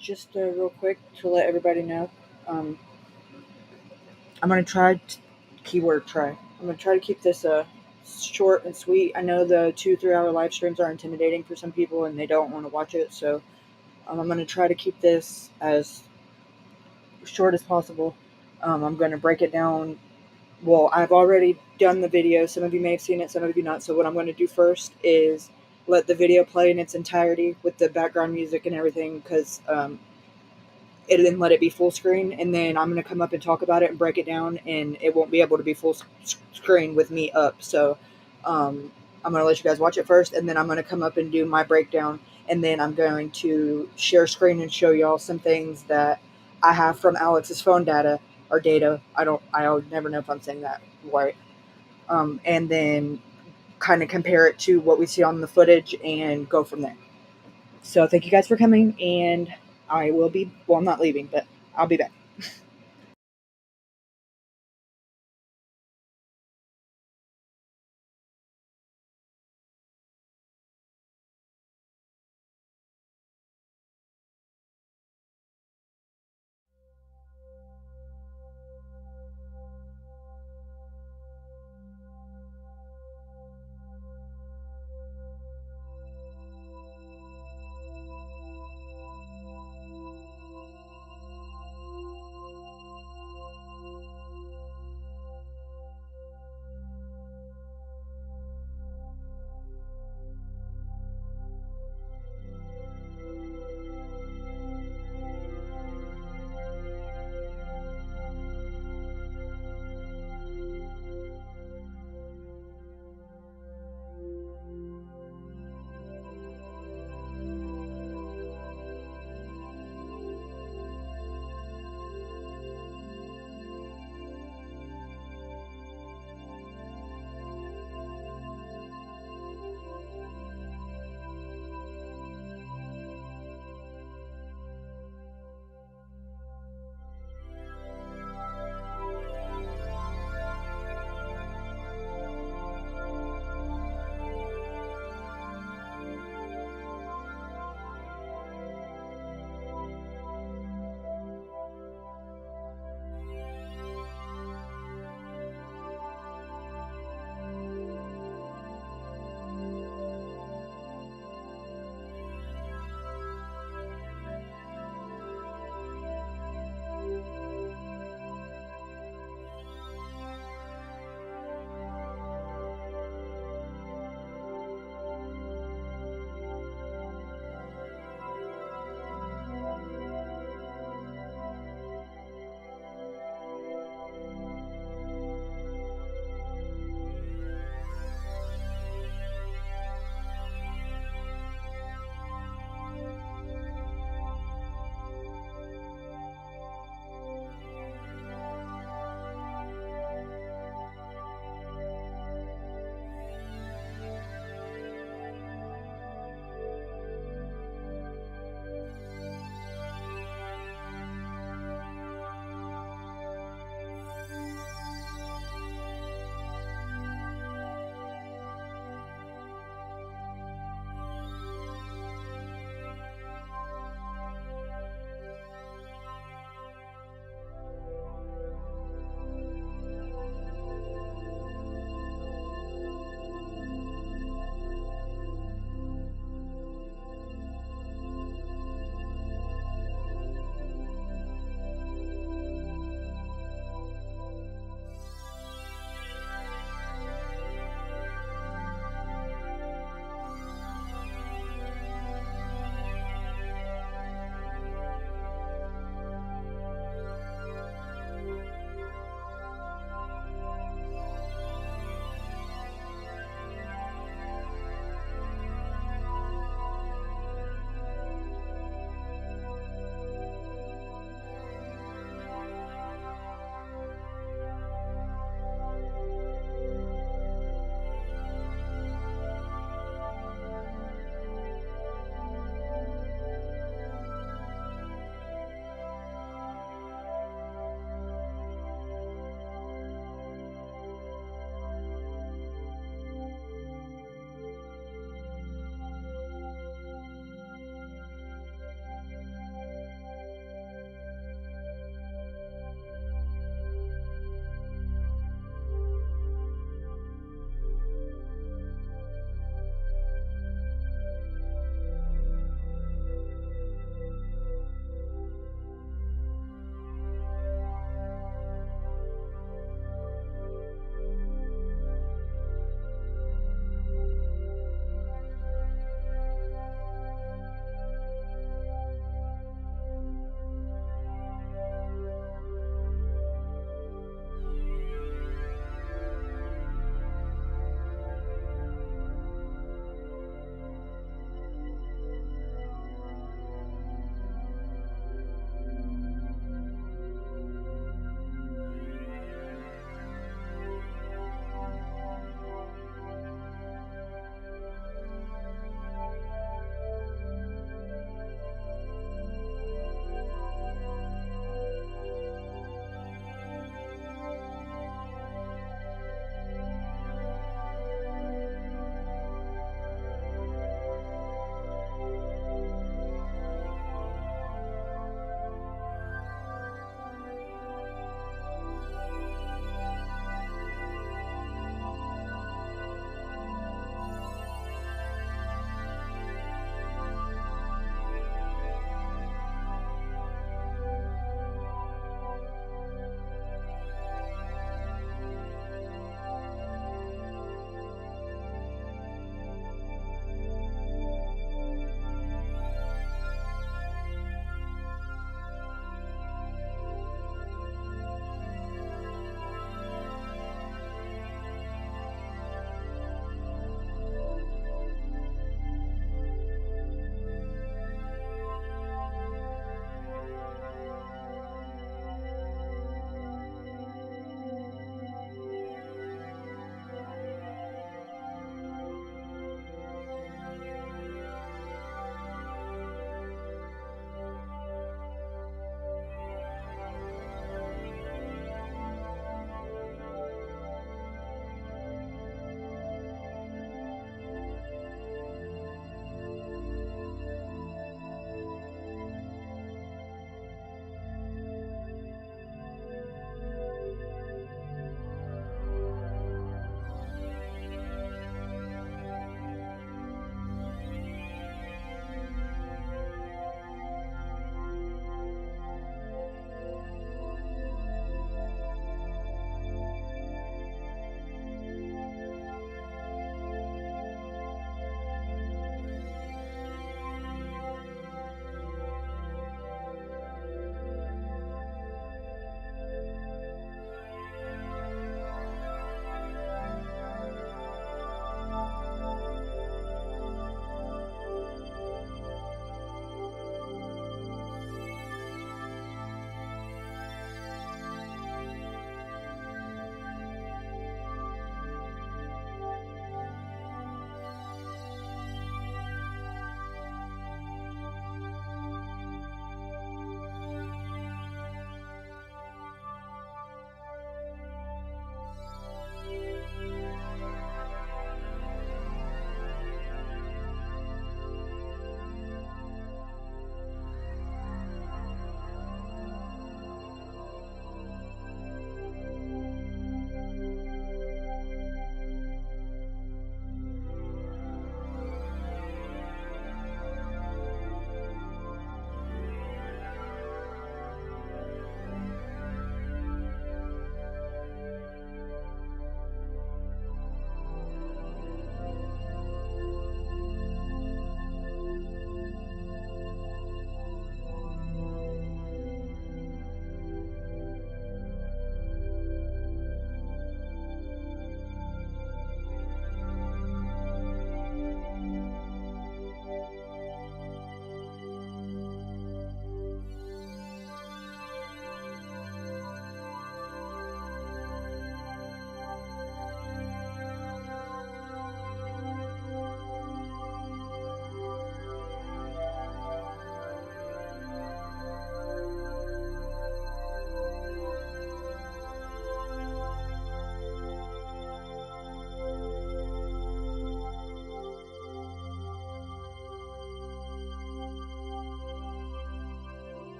Just real quick to let everybody know, um, I'm gonna keyword try. I'm gonna try to keep this short and sweet. I know the 2-3 hour live streams are intimidating for some people and they don't want to watch it, so I'm gonna try to keep this as short as possible. I'm gonna break it down. Well, I've already done the video. Some of you may have seen it, some of you not. So what I'm going to do first is let the video play in its entirety with the background music and everything, because it then let it be full screen, and then I'm going to come up and talk about it and break it down, and it won't be able to be full screen with me up. So I'm going to let you guys watch it first, and then I'm going to come up and do my breakdown, and then I'm going to share screen and show y'all some things that I have from Alex's phone data or data. I'll never know if I'm saying that right. And then kind of compare it to what we see on the footage and go from there. So thank you guys for coming, and I will be, well, I'm not leaving, but I'll be back.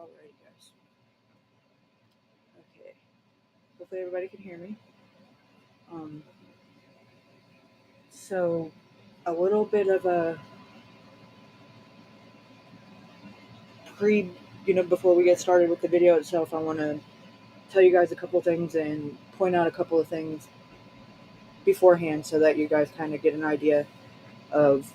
Alrighty, guys. Okay. Hopefully everybody can hear me. So a little bit of a before we get started with the video itself, I want to tell you guys a couple things and point out a couple of things beforehand so that you guys kind of get an idea of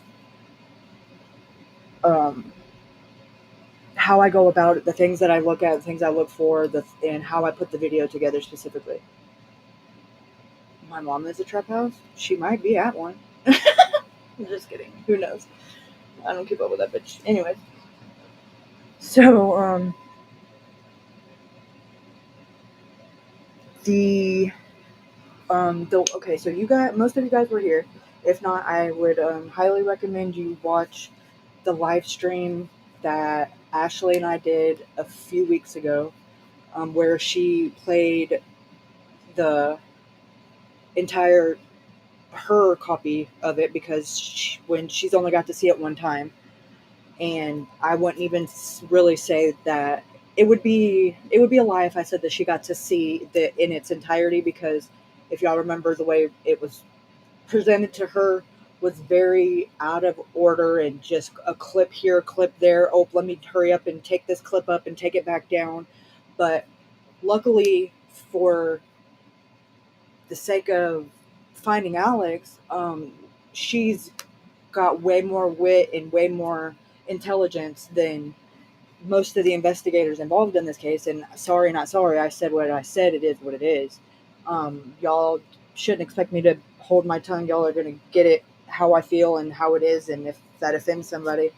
how I go about it, the things that I look at, the things I look for, and how I put the video together specifically. My mom is a trap house. She might be at one. I'm just kidding. Who knows? I don't keep up with that bitch. Anyways. So, okay, so most of you guys were here. If not, I would highly recommend you watch the live stream that Ashley and I did a few weeks ago, where she played the entire her copy of it because when she's only got to see it one time, and I wouldn't even really say that it would be a lie if I said that she got to see the in its entirety, because if y'all remember, the way it was presented to her was very out of order and just a clip here, a clip there. Oh, let me hurry up and take this clip up and take it back down. But luckily, for the sake of finding Alex, she's got way more wit and way more intelligence than most of the investigators involved in this case. And sorry, not sorry, I said what I said. It is what it is. Y'all shouldn't expect me to hold my tongue. Y'all are going to get it how I feel and how it is. And if that offends somebody,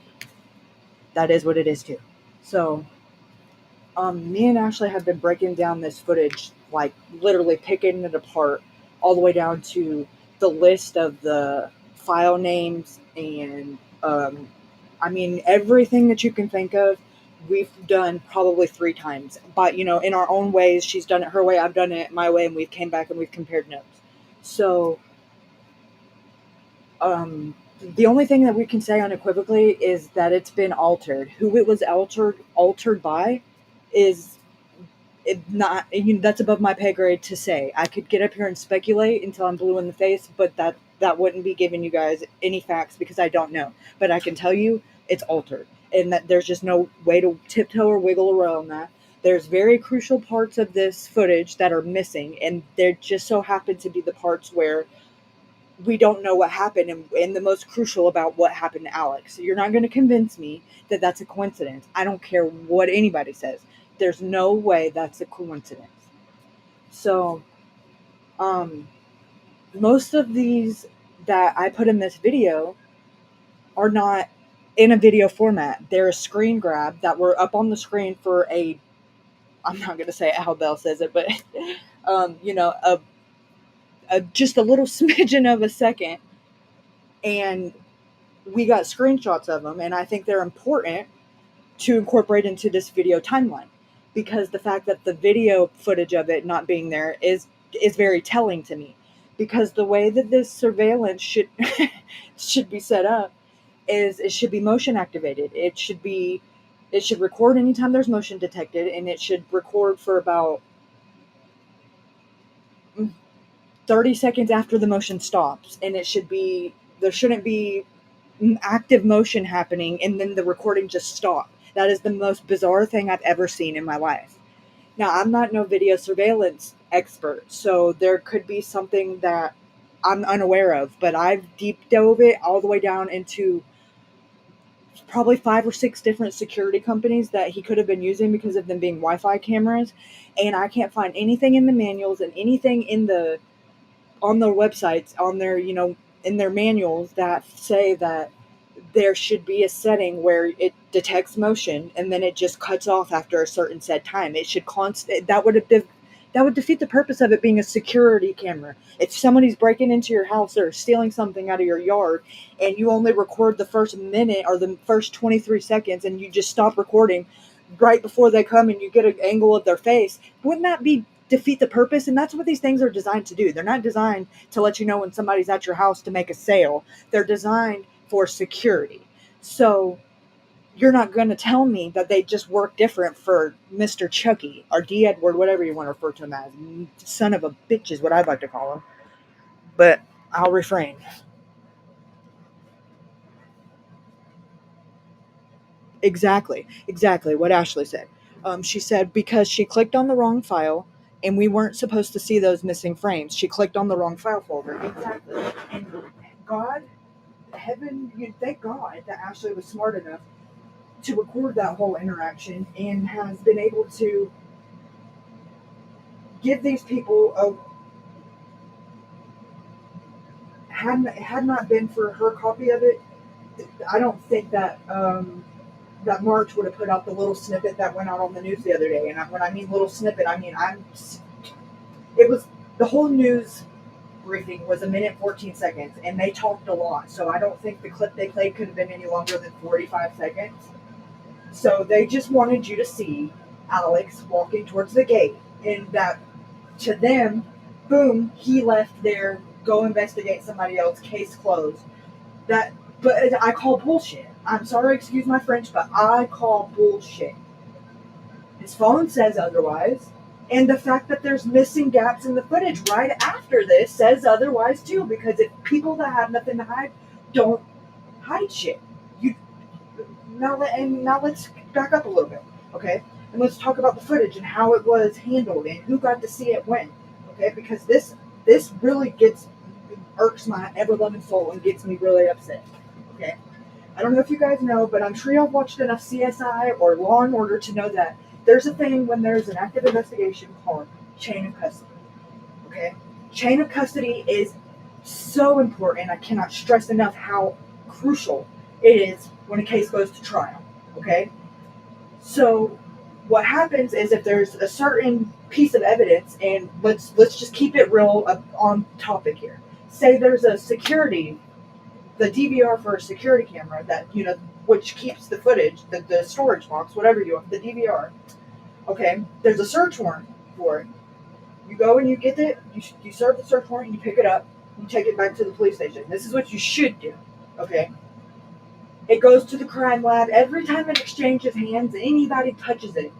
that is what it is too. So, me and Ashley have been breaking down this footage, like literally picking it apart all the way down to the list of the file names and, I mean, everything that you can think of, we've done probably 3 times. But, in our own ways, she's done it her way, I've done it my way, and we've came back and we've compared notes. So, the only thing that we can say unequivocally is that it's been altered. Who it was altered by is not, that's above my pay grade to say. I could get up here and speculate until I'm blue in the face, but that wouldn't be giving you guys any facts because I don't know. But I can tell you it's altered, and that there's just no way to tiptoe or wiggle around that. There's very crucial parts of this footage that are missing, and there just so happen to be the parts where we don't know what happened, and the most crucial about what happened to Alex. So you're not going to convince me that that's a coincidence. I don't care what anybody says. There's no way that's a coincidence. So, most of these that I put in this video are not in a video format. They're a screen grab that were up on the screen for I'm not going to say how Belle says it, but, just a little smidgen of a second. And we got screenshots of them, and I think they're important to incorporate into this video timeline, because the fact that the video footage of it not being there is very telling to me, because the way that this surveillance should should be set up is it should be motion activated. It should record anytime there's motion detected, and it should record for about 30 seconds after the motion stops, and there shouldn't be active motion happening and then the recording just stopped. That is the most bizarre thing I've ever seen in my life. Now, I'm not no video surveillance expert, so there could be something that I'm unaware of, but I've deep dove it all the way down into probably 5 or 6 different security companies that he could have been using because of them being Wi-Fi cameras, and I can't find anything in the manuals and anything on their websites, in their manuals that say that there should be a setting where it detects motion and then it just cuts off after a certain set time. It should that would defeat the purpose of it being a security camera. If somebody's breaking into your house or stealing something out of your yard and you only record the first minute or the first 23 seconds and you just stop recording right before they come and you get an angle of their face, wouldn't that defeat the purpose? And that's what these things are designed to do. They're not designed to let you know when somebody's at your house to make a sale. They're designed for security. So you're not going to tell me that they just work different for Mr. Chucky or D. Edward, whatever you want to refer to him as. Son of a bitch is what I'd like to call him. But I'll refrain. Exactly what Ashley said. She said because she clicked on the wrong file and we weren't supposed to see those missing frames. She clicked on the wrong file folder. Exactly. And God, heaven, you thank God that Ashley was smart enough to record that whole interaction and has been able to give these people a. Had not been for her copy of it, I don't think that that March would have put out the little snippet that went out on the news the other day. And when I mean little snippet, I mean it was the whole news briefing was 1 minute 14 seconds, and they talked a lot. So I don't think the clip they played could have been any longer than 45 seconds. So they just wanted you to see Alex walking towards the gate, and that to them, boom, he left there. Go investigate somebody else. Case closed. That, but I call bullshit. I'm sorry, excuse my French, but I call bullshit. His phone says otherwise, and the fact that there's missing gaps in the footage right after this says otherwise too. Because if people that have nothing to hide don't hide shit, you now let's back up a little bit, okay? And let's talk about the footage and how it was handled and who got to see it when, okay? Because this really irks my ever-loving soul and gets me really upset, okay? I don't know if you guys know, but I'm sure y'all watched enough CSI or Law and Order to know that there's a thing when there's an active investigation called chain of custody, okay? Chain of custody is so important. I cannot stress enough how crucial it is when a case goes to trial, okay? So what happens is if there's a certain piece of evidence, and let's just keep it real on topic here. Say there's a the DVR for a security camera that, which keeps the footage, the storage box, whatever you want, the DVR. Okay, there's a search warrant for it. You go and you get it, you serve the search warrant, you pick it up, you take it back to the police station. This is what you should do, okay? It goes to the crime lab. Every time it exchanges hands, anybody touches it,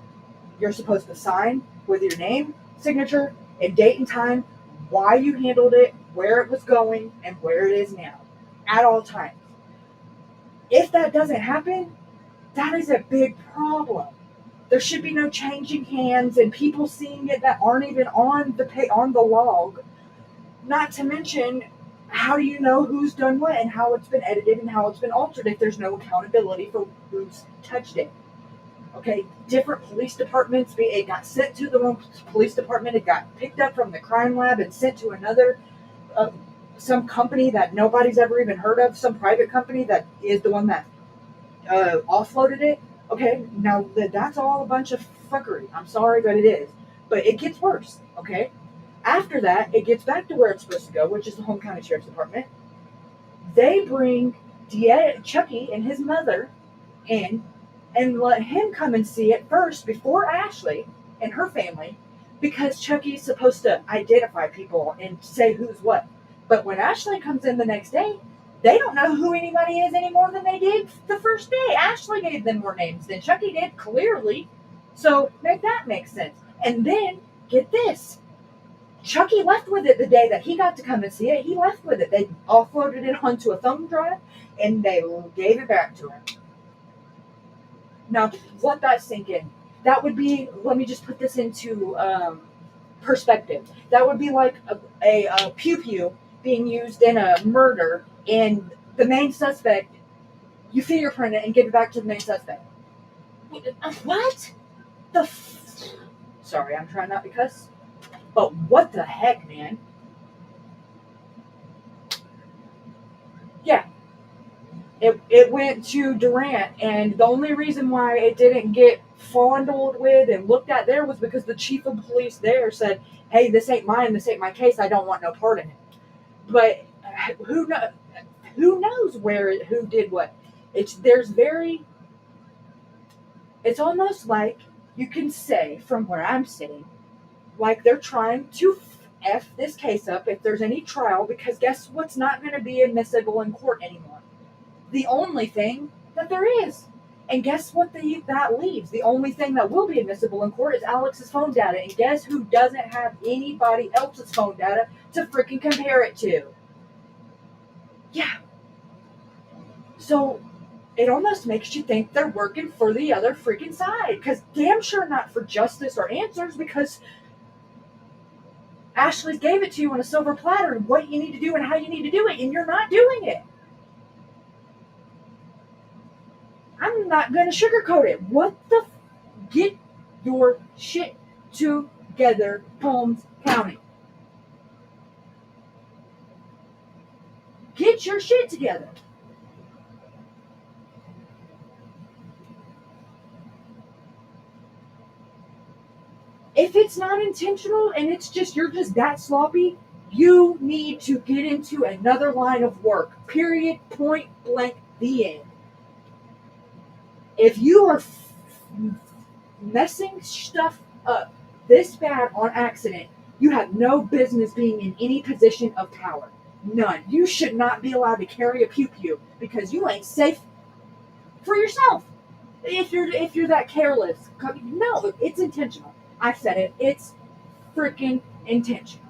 you're supposed to sign with your name, signature, and date and time, why you handled it, where it was going, and where it is now, at all times. If that doesn't happen, that is a big problem. There should be no changing hands and people seeing it that aren't even on the log. Not to mention, how do you know who's done what and how it's been edited and how it's been altered if there's no accountability for who's touched it? Okay, different police departments, it got sent to the wrong police department, it got picked up from the crime lab and sent to another, some company that nobody's ever even heard of, some private company that is the one that offloaded it. Okay, now that's all a bunch of fuckery. I'm sorry, but it is. But it gets worse, okay? After that, it gets back to where it's supposed to go, which is the Holmes County Sheriff's Department. They bring Chucky and his mother in and let him come and see it first before Ashley and her family, because Chucky's supposed to identify people and say who's what. But when Ashley comes in the next day, they don't know who anybody is any more than they did the first day. Ashley gave them more names than Chucky did, clearly. So make that make sense. And then, get this. Chucky left with it the day that he got to come and see it. He left with it. They offloaded it onto a thumb drive, and they gave it back to him. Now, let that sink in. That would be, let me just put this into perspective. That would be like a pew-pew being used in a murder, and the main suspect, you fingerprint it and give it back to the main suspect. What? Sorry, I'm trying not to cuss. But what the heck, man? Yeah. It went to Durant, and the only reason why it didn't get fondled with and looked at there was because the chief of police there said, hey, this ain't mine, this ain't my case, I don't want no part in it. But who knows who did what? It's almost like you can say from where I'm sitting, like they're trying to F this case up if there's any trial, because guess what's not going to be admissible in court anymore? The only thing that there is And guess what that leaves? The only thing that will be admissible in court is Alex's phone data. And guess who doesn't have anybody else's phone data to freaking compare it to? Yeah. So it almost makes you think they're working for the other freaking side. Because damn sure not for justice or answers, because Ashley gave it to you on a silver platter and what you need to do and how you need to do it, and you're not doing it. I'm not going to sugarcoat it. What the get your shit together, Holmes County. Get your shit together. If it's not intentional and it's just you're just that sloppy, you need to get into another line of work. Period. Point blank. The end. If you are messing stuff up this bad on accident, you have no business being in any position of power. None. You should not be allowed to carry a pew-pew because you ain't safe for yourself. If you're that careless, no, it's intentional. I said it. It's freaking intentional.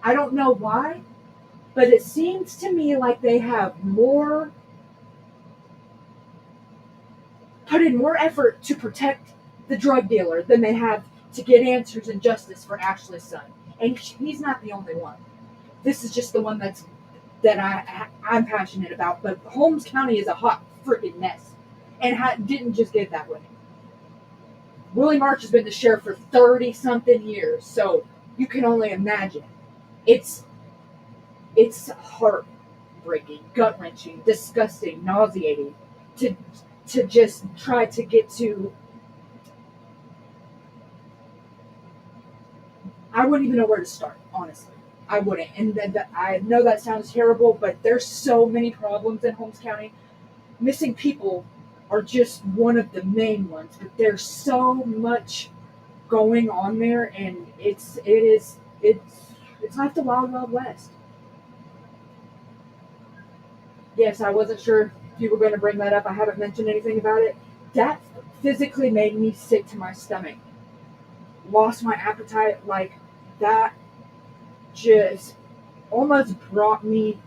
I don't know why, but it seems to me like they have put in more effort to protect the drug dealer than they have to get answers and justice for Ashley's son. And he's not the only one. This is just the one that I'm passionate about. But Holmes County is a hot freaking mess, and didn't just get that way. Willie March has been the sheriff for 30-something years, so you can only imagine. It's heartbreaking, gut-wrenching, disgusting, nauseating to just try to get to. I wouldn't even know where to start, honestly. I wouldn't. And I know that sounds terrible, but there's so many problems in Holmes County. Missing people are just one of the main ones, but there's so much going on there, and it's like the Wild Wild West. Yes, I wasn't sure if you were going to bring that up. I haven't mentioned anything about it. That physically made me sick to my stomach. Lost my appetite. Like, that just almost brought me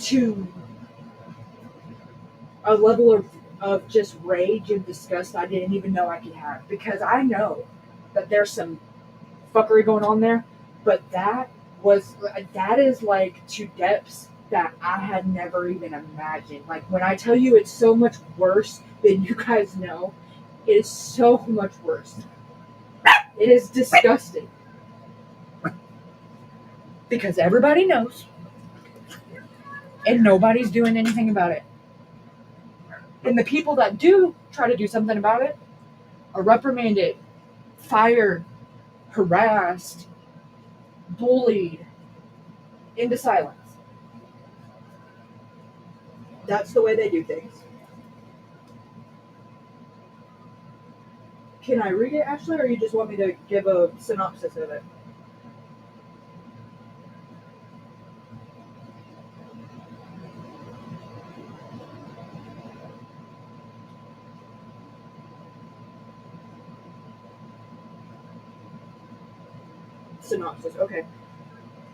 to a level of just rage and disgust I didn't even know I could have. Because I know that there's some fuckery going on there, but that is like to depths that I had never even imagined. Like, when I tell you it's so much worse than you guys know, it is so much worse. It is disgusting. Because everybody knows, and nobody's doing anything about it. And the people that do try to do something about it are reprimanded, fired, harassed, bullied into silence. That's the way they do things. Can I read it, Ashley, or you just want me to give a synopsis of it? Synopsis, okay.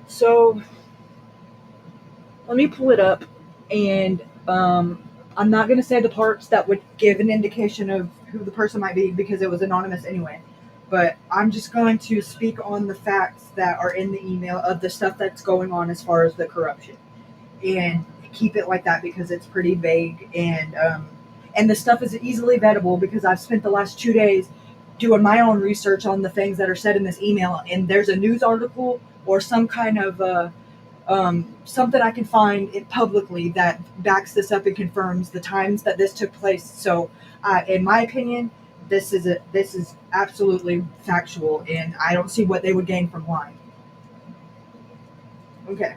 So, let me pull it up, and I'm not going to say the parts that would give an indication of who the person might be because it was anonymous anyway. But I'm just going to speak on the facts that are in the email of the stuff that's going on as far as the corruption. And keep it like that because it's pretty vague, and the stuff is easily vettable because I've spent the last 2 days doing my own research on the things that are said in this email, and there's a news article or some kind of something I can find it publicly that backs this up and confirms the times that this took place. So, in my opinion, this is absolutely factual, and I don't see what they would gain from lying. Okay.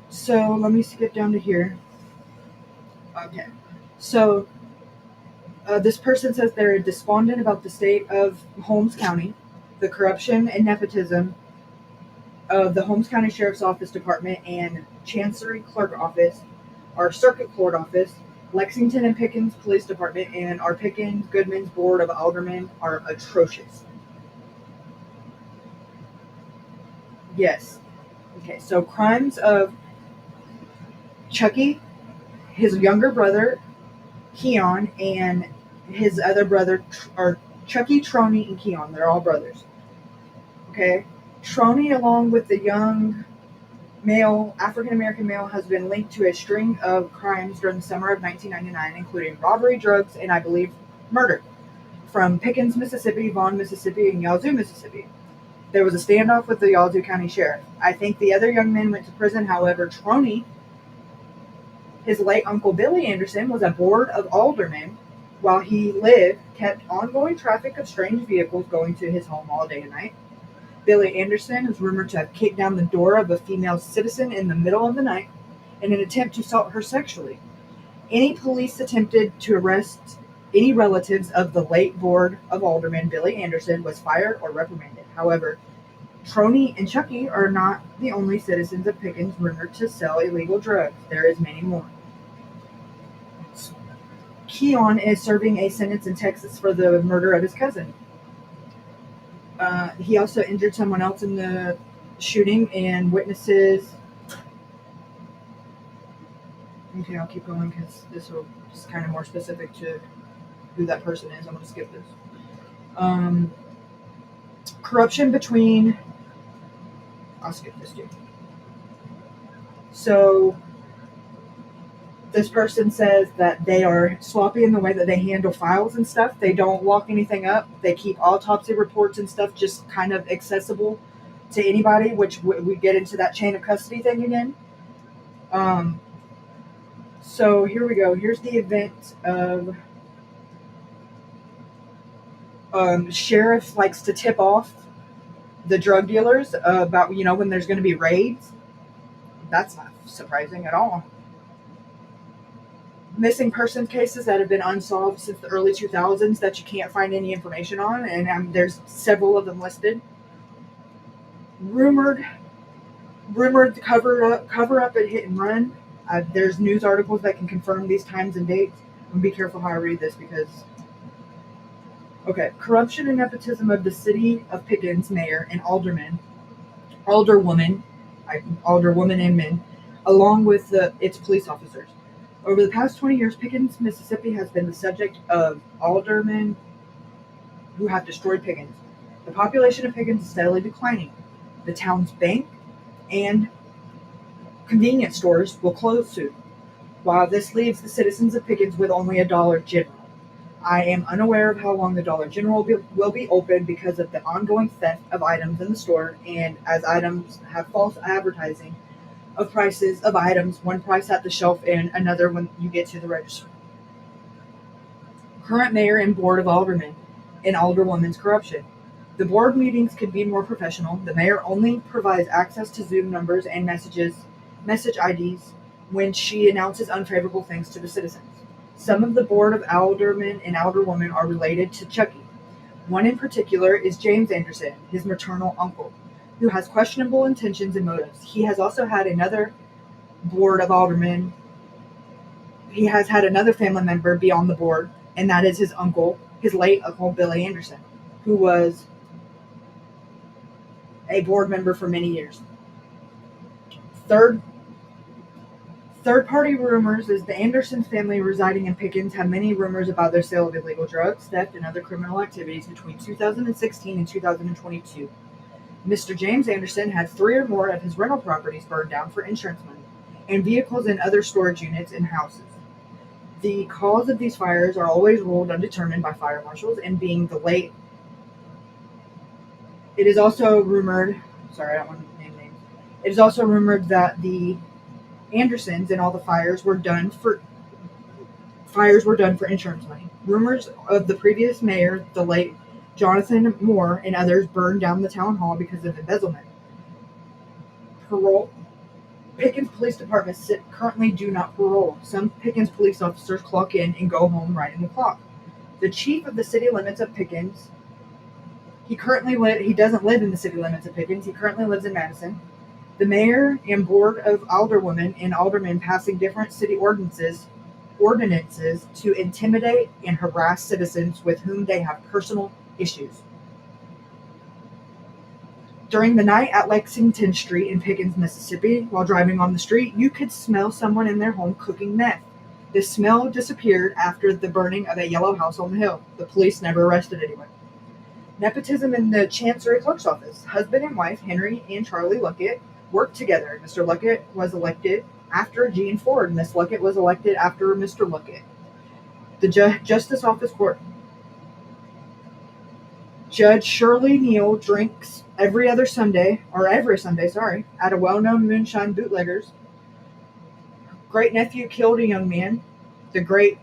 So let me skip down to here. Okay. So this person says they're despondent about the state of Holmes County, the corruption and nepotism of the Holmes County Sheriff's Office Department and Chancery Clerk Office, our Circuit Court Office, Lexington and Pickens Police Department, and our Pickens Goodman's Board of Aldermen are atrocious. Yes. Okay, so crimes of Chucky, his younger brother, Keon, and his other brother are Chucky, Troney, and Keon. They're all brothers. Okay? Troney, along with the young African American male, has been linked to a string of crimes during the summer of 1999, including robbery, drugs, and I believe murder, from Pickens, Mississippi, Vaughn, Mississippi, and Yazoo, Mississippi. There was a standoff with the Yazoo County Sheriff. I think the other young men went to prison. However, Troney, his late uncle Billy Anderson, was a board of aldermen while he lived, kept ongoing traffic of strange vehicles going to his home all day and night. Billy Anderson is rumored to have kicked down the door of a female citizen in the middle of the night in an attempt to assault her sexually. Any police attempted to arrest any relatives of the late board of aldermen Billy Anderson was fired or reprimanded. However, Troney and Chucky are not the only citizens of Pickens rumored to sell illegal drugs. There is many more. Keon is serving a sentence in Texas for the murder of his cousin. He also injured someone else in the shooting, and witnesses. Okay, I'll keep going because this will is kind of more specific to who that person is. I'm going to skip this. Corruption between. I'll skip this too. So, this person says that they are sloppy in the way that they handle files and stuff. They don't lock anything up. They keep autopsy reports and stuff just kind of accessible to anybody, which we get into that chain of custody thing again. So here we go. Here's the event of sheriff likes to tip off the drug dealers about, when there's going to be raids. That's not surprising at all. Missing persons cases that have been unsolved since the early 2000s that you can't find any information on, and there's several of them listed. Rumored cover up and hit and run. There's news articles that can confirm these times and dates. And be careful how I read this because. Okay, corruption and nepotism of the city of Pickens mayor and alderwoman and men, along with its police officers. Over the past 20 years, Pickens, Mississippi has been the subject of aldermen who have destroyed Pickens. The population of Pickens is steadily declining. The town's bank and convenience stores will close soon, while this leaves the citizens of Pickens with only a Dollar General. I am unaware of how long the Dollar General will be open because of the ongoing theft of items in the store, and as items have false advertising of prices of items, one price at the shelf and another when you get to the register. Current mayor and board of aldermen and alderwoman's corruption. The board meetings could be more professional. The mayor only provides access to Zoom numbers and message IDs when she announces unfavorable things to the citizens. Some of the board of aldermen and alderwomen are related to Chucky. One in particular is James Anderson, his maternal uncle, who has questionable intentions and motives. He has also had another board of aldermen. He has had another family member be on the board, and that is his late uncle, Billy Anderson, who was a board member for many years. Third-party rumors is the Anderson family residing in Pickens have many rumors about their sale of illegal drugs, theft, and other criminal activities between 2016 and 2022. Mr. James Anderson had 3 or more of his rental properties burned down for insurance money, and vehicles and other storage units in houses. The cause of these fires are always ruled undetermined by fire marshals, and being the late. It is also rumored. Sorry, I don't want to name names. It is also rumored that the Andersons and all the fires were done for insurance money. Rumors of the previous mayor, the late Jonathan Moore, and others burned down the town hall because of embezzlement. Parole. Pickens Police Department currently do not parole. Some Pickens police officers clock in and go home right in the clock. The chief of the city limits of Pickens, he doesn't live in the city limits of Pickens. He currently lives in Madison. The mayor and board of alderwomen and aldermen passing different city ordinances to intimidate and harass citizens with whom they have personal issues. During the night at Lexington Street in Pickens, Mississippi, while driving on the street, you could smell someone in their home cooking meth. The smell disappeared after the burning of a yellow house on the hill. The police never arrested anyone. Nepotism in the Chancery Clerk's office. Husband and wife, Henry and Charlie Luckett, worked together. Mr. Luckett was elected after Jean Ford. Miss Luckett was elected after Mr. Luckett. The Justice Office Court. Judge Shirley Neal drinks every Sunday, at a well-known moonshine bootlegger's. Great nephew killed a young man. The great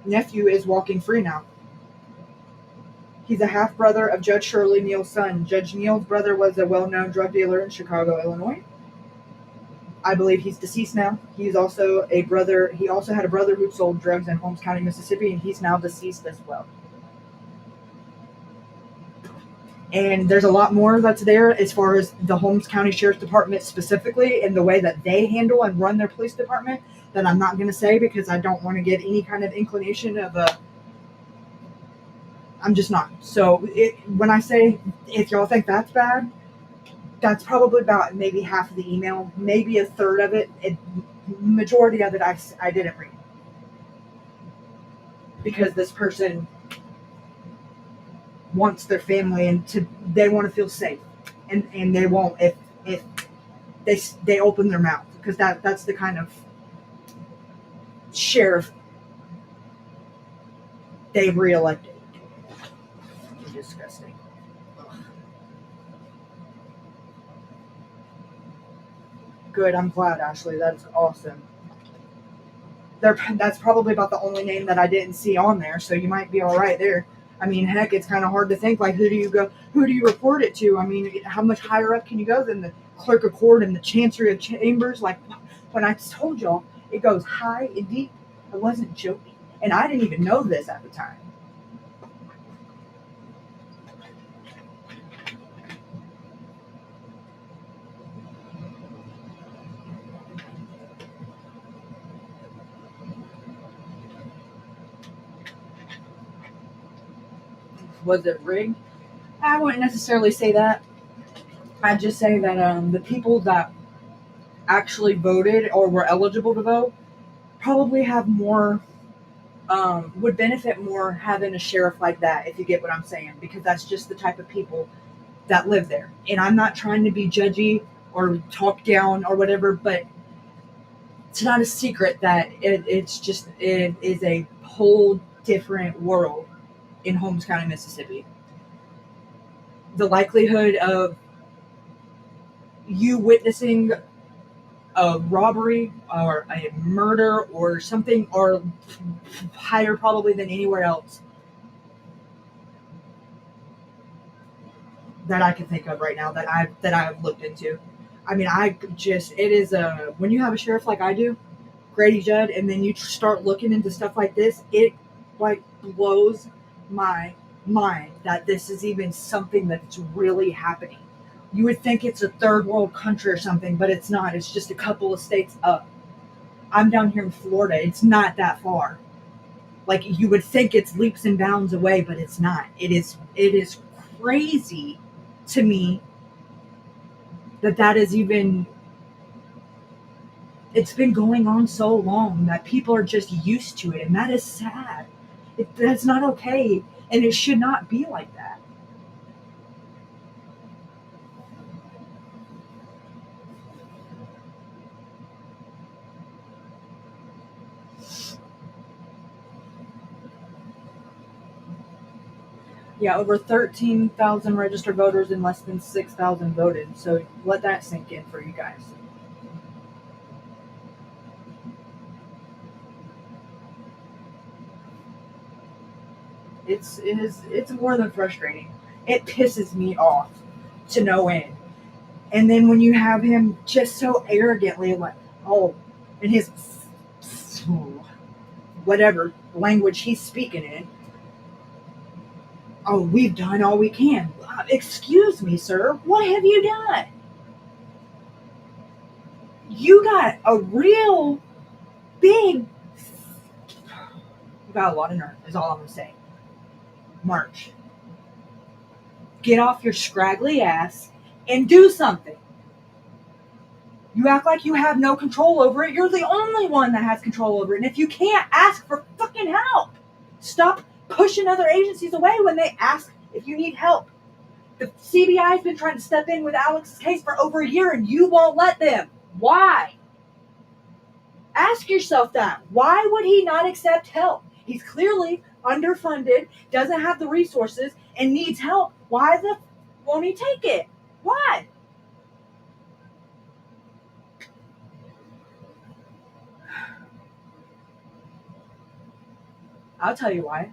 nephew is walking free now. He's a half-brother of Judge Shirley Neal's son. Judge Neal's brother was a well-known drug dealer in Chicago, Illinois. I believe he's deceased now. He also had a brother who sold drugs in Holmes County, Mississippi, and he's now deceased as well. And there's a lot more that's there as far as the Holmes County Sheriff's Department specifically and the way that they handle and run their police department that I'm not going to say because I don't want to get any kind of inclination of I'm just not. So when I say if y'all think that's bad, that's probably about maybe half of the email, maybe a third of it. Majority of it I didn't read because this person wants their family and they want to feel safe, and they won't if they open their mouth because that's the kind of sheriff they've reelected. Disgusting. Ugh. Good, I'm glad, Ashley. That's awesome. That's probably about the only name that I didn't see on there, so you might be all right there. I mean, heck, it's kind of hard to think, like, who do you report it to? I mean, how much higher up can you go than the clerk of court and the chancery of chambers? Like, when I told y'all, it goes high and deep. I wasn't joking. And I didn't even know this at the time. Was it rigged? I wouldn't necessarily say that. I'd just say that the people that actually voted or were eligible to vote probably have more, would benefit more having a sheriff like that, if you get what I'm saying, because that's just the type of people that live there. And I'm not trying to be judgy or talk down or whatever, but it's not a secret that it is a whole different world in Holmes County, Mississippi. The likelihood of you witnessing a robbery or a murder or something are higher probably than anywhere else that I can think of right now that I've looked into. I mean, it is when you have a sheriff like I do, Grady Judd, and then you start looking into stuff like this, it like blows my mind that this is even something that's really happening. You would think it's a third world country or something, but it's not. It's just a couple of states up. I'm down here in Florida. It's not that far. Like you would think it's leaps and bounds away, but it's not. It is crazy to me that is even, it's been going on so long that people are just used to it, and that is sad. That's not okay, and it should not be like that. Yeah, over 13,000 registered voters and less than 6,000 voted. So let that sink in for you guys. It's more than frustrating. It pisses me off to no end. And then when you have him just so arrogantly like, oh, in his whatever language he's speaking in, oh, we've done all we can. Excuse me, sir. What have you done? You got a real big, you got a lot of nerve, is all I'm going to say. March. Get off your scraggly ass and do something. You act like you have no control over it. You're the only one that has control over it. And if you can't, ask for fucking help. Stop pushing other agencies away when they ask if you need help. The CBI has been trying to step in with Alex's case for over a year and you won't let them. Why? Ask yourself that. Why would he not accept help? He's clearly underfunded, doesn't have the resources, and needs help. Why won't he take it? Why? I'll tell you why.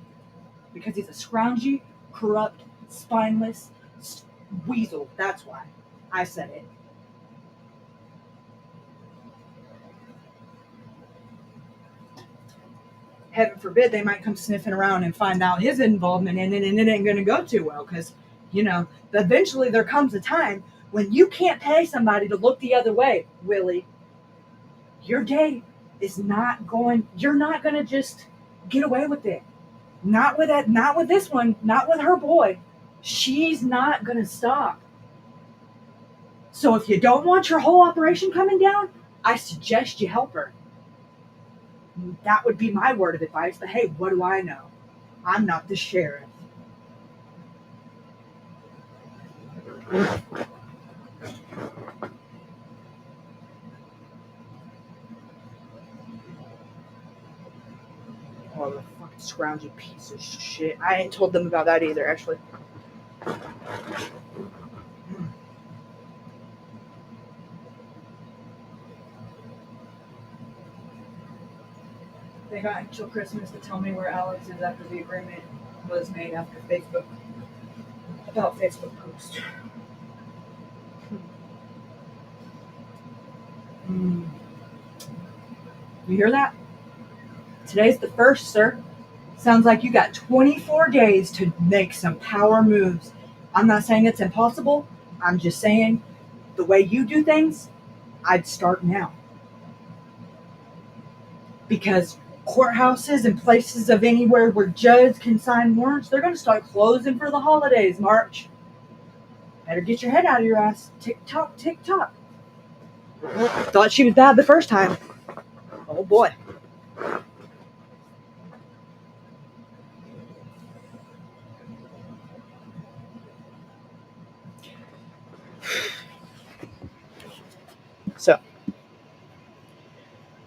Because he's a scroungy, corrupt, spineless weasel. That's why. I said it. Heaven forbid they might come sniffing around and find out his involvement in it, and it ain't going to go too well because, eventually there comes a time when you can't pay somebody to look the other way, Willie. Your day is not going, you're not going to just get away with it. Not with that, not with this one, not with her boy. She's not going to stop. So if you don't want your whole operation coming down, I suggest you help her. That would be my word of advice, but hey, what do I know? I'm not the sheriff. Oh, the fucking scroungy piece of shit. I ain't told them about that either, actually. They got until Christmas to tell me where Alex is after the agreement was made after Facebook. About Facebook post. You hear that? Today's the 1st, sir. Sounds like you got 24 days to make some power moves. I'm not saying it's impossible. I'm just saying the way you do things, I'd start now. Because courthouses and places of anywhere where judges can sign warrants, they're going to start closing for the holidays, March. Better get your head out of your ass. Tick tock, tick tock. Thought she was bad the first time. Oh boy. So,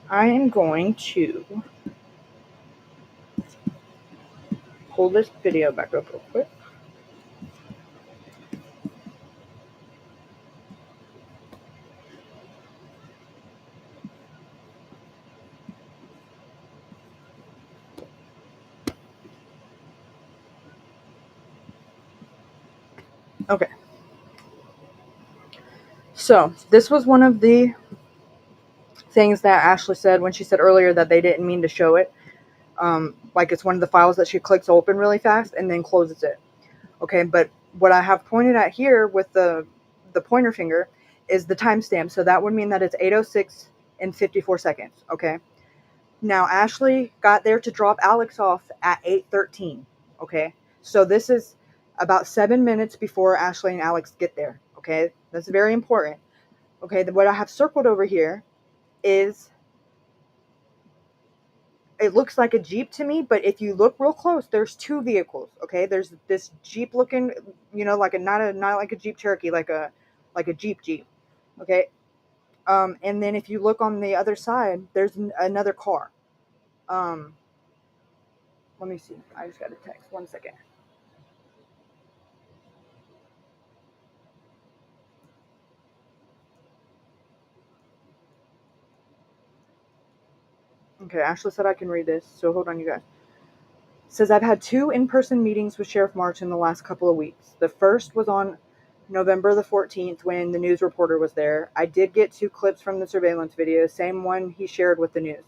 I am going to pull this video back up real quick. Okay. So, this was one of the things that Ashley said when she said earlier that they didn't mean to show it. Like it's one of the files that she clicks open really fast and then closes it. Okay, but what I have pointed at here with the pointer finger is the timestamp. So that would mean that it's 8:06 and 54 seconds. Okay. Now Ashley got there to drop Alex off at 8:13. Okay. So this is about 7 minutes before Ashley and Alex get there. Okay. That's very important. Okay. What I have circled over here is, it looks like a Jeep to me, but if you look real close, there's 2 vehicles. Okay, there's this Jeep looking, like not like a Jeep Cherokee, like a Jeep. Okay, and then if you look on the other side, there's another car. Let me see. I just got a text. 1 second. Okay, Ashley said I can read this, so hold on, you guys. It says, I've had 2 in-person meetings with Sheriff March in the last couple of weeks. The first was on November the 14th when the news reporter was there. I did get 2 clips from the surveillance video, same one he shared with the news.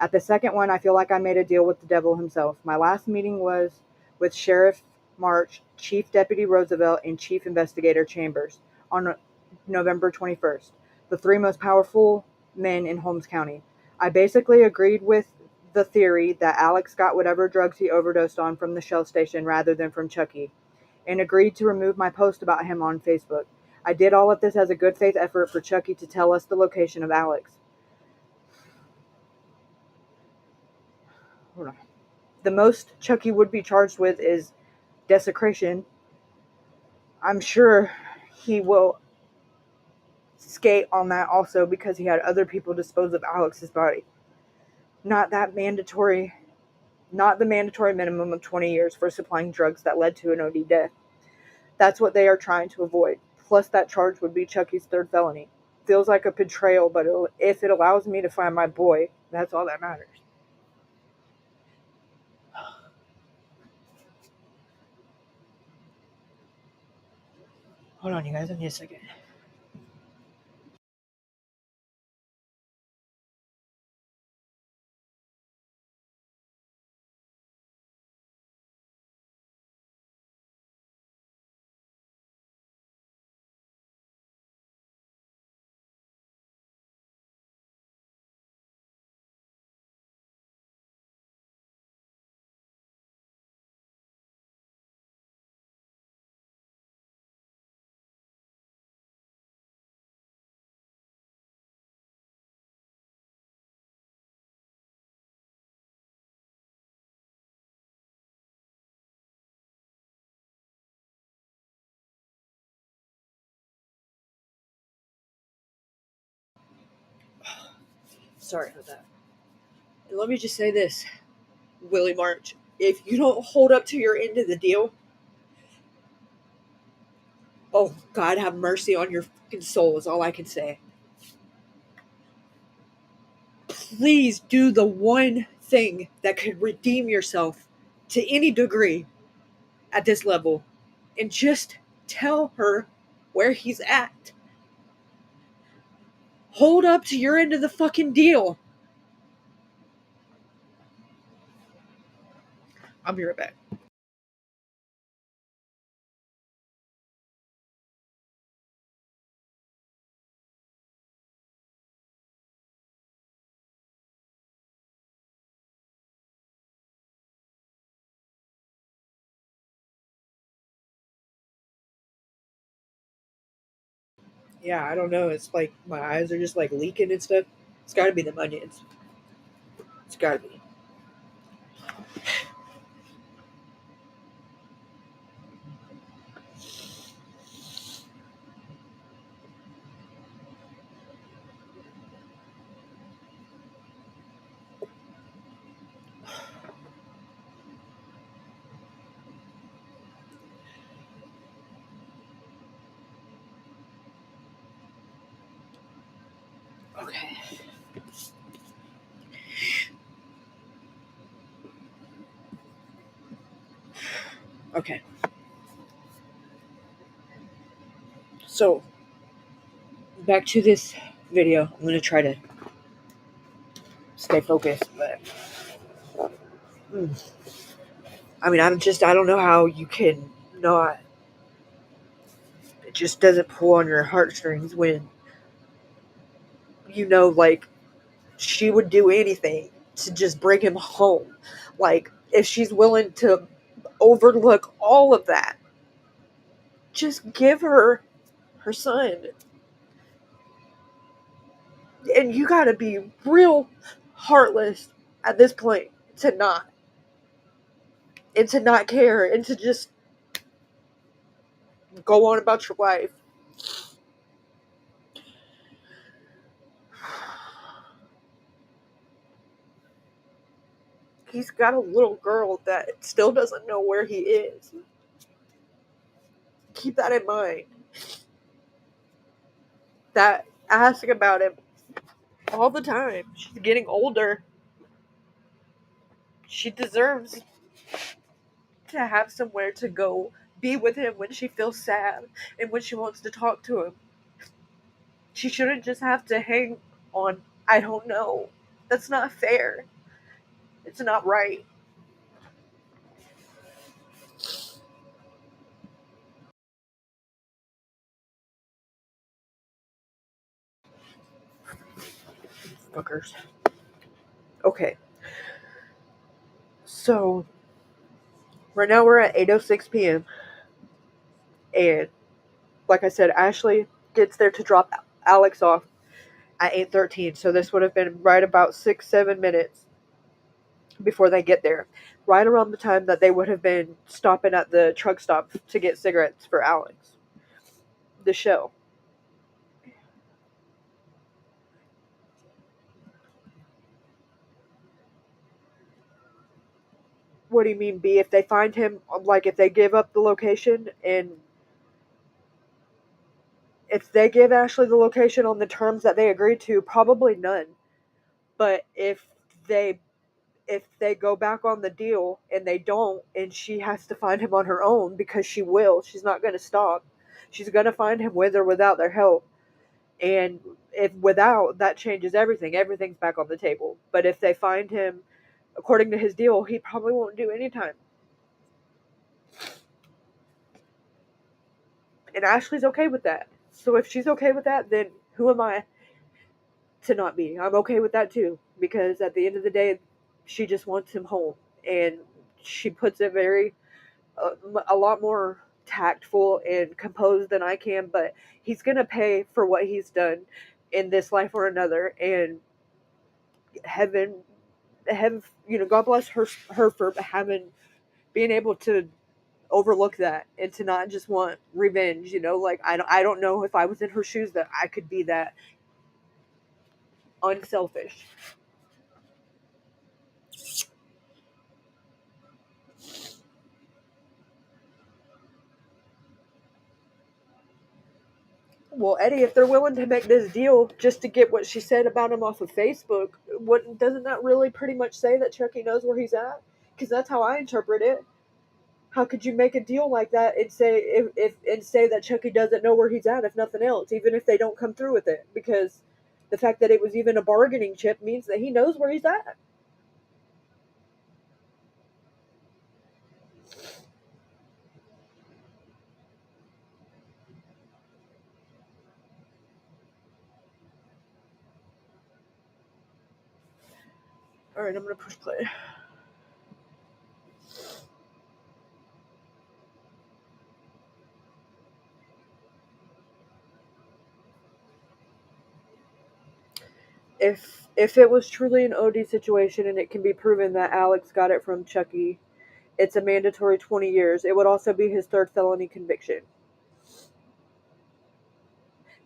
At the second one, I feel like I made a deal with the devil himself. My last meeting was with Sheriff March, Chief Deputy Roosevelt, and Chief Investigator Chambers on November 21st. The 3 most powerful men in Holmes County. I basically agreed with the theory that Alex got whatever drugs he overdosed on from the Shell station rather than from Chucky, and agreed to remove my post about him on Facebook. I did all of this as a good faith effort for Chucky to tell us the location of Alex. Hold on. The most Chucky would be charged with is desecration. I'm sure he will skate on that also because he had other people dispose of Alex's body. Not that mandatory, not the mandatory minimum of 20 years for supplying drugs that led to an OD death. That's what they are trying to avoid. Plus, that charge would be Chucky's third felony. Feels like a betrayal, but if it allows me to find my boy, that's all that matters. Hold on, you guys. I need a second. Sorry about that. And let me just say this, Willie March. If you don't hold up to your end of the deal, oh, God have mercy on your fucking soul is all I can say. Please do the one thing that could redeem yourself to any degree at this level and just tell her where he's at. Hold up to your end of the fucking deal. I'll be right back. Yeah, I don't know. It's like my eyes are just like leaking and stuff. It's gotta be the onions. It's gotta be. Okay. Okay. So, back to this video. I'm gonna try to stay focused, but I mean, I don't know how you can not. It just doesn't pull on your heartstrings when you know, like, she would do anything to just bring him home. Like, if she's willing to overlook all of that, just give her her son. And you gotta be real heartless at this point to not. And to not care. And to just go on about your life. He's got a little girl that still doesn't know where he is. Keep that in mind. That ask about him all the time. She's getting older. She deserves to have somewhere to go be with him when she feels sad and when she wants to talk to him. She shouldn't just have to hang on, I don't know. That's not fair. It's not right. motherfuckers. Okay. So, right now we're at 8:06 p.m. And, like I said, Ashley gets there to drop Alex off at 8:13. So, this would have been right about 6-7 minutes before they get there. Right around the time that they would have been stopping at the truck stop to get cigarettes for Alex. The show. What do you mean, B? If they find him, like if they give up the location, and if they give Ashley the location on the terms that they agreed to, probably none. But they if they go back on the deal and they don't, and she has to find him on her own, because she's not going to stop. She's going to find him with or without their help. And if without, that changes everything. Everything's back on the table. But if they find him according to his deal, he probably won't do any time. And Ashley's okay with that. So if she's okay with that, then who am I to not be? I'm okay with that too, because at the end of the day, she just wants him home, and she puts it a lot more tactful and composed than I can. But he's gonna pay for what he's done in this life or another, and heaven, God bless her for having being able to overlook that and to not just want revenge. Like I don't know if I was in her shoes that I could be that unselfish. Well, Eddie, if they're willing to make this deal just to get what she said about him off of Facebook, what doesn't that really pretty much say that Chucky knows where he's at? Because that's how I interpret it. How could you make a deal like that and say if and say that Chucky doesn't know where he's at, if nothing else, even if they don't come through with it? Because the fact that it was even a bargaining chip means that he knows where he's at. All right, I'm gonna push play. If it was truly an OD situation and it can be proven that Alex got it from Chucky, it's a mandatory 20 years. It would also be his third felony conviction.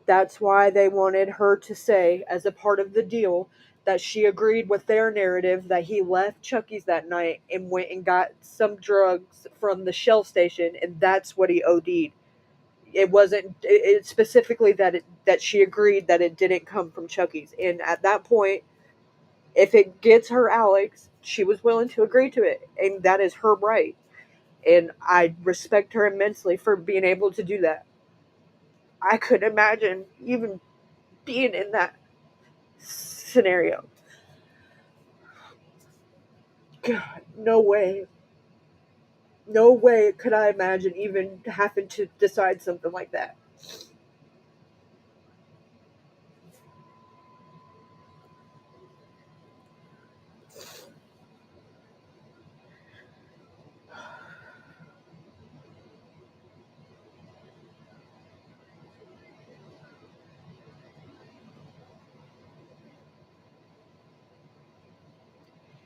That's why they wanted her to say, as a part of the deal, that she agreed with their narrative that he left Chucky's that night and went and got some drugs from the Shell station, and that's what he OD'd. It wasn't it specifically that she agreed that it didn't come from Chucky's, and at that point, if it gets her Alex, she was willing to agree to it, and that is her right. And I respect her immensely for being able to do that. I couldn't imagine even being in that scenario. God, no way. No way could I imagine even having to decide something like that.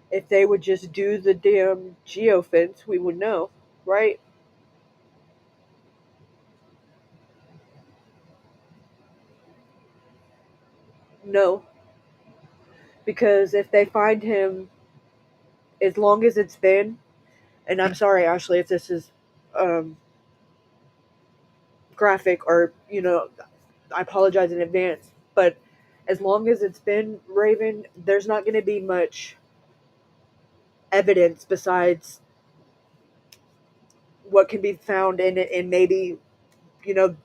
If they would just do the damn geofence, we would know, right? No, because if they find him, as long as it's been, and I'm sorry, Ashley, if this is um, graphic, or I apologize in advance, but as long as it's been Raven, there's not going to be much evidence besides what can be found in it, and maybe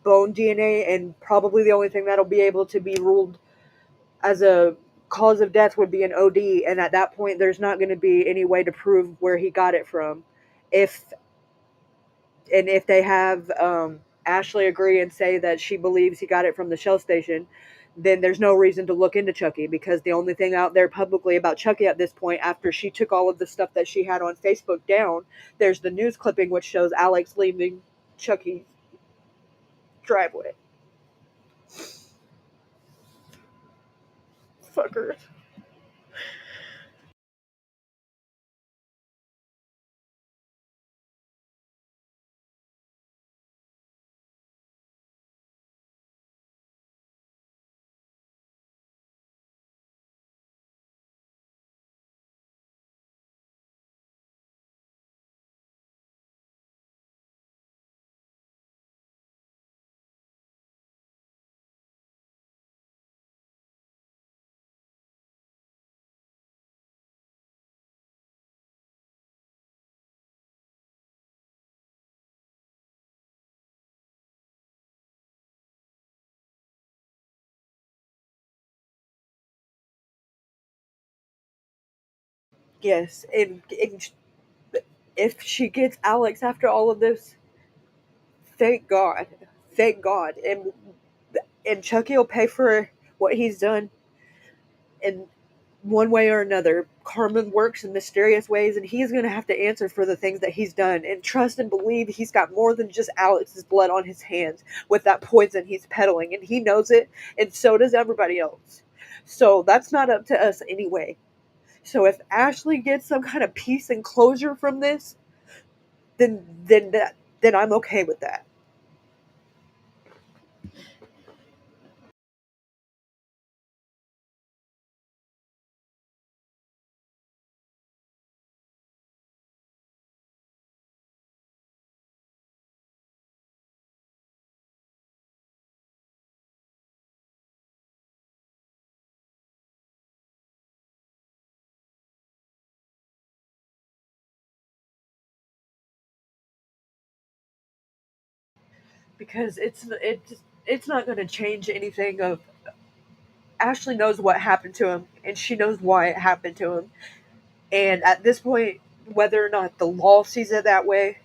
bone DNA, and probably the only thing that'll be able to be ruled as a cause of death would be an OD, and at that point, there's not going to be any way to prove where he got it from. If if they have Ashley agree and say that she believes he got it from the Shell station, then there's no reason to look into Chucky, because the only thing out there publicly about Chucky at this point, after she took all of the stuff that she had on Facebook down, there's the news clipping which shows Alex leaving Chucky's driveway. Fuckers. Yes, and if she gets Alex after all of this, thank God, thank God, and Chucky will pay for what he's done in one way or another. Karma works in mysterious ways, and he's going to have to answer for the things that he's done. And trust and believe he's got more than just Alex's blood on his hands with that poison he's peddling, and he knows it, and so does everybody else. So that's not up to us anyway. So if Ashley gets some kind of peace and closure from this, then I'm okay with that. Because it's not going to change anything. Of Ashley knows what happened to him, and she knows why it happened to him. And at this point, whether or not the law sees it that way,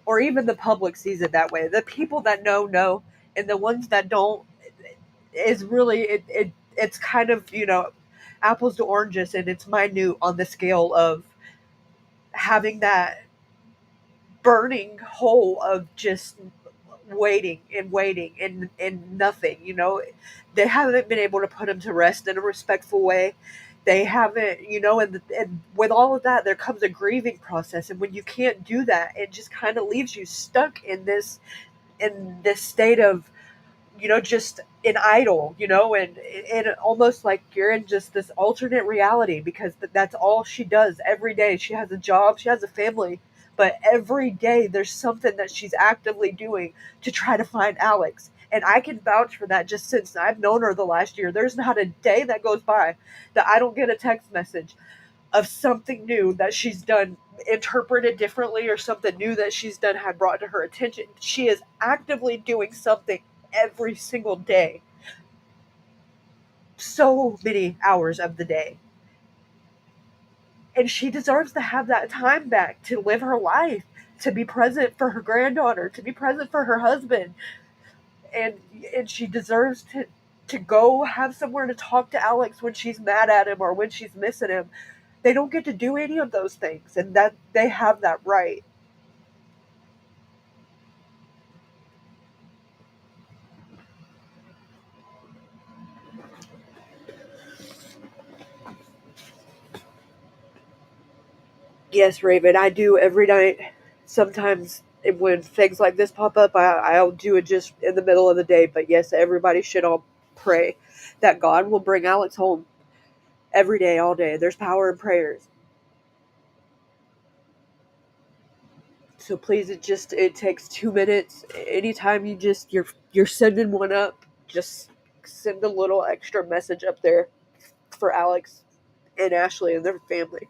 or even the public sees it that way, the people that know, and the ones that don't, is really it's kind of, apples to oranges, and it's minute on the scale of having that burning hole of just waiting and waiting and nothing. They haven't been able to put him to rest in a respectful way. They haven't, and with all of that there comes a grieving process, and when you can't do that, it just kind of leaves you stuck in this state of, just an idol, and almost like you're in just this alternate reality, because that's all she does every day. She has a job, she has a family, but every day there's something that she's actively doing to try to find Alex. And I can vouch for that, just since I've known her the last year. There's not a day that goes by that I don't get a text message of something new that she's done, interpreted differently, or something new that she's done had brought to her attention. She is actively doing something every single day, so many hours of the day. And she deserves to have that time back to live her life, to be present for her granddaughter, to be present for her husband. And and she deserves to go have somewhere to talk to Alex when she's mad at him or when she's missing him. They don't get to do any of those things, and that they have that right. Yes, Raven, I do every night. Sometimes when things like this pop up, I'll do it just in the middle of the day. But yes, everybody should all pray that God will bring Alex home every day, all day. There's power in prayers. So please, it takes 2 minutes. Anytime you're sending one up, just send a little extra message up there for Alex and Ashley and their family.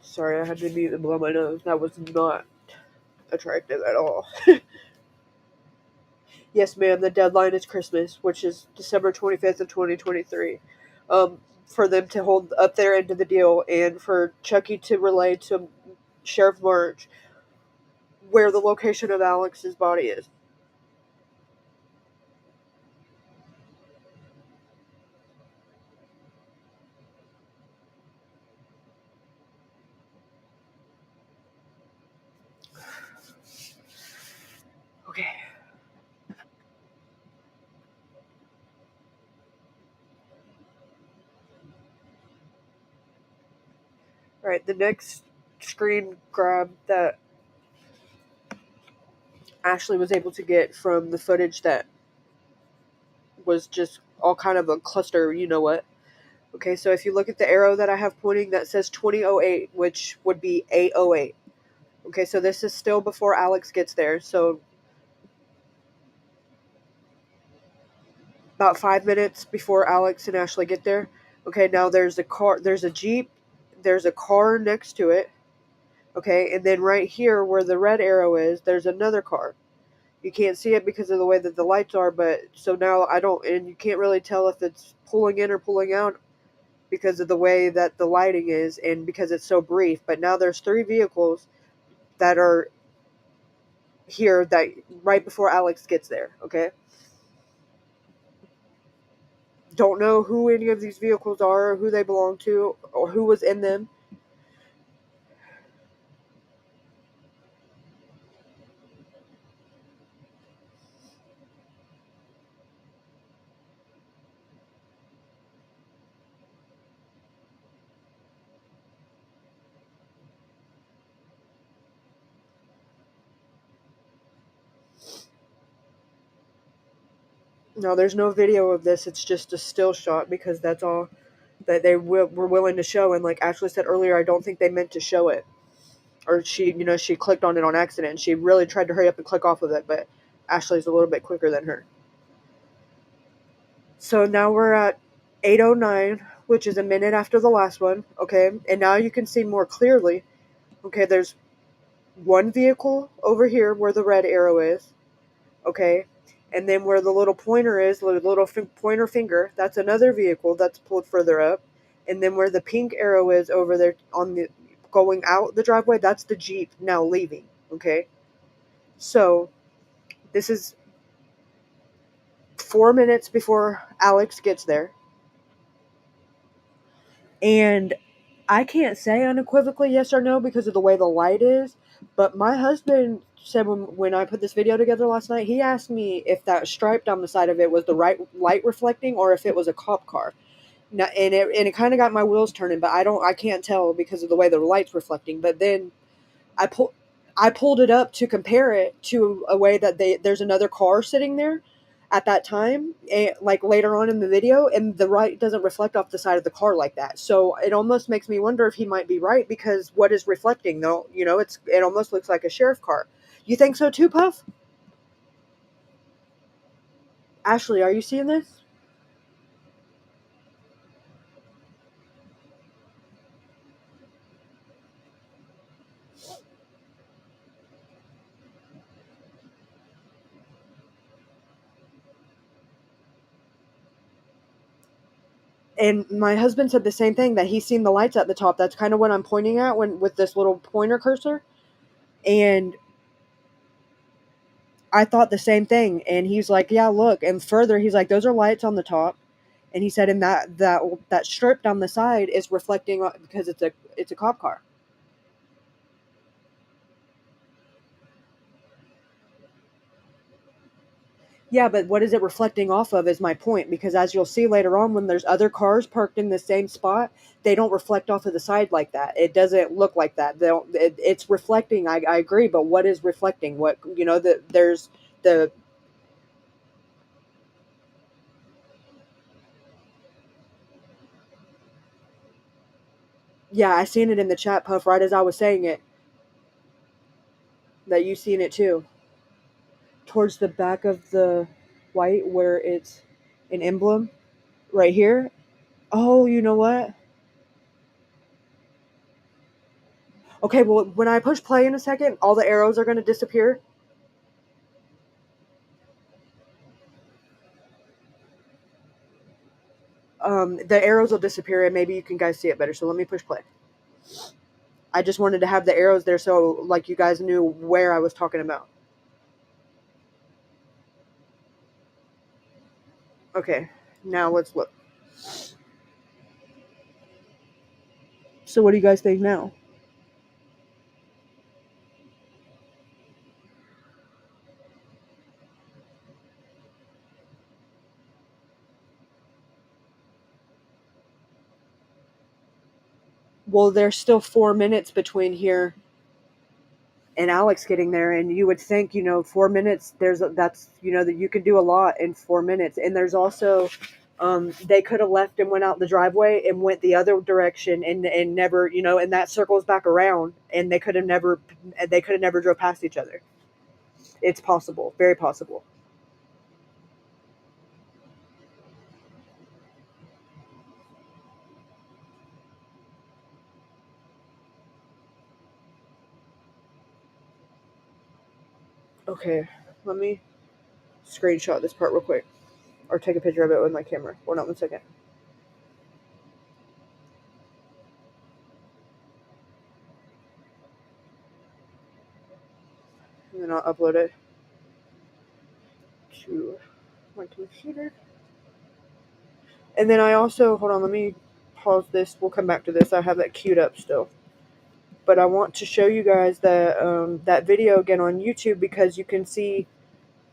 Sorry, I had to mute and blow my nose. That was not attractive at all. Yes, ma'am, the deadline is Christmas, which is December 25th of 2023. For them to hold up their end of the deal and for Chucky to relay to Sheriff March where the location of Alex's body is. Okay. Alright, the next screen grab that Ashley was able to get from the footage that was just all kind of a cluster, you know what. Okay, so if you look at the arrow that I have pointing that says 2008, which would be 808. Okay, so this is still before Alex gets there. So about 5 minutes before Alex and Ashley get there. Okay, now there's a Jeep, there's a car next to it. Okay, and then right here where the red arrow is, there's another car. You can't see it because of the way that the lights are, but so now and you can't really tell if it's pulling in or pulling out because of the way that the lighting is and because it's so brief. But now there's 3 vehicles that are here that right before Alex gets there, okay? Don't know who any of these vehicles are, or who they belong to, or who was in them. No, there's no video of this. It's just a still shot because that's all that they were willing to show. And like Ashley said earlier, I don't think they meant to show it. Or she clicked on it on accident. She really tried to hurry up and click off of it, but Ashley's a little bit quicker than her. So now we're at 8:09, which is a minute after the last one, okay? And now you can see more clearly. Okay, there's one vehicle over here where the red arrow is, okay? And then where the little pointer is, the little pointer finger, that's another vehicle that's pulled further up. And then where the pink arrow is over there on the going out the driveway, that's the Jeep now leaving, okay? So this is 4 minutes before Alex gets there. And I can't say unequivocally yes or no because of the way the light is, but my husband said when I put this video together last night, he asked me if that stripe down the side of it was the right light reflecting or if it was a cop car. Now, and it kind of got my wheels turning, but I can't tell because of the way the light's reflecting. But then I pull I pulled it up to compare it to a way that there's another car sitting there at that time, like later on in the video, and the light doesn't reflect off the side of the car like that. So it almost makes me wonder if he might be right because what is reflecting though? It almost looks like a sheriff car. You think so too, Puff? Ashley, are you seeing this? And my husband said the same thing, that he's seen the lights at the top. That's kind of what I'm pointing at when with this little pointer cursor. And I thought the same thing. And he's like, yeah, look. And further, he's like, those are lights on the top. And he said, and that strip down the side is reflecting because it's a cop car. Yeah, but what is it reflecting off of is my point, because as you'll see later on when there's other cars parked in the same spot, they don't reflect off of the side like that. It doesn't look like that. It's reflecting. I agree, but what is reflecting? What, there's the yeah, I seen it in the chat, Puff, right as I was saying it, that you seen it too. Towards the back of the white where it's an emblem right here. Oh, you know what? Okay, well, when I push play in a second, all the arrows are going to disappear. The arrows will disappear, and maybe you can guys see it better. So let me push play. I just wanted to have the arrows there so, like, you guys knew where I was talking about. Okay, now let's look. So what do you guys think now? Well, there's still 4 minutes between here and Alex getting there, and you would think, 4 minutes, that's, that you could do a lot in 4 minutes. And there's also, they could have left and went out the driveway and went the other direction and never, and that circles back around, and they could have never drove past each other. It's possible, very possible. Okay, let me screenshot this part real quick, or take a picture of it with my camera. Hold on 1 second. And then I'll upload it to my computer. And then I also, hold on, let me pause this. We'll come back to this. I have that queued up still. But I want to show you guys that video again on YouTube, because you can see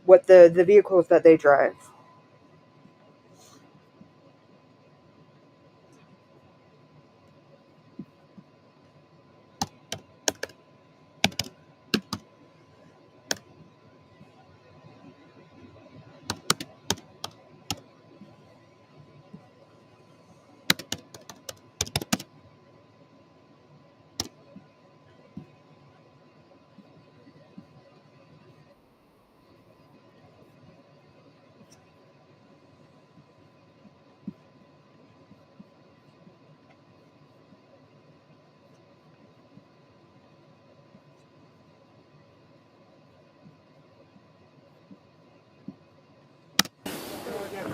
what the vehicles that they drive.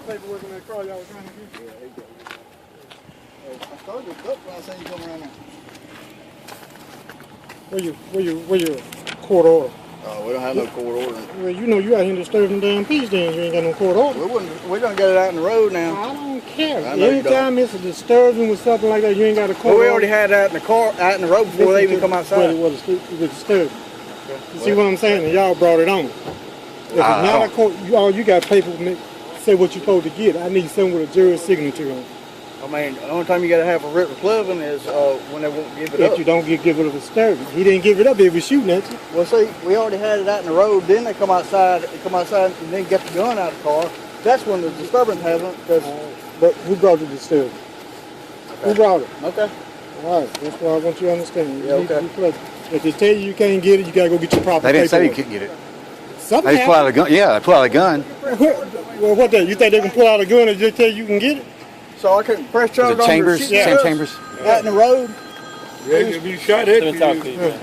Paperwork in that car y'all was trying to get. Yeah, there you go. I told you, look, when I say you come around there. Where you court order? Oh, we don't have no court order. Well, you out here disturbing damn peace then. You ain't got no court order. We're gonna get it out in the road now. I don't care. I know you Anytime it's a disturbing with something like that, you ain't got a court Well, order. we already had that in the car, out in the road before they even come outside. It was disturbing. You see what I'm saying? And y'all brought it on. If it's not a court, all you got paper say what you're supposed to get. I need something with a jury's signature on it. I mean, the only time you gotta have a written plebin is when they won't give it up. If you don't give it a disturbance. He didn't give it up, he was shooting at you. Well, see, we already had it out in the road. Then they come outside and then get the gun out of the car. That's when the disturbance happened. But who brought the disturbance? Okay. Who brought it? Okay. All right, that's what I want you to understand. Yeah, okay. If they tell you you can't get it, you gotta go get your proper They didn't say you paperwork. couldn't get it. Something They just pull out a gun. Yeah, they pull out a gun. Well, what that? You think they can pull out a gun and just tell you can get it? So I couldn't press Was charge it on Chambers? the Same Chambers? out in the road. Yeah, if you shot at you,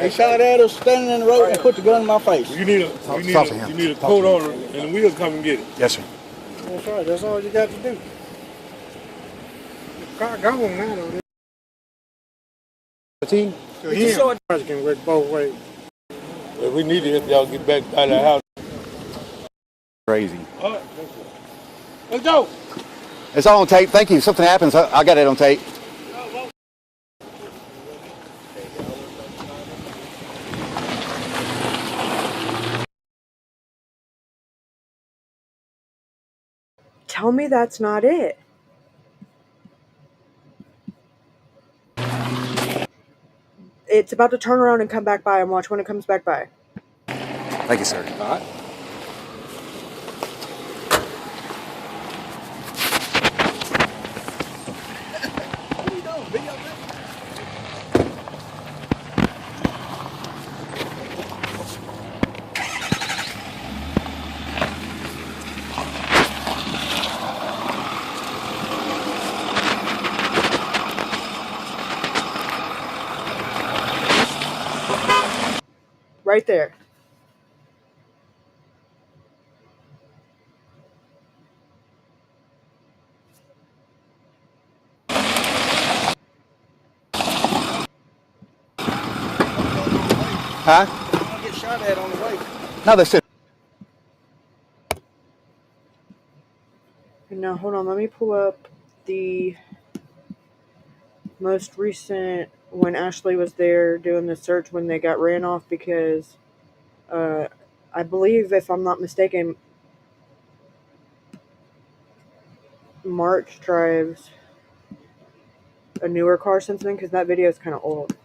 He shot at us standing in the road and put the gun in my face. you need a court order, and we'll come and get it. Yes, sir. That's right. That's all you got to do. The car gone now, though. See? To him, it can work both ways. Well, we need to help y'all get back out of the house. Crazy. All right, let's go. It's all on tape. Thank you. Something happens. I got it on tape. Tell me that's not it. It's about to turn around and come back by, and watch when it comes back by. Thank you, sir. All right. Right there. Huh? I'll get shot at on the way. No, they said. And now, hold on. Let me pull up the most recent when Ashley was there doing the search when they got ran off because I believe, if I'm not mistaken, March drives a newer car since then because that video is kind of old.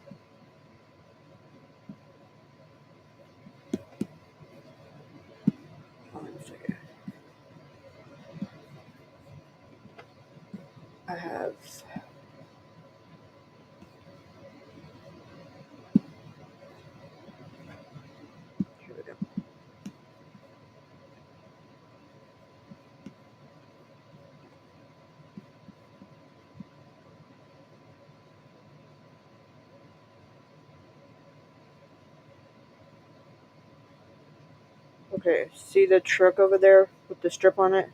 Hold on a second. I have. Here we go. Okay, see the truck over there with the strip on it?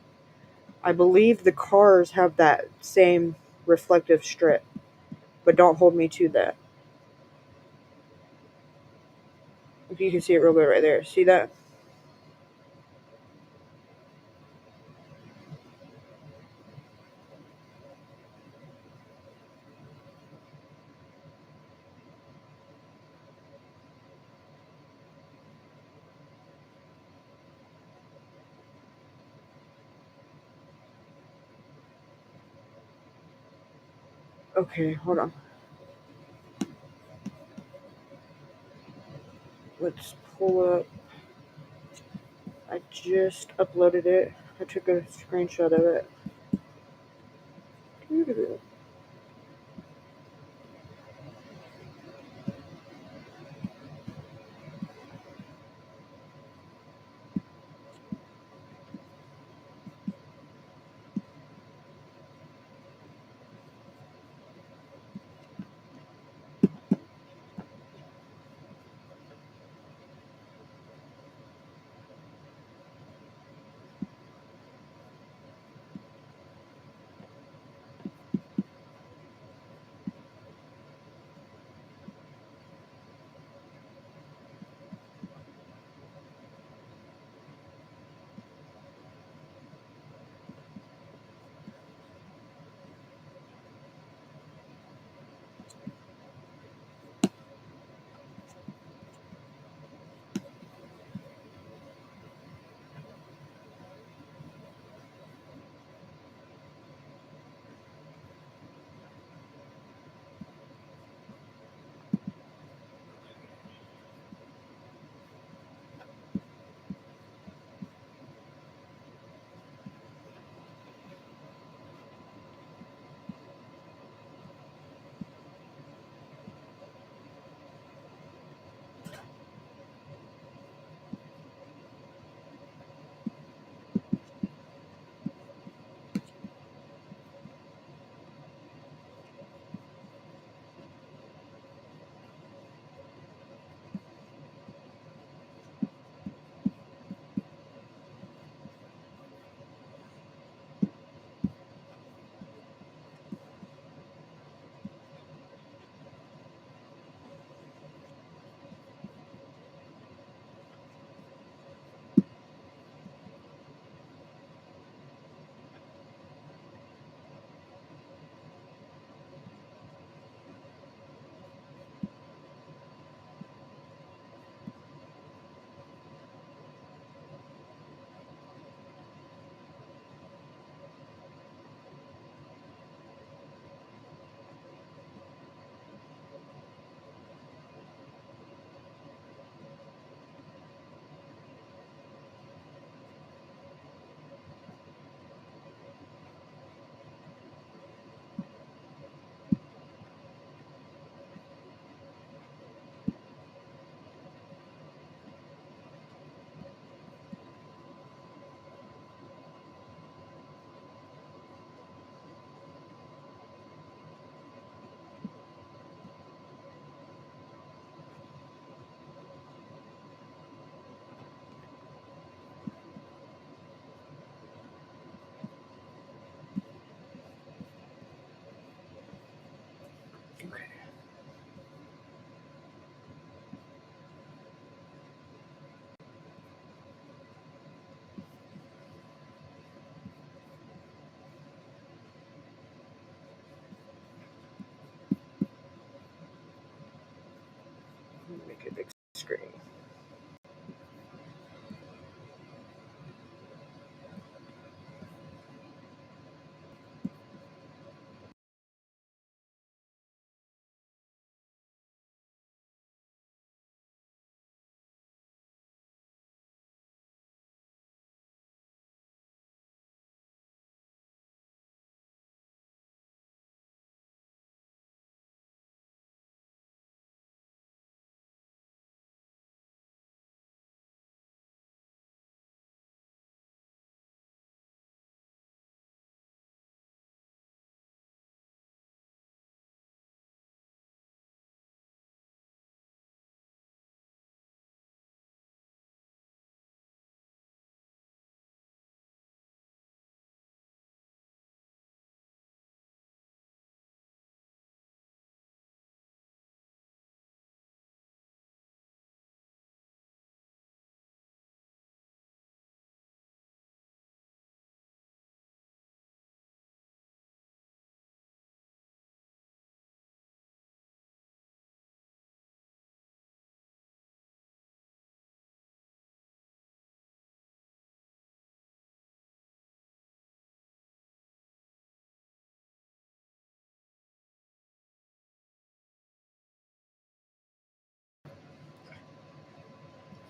I believe the cars have that same reflective strip, but don't hold me to that. If you can see it real good right there. See that? Okay, hold on. Let's pull up. I just uploaded it. I took a screenshot of it.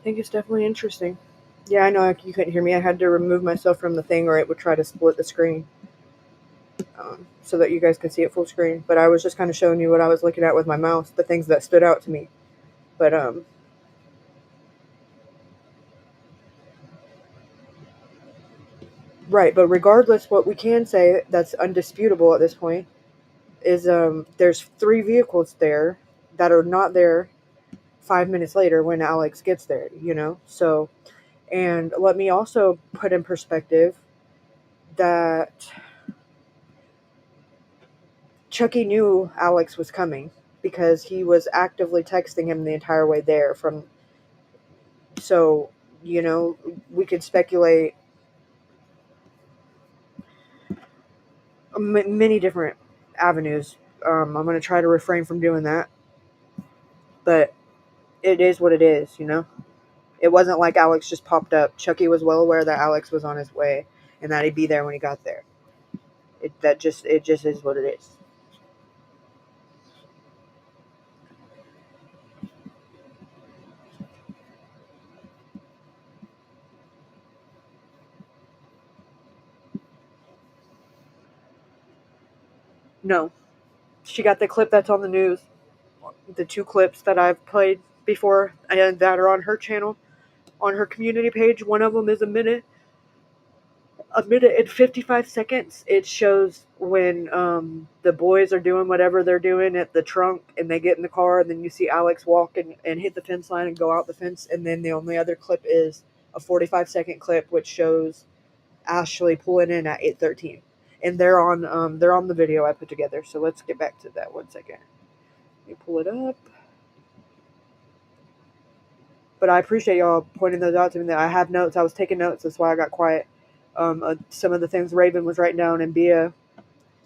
I think it's definitely interesting. Yeah, I know you couldn't hear me. I had to remove myself from the thing or it would try to split the screen so that you guys could see it full screen. But I was just kind of showing you what I was looking at with my mouse, the things that stood out to me. But, right, but regardless, what we can say that's undisputable at this point is there's 3 vehicles there that are not there 5 minutes later when Alex gets there, you know? So, and let me also put in perspective that Chucky knew Alex was coming because he was actively texting him the entire way there from, so, you know, we could speculate many different avenues. I'm going to try to refrain from doing that, but it is what it is, you know? It wasn't like Alex just popped up. Chucky was well aware that Alex was on his way and that he'd be there when he got there. It just is what it is. No, she got the clip that's on the news. The 2 clips that I've played before and that are on her channel, on her community page. One of them is a minute and 55 seconds. It shows when the boys are doing whatever they're doing at the trunk and they get in the car, and then you see Alex walk and hit the fence line and go out the fence. And then the only other clip is a 45-second clip which shows Ashley pulling in at 8:13, and they're on the video I put together. So let's get back to that 1 second. Let me pull it up. But I appreciate y'all pointing those out to me. I have notes. I was taking notes. That's why I got quiet. Some of the things Raven was writing down, and Bia,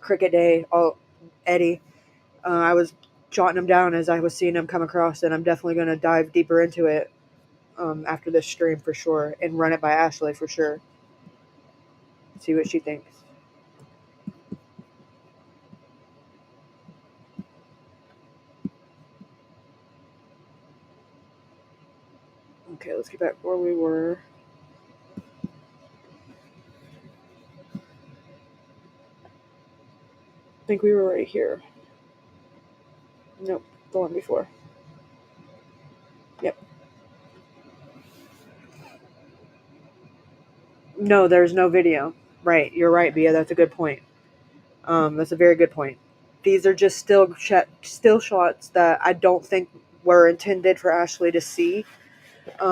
Cricket Day, Eddie. I was jotting them down as I was seeing them come across, and I'm definitely going to dive deeper into it after this stream for sure, and run it by Ashley for sure. See what she thinks. Okay, let's get back where we were. I think we were right here. Nope, the one before. Yep. No, there's no video. Right, you're right, Bia. That's a good point. That's a very good point. These are just still shots that I don't think were intended for Ashley to see,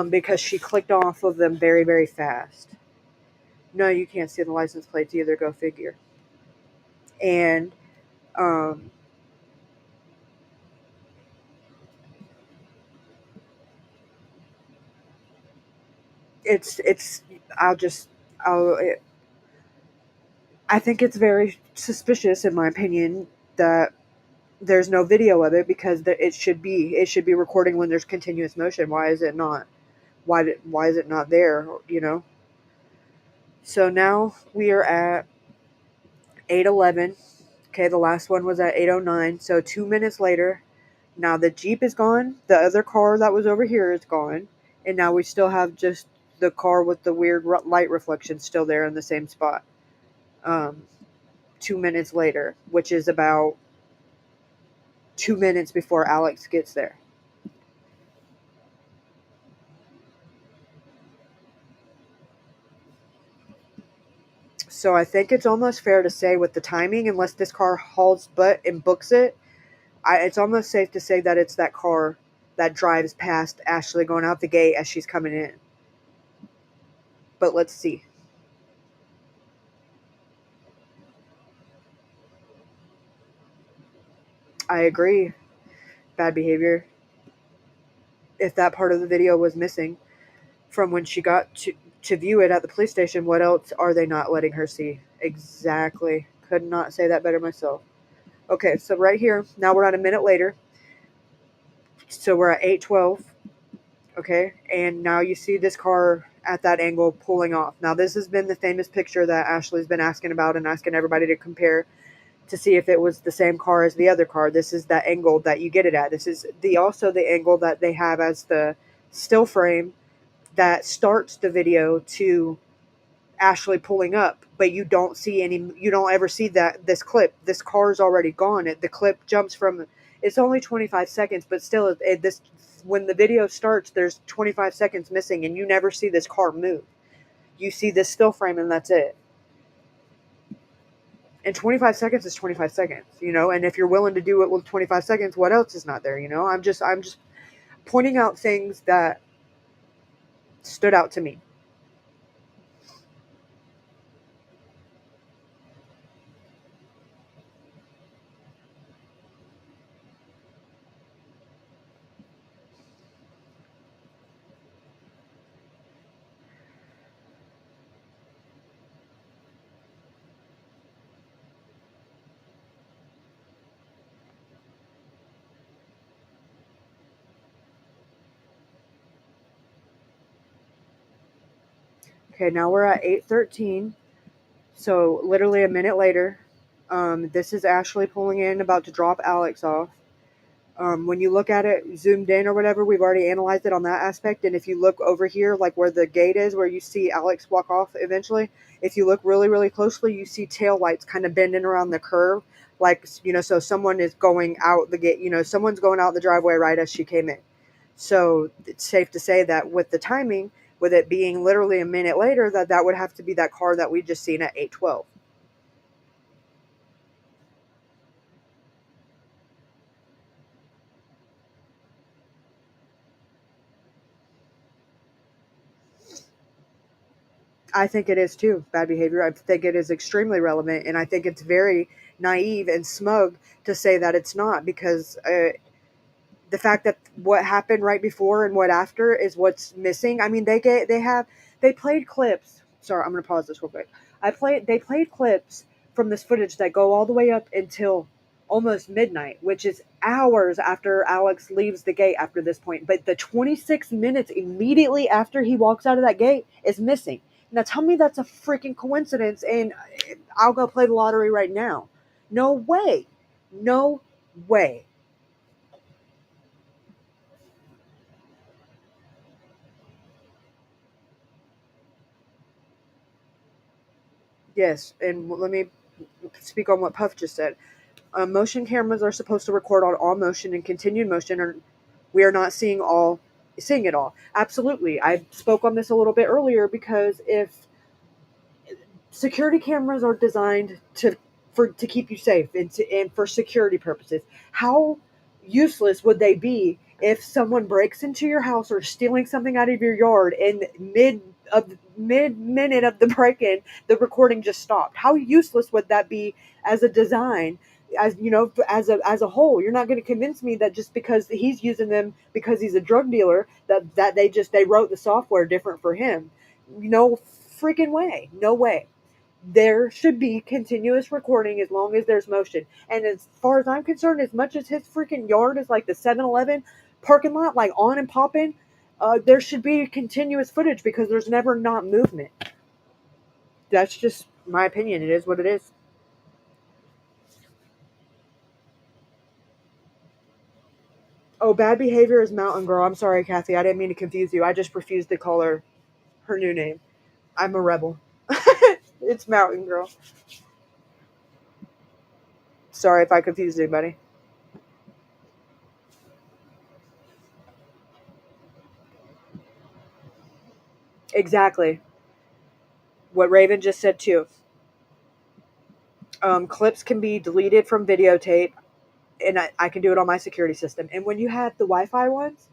because she clicked off of them very, very fast. No, you can't see the license plates either. Go figure. And I think it's very suspicious, in my opinion, that there's no video of it, because it should be recording when there's continuous motion. Why is it not? Why is it not there? You know. So now we are at 8:11. Okay, the last one was at 8:09. So 2 minutes later, now the Jeep is gone. The other car that was over here is gone, and now we still have just the car with the weird light reflection still there in the same spot. 2 minutes later, which is about 2 minutes before Alex gets there. So I think it's almost fair to say, with the timing, unless this car hauls butt and books it, it's almost safe to say that it's that car that drives past Ashley going out the gate as she's coming in. But let's see. I agree. Bad behavior. If that part of the video was missing from when she got to view it at the police station, what else are they not letting her see? Exactly. Could not say that better myself. Okay, so right here, now we're at a minute later. So we're at 8:12. Okay, and now you see this car at that angle pulling off. Now this has been the famous picture that Ashley's been asking about and asking everybody to compare to see if it was the same car as the other car. This is the angle that you get it at. This is also the angle that they have as the still frame that starts the video to Ashley pulling up, but you don't ever see this clip. This car is already gone. The clip jumps from, it's only 25 seconds, but still, when the video starts, there's 25 seconds missing, and you never see this car move. You see this still frame, and that's it. And 25 seconds is 25 seconds, and if you're willing to do it with 25 seconds, what else is not there? I'm just pointing out things that stood out to me. Okay, now we're at 8:13. So literally a minute later, this is Ashley pulling in, about to drop Alex off. When you look at it zoomed in or whatever, we've already analyzed it on that aspect. And if you look over here, like where the gate is, where you see Alex walk off eventually, if you look really, really closely, you see tail lights kind of bending around the curve. Like, so someone is going out the gate, someone's going out the driveway right as she came in. So it's safe to say that with the timing, with it being literally a minute later, that would have to be that car that we just seen at 8:12. I think it is too, bad behavior. I think it is extremely relevant, and I think it's very naive and smug to say that it's not, because the fact that what happened right before and what after is what's missing. I mean, they played clips. Sorry, I'm going to pause this real quick. They played clips from this footage that go all the way up until almost midnight, which is hours after Alex leaves the gate after this point. But the 26 minutes immediately after he walks out of that gate is missing. Now tell me that's a freaking coincidence, and I'll go play the lottery right now. No way. No way. Yes, and let me speak on what Puff just said. Motion cameras are supposed to record on all motion and continued motion, or we are not seeing it all. Absolutely. I spoke on this a little bit earlier, because if security cameras are designed to keep you safe and for security purposes, how useless would they be if someone breaks into your house or stealing something out of your yard, and mid minute of the break-in, the recording just stopped? How useless would that be as a design? As as a whole, you're not going to convince me that just because he's using them because he's a drug dealer, that they wrote the software different for him. No freaking way. No way. There should be continuous recording as long as there's motion. And as far as I'm concerned, as much as his freaking yard is like the 7-Eleven parking lot, like on and popping, there should be continuous footage, because there's never not movement. That's just my opinion. It is what it is. Oh, bad behavior is Mountain Girl. I'm sorry, Kathy. I didn't mean to confuse you. I just refused to call her new name. I'm a rebel. It's Mountain Girl. Sorry if I confused anybody. Exactly. What Raven just said too. Clips can be deleted from videotape, and I can do it on my security system. And when you have the Wi-Fi ones,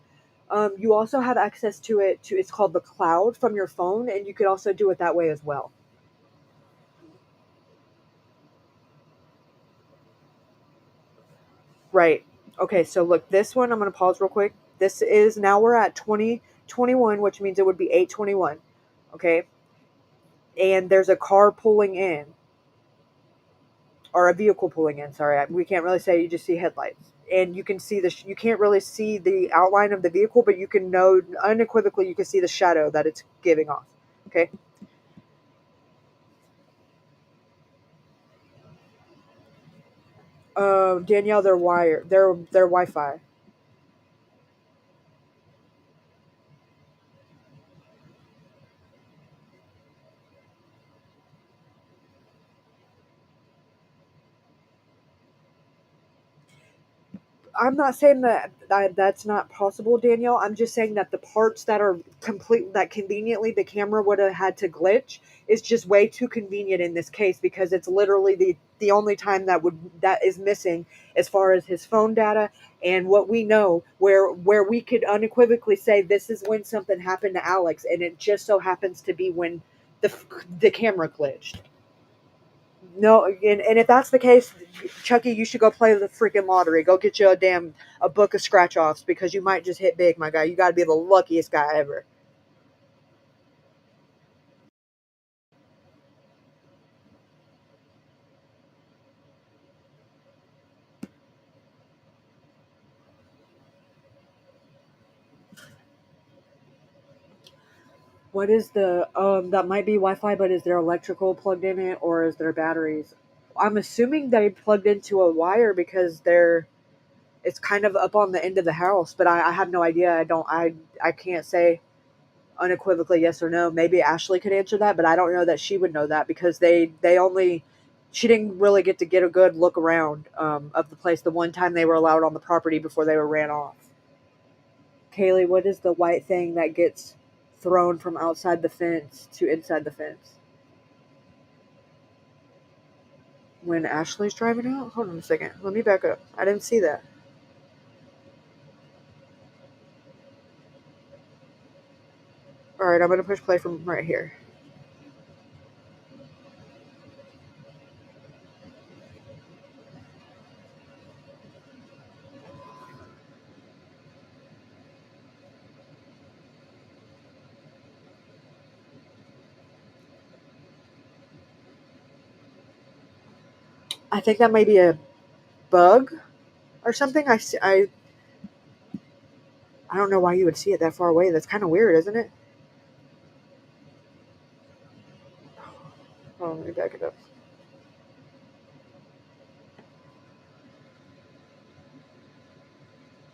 you also have access to it. It's called the cloud from your phone, and you could also do it that way as well. Right. Okay, so look, this one, I'm going to pause real quick. This is, now we're at 2021, which means it would be 8:21. Okay? And there's a car pulling in, or a vehicle pulling in. Sorry, we can't really say. You just see headlights, and you can see you can't really see the outline of the vehicle, but you can know unequivocally, you can see the shadow that it's giving off. Okay? Danielle, their Wi-Fi. I'm not saying that's not possible, Danielle. I'm just saying that the parts that are complete that conveniently the camera would have had to glitch is just way too convenient in this case because it's literally the only time that is missing as far as his phone data and what we know where we could unequivocally say this is when something happened to Alex and it just so happens to be when the camera glitched. No, and if that's the case, Chucky, you should go play the freaking lottery. Go get you a book of scratch offs because you might just hit big, my guy. You got to be the luckiest guy ever. What is the that might be Wi-Fi, but is there electrical plugged in it or is there batteries? I'm assuming they plugged into a wire because it's kind of up on the end of the house, but I have no idea. I can't say unequivocally yes or no. Maybe Ashley could answer that, but I don't know that she would know that because they only she didn't really get to get a good look around of the place the one time they were allowed on the property before they were ran off. Kaylee, what is the white thing that gets thrown from outside the fence to inside the fence? When Ashley's driving out? Hold on a second. Let me back up. I didn't see that. Alright, I'm going to push play from right here. I think that might be a bug or something. I don't know why you would see it that far away. That's kind of weird, isn't it? Oh, let me back it up.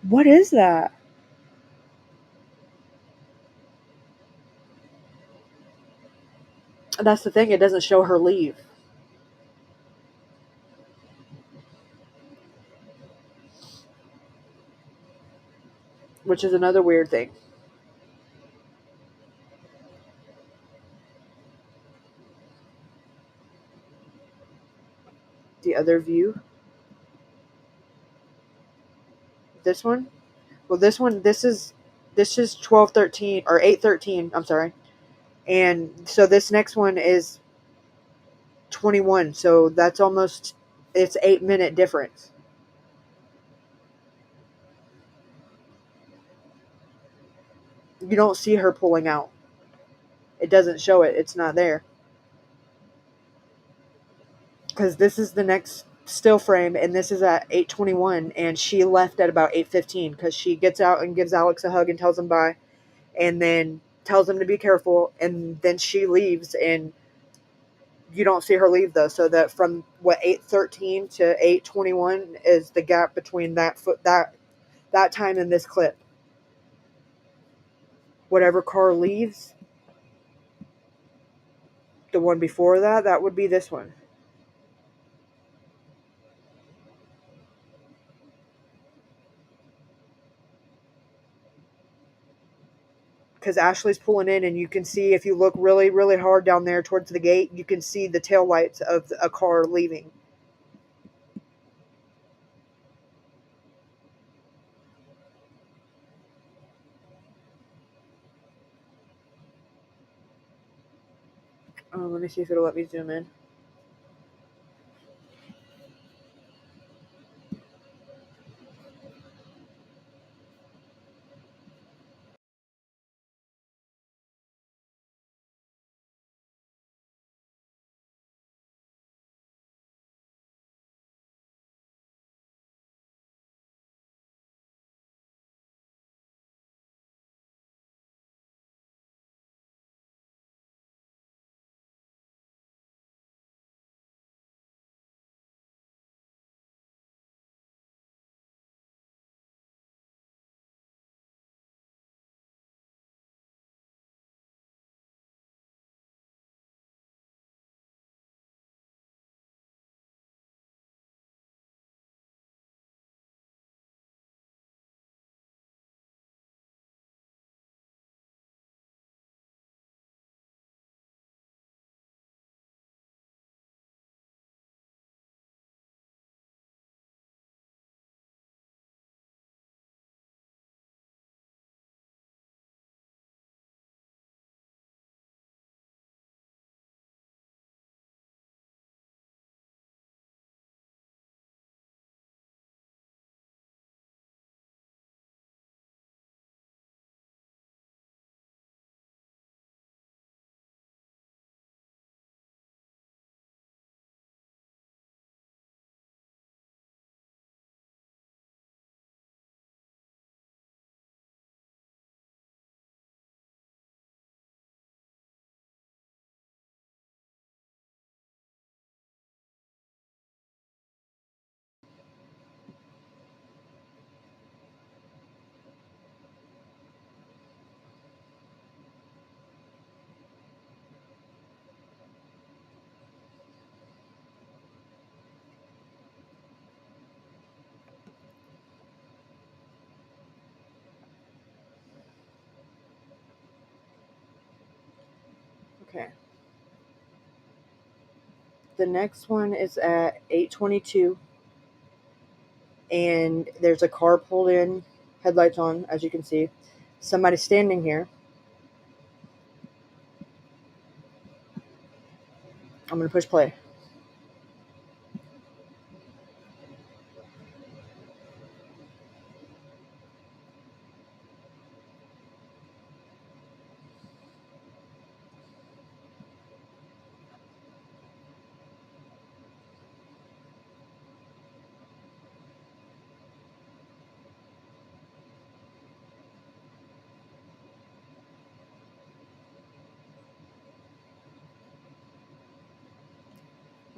What is that? That's the thing. It doesn't show her leave. Which is another weird thing. The other view. This one? Well, this is 12:13 or 8:13, I'm sorry. And so this next one is 21. So that's almost it's 8-minute difference. You don't see her pulling out. It doesn't show it. It's not there. Cuz this is the next still frame and this is at 8:21 and she left at about 8:15 cuz she gets out and gives Alex a hug and tells him bye and then tells him to be careful and then she leaves and you don't see her leave though so that from what 8:13 to 8:21 is the gap between that time in this clip. Whatever car leaves, the one before that would be this one. Because Ashley's pulling in, and you can see if you look really, really hard down there towards the gate, you can see the taillights of a car leaving. Let me see if it'll let me zoom in. Okay. The next one is at 8:22, and there's a car pulled in, headlights on, as you can see. Somebody standing here. I'm going to push play.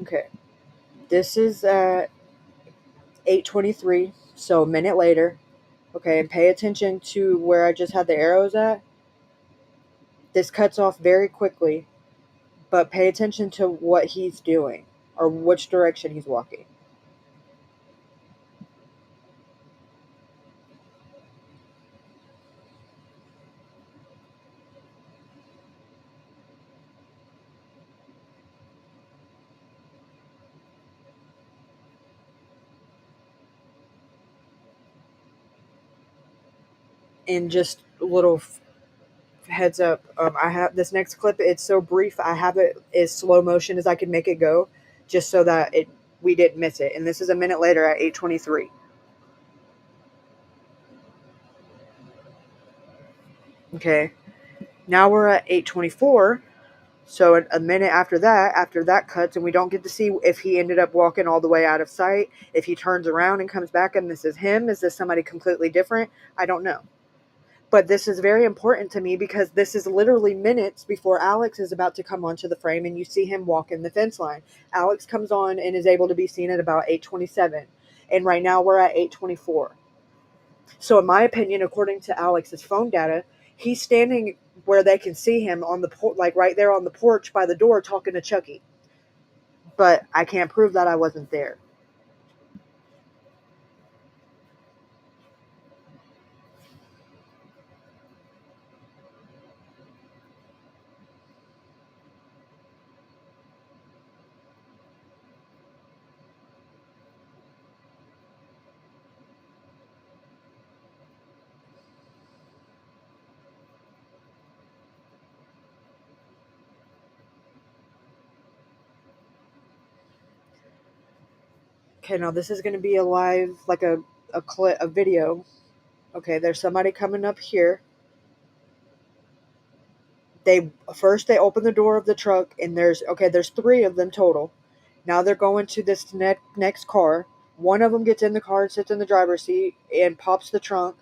Okay. This is at 8:23, so a minute later. Okay, and pay attention to where I just had the arrows at. This cuts off very quickly, but pay attention to what he's doing or which direction he's walking. And just a little heads up, I have this next clip. It's so brief. I have it as slow motion as I can make it go, just so that we didn't miss it. And this is a minute later at 8:23. Okay, now we're at 8:24. So a minute after that cuts, and we don't get to see if he ended up walking all the way out of sight, if he turns around and comes back and this is him, is this somebody completely different? I don't know. But this is very important to me because this is literally minutes before Alex is about to come onto the frame, and you see him walk in the fence line. Alex comes on and is able to be seen at about 8:27, and right now we're at 8:24. So in my opinion, according to Alex's phone data, he's standing where they can see him on the like right there on the porch by the door talking to Chucky. But I can't prove that I wasn't there. Okay, now this is going to be a live, like a clip, a video. Okay, there's somebody coming up here. They open the door of the truck, and there's three of them total. Now they're going to this next car. One of them gets in the car and sits in the driver's seat and pops the trunk.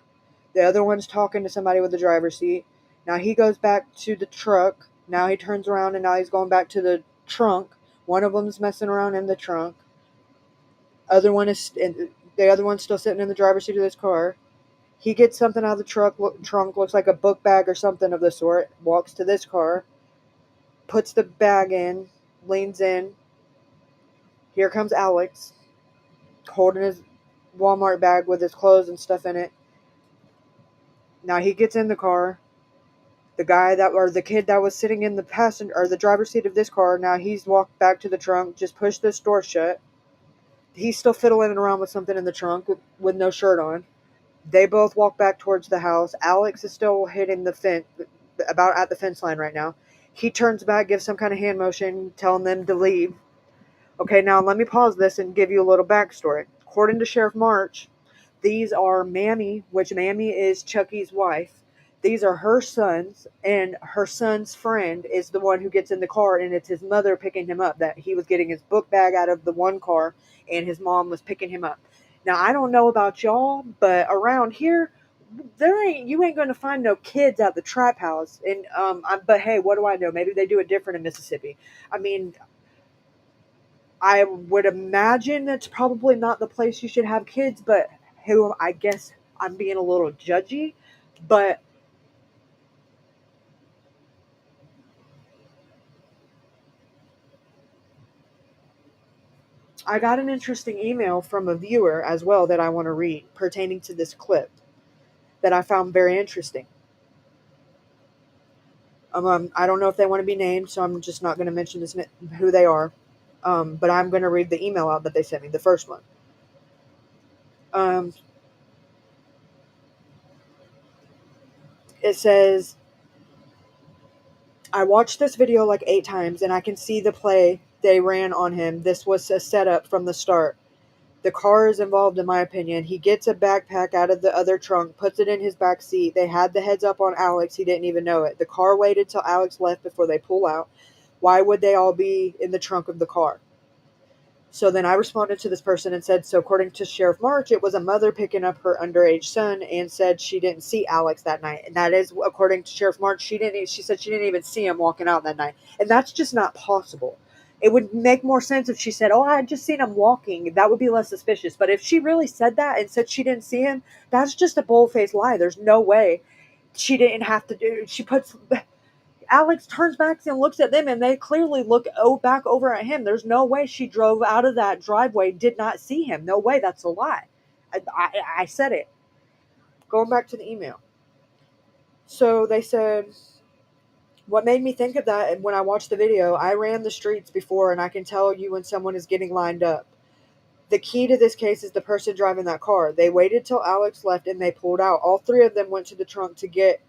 The other one's talking to somebody with the driver's seat. Now he goes back to the truck. Now he turns around and now he's going back to the trunk. One of them's messing around in the trunk. The other one's still sitting in the driver's seat of this car. He gets something out of the trunk, looks like a book bag or something of the sort, walks to this car, puts the bag in, leans in. Here comes Alex, holding his Walmart bag with his clothes and stuff in it. Now he gets in the car. The kid that was sitting in the driver's seat of this car, now he's walked back to the trunk, just pushed this door shut. He's still fiddling around with something in the trunk with no shirt on. They both walk back towards the house. Alex is still hitting the fence, about at the fence line right now. He turns back, gives some kind of hand motion, telling them to leave. Okay, now let me pause this and give you a little backstory. According to Sheriff March, these are Mammy, which Mammy is Chucky's wife. These are her sons, and her son's friend is the one who gets in the car, and it's his mother picking him up. That he was getting his book bag out of the one car, and his mom was picking him up. Now, I don't know about y'all, but around here, you ain't going to find no kids at the trap house. And but hey, what do I know? Maybe they do it different in Mississippi. I mean, I would imagine that's probably not the place you should have kids, but I guess I'm being a little judgy, but I got an interesting email from a viewer as well that I want to read pertaining to this clip that I found very interesting. I don't know if they want to be named, so I'm just not going to mention who they are. But I'm going to read the email out that they sent me, the first one. It says, I watched this video like 8 times, and I can see the play they ran on him. This was a setup from the start. The car is involved, in my opinion. He gets a backpack out of the other trunk, puts it in his back seat. They had the heads up on Alex. He didn't even know it. The car waited till Alex left before they pull out. Why would they all be in the trunk of the car? So then I responded to this person and said, so according to Sheriff March, it was a mother picking up her underage son and said she didn't see Alex that night. And that is, according to Sheriff March, she said she didn't even see him walking out that night. And that's just not possible. It would make more sense if she said, oh, I had just seen him walking. That would be less suspicious. But if she really said that and said she didn't see him, that's just a bold-faced lie. There's no way she didn't have to do. Alex turns back and looks at them, and they clearly look back over at him. There's no way she drove out of that driveway, did not see him. No way, that's a lie. I said it. Going back to the email. So they said, what made me think of that, and when I watched the video, I ran the streets before, and I can tell you when someone is getting lined up. The key to this case is the person driving that car. They waited till Alex left, and they pulled out. All 3 of them went to the trunk to get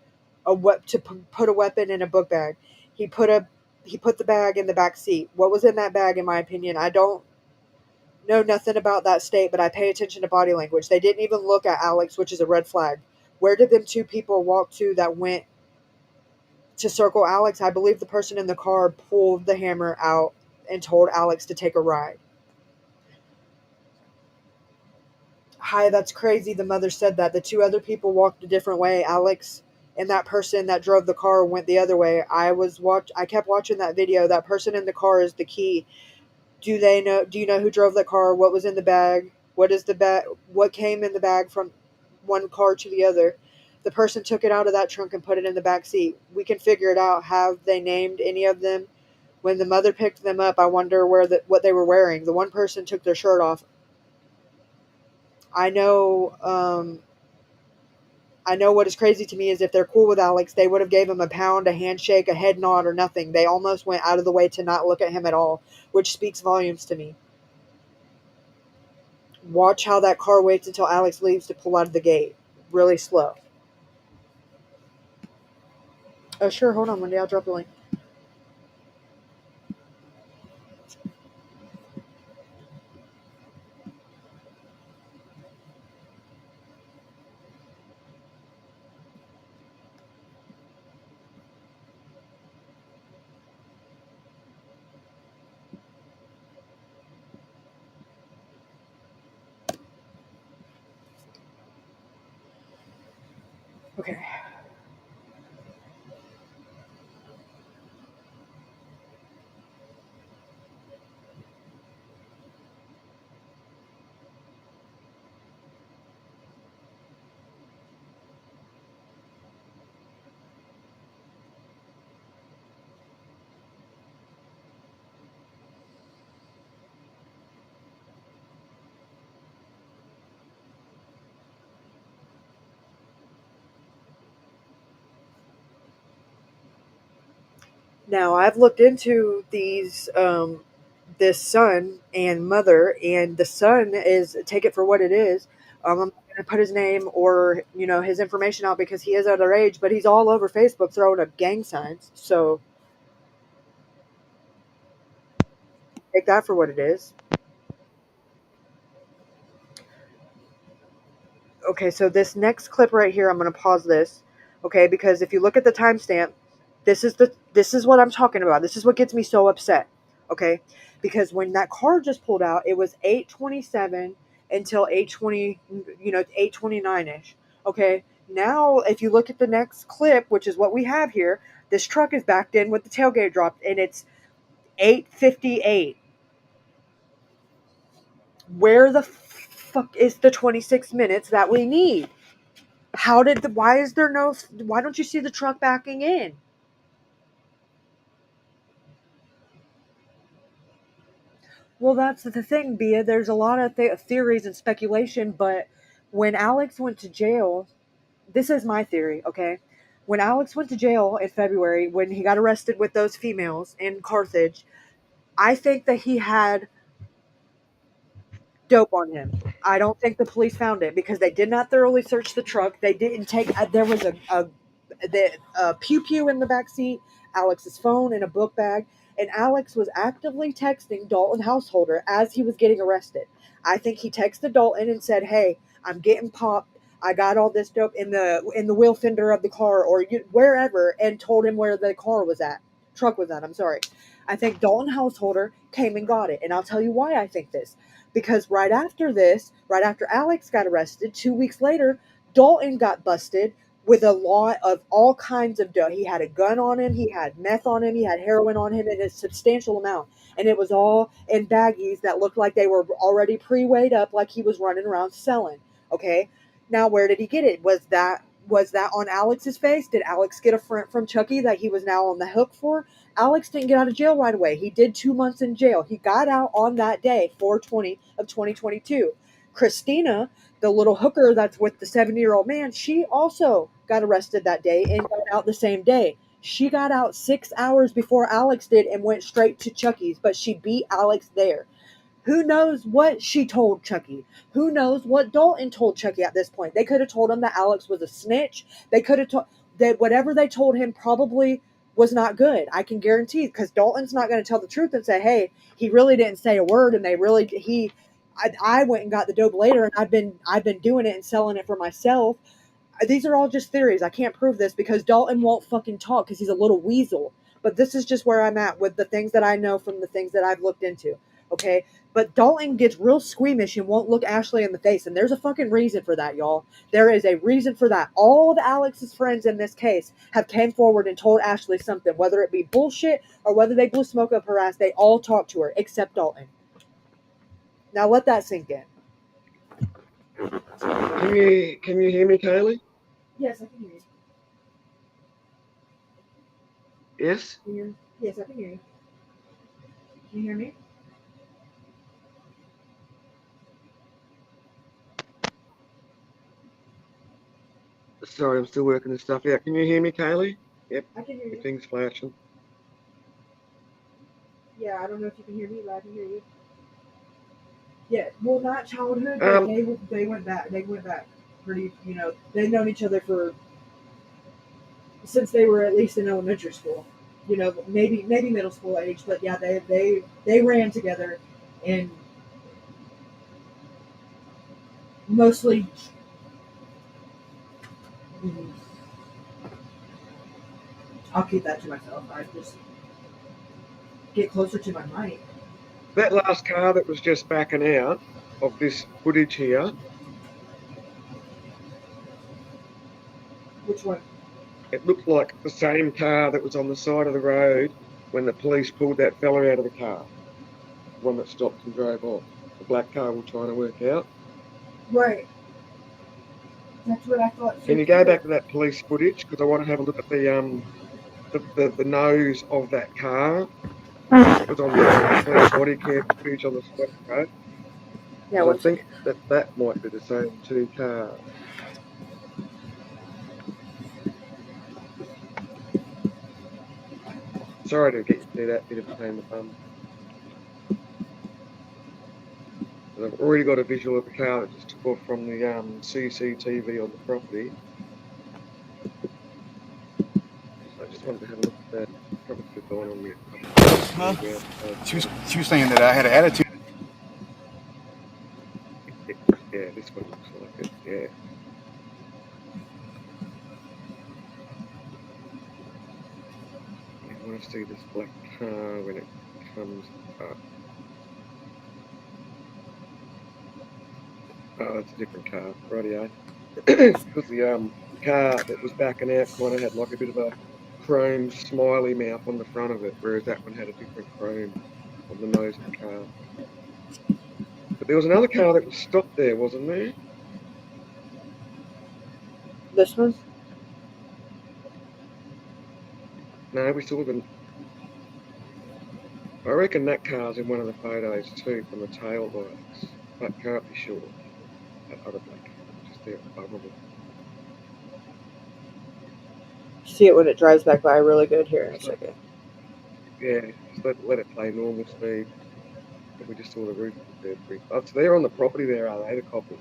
put a weapon in a book bag. He put the bag in the back seat. What was in that bag, in my opinion? I don't know nothing about that state, but I pay attention to body language. They didn't even look at Alex, which is a red flag. Where did them 2 people walk to that went to circle Alex? I believe the person in the car pulled the hammer out and told Alex to take a ride. Hi, that's crazy. The mother said that. The 2 other people walked a different way. Alex and that person that drove the car went the other way. I kept watching that video. That person in the car is the key. Do you know who drove the car? What was in the bag? What came in the bag from one car to the other? The person took it out of that trunk and put it in the back seat. We can figure it out. Have they named any of them? When the mother picked them up, I wonder what they were wearing. The one person took their shirt off. I know what is crazy to me is if they're cool with Alex, they would have gave him a pound, a handshake, a head nod, or nothing. They almost went out of the way to not look at him at all, which speaks volumes to me. Watch how that car waits until Alex leaves to pull out of the gate. Really slow. Oh, sure. Hold on, Wendy. I'll drop the link. Okay. Now, I've looked into this son and mother, and the son is, take it for what it is. I'm not going to put his name or, his information out because he is underage, but he's all over Facebook throwing up gang signs. So take that for what it is. Okay, so this next clip right here, I'm going to pause this, okay, because if you look at the timestamp, this is what I'm talking about. This is what gets me so upset, okay? Because when that car just pulled out, it was 8:27 until 8:20, 8:29ish. Okay? Now, if you look at the next clip, which is what we have here, this truck is backed in with the tailgate dropped, and it's 8:58. Where the fuck is the 26 minutes that we need? Why don't you see the truck backing in? Well, that's the thing, Bia. There's a lot of theories and speculation, but when Alex went to jail, this is my theory, okay? when Alex went to jail in February, when he got arrested with those females in Carthage, I think that he had dope on him. I don't think the police found it because they did not thoroughly search the truck. They didn't take. There was a pew pew in the back seat, Alex's phone, and a book bag. And Alex was actively texting Dalton Householder as he was getting arrested. I think he texted Dalton and said, "Hey, I'm getting popped. I got all this dope in the wheel fender of the car or wherever," and told him where the car was at, truck was at. I'm sorry. I think Dalton Householder came and got it, and I'll tell you why I think this. Because right after this, right after Alex got arrested, 2 weeks later, Dalton got busted with a lot of all kinds of dough. He had a gun on him, he had meth on him, he had heroin on him in a substantial amount. And it was all in baggies that looked like they were already pre-weighed up, like he was running around selling. Okay. Now where did he get it? Was that on Alex's face? Did Alex get a front from Chucky that he was now on the hook for? Alex didn't get out of jail right away. He did 2 months in jail. He got out on that day, 4/20 of 2022. Christina, the little hooker that's with the 70-year-old man, she also got arrested that day and got out the same day. She got out 6 hours before Alex did and went straight to Chucky's, but she beat Alex there. Who knows what she told Chucky? Who knows what Dalton told Chucky at this point? They could have told him that Alex was a snitch. They could have told that whatever they told him probably was not good. I can guarantee, because Dalton's not going to tell the truth and say, "Hey, he really didn't say a word, and I went and got the dope later, and I've been doing it and selling it for myself." These are all just theories. I can't prove this because Dalton won't fucking talk because he's a little weasel. But this is just where I'm at with the things that I know from the things that I've looked into. Okay? But Dalton gets real squeamish and won't look Ashley in the face. And there's a fucking reason for that, y'all. There is a reason for that. All of Alex's friends in this case have came forward and told Ashley something, whether it be bullshit or whether they blew smoke up her ass. They all talked to her, except Dalton. Now let that sink in. Can you hear me, Kaylee? Yes, I can hear you. Yes? Yes, I can hear you. Can you hear me? Sorry, I'm still working this stuff out. Can you hear me, Kaylee? Yep, I can hear you. everything's flashing. Yeah, I don't know if you can hear me, but I can hear you. Yeah, well, not childhood, but they went back. They went back pretty. They've known each other since they were at least in elementary school. Maybe middle school age, but yeah, they ran together, and mostly. I'll keep that to myself. I just get closer to my mic. That last car that was just backing out of this footage here, Which one? it looked like the same car that was on the side of the road when the police pulled that fella out of the car. The one that stopped and drove off. The black car we're trying to work out. Right. That's what I thought. Can you go back to that police footage? Because I want to have a look at the nose of that car. It was on the police body cam footage on the side of the road. Yeah, I think that might be the same two cars. Sorry to get you through that bit of a pain in the bum. I've already got a visual of the car that just took off from the CCTV on the property. I just wanted to have a look at that. Probably could have gone on me. Huh? She was saying that I had an attitude. Yeah, this one looks like it. Yeah. I want to see this black car when it comes up. Oh, that's a different car. Rightio. Because the car that was backing out kind of had like a bit of a chrome smiley mouth on the front of it, whereas that one had a different chrome on the nose of the car. But there was another car that was stopped there, wasn't there? This one? No, we saw them. I reckon that car's in one of the photos too from the tail lights, but can't be sure. That other black car just there at the bottom of it. see it when it drives back by really good here in a second. Yeah, just let it play normal speed. And we just saw the roof of the third brick. Oh, so they're on the property there, are they, the coppers?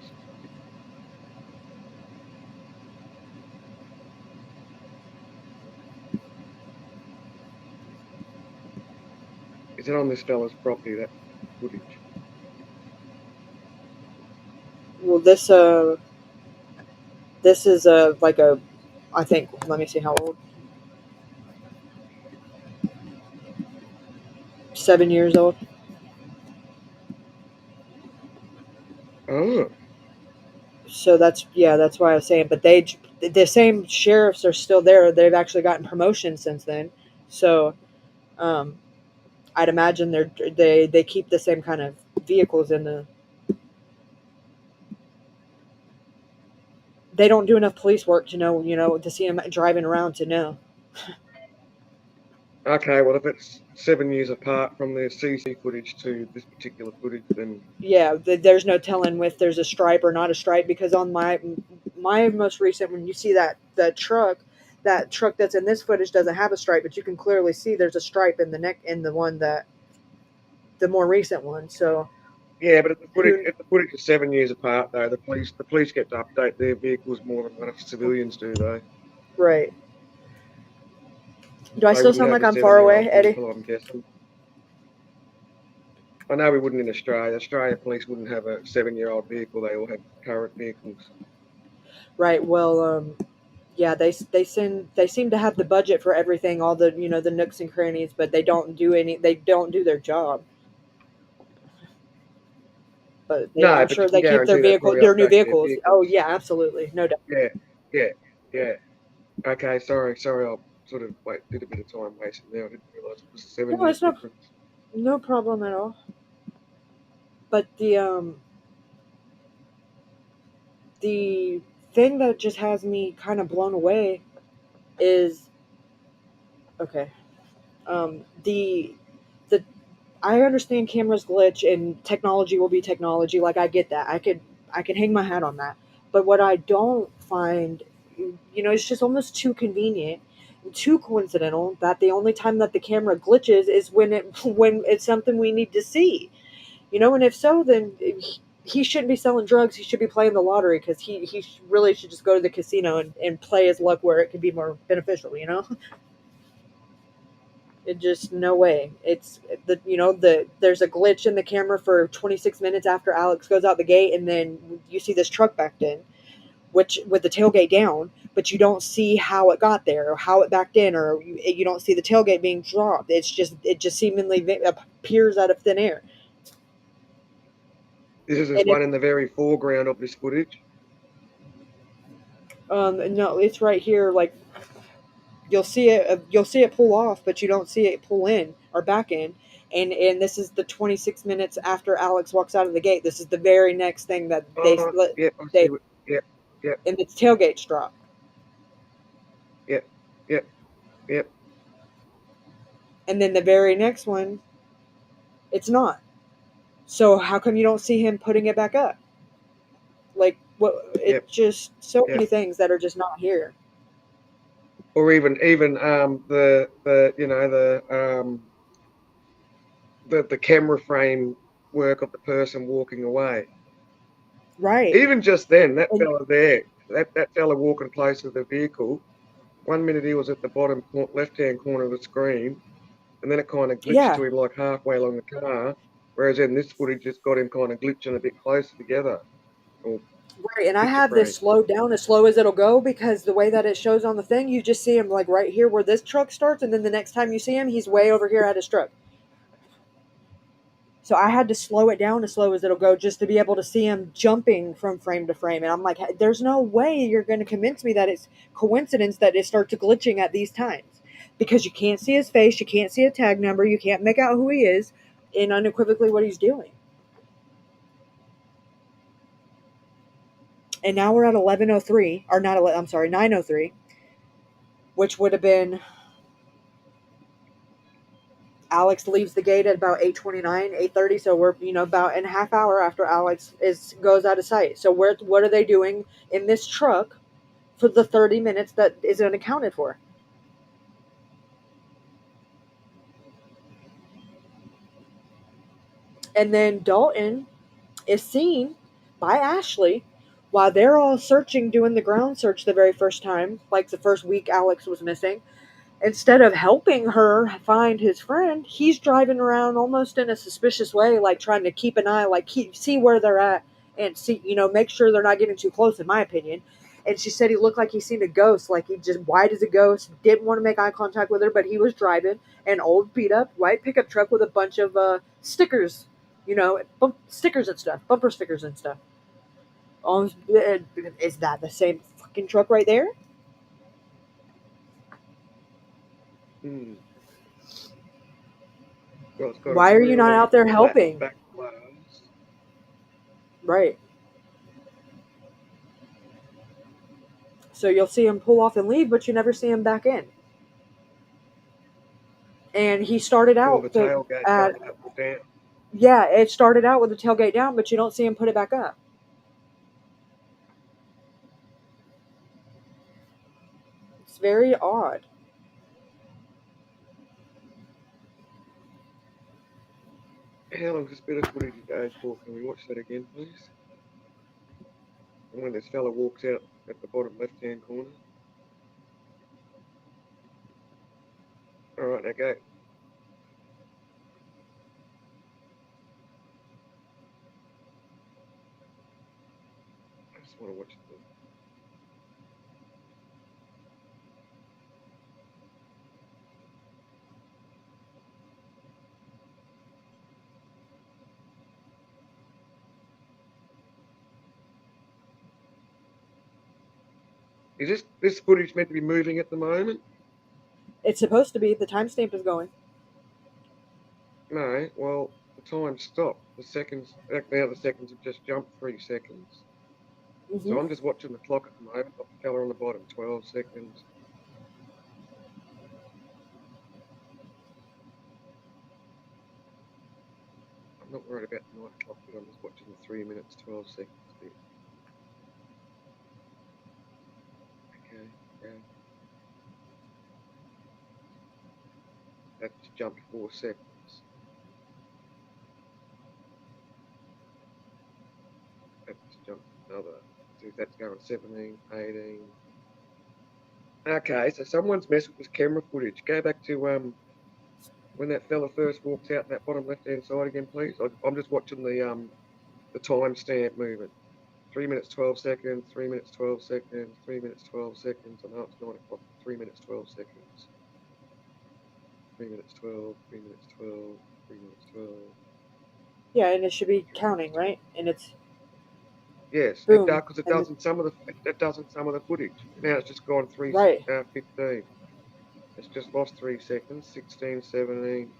Is it on this fella's property, that footage? Well, this is like a, I think. Let me see how old. 7 years old. Oh, So that's why I was saying. But the same sheriffs are still there. They've actually gotten promotion since then. So, I'd imagine they keep the same kind of vehicles in the. They don't do enough police work to know, to see them driving around to know. okay. Well, if it's 7 years apart from the CC footage to this particular footage, then Yeah, there's no telling if there's a stripe or not a stripe, because on my most recent, when you see that truck that's in this footage doesn't have a stripe, but you can clearly see there's a stripe in the neck in the one that the more recent one. So yeah. But if the who footage is 7 years apart, though, the police get to update their vehicles more than what civilians do, though. right? Do I They still wouldn't sound have like the I'm far 7-year-old away, Eddie? vehicle, I'm guessing. I know we wouldn't in Australia. Australian police wouldn't have a 7-year-old vehicle. They all have current vehicles. Right. Well, yeah, they seem to have the budget for everything, all the the nooks and crannies, but they don't do their job. But No, I'm but you sure can they keep guarantee they probably their new update their vehicles. Oh vehicles. yeah, absolutely, no doubt. Yeah, yeah, yeah. Okay, sorry. I sort of did a bit of time wasting there. I didn't realise it was a 7 No, years it's difference. no problem at all. But the thing that just has me kind of blown away is okay. The I understand cameras glitch and technology will be technology. Like, I get that. I could hang my hat on that. But what I don't find, it's just almost too convenient, too coincidental that the only time that the camera glitches is when when it's something we need to see. And if so, then he shouldn't be selling drugs. He should be playing the lottery, because he really should just go to the casino and play his luck where it could be more beneficial. It just, no way. It's there's a glitch in the camera for 26 minutes after Alex goes out the gate, and then you see this truck backed in, which with the tailgate down, but you don't see how it got there or how it backed in, or you don't see the tailgate being dropped. It just seemingly appears out of thin air. This is And one in the very foreground of this footage. no, it's right here. Like, you'll see it pull off, but you don't see it pull in or back in. And this is the 26 minutes after Alex walks out of the gate. This is the very next thing that Yep, I they see. Yep, and its tailgates drop. yep, yep, yep. And then the very next one, it's not. So how come you don't see him putting it back up? Like, what? Yep, It's just so yep. many things that are just not here. Or even the camera frame work of the person walking away. Right. Even just then, that And fella there, that fella walking close to the vehicle, 1 minute he was at the bottom left-hand corner of the screen, and then it kind of glitched yeah, to him like halfway along the car, whereas in this footage it's got him kind of glitching a bit closer together. Or right. And I picture have this frame. slowed down as slow as it'll go, because the way that it shows on the thing, you just see him like right here where this truck starts, and then the next time you see him, he's way over here at his truck. So I had to slow it down as slow as it'll go, just to be able to see him jumping from frame to frame. And I'm like, there's no way you're going to convince me that it's coincidence that it starts glitching at these times, because you can't see his face, you can't see a tag number, you can't make out who he is, and unequivocally what he's doing. And now we're at 11:03, or not? I'm sorry, 9:03, which would have been. Alex leaves the gate at about 8:29, 8:30. So we're about in a half hour after Alex goes out of sight. So what are they doing in this truck for the 30 minutes that isn't accounted for? And then Dalton is seen by Ashley while they're all searching, doing the ground search the very first time, like the first week Alex was missing. Instead of helping her find his friend, he's driving around almost in a suspicious way, like trying to keep an eye, like see where they're at and see, make sure they're not getting too close, in my opinion. And she said he looked like he seen a ghost, like he just white as a ghost, didn't want to make eye contact with her, but he was driving an old beat up white pickup truck with a bunch of stickers, stickers and stuff, bumper stickers and stuff. Is that the same fucking truck right there? Hmm. Well, it's got Why a are you not really out there flat helping? back glass. Right. So you'll see him pull off and leave, but you never see him back in. And he started Or the out tailgate at coming up or down. yeah, it started out with the tailgate down, but you don't see him put it back up. It's very odd. How long's this bit of footage go for? Can we watch that again, please? And when this fella walks out at the bottom left-hand corner. All right, now go. I just want to watch the. Is this footage meant to be moving at the moment? It's supposed to be. The timestamp is going. No. Well, the time stopped. The seconds. Now the seconds have just jumped 3 seconds. Mm-hmm. So I'm just watching the clock at the moment. Got the fella on the bottom, 12 seconds. I'm not worried about the night clock, but I'm just watching the 3 minutes, 12 seconds bit. Okay, yeah. That just jumped 4 seconds. That just jumped another. So that's going 17, 18. Okay, so someone's messed with this camera footage. Go back to when that fella first walks out in that bottom left-hand side again, please. I'm just watching the timestamp movement. 3 minutes 12 seconds, 3 minutes 12 seconds, 3 minutes 12 seconds. I know it's 9 o'clock. 3 minutes 12 seconds. 3 minutes 12, 3 minutes 12, 3 minutes 12. Yeah, and it should be counting, right? And it's Yes, it boom. does, because it doesn't some of the footage. Now it's just gone right. 15. It's just lost 3 seconds. 16, 17,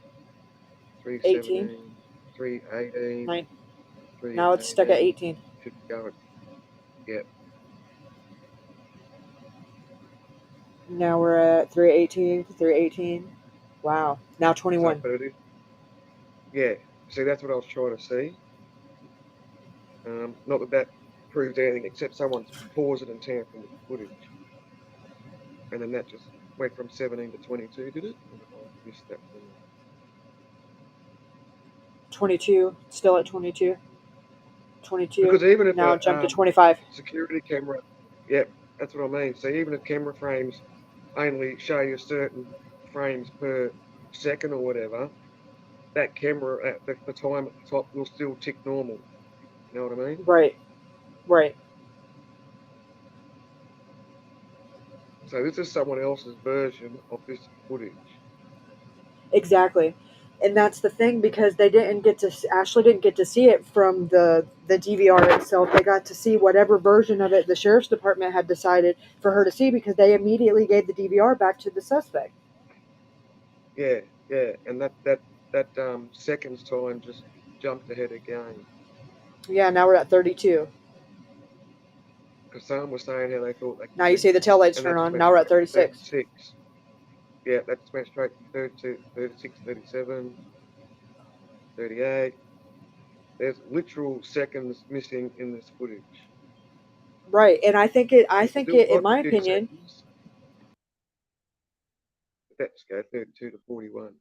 3, 18. 17, 3, 18, 9. 3, Now it's stuck at 18. Should be going. Yep. Now we're at 318, 318. Wow. Now 21. So, but it is, yeah. See, that's what I was trying to see. Not that proves anything except someone's paused it and tampering with the footage. And then that just went from 17 to 22, did it? Or did I miss that one? 22. Still at 22. 22. Because even if Now a jump to 25. security camera, yep, that's what I mean. So even if camera frames only show you certain frames per second or whatever, that camera at the time at the top will still tick normal. You know what I mean? Right. Right. So this is someone else's version of this footage. Exactly. And that's the thing, because they didn't get to Ashley didn't get to see it from the DVR itself. They got to see whatever version of it the sheriff's department had decided for her to see, because they immediately gave the DVR back to the suspect. Yeah, and that seconds time just jumped ahead again. Yeah, now we're at 32. Because someone was saying how they thought they could Now you see the tail lights turn on. Now we're at 36. 36. Yeah, that just went straight to 32, 36, 37, 38. There's literal seconds missing in this footage. Right, and I think it, in my opinion, seconds. Let's go 32 to 41.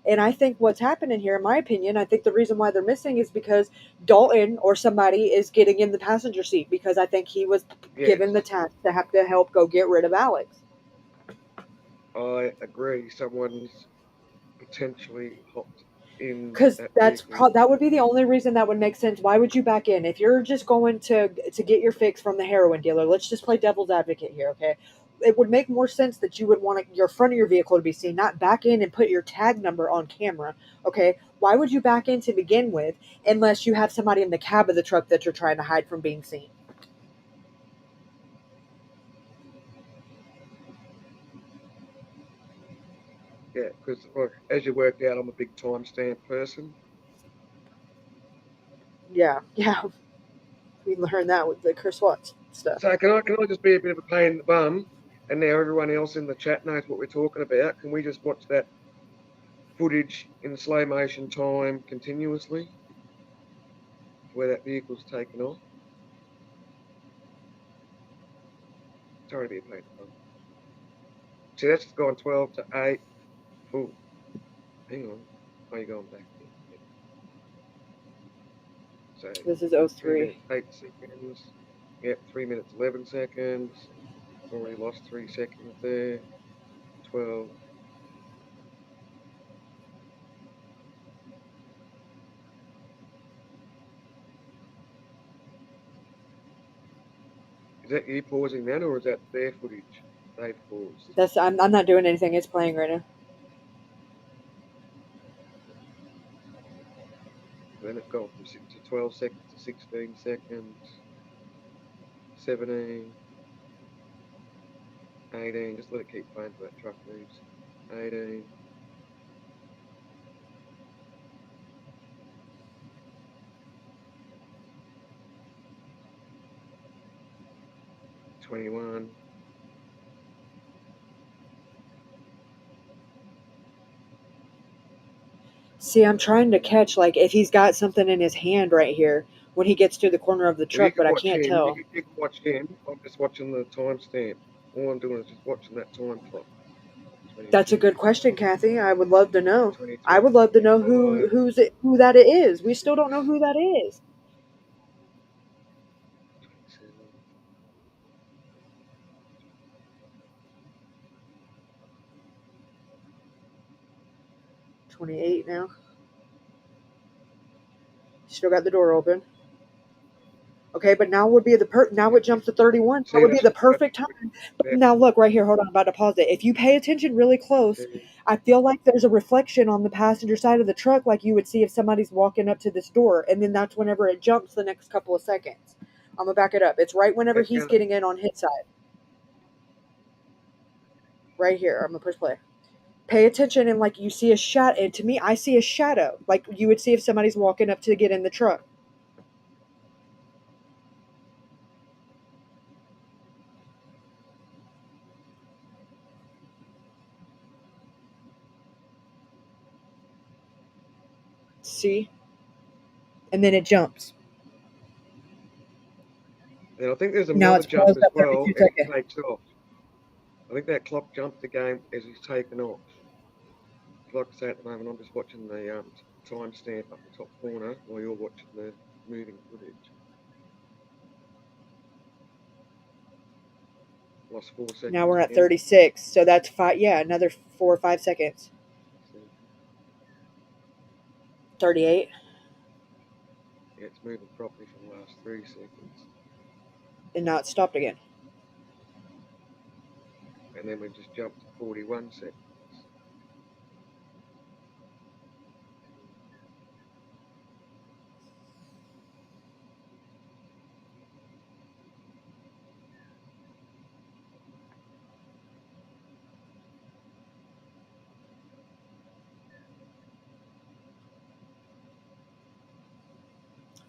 And I think what's happening here, in my opinion, I think the reason why they're missing is because Dalton or somebody is getting in the passenger seat, because I think he was Yes, given the task to have to help go get rid of Alex. I agree. Someone's potentially hopped in Because that vehicle. that would be the only reason that would make sense. Why would you back in if you're just going to get your fix from the heroin dealer? Let's just play devil's advocate here, okay? It would make more sense that you would want your front of your vehicle to be seen, not back in and put your tag number on camera, okay? Why would you back in to begin with unless you have somebody in the cab of the truck that you're trying to hide from being seen? Yeah, because as you worked out, I'm a big timestamp person. Yeah, we learned that with the Chris Watts stuff. So can I just be a bit of a pain in the bum? And now everyone else in the chat knows what we're talking about. Can we just watch that footage in slow motion time continuously where that vehicle's taken off? Sorry to be a pain in the bum. See, that's gone 12 to 8. Oh, hang on. Oh, you're going back again. Yeah. So This is 3 03. minutes 8 seconds. Yep, 3 minutes 11 seconds. Already lost 3 seconds there. 12. Is that you pausing then, or is that their footage? They've paused. I'm not doing anything. It's playing right now. Then it's gone from 12 seconds to 16 seconds. 17. 18. Just let it keep playing till that truck moves. 18. 21. See, I'm trying to catch, like, if he's got something in his hand right here when he gets to the corner of the Well, you truck, can but I watch can't him. tell. You can watch him. I'm just watching the timestamp. All I'm doing is just watching that time clock. That's a 22. good question, Kathy. I would love to know. 23. I would love to know 25. who that is. We still 26. don't know who that is. 27. 28 now. Still got the door open. Okay, but now would be now it jumps to 31. That See, would be the perfect time. But that, now look right here. Hold on, I'm about to pause it. If you pay attention really close, I feel like there's a reflection on the passenger side of the truck, like you would see if somebody's walking up to this door, and then that's whenever it jumps the next couple of seconds. I'm gonna back it up. It's right whenever that's he's gonna, getting in on his side. Right here. I'm gonna push play. Pay attention, and like you see a shadow. And to me, I see a shadow, like you would see if somebody's walking up to get in the truck. See, and then it jumps. and I think there's Now another it's jump paused as at well 32 as he seconds. takes off. I think that clock jumps again as he's taken off. Like I say, at the moment, I'm just watching the timestamp up the top corner while you're watching the moving footage. Lost 4 seconds. Now we're at again. 36, so that's five. Yeah, another 4 or 5 seconds. 38. Yeah, it's moving properly for the last 3 seconds. And now it's stopped again. And then we just jumped to 41 seconds.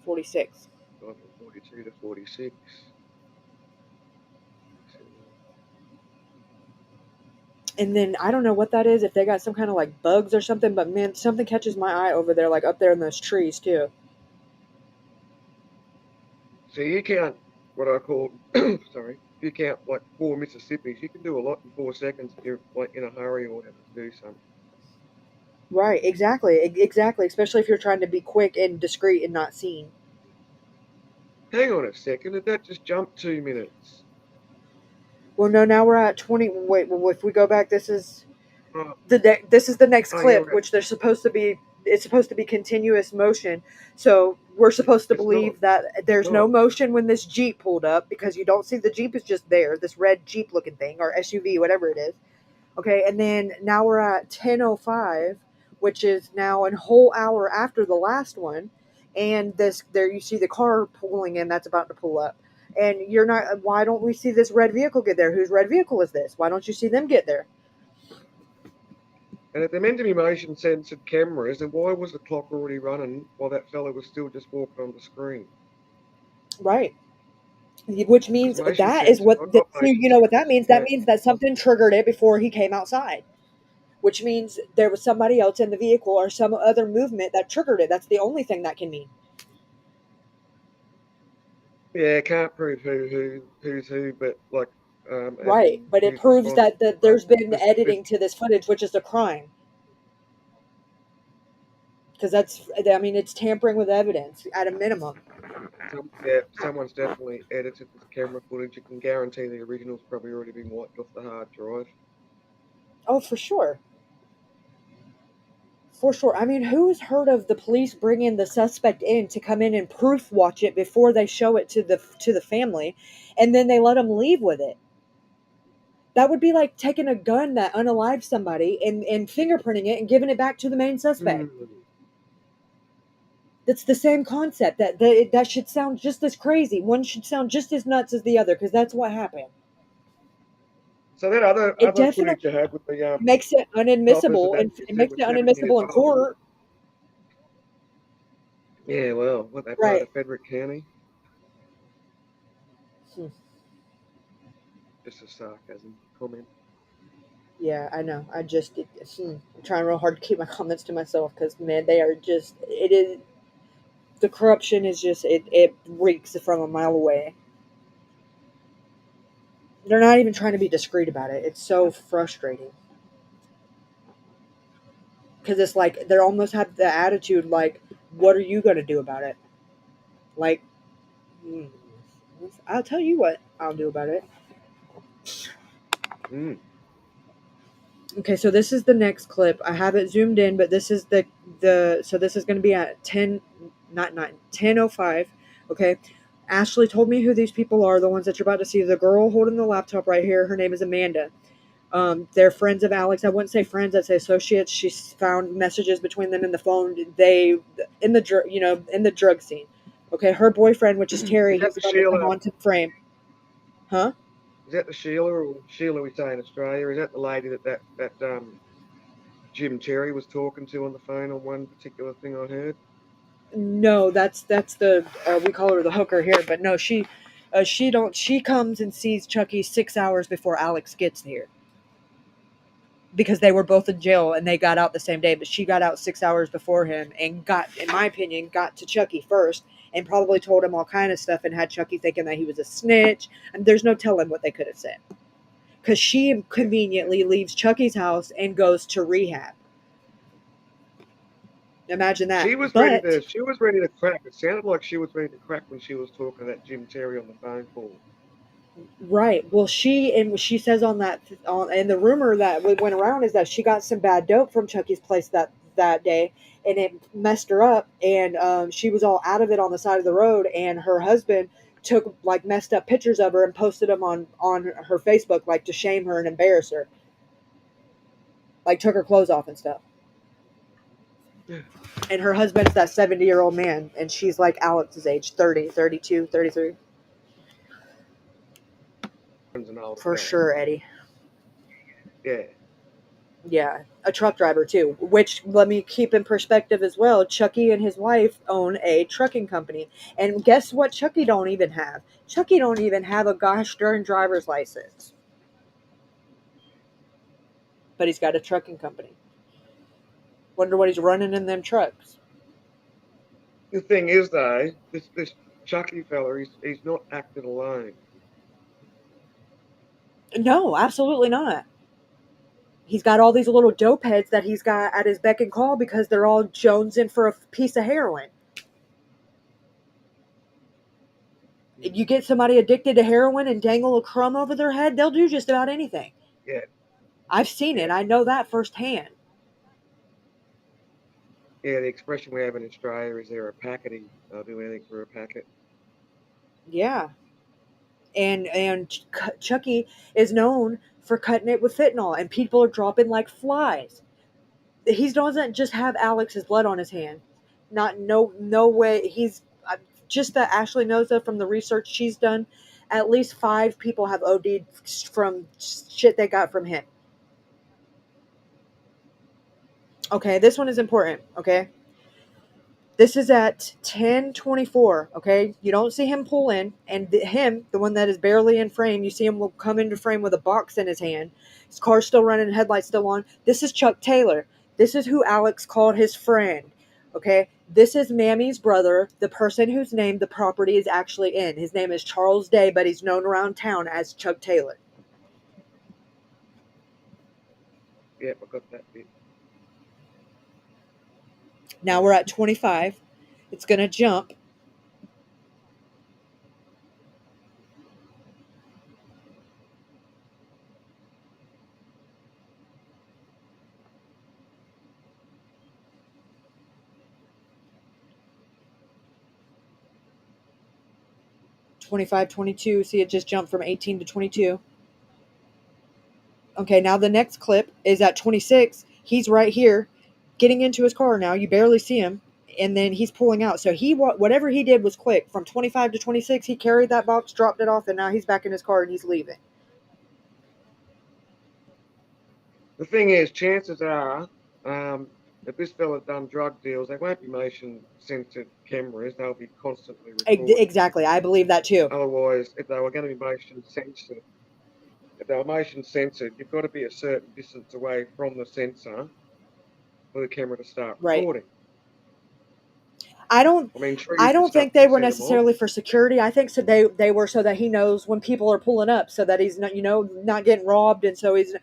$46. Gone from 42 to 46. And then I don't know what that is, if they got some kind of like bugs or something, but man, something catches my eye over there, like up there in those trees too. So you count what I call, sorry, if you count like 4 Mississippis, you can do a lot in 4 seconds if you're like in a hurry or whatever to do something. Right, exactly, exactly. Especially if you're trying to be quick and discreet and not seen. Hang on a second, did that just jump 2 minutes? Well, no, now we're at 20. Wait, well, if we go back, this is Oh, this is the next oh yeah, clip, right. which they're supposed to be. It's supposed to be continuous motion, so we're supposed to It's not. believe that It's there's no not. motion when this Jeep pulled up because you don't see the Jeep is just there, this red Jeep looking thing or SUV, whatever it is. Okay, and then now we're at 10:05, which is now a whole hour after the last one, and this there you see the car pulling in that's about to pull up, and you're not. Why don't we see this red vehicle get there? Whose red vehicle is this? Why don't you see them get there? And if they're meant to be motion censored cameras, then why was the clock already running while that fella was still just walking on the screen? Right. Which Because means motion that is censored, what I've got motion you know what that sensors. means. That means that something triggered it before he came outside. Which means there was somebody else in the vehicle or some other movement that triggered it. That's the only thing that can mean. Yeah, can't prove who's who, but like as Right, in but it who's proves responsible. that But there's been there's editing to this footage, which is a crime. Because that's, I mean, it's tampering with evidence at a minimum. yeah, someone's definitely edited this camera footage. You can guarantee the original's probably already been wiped off the hard drive. Oh, for sure. For sure. I mean, who's heard of the police bringing the suspect in to come in and proof watch it before they show it to the family, and then they let them leave with it? That would be like taking a gun that unalived somebody and fingerprinting it and giving it back to the main suspect. Hmm. That's the same concept. That should sound just as crazy. One should sound just as nuts as the other because that's what happened. So that It other footage definitely you had with the makes it coppers unadmissible, about and you it said makes was it 7 years unadmissible in old. court. Yeah, well, what that part Right. of Frederick County? Hmm. Just a sarcasm comment. Yeah, I know. I'm trying real hard to keep my comments to myself because man, they are just. It is the corruption is just it reeks from a mile away. They're not even trying to be discreet about it. It's so frustrating because it's like they almost have the attitude like, "What are you going to do about it?" Like, hmm, I'll tell you what I'll do about it. Mm. Okay, so this is the next clip. I have it zoomed in, but this is the so this is going to be at 10, not 9, 10:05. Okay. Ashley told me who these people are, the ones that you're about to see. The girl holding the laptop right here, her name is Amanda. They're friends of Alex. I wouldn't say friends, I'd say associates. She's found messages between them in the phone. They in the in the drug scene. Okay, her boyfriend, which is Terry, Is that he's the the one that come Sheila? onto frame. Huh? Is that the Sheila or Sheila we say in Australia? Is that the lady that Jim Terry was talking to on the phone on one particular thing I heard? No, that's the we call her the hooker here, but no, she comes and sees Chucky 6 hours before Alex gets here because they were both in jail and they got out the same day, but she got out 6 hours before him and got, in my opinion, got to Chucky first and probably told him all kind of stuff and had Chucky thinking that he was a snitch, and there's no telling what they could have said because she Yeah. conveniently leaves Chucky's house and goes to rehab. Imagine that, but. She was ready to crack. It sounded like she was ready to crack when she was talking to that Jim Terry on the phone call. Right. Well, she says on that and the rumor that went around is that she got some bad dope from Chucky's place that day, and it messed her up, and she was all out of it on the side of the road, and her husband took like messed up pictures of her and posted them on her Facebook like to shame her and embarrass her, like took her clothes off and stuff. Yeah. And her husband's that 70-year-old man, and she's like Alex's age, 30, 32, 33. An older For fella. sure, Eddie. Yeah. Yeah, a truck driver too, which let me keep in perspective as well. Chucky and his wife own a trucking company. And guess what Chucky don't even have? Chucky don't even have a gosh darn driver's license. But he's got a trucking company. Wonder what he's running in them trucks. The thing is, though, this Chucky fella, he's not acting alone. No, absolutely not. He's got all these little dope heads that he's got at his beck and call because they're all jonesing for a piece of heroin. You get somebody addicted to heroin and dangle a crumb over their head, they'll do just about anything. Yeah, I've seen it. yeah, I know that firsthand. yeah. The expression we have in Australia is they're a packety. They'll do anything for a packet. Yeah. And Chucky is known for cutting it with fentanyl, and people are dropping like flies. He doesn't just have Alex's blood on his hand. No way. He's just that Ashley knows that from the research she's done. At least 5 people have OD'd from shit they got from him. Okay, this one is important. Okay, this is at 10:24. Okay, you don't see him pull in, and the one that is barely in frame, you see him will come into frame with a box in his hand. His car's still running, headlights still on. This is Chuck Taylor. This is who Alex called his friend. Okay, this is Mammy's brother, the person whose name the property is actually in. His name is Charles Day, but he's known around town as Chuck Taylor. Yeah, I got that bit. Now we're at 25. It's going to jump. 25, 22. See, it just jumped from 18 to 22. Okay, now the next clip is at 26. He's right here getting into his car now. You barely see him. And then he's pulling out. So whatever he did was quick. From 25 to 26, he carried that box, dropped it off, and now he's back in his car and he's leaving. The thing is, chances are, if this fella done drug deals, they won't be motion censored cameras. They'll be constantly recorded. Exactly. I believe that too. Otherwise, if they were going to be motion censored, you've got to be a certain distance away from the sensor for the camera to start Right. recording. I don't think they were necessarily for security. I think so they were so that he knows when people are pulling up, so that he's not not getting robbed, and so he's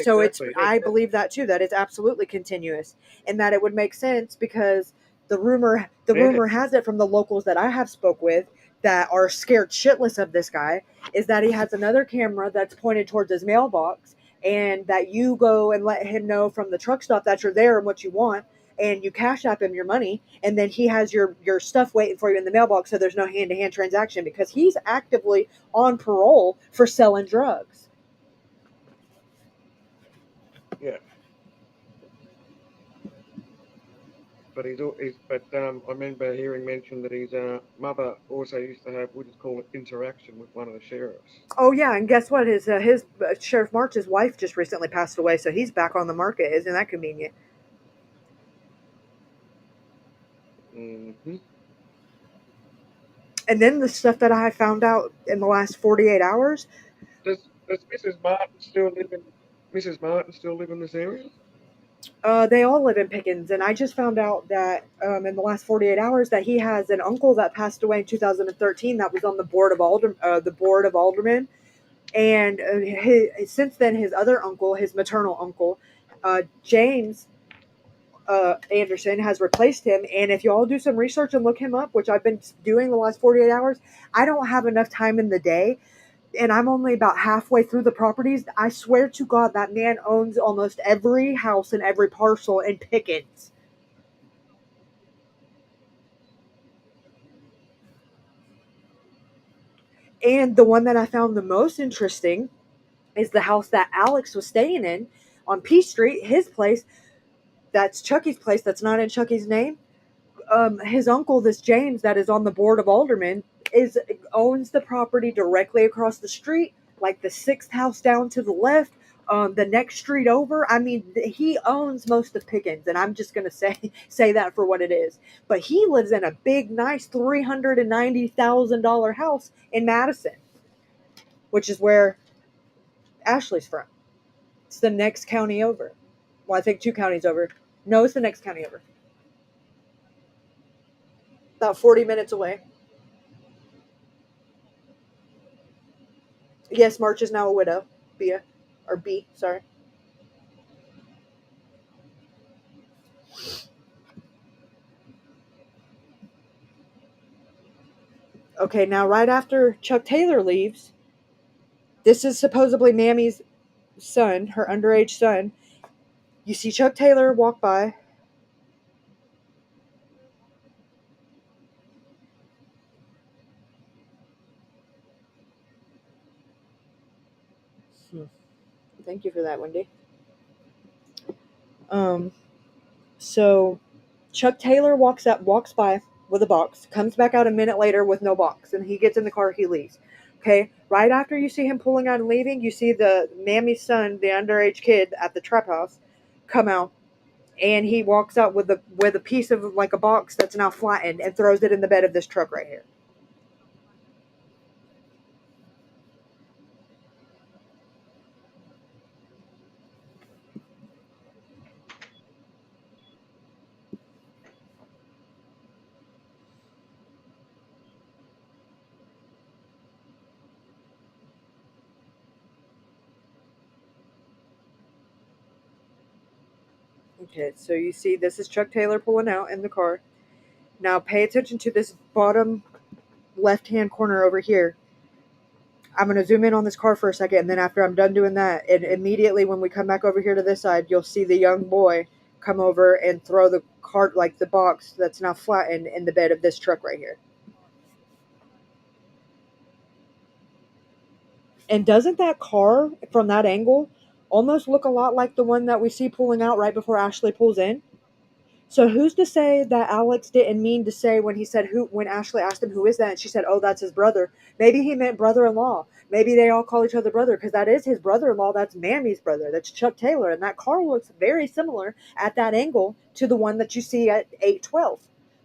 so exactly. I believe that too. That it's absolutely continuous, and that it would make sense because the rumor has it from the locals that I have spoke with that are scared shitless of this guy is that he has another camera that's pointed towards his mailbox, and that you go and let him know from the truck stop that you're there and what you want, and you cash app him your money, and then he has your stuff waiting for you in the mailbox, so there's no hand-to-hand transaction because he's actively on parole for selling drugs. Yeah. But I remember hearing mention that his mother also used to have, we just call it interaction with one of the sheriffs. Oh yeah, and guess what? His Sheriff March's wife just recently passed away, so he's back on the market. Isn't that convenient? Mm-hmm. And then the stuff that I found out in the last 48 hours. Does Mrs. Martin still live in this area? They all live in Pickens, and I just found out that in the last 48 hours that he has an uncle that passed away in 2013 that was on the board of aldermen, and since then his other uncle, his maternal uncle, James Anderson, has replaced him. And if you all do some research and look him up, which I've been doing the last 48 hours, I don't have enough time in the day, and I'm only about halfway through the properties. I swear to God, that man owns almost every house and every parcel in Pickens. And the one that I found the most interesting is the house that Alex was staying in on P Street, his place. That's Chucky's place. That's not in Chucky's name. His uncle, this James, that is on the board of aldermen, owns the property directly across the street, like the 6th house down to the left, the next street over. I mean, he owns most of Pickens, and I'm just gonna say that for what it is. But he lives in a big, nice $390,000 house in Madison, which is where Ashley's from. It's the next county over. Well, I think 2 counties over. No, it's the next county over. About 40 minutes away. Yes, March is now a widow. B, sorry. Okay, now right after Chuck Taylor leaves, this is supposedly Mammy's son, her underage son. You see Chuck Taylor walk by. Thank you for that, Wendy. So Chuck Taylor walks by with a box, comes back out a minute later with no box, and he gets in the car, he leaves. Okay, right after you see him pulling out and leaving, you see the Mammy's son, the underage kid at the trap house, come out, and he walks out with a piece of like a box that's now flattened and throws it in the bed of this truck right here. Okay, so you see this is Chuck Taylor pulling out in the car. Now pay attention to this bottom left-hand corner over here. I'm going to zoom in on this car for a second, and then after I'm done doing that, and immediately when we come back over here to this side, you'll see the young boy come over and throw the cart, like the box that's now flattened, in the bed of this truck right here. And doesn't that car, from that angle, almost look a lot like the one that we see pulling out right before Ashley pulls in? So who's to say that Alex didn't mean to say when he said who, when Ashley asked him who is that, and she said, oh, that's his brother. Maybe he meant brother-in-law. Maybe they all call each other brother, because that is his brother-in-law. That's Mammy's brother. That's Chuck Taylor. And that car looks very similar at that angle to the one that you see at 812.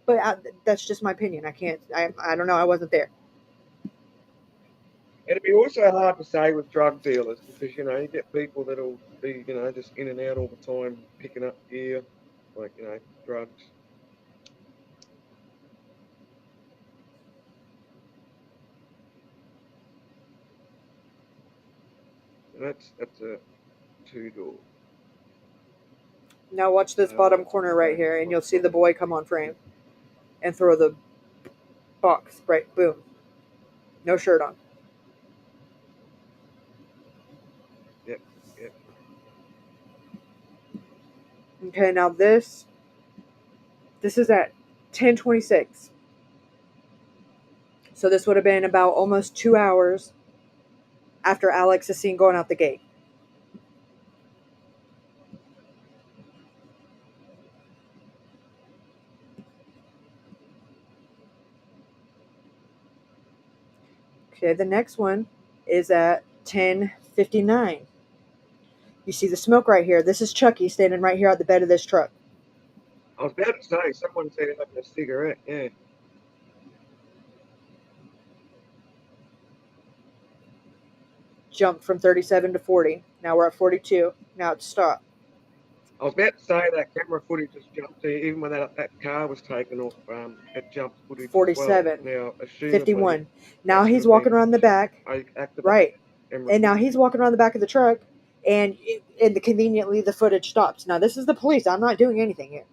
But that's just my opinion. I don't know. I wasn't there. It'd be also hard to say with drug dealers because, you know, you get people that'll be, you know, just in and out all the time, picking up gear, like, you know, drugs. And that's a two-door. Now watch this bottom corner right here, and you'll see the boy come on frame and throw the box. Right, boom. No shirt on. Yep. Okay, now this is at 10:26. So this would have been about almost 2 hours after Alex is seen going out the gate. Okay, the next one is at 10:59. You see the smoke right here. This is Chucky standing right here at the bed of this truck. I was about to say, someone said having a cigarette, yeah. Jumped from 37 to 40. Now we're at 42. Now it's stopped. I was about to say that camera footage just jumped to, even when that car was taken off, it jumped footage 47. as well. Now, 51. Now he's walking around the back. Right. And now he's walking around the back of the truck, and conveniently the footage stops. Now this is the police. I'm not doing anything here.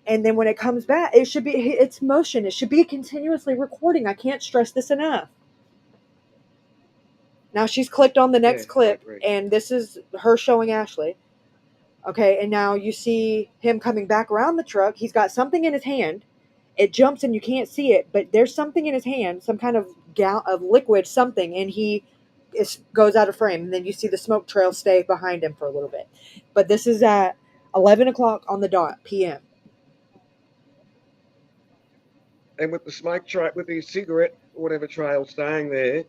And then when it comes back, it should be, it's motion. It should be continuously recording. I can't stress this enough. Now she's clicked on the next clip, and this is her showing Ashley. Okay, and now you see him coming back around the truck. He's got something in his hand. It jumps and you can't see it, but there's something in his hand, some kind of liquid, something, and he goes out of frame. And then you see the smoke trail stay behind him for a little bit. But this is at 11 o'clock on the dot, p.m. And with the smoke trail, with the cigarette or whatever trail staying there,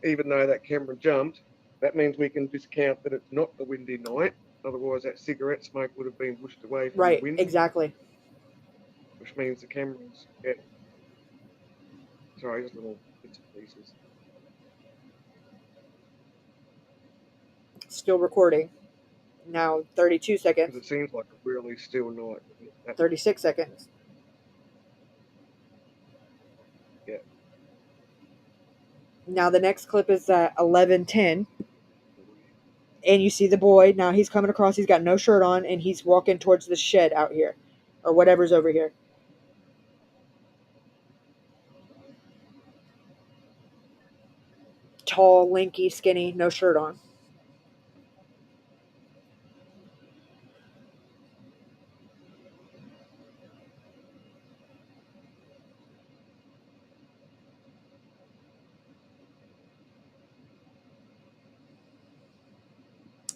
even though that camera jumped, that means we can discount that it's not the windy night. Otherwise, that cigarette smoke would have been pushed away from the wind. Right, exactly. Which means the cameras get... Sorry, just little bits and pieces. Still recording. Now 32 seconds. Because it seems like a really still night. 36 seconds. Yeah. Now the next clip is at 11:10. And you see the boy. Now he's coming across. He's got no shirt on, and he's walking towards the shed out here, or whatever's over here. tall, lanky, skinny, no shirt on.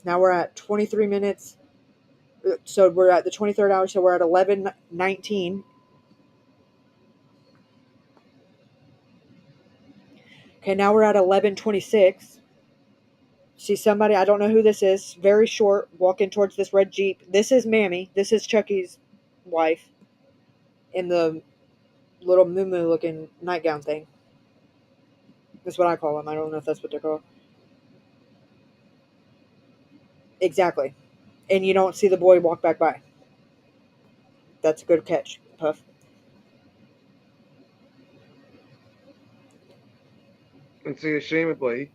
Now we're at 23 minutes. So we're at the 23rd hour. So we're at 11:19. Okay, now we're at 11:26. See somebody, I don't know who this is, very short, walking towards this red Jeep. This is Mammy. This is Chucky's wife in the little moo looking nightgown thing. That's what I call them. I don't know if that's what they're called. Exactly. And you don't see the boy walk back by. That's a good catch, Puff. And see, assumably,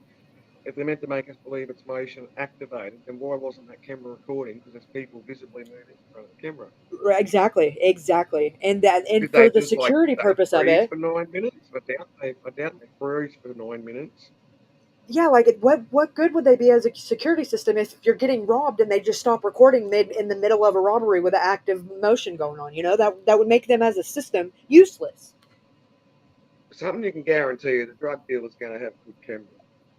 if they're meant to make us believe it's motion activated, then why wasn't that camera recording? Because there's people visibly moving in front of the camera. Exactly. And Did for they the just security purpose of freeze it, for 9 minutes? I doubt they freeze for 9 minutes. yeah, like what good would they be as a security system if you're getting robbed and they just stop recording in the middle of a robbery with an active motion going on? You know, that would make them as a system useless. Something you can guarantee the drug dealer's going to have good camera,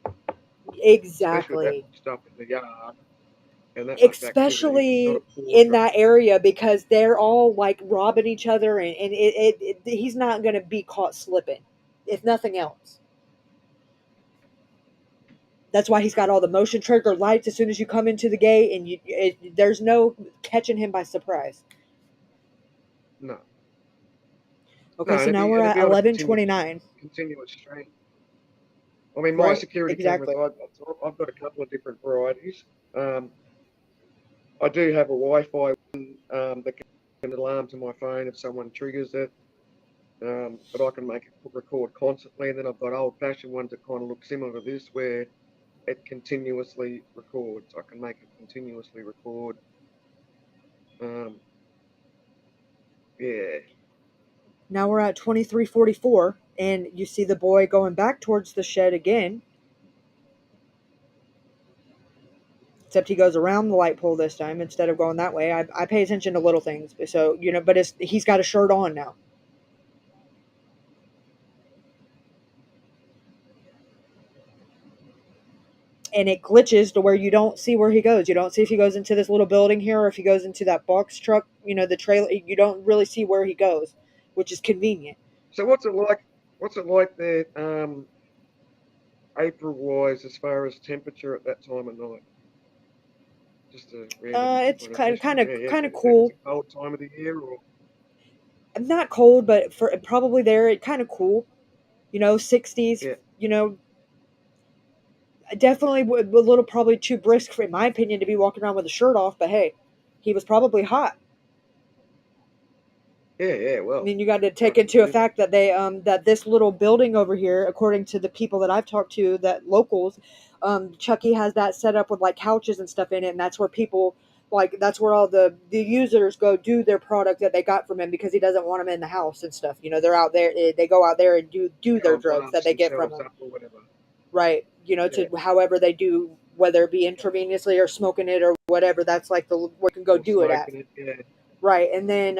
especially with that Exactly. stuff in the yard and that much activity. Not a Especially poor in drug that area because they're all like robbing each other and he's not going to be caught slipping, if nothing else. That's why he's got all the motion trigger lights as soon as you come into the gate, and there's no catching him by surprise. No, Okay, no, so now we're it'd at be on a 11:29. continuous stream. I mean, my Right, security cameras, exactly. I've got a couple of different varieties. I do have a Wi-Fi one that can alarm to my phone if someone triggers it, but I can make it record constantly. And then I've got old-fashioned ones that kind of look similar to this, where it continuously records. I can make it continuously record. Yeah. Now we're at 23:44, and you see the boy going back towards the shed again. Except he goes around the light pole this time instead of going that way. I pay attention to little things, so but he's got a shirt on now. And it glitches to where you don't see where he goes. You don't see if he goes into this little building here or if he goes into that box truck, the trailer. You don't really see where he goes, which is convenient. So what's it like? What's it like there, April-wise, as far as temperature at that time of night? Just a random It's kind of kind question. Yeah. kind of Is cool. it a cold time of the year, or Not cold, but for probably there, it kind of cool. 60s. yeah, Definitely a little probably too brisk, in my opinion, to be walking around with a shirt off. But hey, he was probably hot. yeah? I Well, mean, you got to take nice to into live in. effect that that this little building over here, according to the people that I've talked to, that locals, Chucky has that set up with like couches and stuff in it, and that's where people that's where all the users go do their product that they got from him because he doesn't want them in the house and stuff. They're out there, they go out there and do Go their and drugs that blast they get from themselves him, up or whatever. right? Yeah, To however they do, whether it be intravenously or smoking it or whatever. That's like the where you can go or do it at. smoking it. Yeah. Right, and then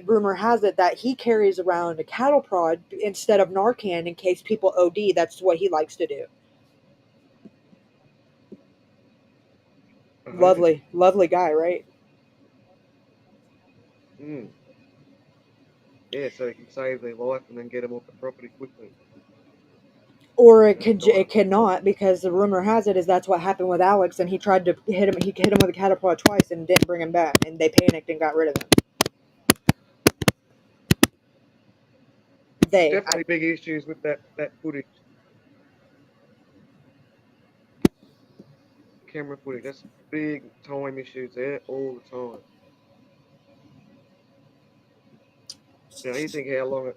rumor has it that he carries around a cattle prod instead of Narcan in case people OD. That's what he likes to do. Oh, Lovely, lovely guy, right? mm. Yeah, so you can save their life and then get them off the property quickly. Or That's it nice. cannot because the rumor has it is that's what happened with Alex, and he tried to hit him. He hit him with a cattle prod twice and didn't bring him back, and they panicked and got rid of him. Definitely big issues with that footage, camera footage. That's big time issues there all the time. You think how long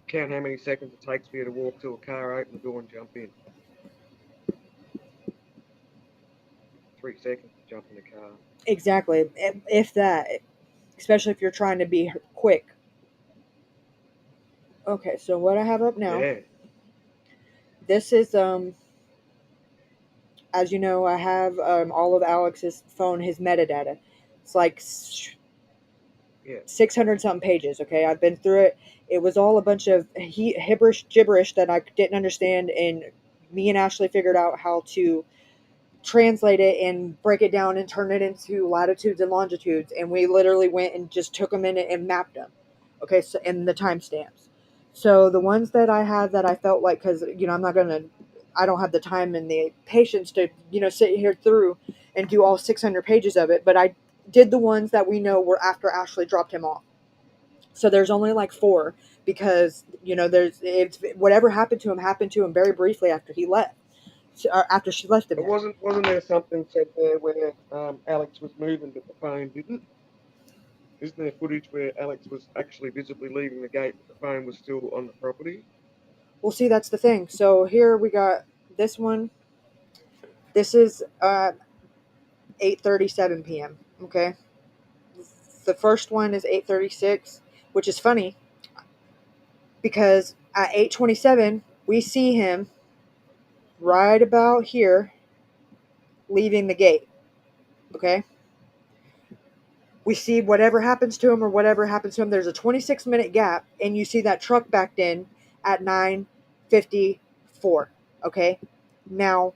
count how many seconds it takes for you to walk to a car, open the door, and jump in. 3 seconds to jump in the car. Exactly, if that, especially if you're trying to be quick. Okay, so what I have up now. Yeah. This is as you know, I have all of Alex's phone, his metadata. It's like Yeah. 600 something pages. Okay, I've been through it. It was all a bunch of gibberish that I didn't understand, and me and Ashley figured out how to translate it and break it down and turn it into latitudes and longitudes. And we literally went and just took them in and mapped them. Okay, so and the timestamps. So the ones that I had that I felt like, because I don't have the time and the patience to sit here through and do all 600 pages of it, but I did the ones that we know were after Ashley dropped him off. So there's only like 4 because whatever happened to him very briefly after he left, or after she left him But there. wasn't there something said there where Alex was moving but the phone didn't? Isn't there footage where Alex was actually visibly leaving the gate but the phone was still on the property? Well, see, that's the thing. So here we got this one. This is 8:37 p.m. Okay, the first one is 8:36, which is funny because at 8:27 we see him right about here leaving the gate. Okay, we see whatever happens to him or whatever happens to him. There's a 26-minute gap, and you see that truck backed in at 9:54. Okay, now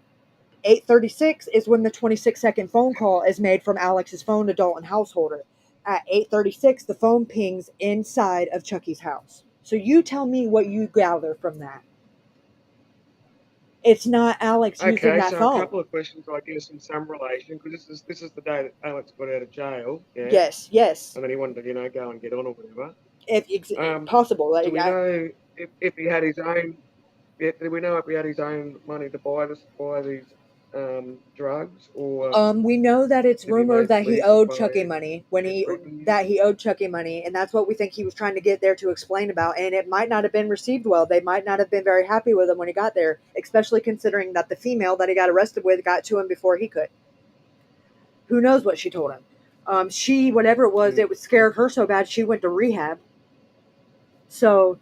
8:36 is when the 26-second phone call is made from Alex's phone to Dalton Householder. At 8:36, the phone pings inside of Chucky's house. So you tell me what you gather from that. It's not Alex using Okay, that so a phone. couple of questions, I guess, in some relation, because this is the day that Alex got out of jail, yeah, Yes. and then he wanted to go and get on or whatever. If possible. Do we know if he had his own? Yeah, do we know if he had his own money to buy these drugs, or We know that it's did he rumored that he leave the owed Chucky phone money and and that's what we think he was trying to get there to explain about. And it might not have been received well. They might not have been very happy with him when he got there, especially considering that the female that he got arrested with got to him before he could. Who knows what she told him? Whatever it was, it scared her so bad she went to rehab. So,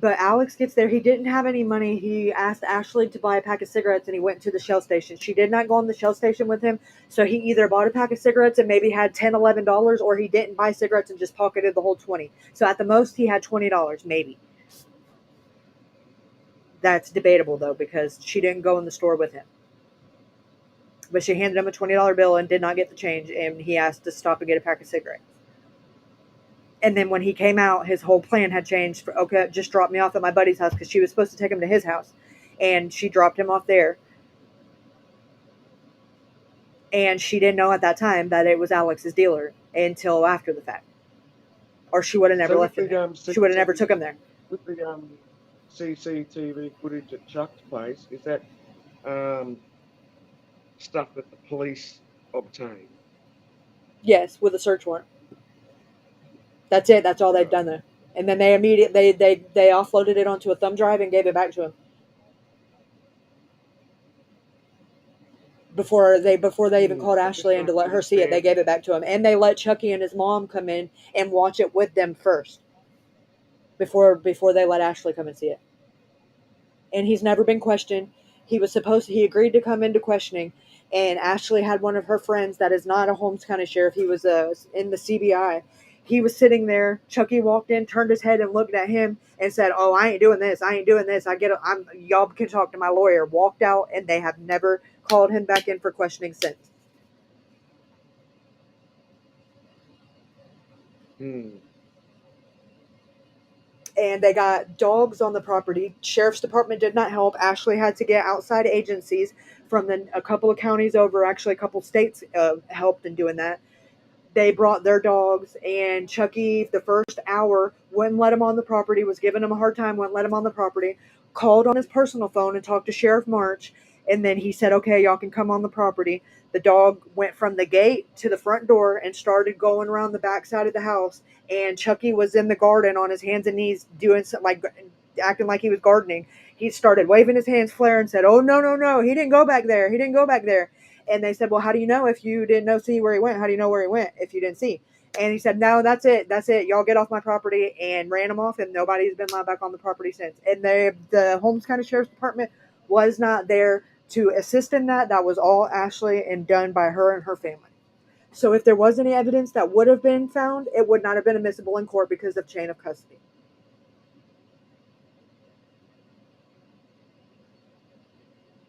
but Alex gets there. He didn't have any money. He asked Ashley to buy a pack of cigarettes, and he went to the Shell station. She did not go on the Shell station with him, so he either bought a pack of cigarettes and maybe had $10, $11, or he didn't buy cigarettes and just pocketed the whole 20. So at the most, he had $20, maybe. That's debatable, though, because she didn't go in the store with him. But she handed him a $20 bill and did not get the change, and he asked to stop and get a pack of cigarettes. And then when he came out, his whole plan had changed. Okay, just drop me off at my buddy's house, because she was supposed to take him to his house. And she dropped him off there. And she didn't know at that time that it was Alex's dealer until after the fact. Or she would have never left him there. She would have never took him there. With the CCTV footage at Chuck's place, is that stuff that the police obtained? Yes, with a search warrant. That's it. That's all they've done there. And then they immediately they offloaded it onto a thumb drive and gave it back to him. Before they even called Ashley in to let her see it, they gave it back to him. And they let Chucky and his mom come in and watch it with them first. Before they let Ashley come and see it. And he's never been questioned. He agreed to come into questioning, and Ashley had one of her friends that is not a Holmes County sheriff. He was in the CBI. He was sitting there. Chucky walked in, turned his head and looked at him and said, "Oh, I ain't doing this. I ain't doing this. Y'all can talk to my lawyer." Walked out, and they have never called him back in for questioning since. And they got dogs on the property. Sheriff's Department did not help. Ashley had to get outside agencies from a couple of counties over. Actually, a couple states helped in doing that. They brought their dogs, and Chucky, the first hour, wouldn't let him on the property, was giving him a hard time, wouldn't let him on the property, called on his personal phone and talked to Sheriff March, and then he said, "Okay, y'all can come on the property." The dog went from the gate to the front door and started going around the back side of the house, and Chucky was in the garden on his hands and knees doing something, like acting like he was gardening. He started waving his hands, flare, and said, "Oh, no, he didn't go back there. He didn't go back there." And they said, "Well, how do you know if you didn't see where he went? How do you know where he went if you didn't see?" And he said, "No, that's it. Y'all get off my property," and ran him off, and nobody's been allowed back on the property since. And the Holmes County Sheriff's Department was not there to assist in that. That was all Ashley and done by her and her family. So if there was any evidence that would have been found, it would not have been admissible in court because of chain of custody.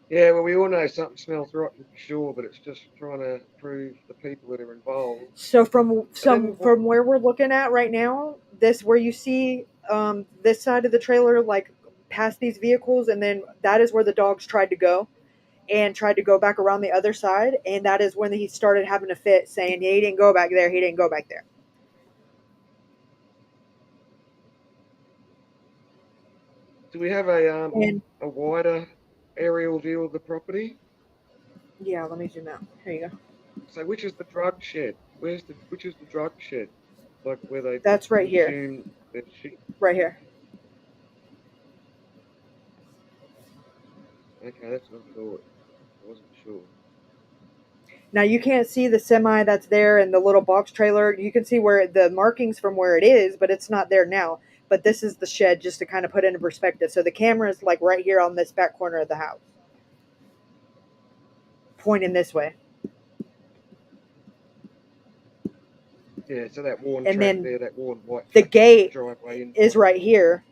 Yeah, well, we all know something smells rotten for sure, but it's just trying to prove the people that are involved. So from then from where we're looking at right now, this where you see this side of the trailer, like past these vehicles, and then that is where the dogs tried to go, and tried to go back around the other side, and that is when he started having a fit, saying he didn't go back there, he didn't go back there. Do we have And a wider aerial view of the property? yeah, let me zoom out. Here you go. So which is the drug shed? Which is the drug shed? Like where they That's right here, consume their sheep? right here. Okay, that's what I thought. I wasn't sure. Now you can't see the semi that's there and the little box trailer. You can see where the markings from where it is, but it's not there now. But this is the shed, just to kind of put into perspective. So the camera is like right here on this back corner of the house, pointing this way. Yeah, so that worn And track then there, that worn white the track, that's the gate driveway in. is right here.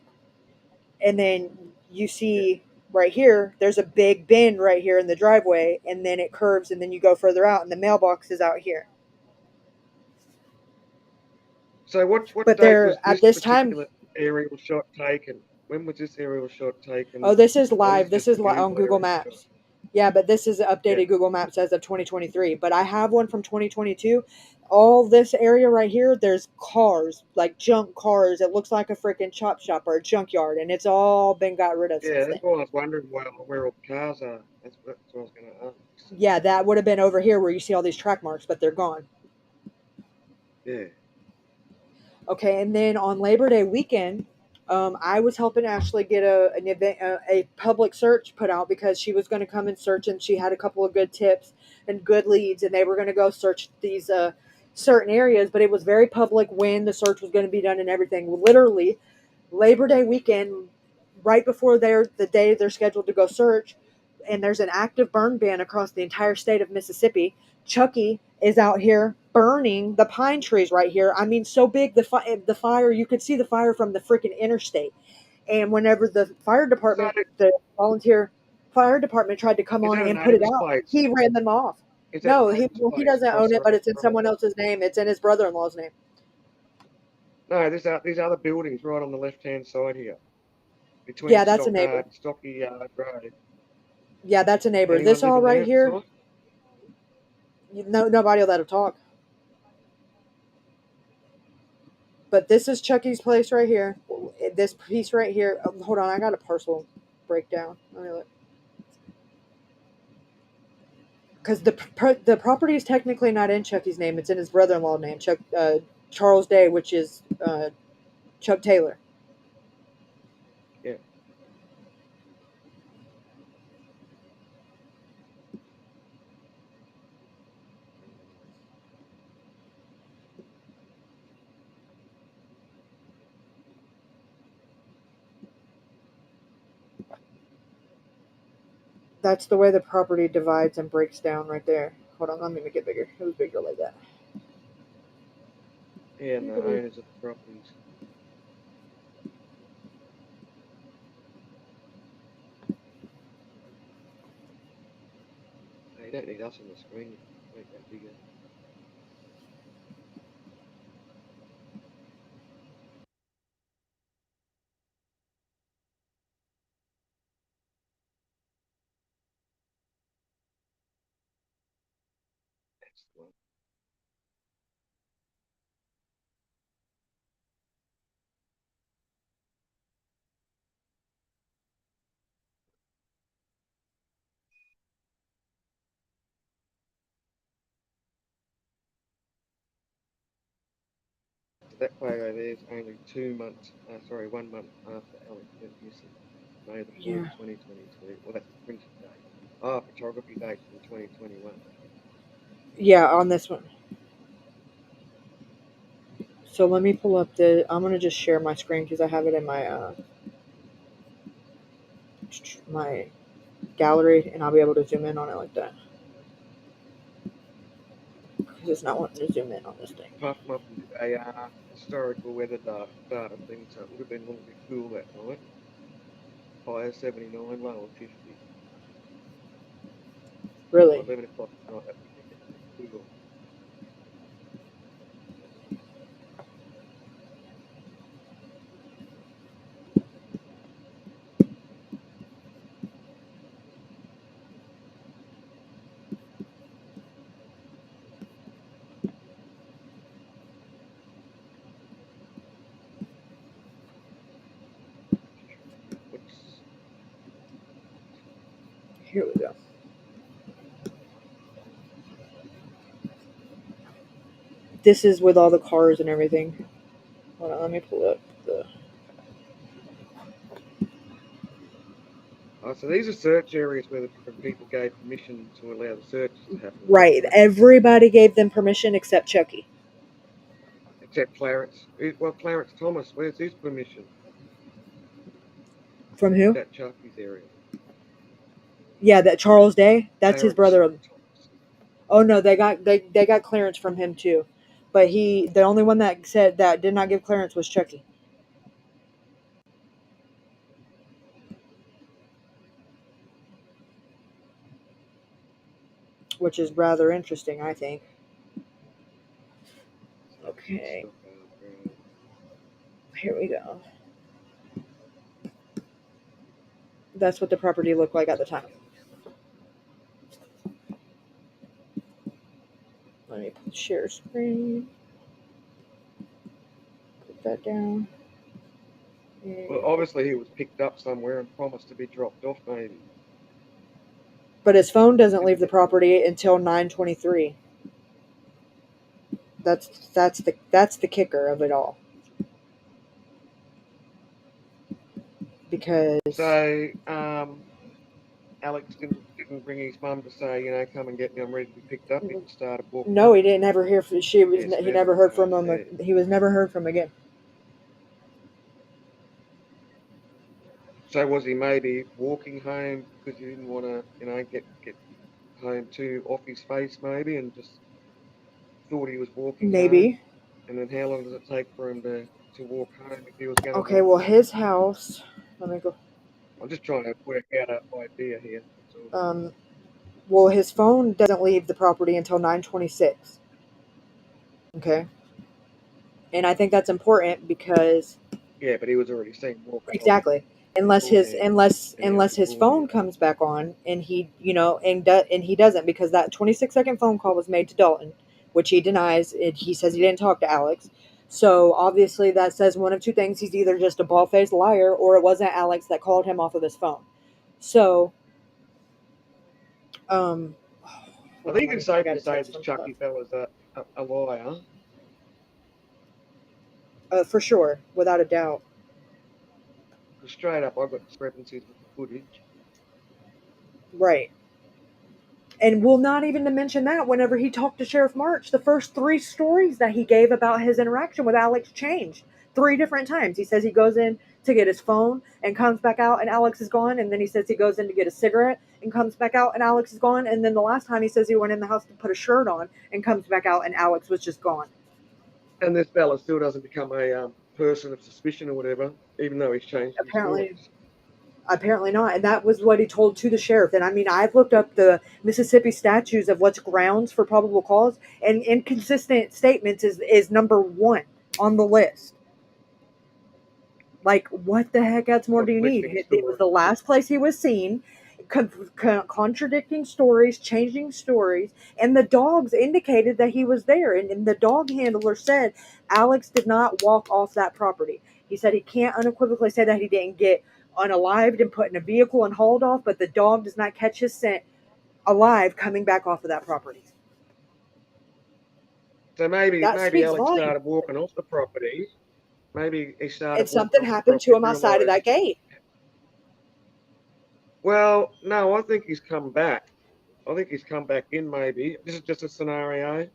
And then you see right here, there's a big bend right here in the driveway, and then it curves, and then you go further out, and the mailbox is out here. So what But date there, was at this this time, particular aerial shot taken? When was this aerial shot taken? oh, this is Or live. This just a is on Google aerial shot? Maps. Yeah, but this is Yeah. updated Google Maps as of 2023. But I have one from 2022. All this area right here, there's cars, like junk cars. It looks like a freaking chop shop or a junkyard, and it's all been got rid of Yeah, since that's then. why I was wondering where all the cars are. That's what I was going to ask. Yeah, that would have been over here where you see all these track marks, but they're gone. Yeah. Okay, and then on Labor Day weekend, I was helping Ashley get an event, a public search put out because she was going to come and search, and she had a couple of good tips and good leads, and they were going to go search these certain areas. But it was very public when the search was going to be done and everything. Literally, Labor Day weekend, right before the day they're scheduled to go search, and there's an active burn ban across the entire state of Mississippi. Chucky is out here burning the pine trees right here. I mean, so big the fire, you could see the fire from the freaking interstate. And whenever the fire So department, the volunteer fire department tried to come is on that a and put it neighbour's out, place? he ran them off. Is that No, a neighbour's he place doesn't across own the it, but road it's in from it? someone else's name. It's in his brother-in-law's name. No, there's these other buildings right on the left-hand side here, between Yeah, that's a Stockard neighbor. and Stocky Yard Road. Yeah, that's a neighbor. Anyone This all living there right at the here, time? nobody will let him talk. But this is Chucky's place right here. This piece right here. Oh, hold on, I got a parcel breakdown. Let me look. Because the property is technically not in Chucky's name; it's in his brother-in-law's name, Charles Day, which is Chuck Taylor. Yeah. That's the way the property divides and breaks down right there. Hold on, let me make it bigger. It was bigger like that. Yeah, and the owners of the properties. No, you don't need us on the screen. You can make that bigger. That's the one. So that photo there is only 1 month after Alex went missing. May the 4th, Yeah. 2022. Well, that's the printed date. Photography date from 2021. Yeah, on this one. So let me pull up I'm gonna just share my screen because I have it in my my gallery, and I'll be able to zoom in on it like that. Because it's not wanting to zoom in on this thing. Puff Muff did a historical weather data thing, so it would have been a little bit cool that night. High 79, low 50. Really? 11 o'clock at night, that would be cool. Here we go. This is with all the cars and everything. Hold on, let me pull up the. Oh, so these are search areas where the different people gave permission to allow the searches to happen. Right. Everybody gave them permission except Chucky. Except Clarence. Well, Clarence Thomas, where's his permission? From who? That Chucky's area. Yeah, that Charles Day. That's his Clarence brother. Thomas. Oh no, they got clearance from him too, but the only one that said that did not give clearance was Chucky. Which is rather interesting, I think. Okay, here we go. That's what the property looked like at the time. Let me share screen. Put that down. Well, obviously he was picked up somewhere and promised to be dropped off, maybe. But his phone doesn't leave the property until 9:23. That's the kicker of it all. Because So, Alex didn't bring his mum to say, come and get me, I'm ready to be picked up. He started walking. No, he didn't ever hear from. He never heard from him. Yeah. He was never heard from again. So was he maybe walking home because he didn't want to, get home too off his face, maybe, and just thought he was walking Maybe. home? And then how long does it take for him to walk home if he was going to Okay, well, his house. Let me go. I'm just trying to work out an idea here. Well, his phone doesn't leave the property until 9:26. Okay. And I think that's important because. Yeah, but he was already seen walking. Exactly. Unless his phone comes back on and he he doesn't, because that 26-second phone call was made to Dalton, which he denies. He says he didn't talk to Alex. So obviously that says one of two things: he's either just a bald-faced liar, or it wasn't Alex that called him off of his phone. So, I think it's safe to say this Chucky fella's a liar. For sure, without a doubt. Straight up, I've got discrepancies with the footage. Right. And we'll not even to mention that whenever he talked to Sheriff March, the first 3 stories that he gave about his interaction with Alex changed 3 different times. He says he goes in to get his phone and comes back out and Alex is gone. And then he says he goes in to get a cigarette and comes back out and Alex is gone. And then the last time he says he went in the house to put a shirt on and comes back out and Alex was just gone. And this fella still doesn't become a person of suspicion or whatever, even though he's changed his stories. Apparently not. And that was what he told to the sheriff. And I mean, I've looked up the Mississippi statutes of what's grounds for probable cause, and inconsistent statements is number 1 on the list. Like, what the heck else more do you need? It was the last place he was seen, contradicting stories, changing stories, and the dogs indicated that he was there. And the dog handler said Alex did not walk off that property. He said he can't unequivocally say that he didn't get unalived and put in a vehicle and hauled off, but the dog does not catch his scent alive coming back off of that property. So maybe Alex started walking off the property. Maybe he started. And something happened to him outside of that gate. Well, no, I think he's come back. I think he's come back in, maybe. This is just a scenario.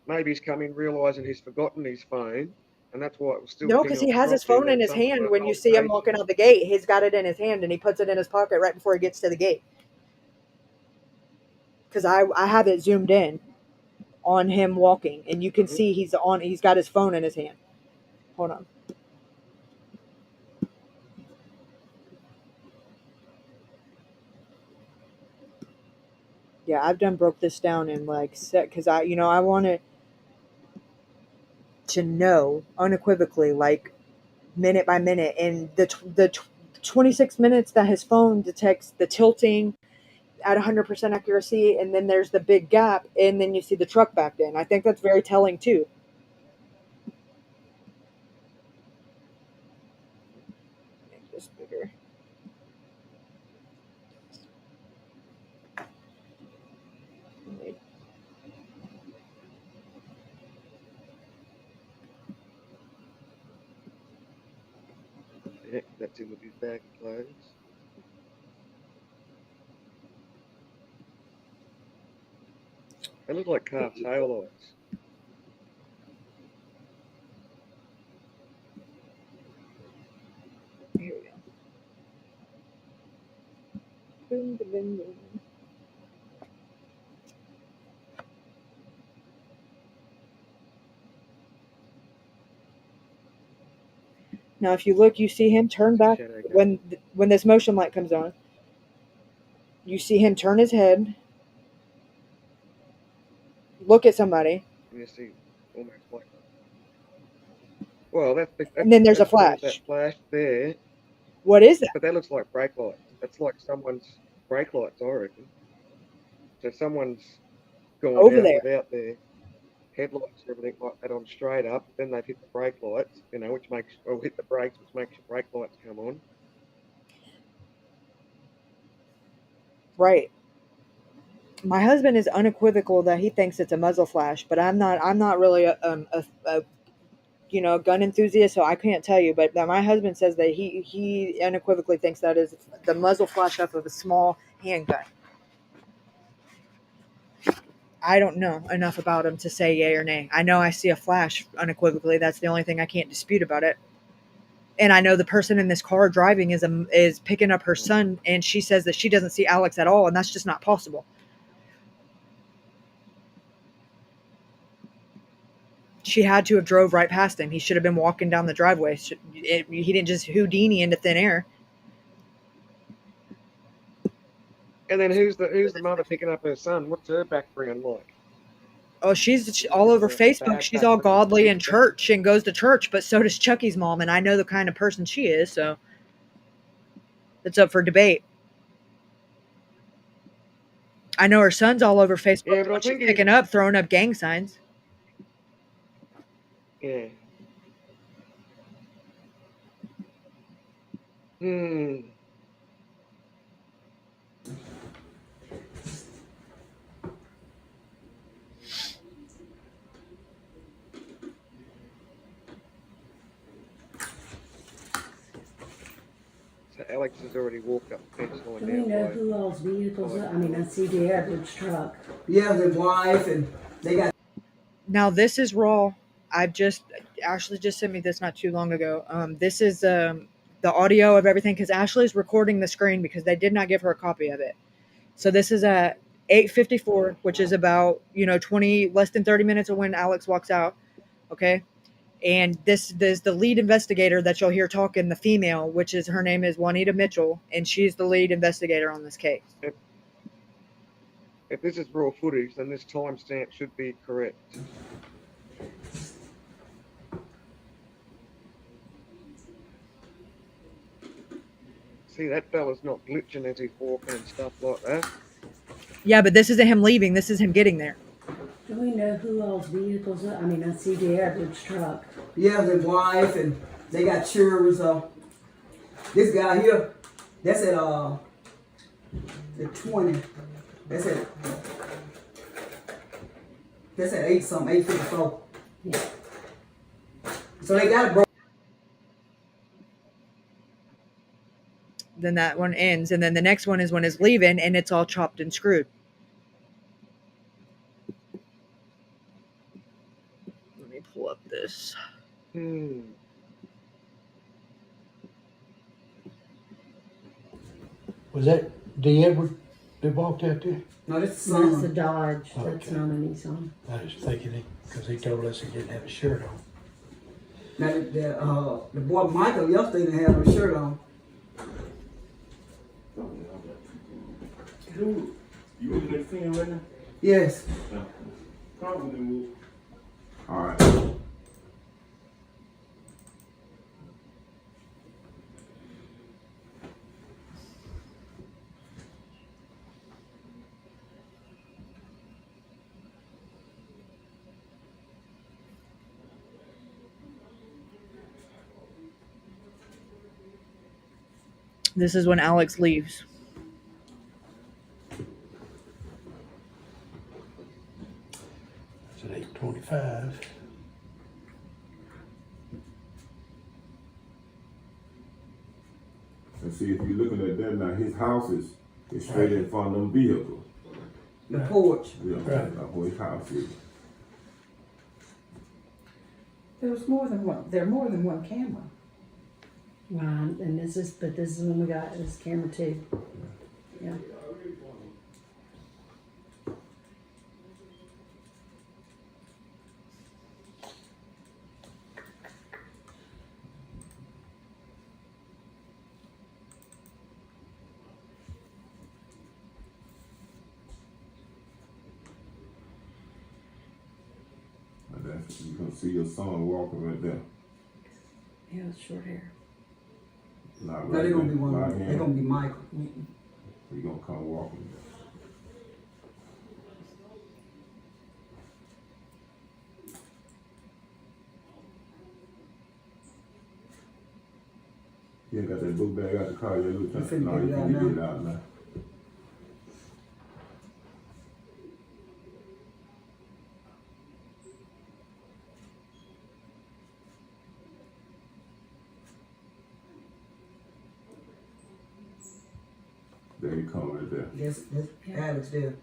Maybe he's come in realising he's forgotten his phone, and that's why it was still No, pinging because off he the has his property. And phone in then his some of hand the when you old see him neighbours, walking out the gate. He's got it in his hand and he puts it in his pocket right before he gets to the gate. Because I have it zoomed in on him walking, and you can Mhm. see he's got his phone in his hand. Hold on. Yeah, I've done broke this down in like set because I wanted to know unequivocally, like minute by minute, and the 26 minutes that his phone detects the tilting at 100% accuracy, and then there's the big gap, and then you see the truck backed in. I think that's very telling too. Make this bigger. Yeah, that's him with his bag of clothes. They look like car tail lights. Here we go. Boom, boom, boom, boom. Now, if you look, you see him turn That's his back shadow going. when this motion light comes on. You see him turn his head, look at somebody, And you see almost like, well, and then there's a as soon as that flash. flash there, What is that? but that looks like brake lights. That's like someone's brake lights, I reckon. So someone's gone Over out there. without their headlights or everything like that on straight up. Then they've hit the brake lights, which makes, or hit the brakes, which makes your brake lights come on. Right. My husband is unequivocal that he thinks it's a muzzle flash, but I'm not. I'm not really a gun enthusiast, so I can't tell you. But my husband says that he unequivocally thinks that is the muzzle flash up of a small handgun. I don't know enough about him to say yay or nay. I know I see a flash unequivocally. That's the only thing I can't dispute about it. And I know the person in this car driving is picking up her son, and she says that she doesn't see Alex at all, and that's just not possible. She had to have drove right past him. He should have been walking down the driveway. He didn't just Houdini into thin air. And then who's the mother picking up her son? What's her background like? Oh, she's Is all it over a Facebook. bad She's all background, godly good in background? church and goes to church, but so does Chucky's mom, and I know the kind of person she is, so it's up for debate. I know her son's all over Facebook, Yeah, the but I one she's think he's, picking up, throwing up gang signs. yeah. Hmm. So Alex has already walked up the fence line Do we now know by who all's vehicles? 5 I mean, I yards. see the average truck. Yeah, the wife, and they got Now this is raw. Ashley just sent me this not too long ago. This is the audio of everything because Ashley's recording the screen because they did not give her a copy of it. So this is at 8:54, which is about 20 less than 30 minutes of when Alex walks out. Okay, and this is the lead investigator that you'll hear talking, the female, which is her name is Juanita Mitchell, and she's the lead investigator on this case. If this is raw footage, then this timestamp should be correct. See, that fella's not glitching as he's walking and stuff like that. Yeah, but this isn't him leaving. This is him getting there. Do we know who all's vehicles? I mean, I see the average truck. yeah, the wife, and they got children. This guy here, that's at the 20. That's at 854. Yeah. So they got it, bro. Then that one ends, and then the next one is when it's leaving, and it's all chopped and screwed. Let me pull up this. Was that D. Edward that walked out there? No, this is That's a son. Dodge. That's Okay. not a Nissan. I was thinking because he told us he didn't have a shirt on. Now the boy Michael yesterday didn't have a shirt on. You looking at the film right now? Yes. Probably will. All right. This is when Alex leaves. It's at 8:25. And see, if you're looking at that now, his house is straight in front of them vehicles. The porch. Yeah, Right. that's where his house is. There was more than one. There are more than one camera. Right, and this is when we got this camera too. Yeah. And that's, you can see your son walking right there. Yeah, with short hair. Not No, right they're gonna there, be one. right They're here. gonna be Michael. He gonna come walking. You ain't got that book bag out the car yet, look. You finna No, get you it out finna get it now. out now. There he come right there. That's Yeah. Alex there.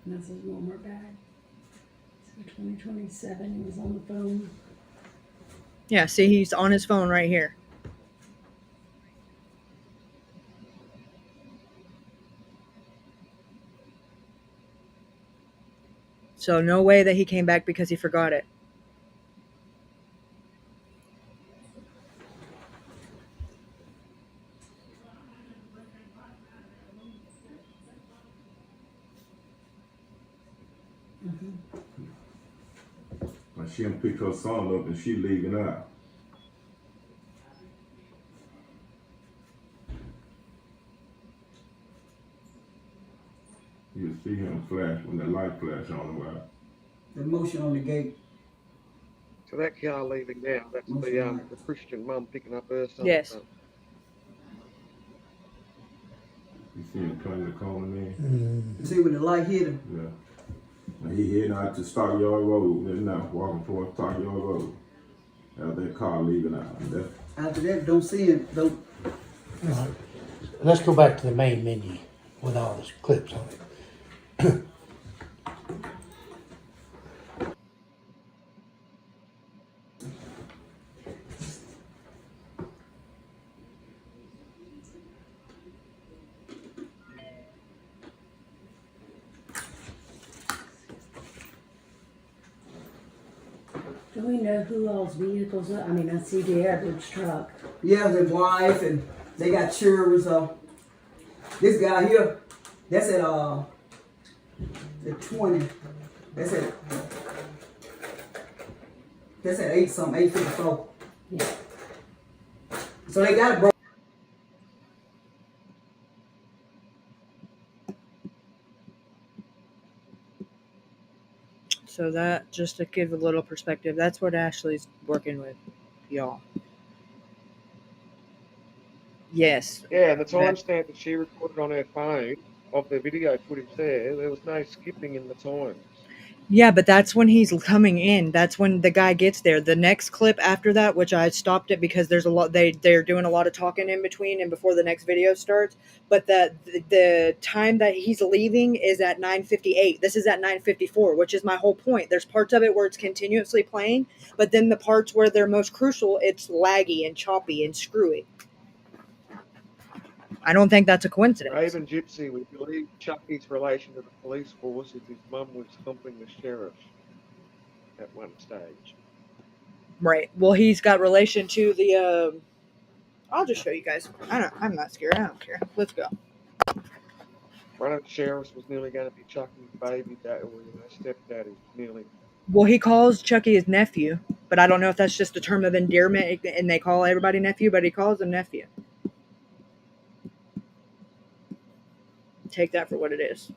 And that's his Walmart bag. So 2027, he was on the phone. Yeah, see, he's on his phone right here. So no way that he came back because he forgot it. But she done picked her son up and she leaving out. You see him flash when the light flash on him, right? The motion on the gate. So that car leaving now, that's the Christian mum picking up her son. Yes. You see him turn the corner in? You see when the light hit him. Yeah. And he heading out to Stockyard Road, and now walking towards Stockyard Road. After that car leaving out. And that's After that, don't see him. Don't. All right. Let's go back to the main menu with all the clips on it. Do we know who all's vehicles are? I mean, I see the average truck. Yeah, the wife and they got children. This guy here, that's at the 20. That's at 854. Yeah. So they got it, bro. So that, just to give a little perspective, that's what Ashley's working with, y'all. Yes. Yeah, and the timestamp that she recorded on her phone of the video footage there was no skipping in the times. Yeah, but that's when he's coming in. That's when the guy gets there. The next clip after that, which I stopped it because there's a lot they're doing a lot of talking in between and before the next video starts. But the time that he's leaving is at 9:58. This is at 9:54, which is my whole point. There's parts of it where it's continuously playing, but then the parts where they're most crucial, it's laggy and choppy and screwy. I don't think that's a coincidence. Raven Gypsy, we believe Chucky's relation to the police force is his mum was humping the sheriff at one stage. Right. Well, he's got relation to the. I'll just show you guys. I'm not scared. I don't care. Let's go. One of the sheriffs was nearly going to be Chucky's baby dad, or stepdaddy, nearly. Well, he calls Chucky his nephew, but I don't know if that's just a term of endearment and they call everybody nephew, but he calls him nephew. Take that for what it is.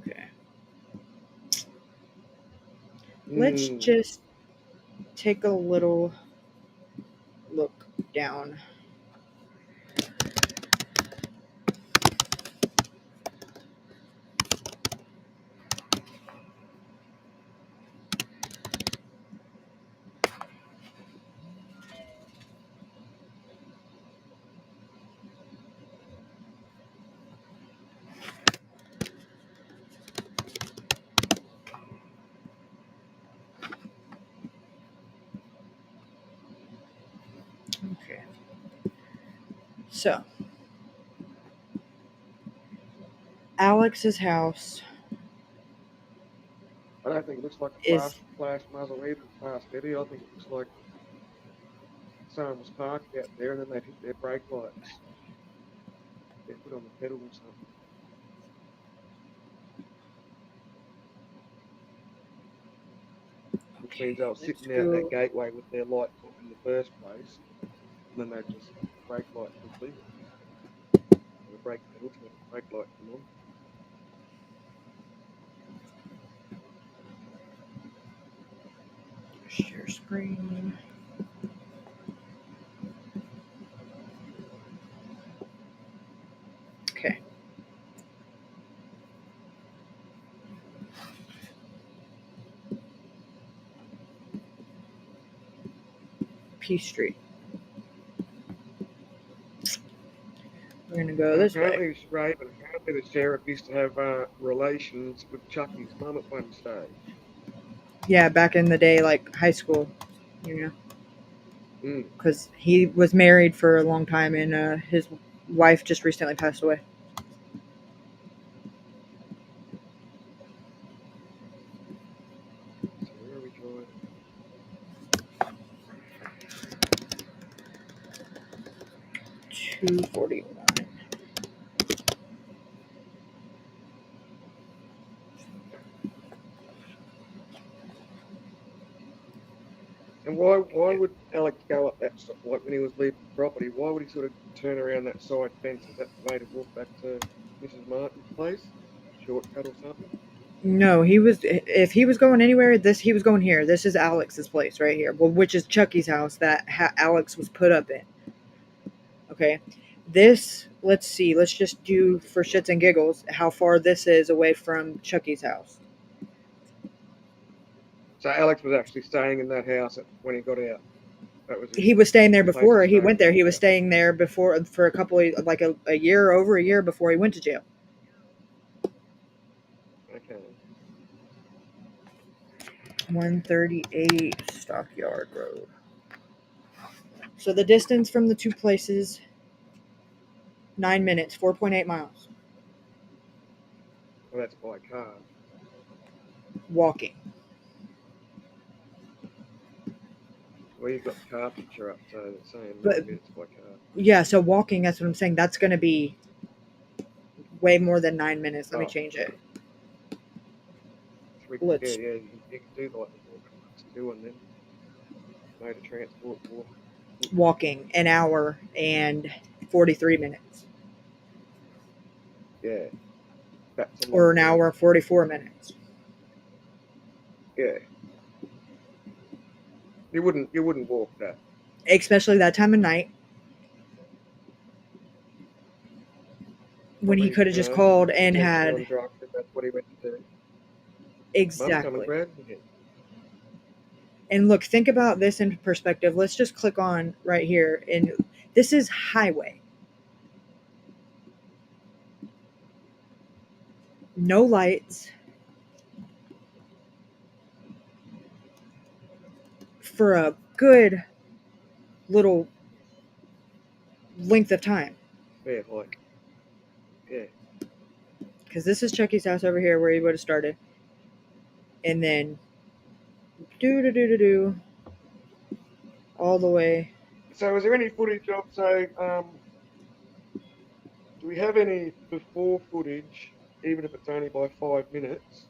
Okay. Let's just take a little look down. Okay. So, Alex's house. I don't think it looks like a flash muzzle either. Fast video. I think it looks like someone was parked out there and then they hit their brake lights. They put on the pedal or something. Which means they were sitting out that gateway with their lights off in the first place, and then they just brake light completely. The brake pedal to make the brake light come on. Share screen. Okay. P Street. We're gonna go this way. Apparently the sheriff used to have relations with Chucky's mum at one stage. Yeah, back in the day, like high school, you know. Because he was married for a long time and his wife just recently passed away. So where are we driving? 241. And why would Alex go up that, like when he was leaving the property, why would he sort of turn around that side fence? Is that the way to walk back to Mrs. Martin's place? Shortcut or something? No, if he was going anywhere, he was going here. This is Alex's place right here, well, which is Chucky's house that Alex was put up in. Okay. This, let's see, let's just do for shits and giggles how far this is away from Chucky's house. So Alex was actually staying in that house when he got out. He was staying there before he went there. He was staying there before for a couple of, like a year, over a year before he went to jail. Okay. 138 Stockyard Road. So the distance from the two places, 9 minutes, 4.8 miles. Well, that's by car. Walking. Well, you've got the car picture up, so it's saying 9 minutes by car. Yeah, so walking, that's what I'm saying. That's going to be way more than 9 minutes. Let me change it. You can do like two and then mode of transport for walking an hour and 43 minutes. Yeah. Or an hour and 44 minutes. Yeah. You wouldn't walk that. Especially that time of night. when he Probably, could have you just know, called and potentially on had drugs if that's what he went to do. Mum come and exactly. grab me again. And look, think about this in perspective. Let's just click on right here, and this is highway. No lights for a good little length of time. Yeah, like, yeah. Because this is Chucky's house over here where he would have started. And then do all the way. So is there any footage of, say, do we have any before footage, even if it's only by 5 minutes,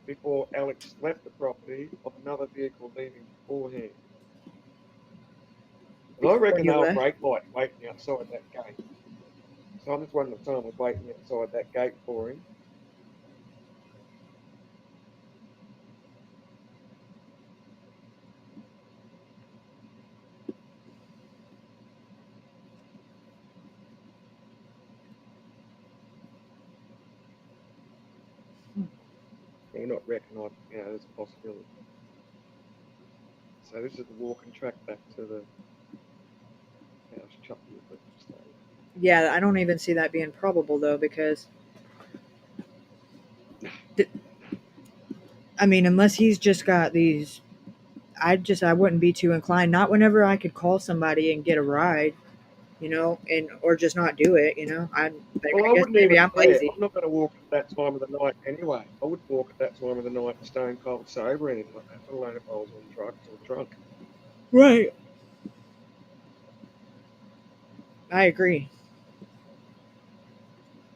before Alex left the property of another vehicle leaving beforehand? And I Before reckon he they were left. brake lights waiting outside that gate. So I'm just wondering if someone was waiting outside that gate for him. Well, not reckon, there's a possibility. So this is the walking track back to the house Chucky was living staying. Yeah, I don't even see that being probable though, because I mean, unless he's just got these, I wouldn't be too inclined. Not whenever I could call somebody and get a ride, and or just not do it. I Well, I guess wouldn't maybe even I'm care. lazy. I'm not going to walk at that time of the night anyway. I wouldn't walk at that time of the night stone cold sober or anything like that, let alone if I was on drugs or drunk. Right. I agree.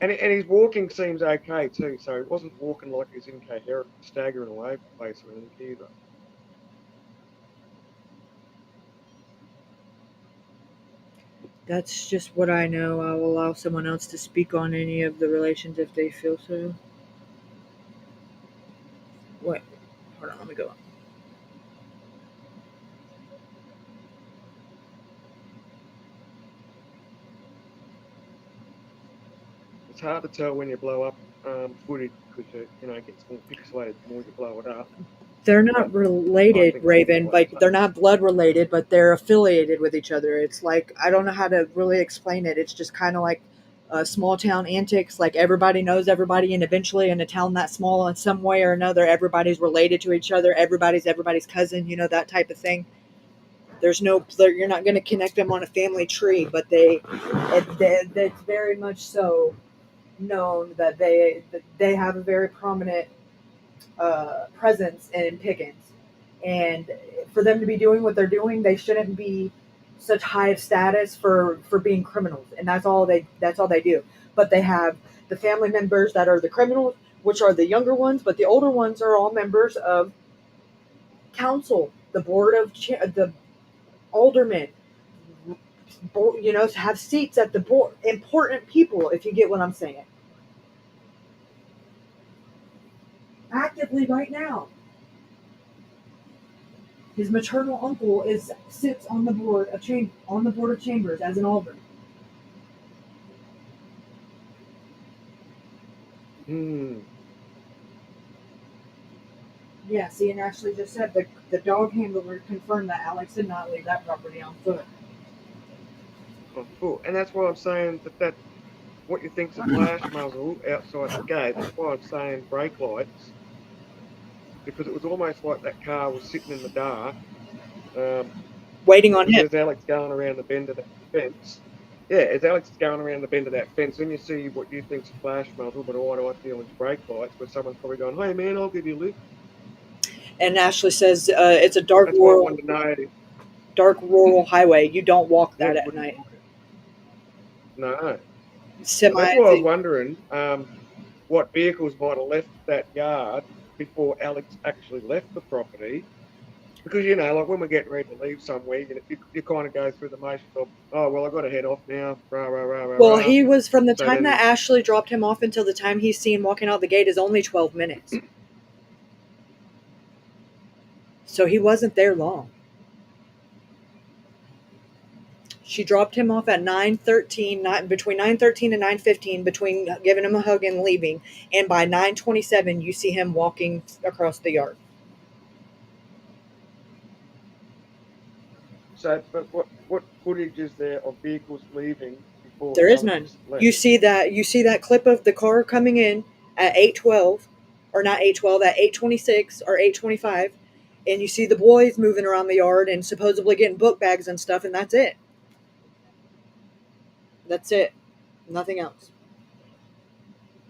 And his walking seems okay too, so he wasn't walking like he's incoherent, staggering away from the place or anything either. That's just what I know. I'll allow someone else to speak on any of the relations if they feel so. What? Hold on, let me go. It's hard to tell when you blow up footage because it gets more pixelated the more you blow it up. They're not But I related, think Raven. what Like, they're not blood related, but they're affiliated with each other. It's like, I don't know how to really explain it. It's just kind of like small town antics. Like, everybody knows everybody, and eventually in a town that small, in some way or another, everybody's related to each other. Everybody's cousin, that type of thing. You're not going to connect them on a family tree, but it's very much so known that they have a very prominent presence in Pickens, and for them to be doing what they're doing, they shouldn't be such high of status for being criminals, and that's all they do. But they have the family members that are the criminals, which are the younger ones, but the older ones are all members of council, the board of the aldermen, have seats at the board. Important people, if you get what I'm saying. Actively right now. His maternal uncle sits on the board of Chambers as an alderman. Yeah, see, and Ashley just said the dog handler confirmed that Alex did not leave that property on foot. On foot, and that's why I'm saying that what you think's a flash muzzle outside the gate. That's why I'm saying brake lights, because it was almost like that car was sitting in the dark, waiting on him. As Alex going around the bend of that fence. Yeah, as Alex is going around the bend of that fence, then you see what you think's a flash muzzle, but all I feel is brake lights, where someone's probably going, "Hey man, I'll give you a lift." And Ashley says it's a dark That's what I wanted to know. rural highway. You don't walk that at night. No. That's why I was wondering what vehicles might have left that yard before Alex actually left the property. Because, like when we're getting ready to leave somewhere, you kind of go through the motions of, oh, well, I've got to head off now. Well, he was, from the time that Ashley dropped him off until the time he's seen walking out the gate is only 12 minutes. So he wasn't there long. She dropped him off at 9:13, between 9:13 and 9:15, between giving him a hug and leaving. And by 9:27, you see him walking across the yard. So, but what footage is there of vehicles leaving before There is Alex none. left? You see that clip of the car coming in at 8:12, or not 8:12, at 8:26 or 8:25, and you see the boys moving around the yard and supposedly getting book bags and stuff, and that's it. That's it. Nothing else.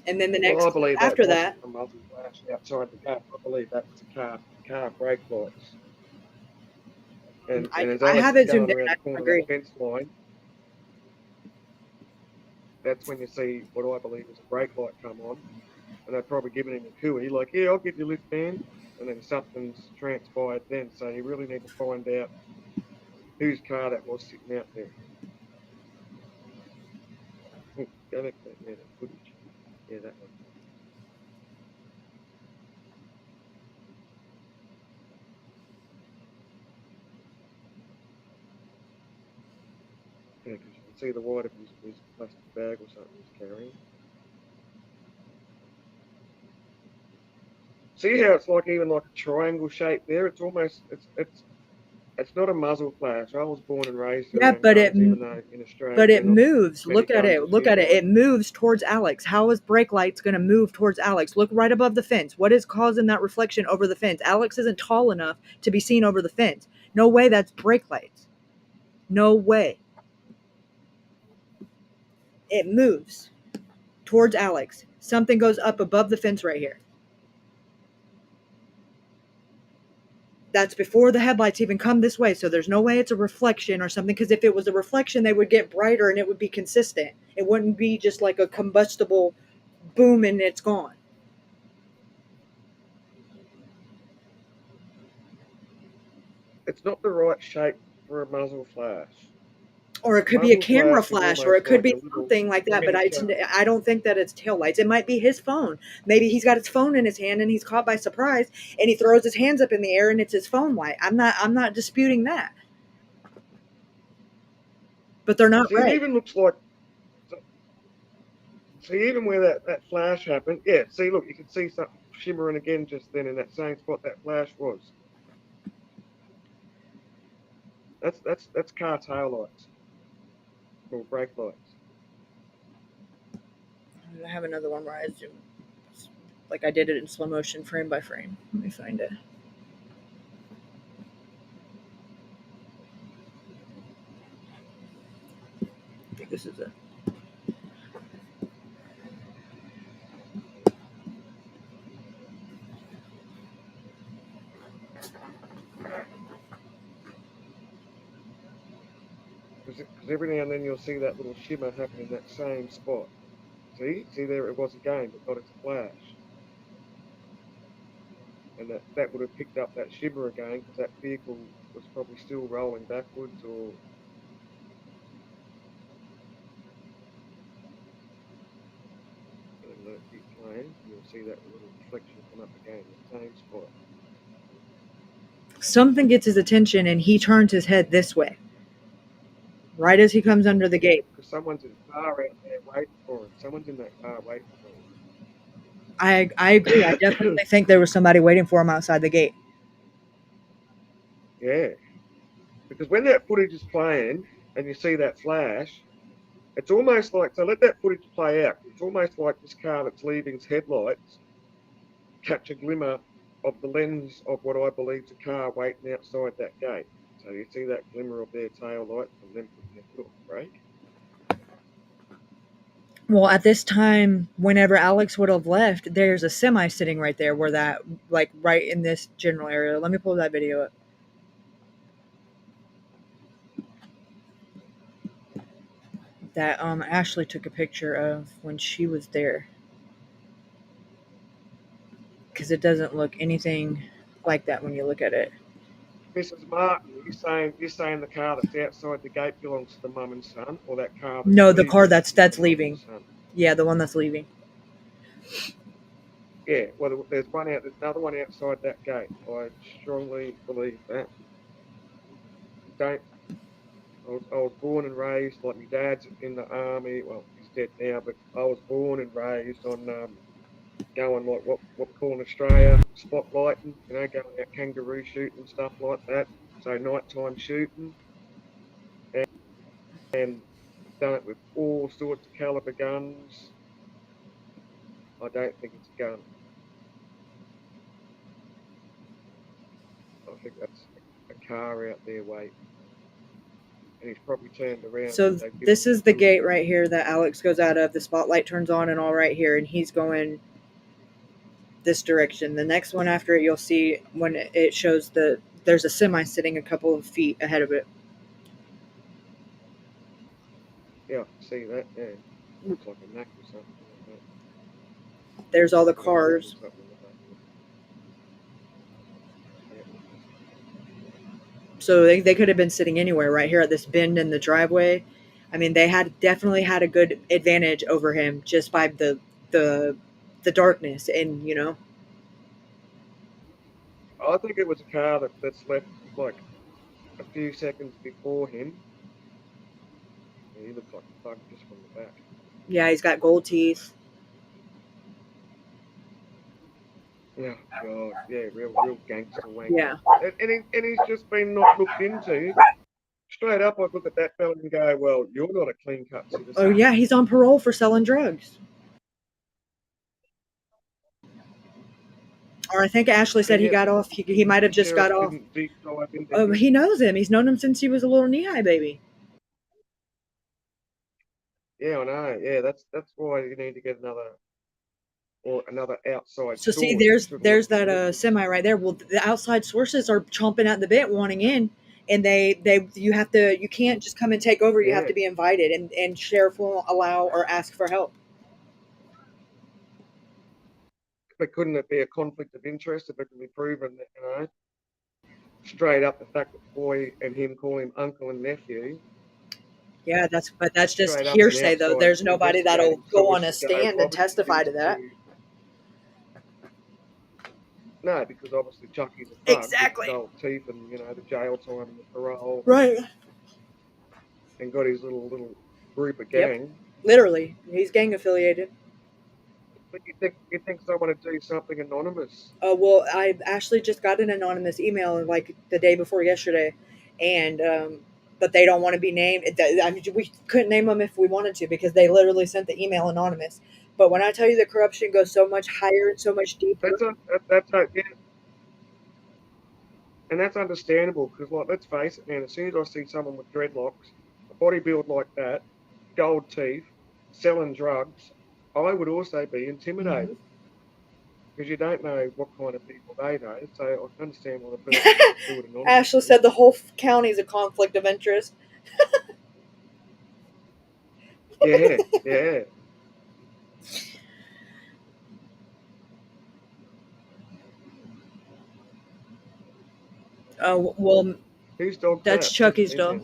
And then the next Well, I clip believe after that that, wasn't a muzzle flash outside the gate. I believe that was a car brake lights. And as I Alex have is it going zoomed in. around I the corner don't of that agree. fence line, that's when you see what I believe is a brake light come on. And they're probably giving him a cooey, like, yeah, I'll give you a lift, man. And then something's transpired then. So you really need to find out whose car that was sitting out there. Oh, go back to that, yeah, that footage. Yeah, that one. Yeah, because you can see the white of his plastic bag or something he's carrying. See how it's like even like a triangle shape there? It's almost it's not a muzzle flash. I was born and raised Yeah, around guns, even though in Australia but it they're not moves. many Look at guns it. with Look at it. headlights. It moves towards Alex. How is brake lights going to move towards Alex? Look right above the fence. What is causing that reflection over the fence? Alex isn't tall enough to be seen over the fence. No way that's brake lights. No way. It moves towards Alex. Something goes up above the fence right here. That's before the headlights even come this way, so there's no way it's a reflection or something, because if it was a reflection, they would get brighter and it would be consistent. It wouldn't be just like a combustible boom and it's gone. It's not the right shape for a muzzle flash. Or it could be a Muzzle camera flash is flash, or it almost could like be a little something like that, but miniature. I don't think that it's taillights. It might be his phone. Maybe he's got his phone in his hand and he's caught by surprise and he throws his hands up in the air and it's his phone light. I'm not disputing that. But they're not See, it right. even looks like. See, even where that flash happened, yeah. See, look, you can see something shimmering again just then in that same spot that flash was. That's car tail lights or brake lights. I have another one where I zoom, like I did it in slow motion, frame by frame. Let me find it. I think this is it. Because every now and then you'll see that little shimmer happen in that same spot. See there it was again, but not as a flash. And that would have picked up that shimmer again because that vehicle was probably still rolling backwards or. And let it keep playing, and you'll see that little reflection come up again in the same spot. Something gets his attention and he turns his head this way. Right as he comes under the gate. Because someone's in a car out there waiting for him. Someone's in that car waiting for him. I agree. I definitely think there was somebody waiting for him outside the gate. Yeah. Because when that footage is playing and you see that flash, it's almost like, so let that footage play out. It's almost like this car that's leaving's headlights catch a glimmer of the lens of what I believe is a car waiting outside that gate. So you see that glimmer of their tail lights and them putting their foot on the brake. Well, at this time, whenever Alex would have left, there's a semi sitting right there where that, like right in this general area. Let me pull that video up. That Ashley took a picture of when she was there. Because it doesn't look anything like that when you look at it. Mrs. Martin, you're saying the car that's outside the gate belongs to the mum and son, or that car that's No, the car leaving that's is the mum and leaving. son? Yeah, the one that's leaving. Yeah, well, there's another one outside that gate. I strongly believe that. I was born and raised, like my dad's in the army. Well, he's dead now, but I was born and raised on going like what we call in Australia spotlighting. You know, going out kangaroo shooting and stuff like that. So nighttime shooting, and done it with all sorts of caliber guns. I don't think it's a gun. I think that's a car out there waiting. And he's probably turned around. So They've given this him is the food. gate right here that Alex goes out of. The spotlight turns on and all right here, and he's going this direction. The next one after it, you'll see when it shows there's a semi sitting a couple of feet ahead of it. Yeah, I can see that. Yeah, looks like a Mac or something like that. There's all the cars. So they could have been sitting anywhere right here at this bend in the driveway. I mean, they definitely had a good advantage over him just by the darkness, and I think it was a car that's left like a few seconds before him. Yeah, he looks like a thug just from the back. yeah, he's got gold teeth. Yeah, God, yeah, real gangster wanker. Yeah. And he's just been not looked into. Straight up, I'd look at that fella and go, well, you're not a clean-cut citizen. Oh yeah, he's on parole for selling drugs. Or I think Ashley said he got off. He might have just got off. He knows him. He's known him since he was a little knee-high baby. Yeah, I know. Yeah, that's why you need to get another outside. So see, there's that semi right there. Well, the outside sources are chomping at the bit, wanting in, and you can't just come and take over. You have to be invited, and sheriff won't allow or ask for help. But couldn't it be a conflict of interest if it can be proven that, straight up the fact that boy and him call him uncle and nephew? Yeah, that's just hearsay though. There's nobody that'll go on a stand and testify to that. No, because obviously Chucky's a thug Exactly. with gold teeth and the jail time and the parole. Right. And got his little group of gang. Yep. Literally, he's gang affiliated. But you think someone would do something anonymous? Well, I actually just got an anonymous email like the day before yesterday, and but they don't want to be named. I mean, we couldn't name them if we wanted to because they literally sent the email anonymous. But when I tell you the corruption goes so much higher and so much deeper, yeah. And that's understandable because, like, let's face it, man. As soon as I see someone with dreadlocks, a body build like that, gold teeth, selling drugs, I would also be intimidated because you don't know what kind of people they know. So I can understand why the person do it anonymously. Ashley said the whole county is a conflict of interest. Yeah. Well, whose dog? That's Chucky's dog.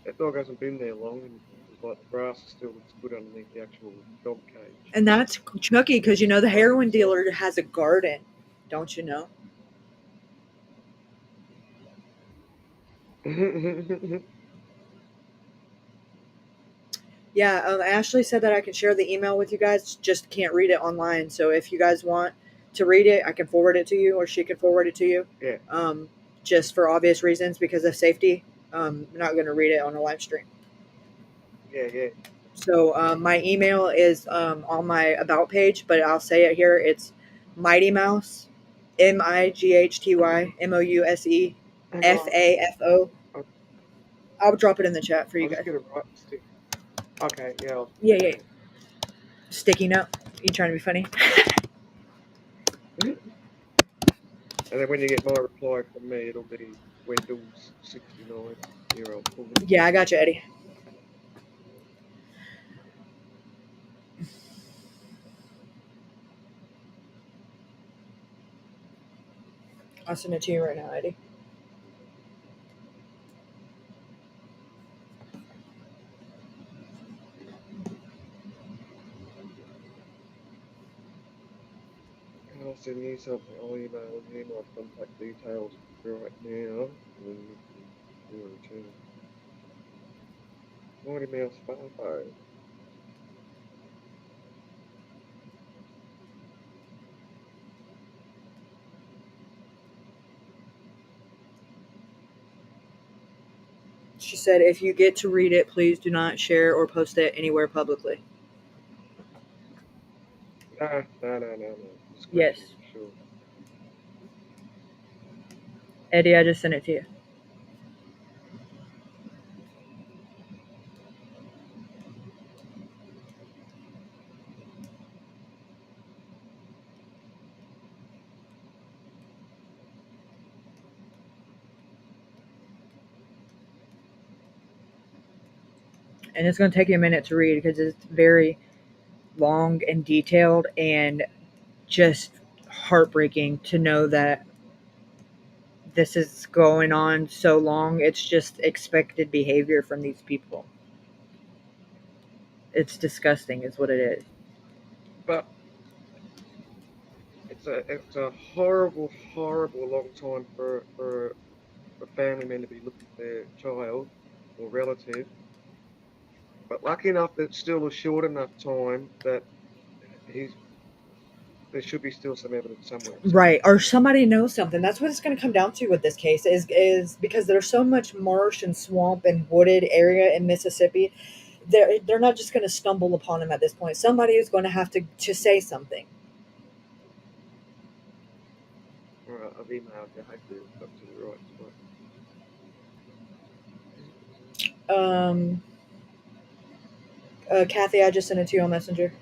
That dog hasn't been there long, and like the grass still looks good underneath the actual dog cage. And that's Chucky because the heroin dealer has a garden, don't you know? Yeah, Ashley said that I can share the email with you guys, just can't read it online. So if you guys want to read it, I can forward it to you, or she can forward it to you. Yeah. Just for obvious reasons, because of safety. I'm not going to read it on a live stream. Yeah. So my email is on my about page, but I'll say it here. It's Mighty Mouse, MIGHTY MOUSE FAFO. I'll drop it in the chat for you guys. Get it right. Okay, yeah. Yeah. Sticky note. You trying to be funny? And then when you get my reply from me, it'll be Wendell's 69-year-old woman. Yeah, I got you, Eddie. I'll send it to you right now, Eddie. I'll send you something. I'll email you my contact details right now, and then you can do a return. Mighty Mouse Farpo. She said, if you get to read it, please do not share or post it anywhere publicly. No. Yes. Discretion, sure. Eddie, I just sent it to you. And it's going to take you a minute to read because it's very long and detailed and just heartbreaking to know that this is going on so long. It's just expected behavior from these people. It's disgusting is what it is. But it's a horrible long time for a family man to be looking for their child or relative. But lucky enough that it's still a short enough time that there should be still some evidence somewhere. Right. Or somebody knows something. That's what it's going to come down to with this case is because there's so much marsh and swamp and wooded area in Mississippi. They're not just going to stumble upon him at this point. Somebody is going to have to say something. All right, I've emailed you. Hopefully it's got to the right spot. Kathy, I just sent it to you on Messenger.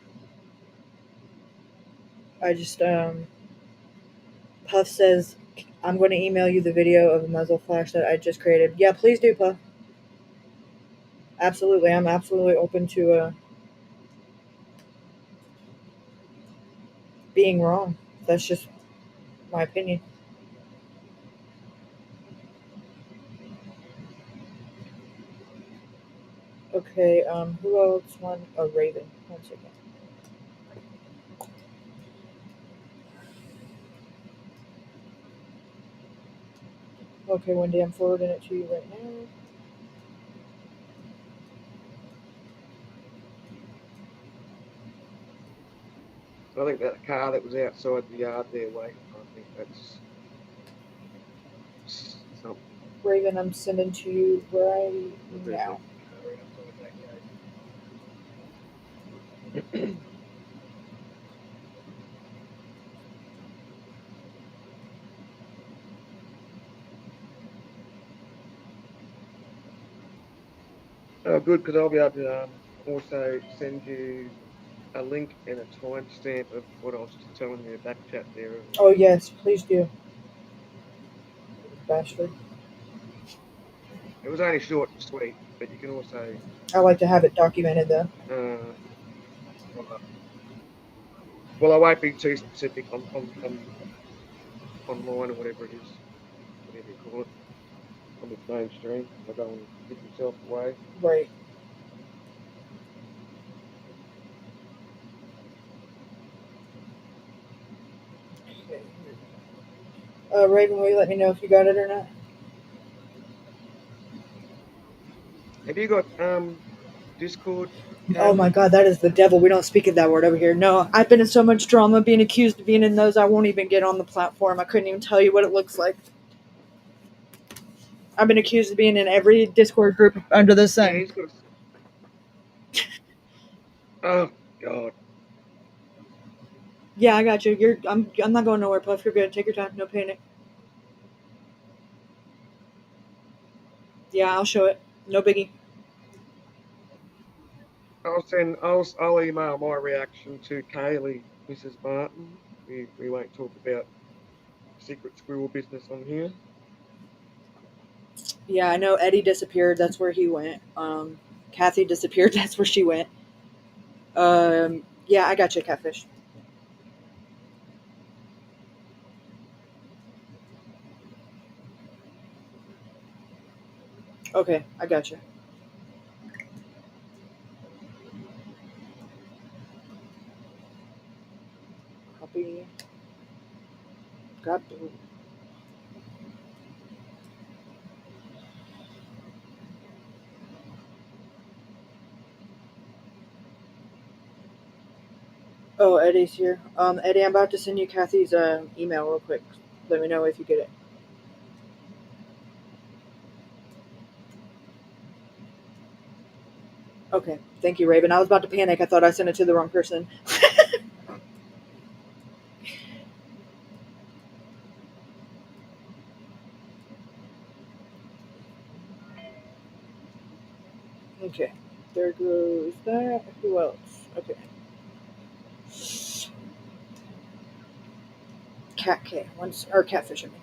I just Puff says, I'm going to email you the video of a muzzle flash that I just created. Yeah, please do, Puff. Absolutely. I'm absolutely open to being wrong. That's just my opinion. Okay, who else won? Oh, Raven. 1 second. Okay, Wendy, I'm forwarding it to you right now. So I think that car that was outside the yard there waiting, I think that's something. Raven, I'm sending to you right now. Oh, good, because I'll be able to also send you a link and a timestamp of what I was just telling you back chat there. Oh, yes, please do. Bastard. It was only short and sweet, but you can also. I like to have it documented, though. Well, I won't be too specific on online or whatever it is, whatever you call it, on this mainstream. I don't want to give myself away. Right. Raven, will you let me know if you got it or not? Have you got Discord? Oh my God, that is the devil. We don't speak of that word over here. No, I've been in so much drama being accused of being in those. I won't even get on the platform. I couldn't even tell you what it looks like. I've been accused of being in every Discord group under the sun. Yeah, he's got Oh God. Yeah, I got you. I'm not going nowhere, Puff. You're good. Take your time. No panic. Yeah, I'll show it. No biggie. I'll email my reaction to Kaylee, Mrs. Martin. We won't talk about secret squirrel business on here. Yeah, I know Eddie disappeared. That's where he went. Kathy disappeared. That's where she went. Yeah, I got you, Catfish. Okay, I got you. Copy. God bless. Oh, Eddie's here. Eddie, I'm about to send you Kathy's email real quick. Let me know if you get it. Okay, thank you, Raven. I was about to panic. I thought I sent it to the wrong person. Okay, there goes that. Who else? Okay. Cat K. Once or Catfish. I mean.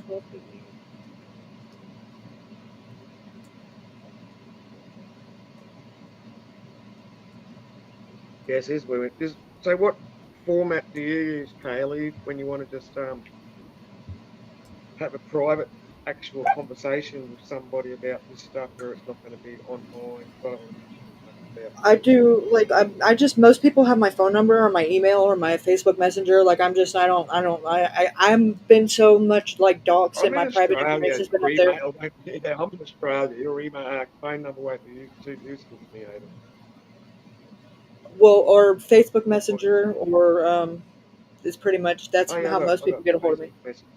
Copy. Yes, is weird. So what format do you use, Kaylee, when you want to just have a private, actual conversation with somebody about this stuff where it's not going to be online? I don't want to be too much about I do like I just most people have my phone number or my email or my Facebook Messenger. Like I'm been so much like doxxed I'm and in my private Australia. information's been Your up there. email won't be there. I'm in Australia. Your email phone number won't be too useful for me over. Well, or Facebook Not what. Messenger or is pretty much that's Oh yeah, how most I people got get a hold of me. Facebook Messenger.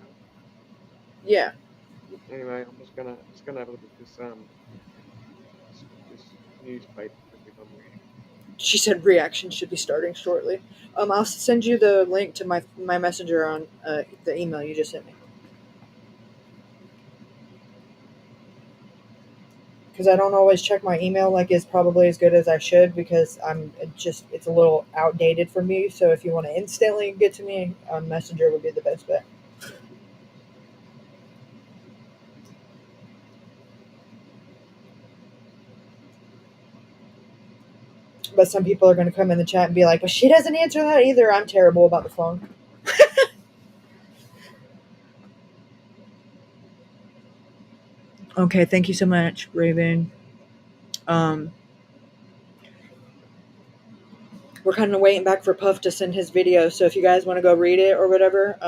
Yeah. Anyway, I'm just gonna have a look at this newspaper clipping I'm reading. She said reaction should be starting shortly. I'll send you the link to my messenger on the email you just sent me. Because I don't always check my email like it's probably as good as I should because it's a little outdated for me. So if you want to instantly get to me, Messenger would be the best bet. But some people are going to come in the chat and be like, "Well, she doesn't answer that either. I'm terrible about the phone." Okay, thank you so much, Raven. We're kind of waiting back for Puff to send his video. So if you guys want to go read it or whatever,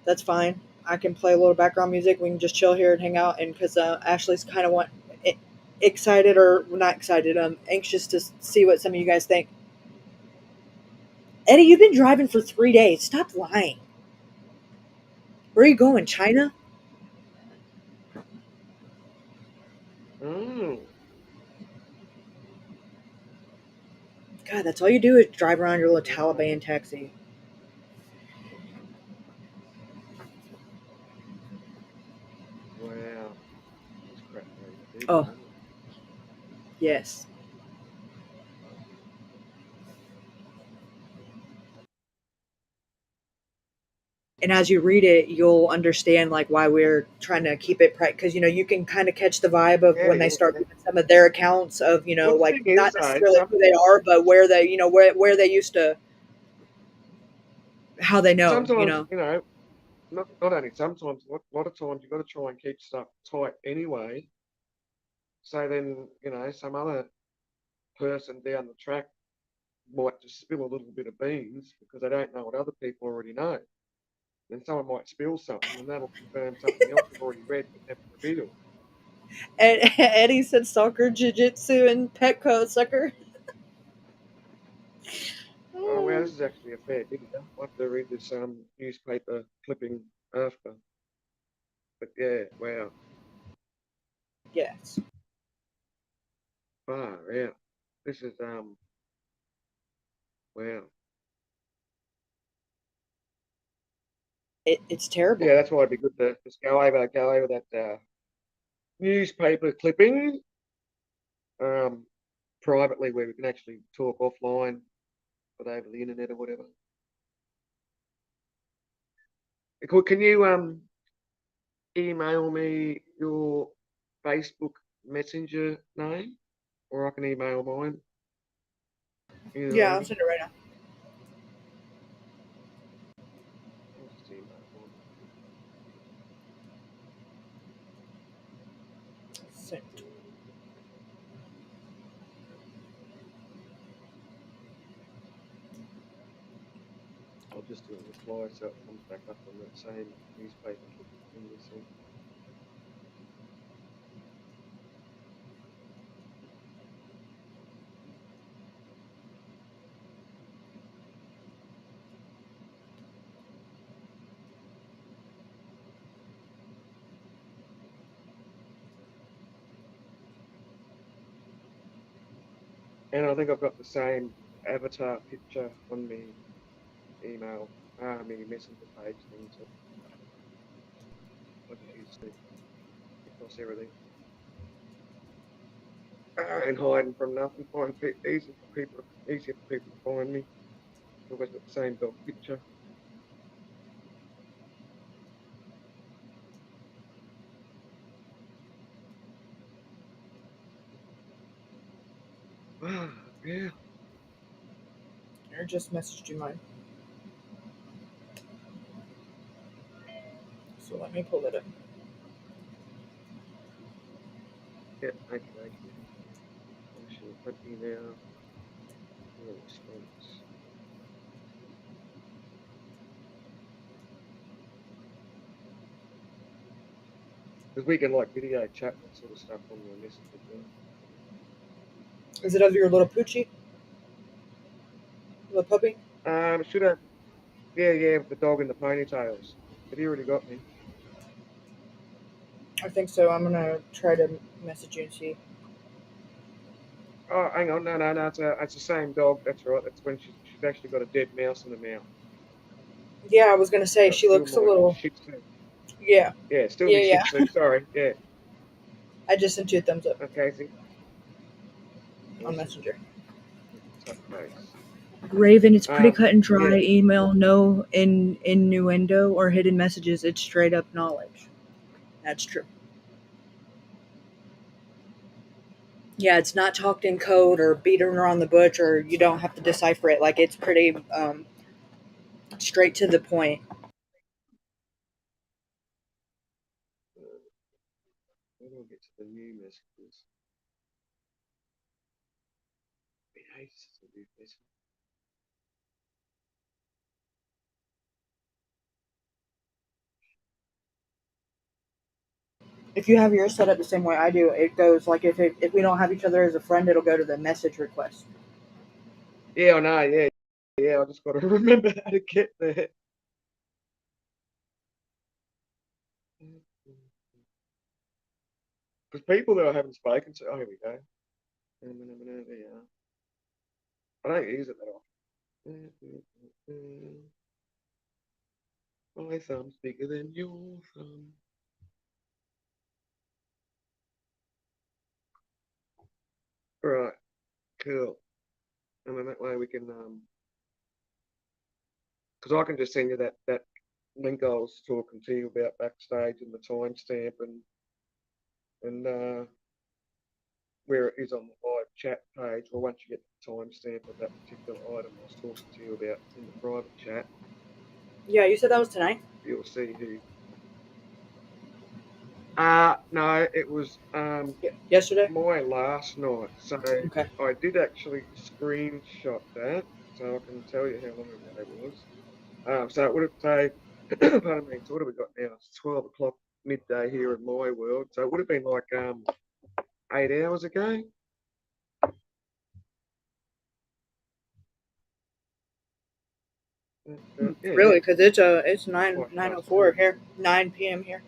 that's fine. I can play a little background music. We can just chill here and hang out. And because Ashley's kind of excited or not excited, anxious to see what some of you guys think. Eddie, you've been driving for 3 days. Stop lying. Where are you going? China? Mm. God, that's all you do is drive around your little Taliban taxi. Wow, this crap goes deep, Oh, doesn't it? yes. And as you read it, you'll understand like why we're trying to keep it because you can kind of catch the vibe of Yeah, when they yeah, start yeah. giving some of their accounts of Well, the like thing is, not though, necessarily who they are, but where they where they used to how they know sometimes not only sometimes, a lot of times you've got to try and keep stuff tight anyway. So then some other person down the track might just spill a little bit of beans because they don't know what other people already know. Then someone might spill something, and that'll confirm something else they've already read but never revealed. And Eddie said soccer, jiu-jitsu, and Petco sucker. Oh wow, this is actually a fair bit. I'll have to read this newspaper clipping after. But yeah, wow, Yes. far out. This is wow. It's terrible. Yeah, that's why it'd be good to just go over that newspaper clipping privately where we can actually talk offline, but over the internet or whatever. Can you email me your Facebook Messenger name, or I can email mine? Either Yeah, or. I'll send it right now. I'll just email mine. Sent. I'll just do a reply so it comes back up on that same newspaper thing we sent. And I think I've got the same avatar picture on me email, me messenger page thing, so I just use it across everything. And hiding from nothing, easier for people to find me. Always got the same dog picture. Yeah. Or just messaged you mine. So let me pull it up. Yeah, thank you. I should put email. No response. Because we can like video chat that sort of stuff on the messenger thing. Is it of your little poochie? Little puppy? Should have. Yeah, with the dog and the ponytails. Have you already got me? I think so. I'm gonna try to message you and see. Oh, hang on, no, it's the same dog. That's right. That's when she's actually got a dead mouse in the mouth. Yeah, I was gonna say she Still looks a my little. Shih Tzu. Yeah. Yeah, still Yeah, my Shih yeah. Tzu. Sorry. Yeah. I just sent you a thumbs up Okay. See. on Awesome. Messenger. Touch base. Raven, it's pretty cut and dry. Yeah. Email, no innuendo or hidden messages. It's straight up knowledge. That's true. Yeah, it's not talked in code or beating around the bush, or you don't have to decipher it. Like, it's pretty straight to the point. Where do I get to the new messages? It hates to do this. If you have yours set up the same way I do, it goes like if we don't have each other as a friend, it'll go to the message request. Yeah, I know. Yeah. I just got to remember how to get there. Because people that I haven't spoken to. Oh, here we go. There you are. I don't use it that often. My thumb's bigger than your thumb. Right, cool. And then that way we can, because I can just send you that link I was talking to you about backstage and the timestamp and where it is on the live chat page. Or once you get the timestamp of that particular item I was talking to you about in the private chat. Yeah, you said that was tonight? You'll see who. No, it was yesterday. My last night. So Okay. I did actually screenshot that, so I can tell you how long ago it was. So it would have taken. Pardon me. So what have we got now? It's 12 o'clock midday here in my world. So it would have been like 8 hours ago. Really? Because it's 9:04 9 here, 9 p.m. here.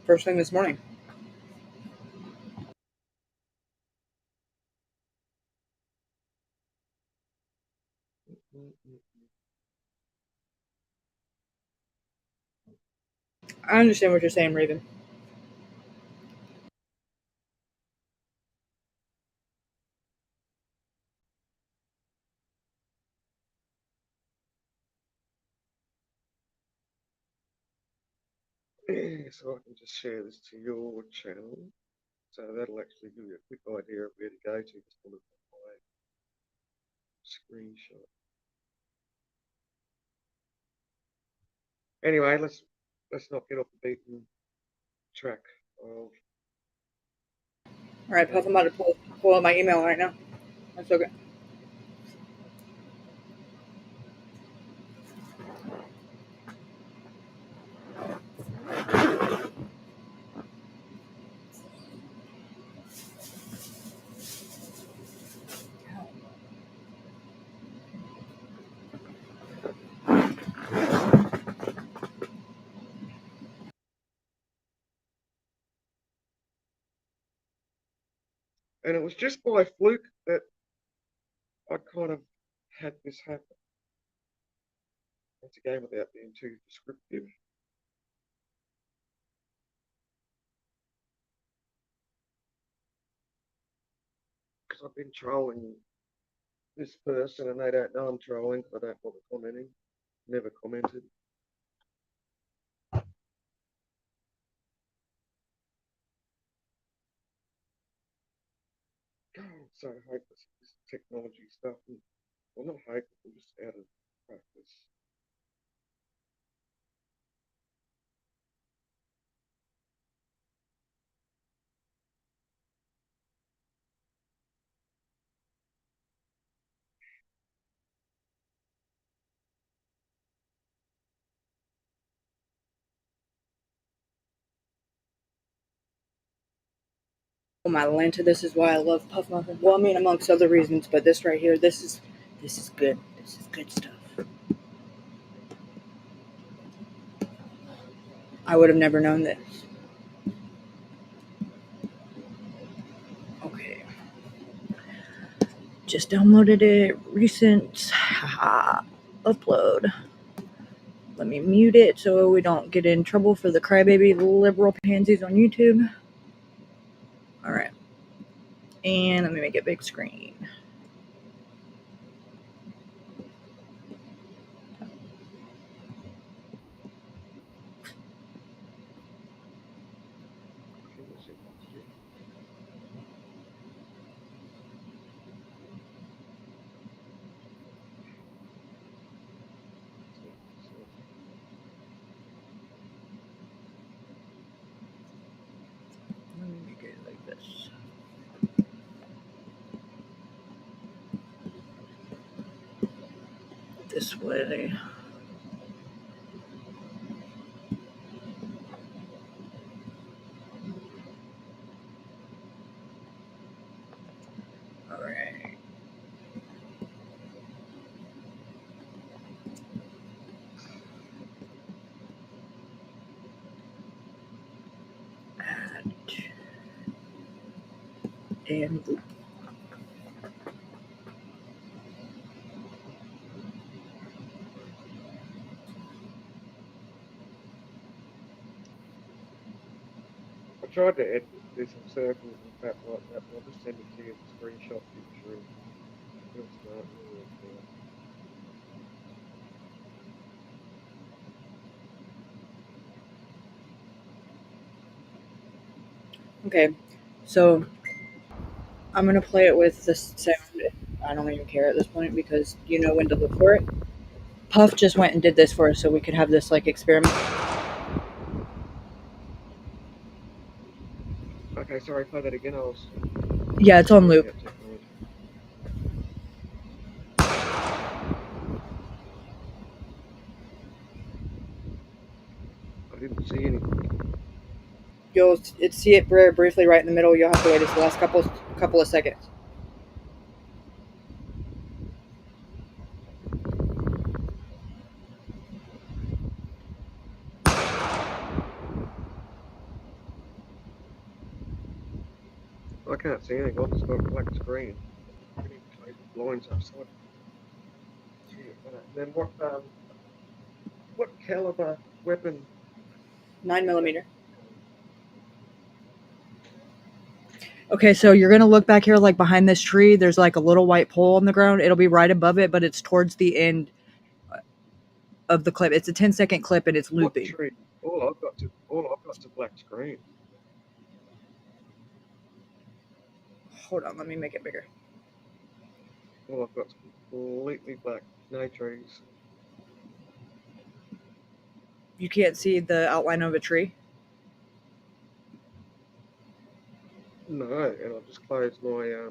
First thing this morning. I understand what you're saying, Raven. Yeah, so I can just share this to your channel. So that'll actually give you a quick idea of where to go to. Just to look at my screenshot. Anyway, let's not get off the beaten track of. All right, Puff, I'm about to pull up my email right now. That's okay. And it was just by fluke that I kind of had this happen. Once again, without being too descriptive. Because I've been trolling this person and they don't know I'm trolling because I don't bother commenting. Never commented. God, I'm so hopeless at this technology stuff. Well, not hopeless, I'm just out of practice. Oh my Lanta, this is why I love Puff Muffin. Well, I mean, amongst other reasons, but this right here, this is good. This is good stuff. I would have never known this. Okay. Just downloaded it. Recent. Upload. Let me mute it so we don't get in trouble for the crybaby liberal pansies on YouTube. All right. And let me make it big screen. Let me make it like this. This way. All right. Add and loop. I tried to edit this in circles and crap like that, but I'll just send it to you as a screenshot picture and real smart and all worked out. Okay, so I'm gonna play it with the sound. I don't even care at this point because you know when to look for it. Puff just went and did this for us so we could have this like experiment. Okay, sorry, play that again. Yeah, it's on loop. I didn't see anything. You'll see it very briefly right in the middle. You'll have to wait just the last couple of seconds. I can't see anything. I've just got a black screen. I can even close the blinds outside. Then what caliber weapon? 9mm. Okay, so you're gonna look back here, like behind this tree. There's like a little white pole on the ground. It'll be right above it, but it's towards the end of the clip. It's a 10-second clip, and it's looping. What tree? All I've got's a black screen. Hold on, let me make it bigger. All I've got's completely black. No trees. You can't see the outline of a tree? No, and I've just closed my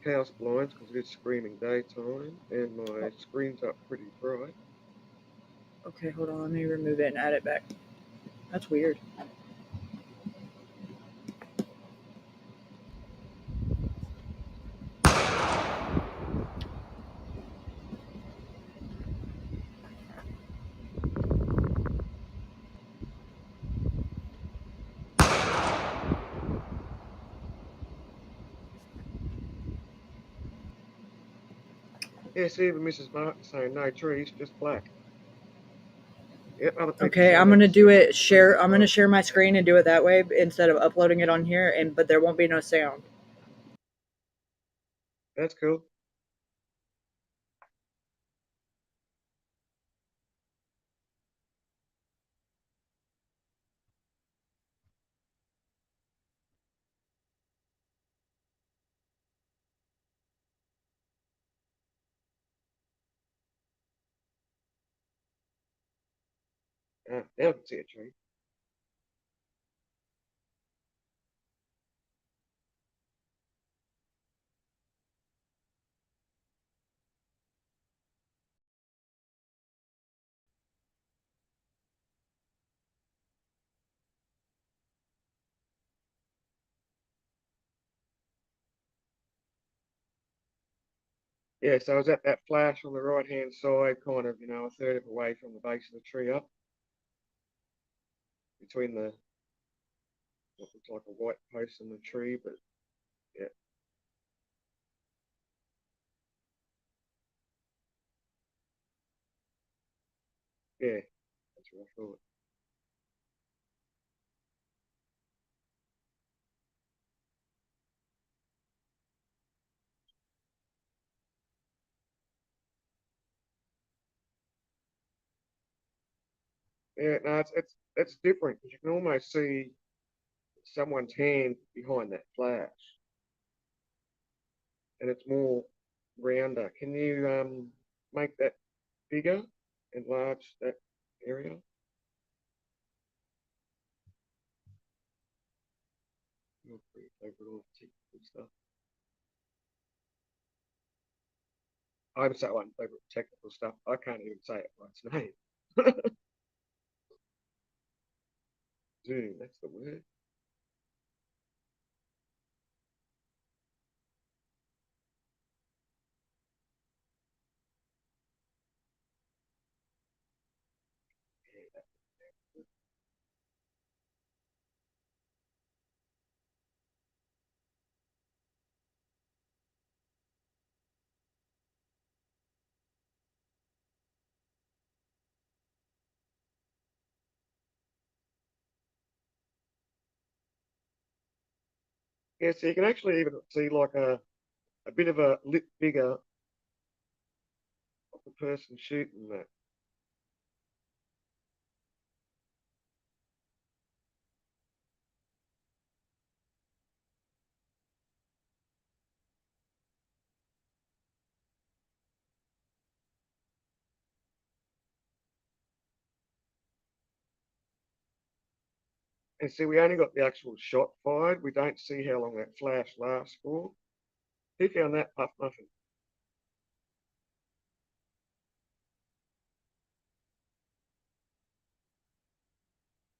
house blinds because it is screaming daytime, and my screen's up pretty bright. Okay, hold on. Let me remove it and add it back. That's weird. Yes, even Mrs. Martin saying no trees, just black. Yep, other people Okay, saying I'm that gonna the do signal's it. Share. as I'm gonna well. share my screen and do it that way instead of uploading it on here. But there won't be no sound. That's cool. Now I can see a tree. Yeah, so I was at that flash on the right hand side, kind of, a third of the way from the base of the tree up, between the what looks like a white post and the tree, but yeah. Yeah, that's what I thought. Yeah, no, it's different because you can almost see someone's hand behind that flash, and it's more rounder. Can you make that bigger, enlarge that area? Your favorite technical stuff. I'm so unfavorite technical stuff. I can't even say it by its name. Zoom, that's the word. Yeah, so you can actually even see like a bit of a lit figure of the person shooting that. And see, we only got the actual shot fired. We don't see how long that flash lasts for. Who found that puff muffin?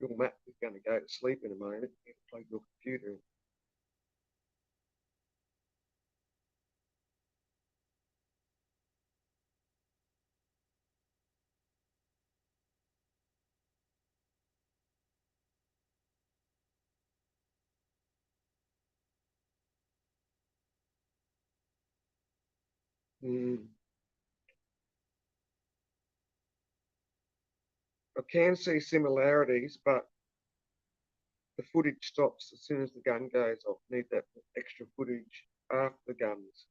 Your Matt is going to go to sleep in a moment. You can plug your computer in. I can see similarities, but the footage stops as soon as the gun goes off. Need that extra footage after the gun's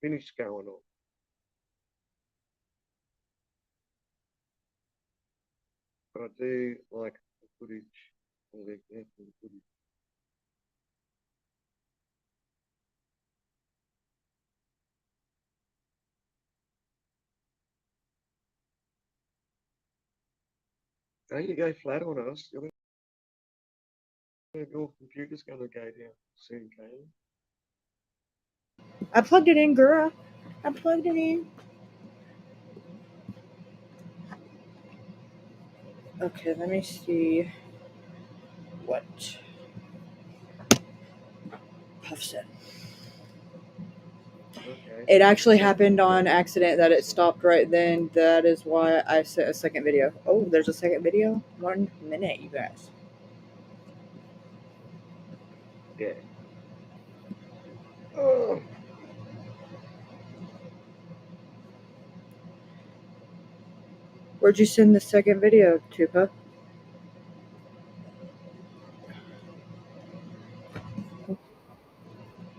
finished going off. But I do like the footage, or the example of the footage. Don't you go flat on us. Your computer's gonna go down soon, Kane. I plugged it in, girl. I plugged it in. Okay, let me see what Puff said. Okay. It actually happened on accident that it stopped right then. That is why I sent a second video. Oh, there's a second video? 1 minute, you guys. Yeah. Oh. Where'd you send the second video to, Puff?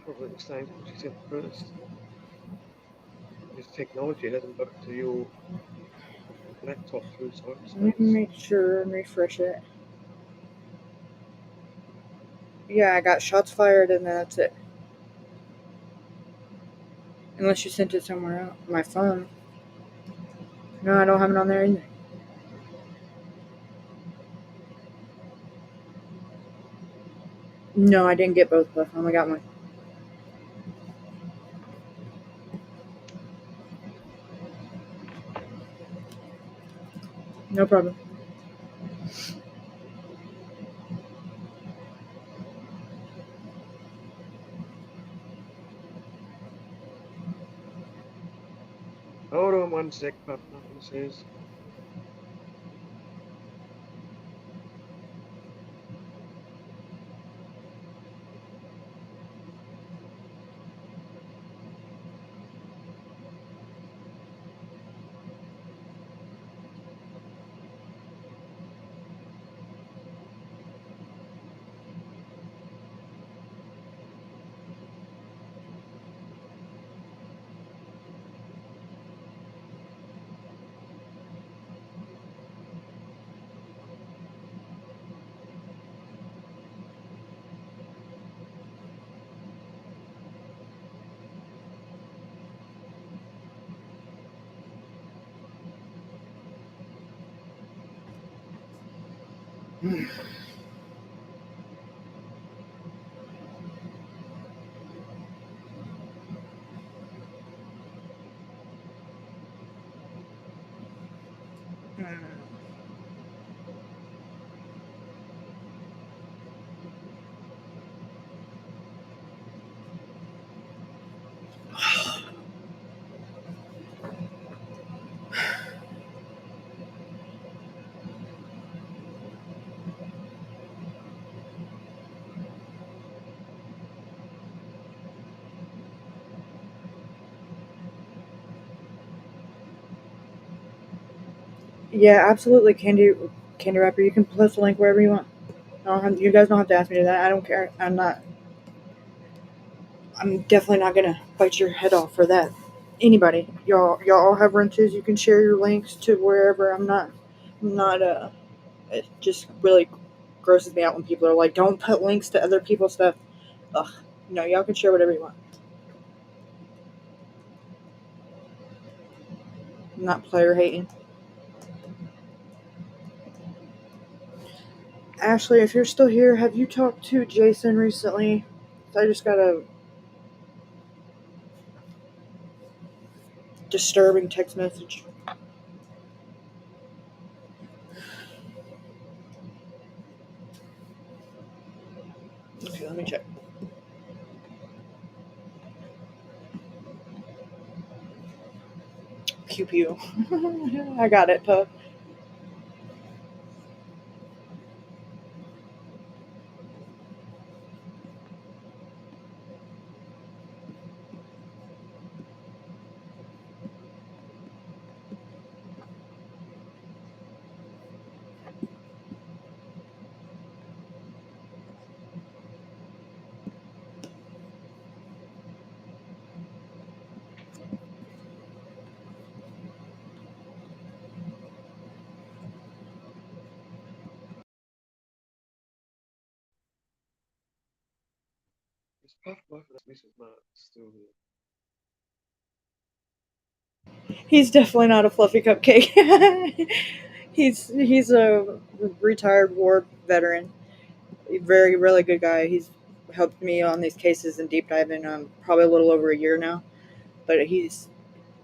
Probably the same one she sent first. This technology hasn't got it to your laptop through Let me cyberspace. make sure and refresh it. Yeah, I got shots fired and that's it. Unless you sent it somewhere else. My phone. No, I don't have it on there either. No, I didn't get both, Puff. I only got one. No problem. Hold on 1 sec, Puff. Nothing says. Yeah, absolutely, Candy Rapper. You can post a link wherever you want. You guys don't have to ask me to do that. I don't care. I'm definitely not gonna bite your head off for that. Anybody, y'all all have renters. You can share your links to wherever. I'm not. It just really grosses me out when people are like, "Don't put links to other people's stuff." Ugh. No, y'all can share whatever you want. I'm not player hating. Ashley, if you're still here, have you talked to Jason recently? I just got a disturbing text message. Okay, let me check. Pew pew. I got it, Puff. Is Puff Life and Mrs. Martin still here? He's definitely not a fluffy cupcake. he's a retired war veteran. Very, really good guy. He's helped me on these cases and deep diving probably a little over a year now. But he's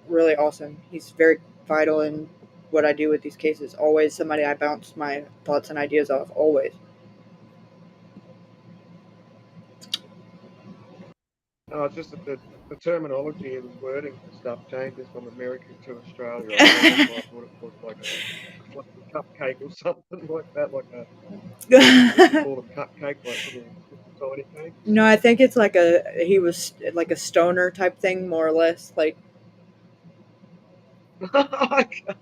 really awesome. He's very vital in what I do with these cases. Always somebody I bounce my thoughts and ideas off. Always. No, it's just that the terminology and wording for stuff changes from America to Australia. I thought it was like a fluffy cupcake or something like that, like a what you call a cupcake, like little tiny cakes. No, I think it's like he was like a stoner type thing, more or less. Like, Okay.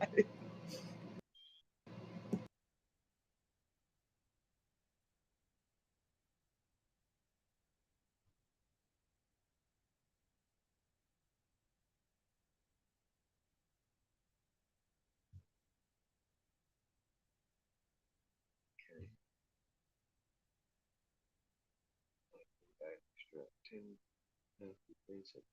Extra 10, 15 seconds.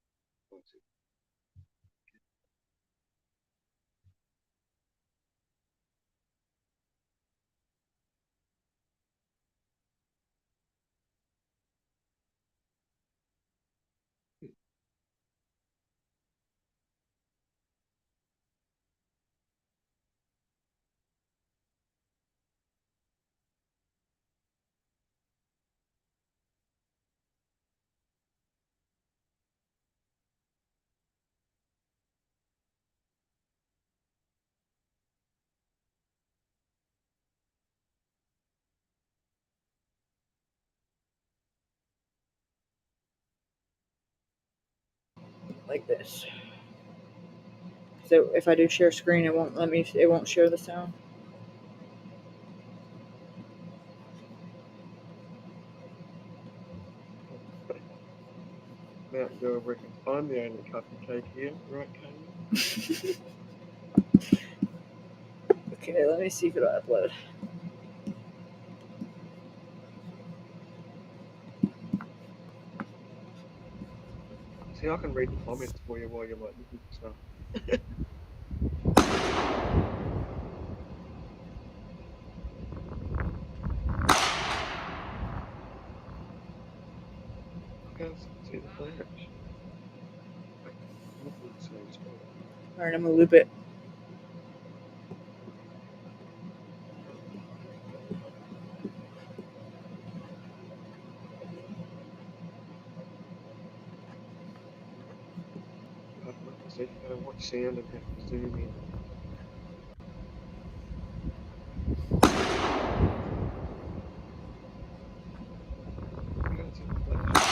like this. So if I do share screen, it won't let me. It won't share the sound. Mountain Girl reckons I'm the only cupcake here, right, Kane? Okay, let me see if it'll upload. See, I can read the comments for you while you're like looking for stuff. I can't see the flash. All right, I'm gonna loop it. Like I said, you gotta watch sound and have to zoom in. I can't see the flash.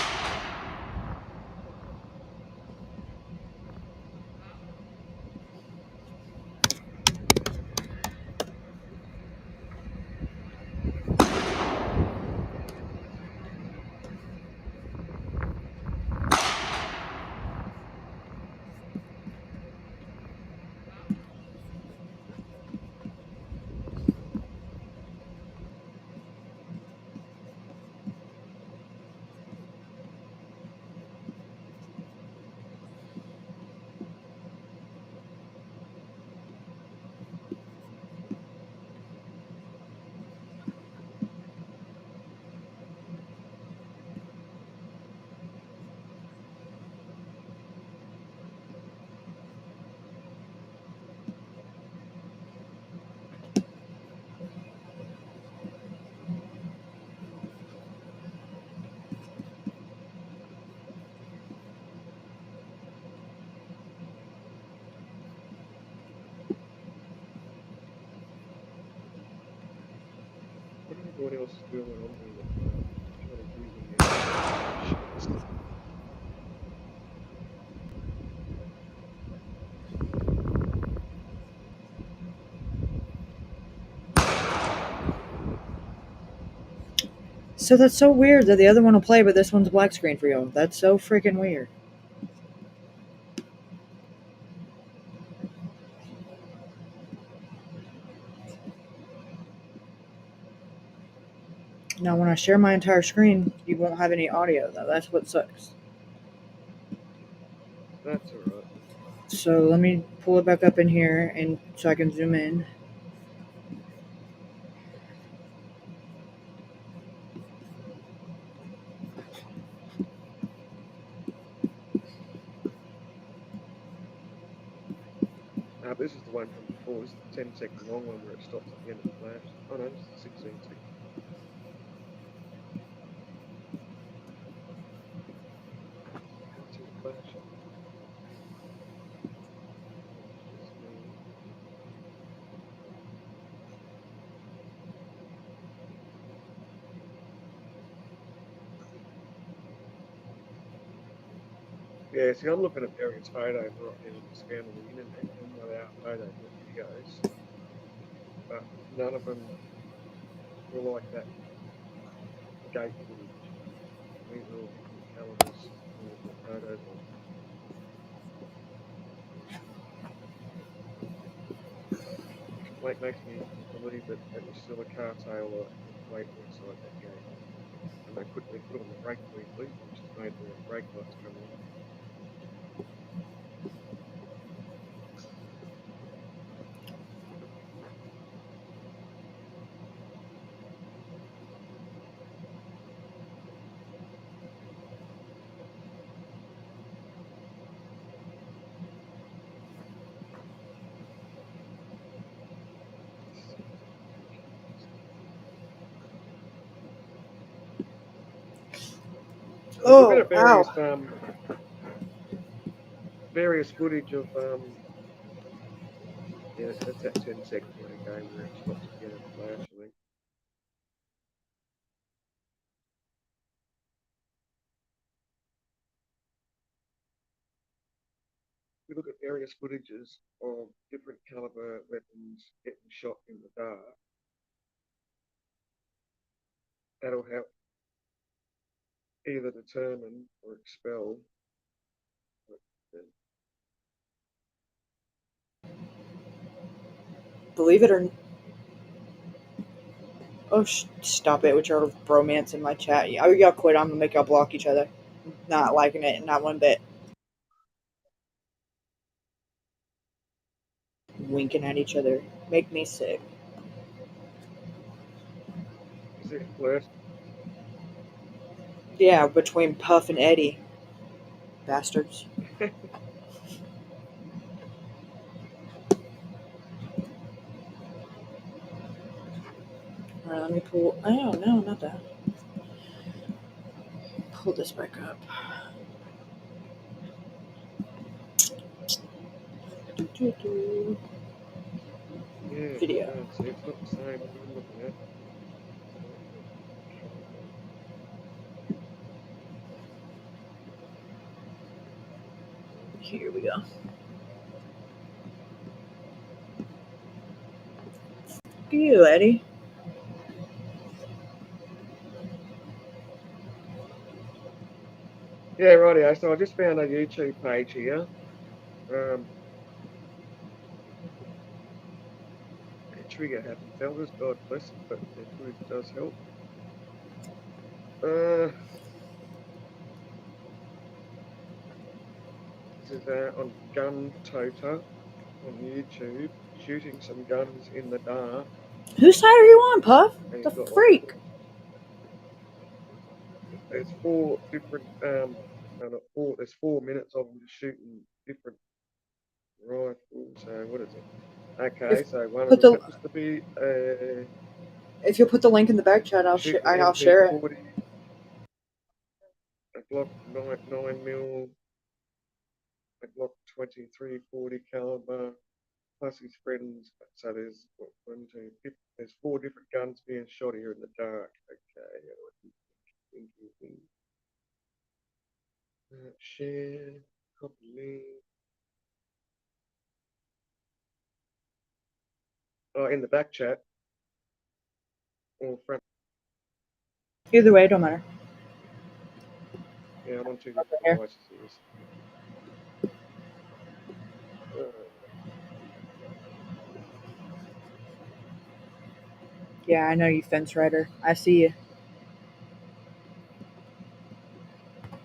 What are everyone else doing on here at the moment? I'm trying to Google you. So that's so weird that the other one will play, but this one's black screen for you. That's so freaking weird. Now, when I share my entire screen, you won't have any audio, though. That's what sucks. That's alright. So let me pull it back up in here, and so I can zoom in. This is the one from before. This is the 10-second long one where it stops at the end of the flash. Oh no, this is 16 seconds. Can't see the flash. Just me. Yeah, see, I'm looking at various photos right now, scanning the internet, and there are photos and videos, but none of them were like that gate footage. These are all different calibers and they've got photos of. Which makes me believe that it was still a car tail or waiting inside that gate. And they put on the brake briefly, which has made the brake lights come on. There's a bit of various footage of yeah, that's that 10-second one again where it stops again at flash, I think. We look at various footages of different caliber weapons getting shot in the dark. That'll help either determine or expel. Believe it or oh, stop it with your bromance in my chat. Y'all quit. I'm gonna make y'all block each other. Not liking it, not one bit. Winking at each other. Make me sick. Is it flirt? Yeah, between Puff and Eddie. Bastards. Alright, let me pull. Oh, no, not that. Pull this back up. Yeah, Video. see, it's not the same that I'm looking at. Here we go. Look at you, Eddie. Yeah, rightio. So I just found a YouTube page here. Trigger happy fellas, God bless them, but their footage does help. This is on Gun Tota on YouTube, shooting some guns in the dark. Whose side are you on, Puff? The freak. Like, there's 4 different there's 4 minutes of them shooting different rifles. So what is it? Okay, so one of them happens to be if you'll put the link in the back chat, I'll share it. A Glock 9mm, a Glock 2340 caliber, plus his friends. So there's there's 4 different guns being shot here in the dark. Okay, share, copy link. Oh, in the back chat or front. Either way, it don't matter. Yeah, I'm on 2 different devices here. Yeah, I know you, fence rider. I see you.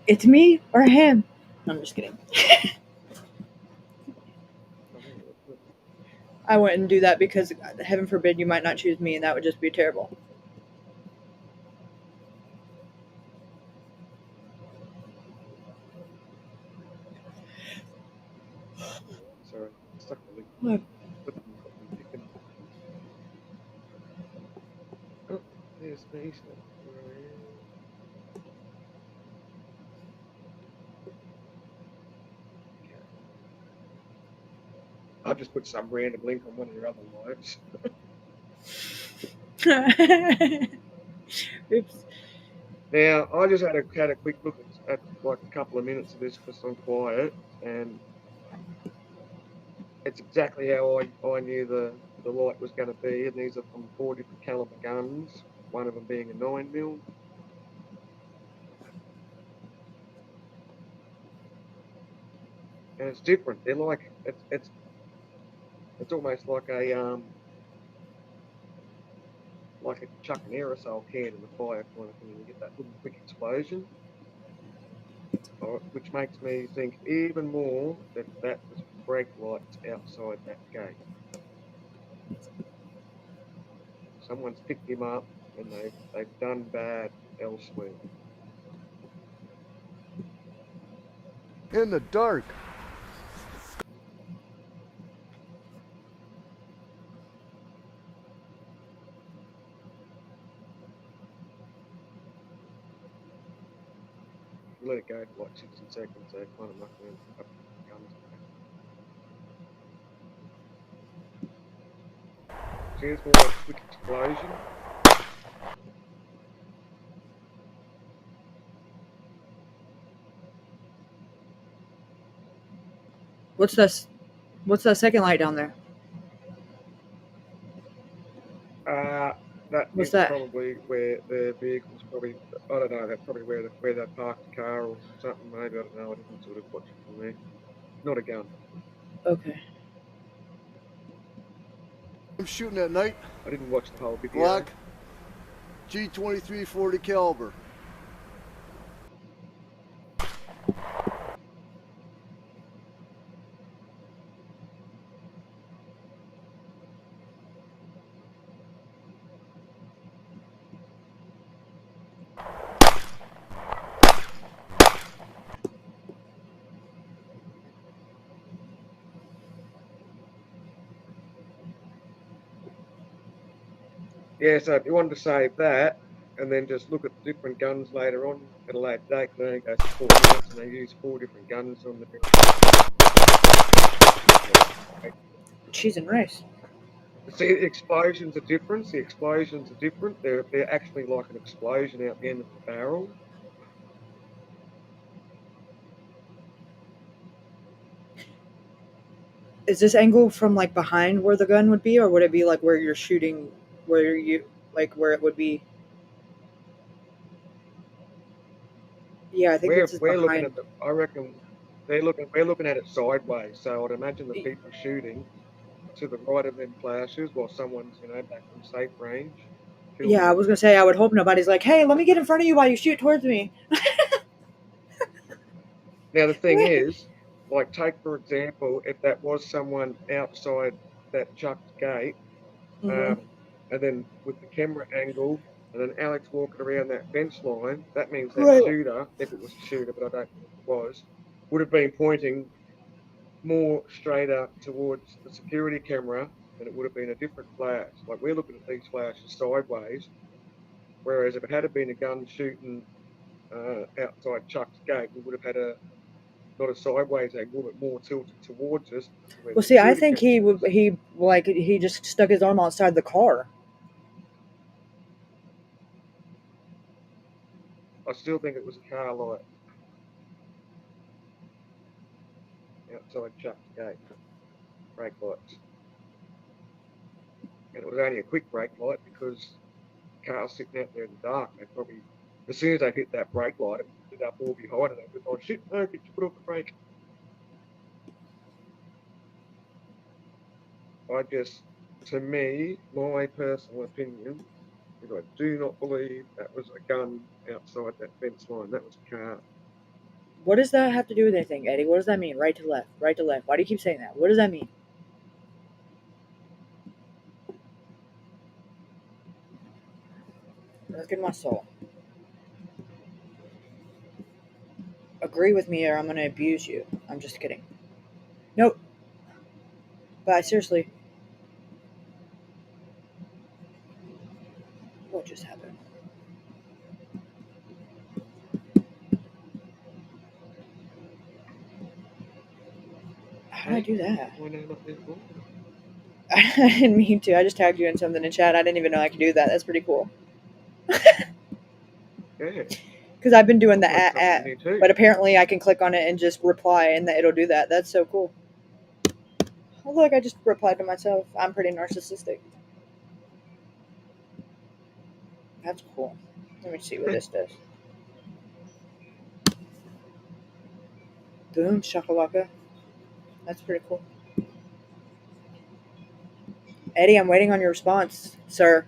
It's me or him. No, I'm just kidding. I wouldn't do that because, heaven forbid, you might not choose me, and that would just be terrible. Sorry. suck the link. Look. Oh, there's me. I've just put some random link on one of your other lives. Oops. Now, I just had a quick look at like a couple of minutes of this because I'm quiet, and it's exactly how I knew the light was going to be. And these are from 4 different caliber guns, one of them being a 9mm. And it's different. They're like it's almost like a chuck an aerosol can in the fire kind of thing. You get that little quick explosion, which makes me think even more that that was brake lights outside that gate. Someone's picked him up and they've done bad elsewhere. In the dark. Let it go for like 60 seconds, so kind of knock around a couple of guns. See, it's more like a quick explosion. What's this? What's that second light down there? That What's is that? probably where the vehicle's probably, I don't know, that's probably where they parked the car or something, maybe, I don't know, I didn't sort of watch it from there. Not a gun. Okay. I'm shooting at night. I didn't watch the whole video. Glock G23 40 caliber. Yeah, so if you wanted to save that, and then just look at different guns later on at a later date, and then it goes to 4 minutes, and they use 4 different guns on the. Cheese and rice. See, the explosions are different. The explosions are different. They're actually like an explosion out the end of the barrel. Is this angle from like behind where the gun would be, or would it be like where you're shooting, where you like where it would be? Yeah, I think this is We're looking behind. at I reckon we're looking at it sideways. So I'd imagine the people shooting to the right of them flashes while someone's back from safe range. Yeah, I was gonna say I would hope nobody's like, hey, let me get in front of you while you shoot towards me. Now the thing is, like take for example, if that was someone outside that Chuck's gate, Mhm. and then with the camera angle, and then Alex walking around that fence line, that means that Right. shooter, if it was a shooter, but I don't think it was, would have been pointing more straighter towards the security camera, and it would have been a different flash. Like we're looking at these flashes sideways, whereas if it had been a gun shooting outside Chuck's gate, we would have had not a sideways angle, but more tilted towards us. Well, see, I think he just stuck his arm outside the car. I still think it was a car light outside Chuck's gate, brake lights. And it was only a quick brake light because cars sitting out there in the dark, they probably, as soon as they hit that brake light, it lit up all behind and they were like, shit, no, get your foot off the brake. To me, my personal opinion is I do not believe that was a gun outside that fence line. That was a car. What does that have to do with anything, Eddie? What does that mean? Right to left, right to left. Why do you keep saying that? What does that mean? Look at my soul. Agree with me or I'm going to abuse you. I'm just kidding. Nope. But I seriously, what just happened? How did I do that? Why now not this one? I didn't mean to. I just tagged you in something in chat. I didn't even know I could do that. That's pretty cool. Yeah. Because I've been doing the That's something at, new too. but apparently I can click on it and just reply, and it'll do that. That's so cool. Oh look, I just replied to myself. I'm pretty narcissistic. That's cool. Let me see what this does. Boom, shakalaka. That's pretty cool. Eddie, I'm waiting on your response, sir.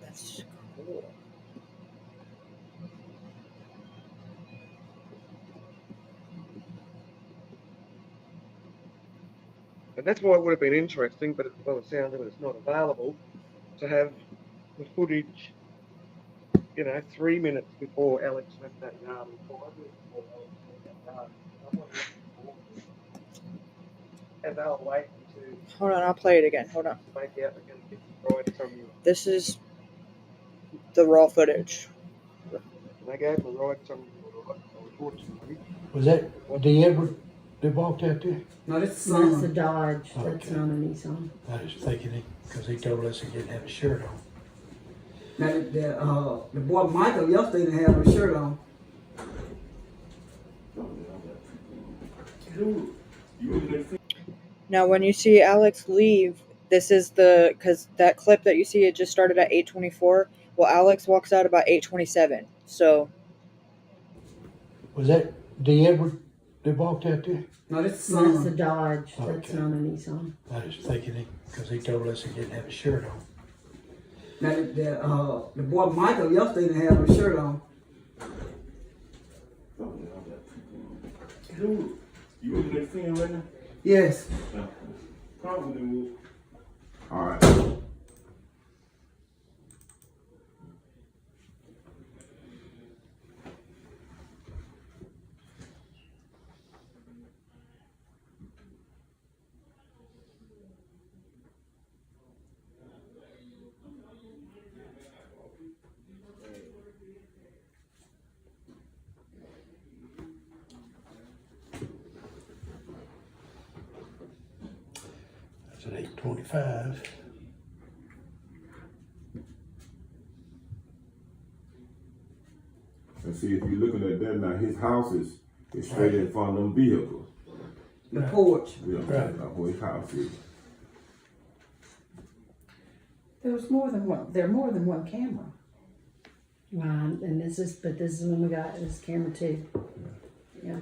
That's cool. And that's why it would have been interesting, but by the sound of it, it's not available, to have the footage, 3 minutes before Alex left that yard, or 5 minutes before Alex left that yard. And they were waiting to Hold on, I'll play it again. Hold on. make out they're going to get right from you. This is the raw footage. And they gave them a ride from unfortunately. Was that D. Edward that walked out there? No, this is That's a Son. Dodge. Okay. That's not a Nissan. I was thinking it, because he told us he didn't have a shirt on. Now, the boy Michael yesterday didn't have a shirt on. Now, when you see Alex leave, this is because that clip that you see, it just started at 8:24. Well, Alex walks out about 8:27. So, Was that D. Edward that walked out there? No, this is That's a Son. Dodge. That's Okay. not a Nissan. I was thinking it, because he told us he didn't have a shirt on. Now, the boy Michael yesterday didn't have a shirt on. You over there seeing right now? Yes. Probably will. All right. That's at 8:25. And see, if you're looking at that now, his house is straight in front of them vehicles. The porch. Yeah, Right. that's where his house is. There was more than one, there are more than one camera. Right, and this is when we got this camera too. Yeah.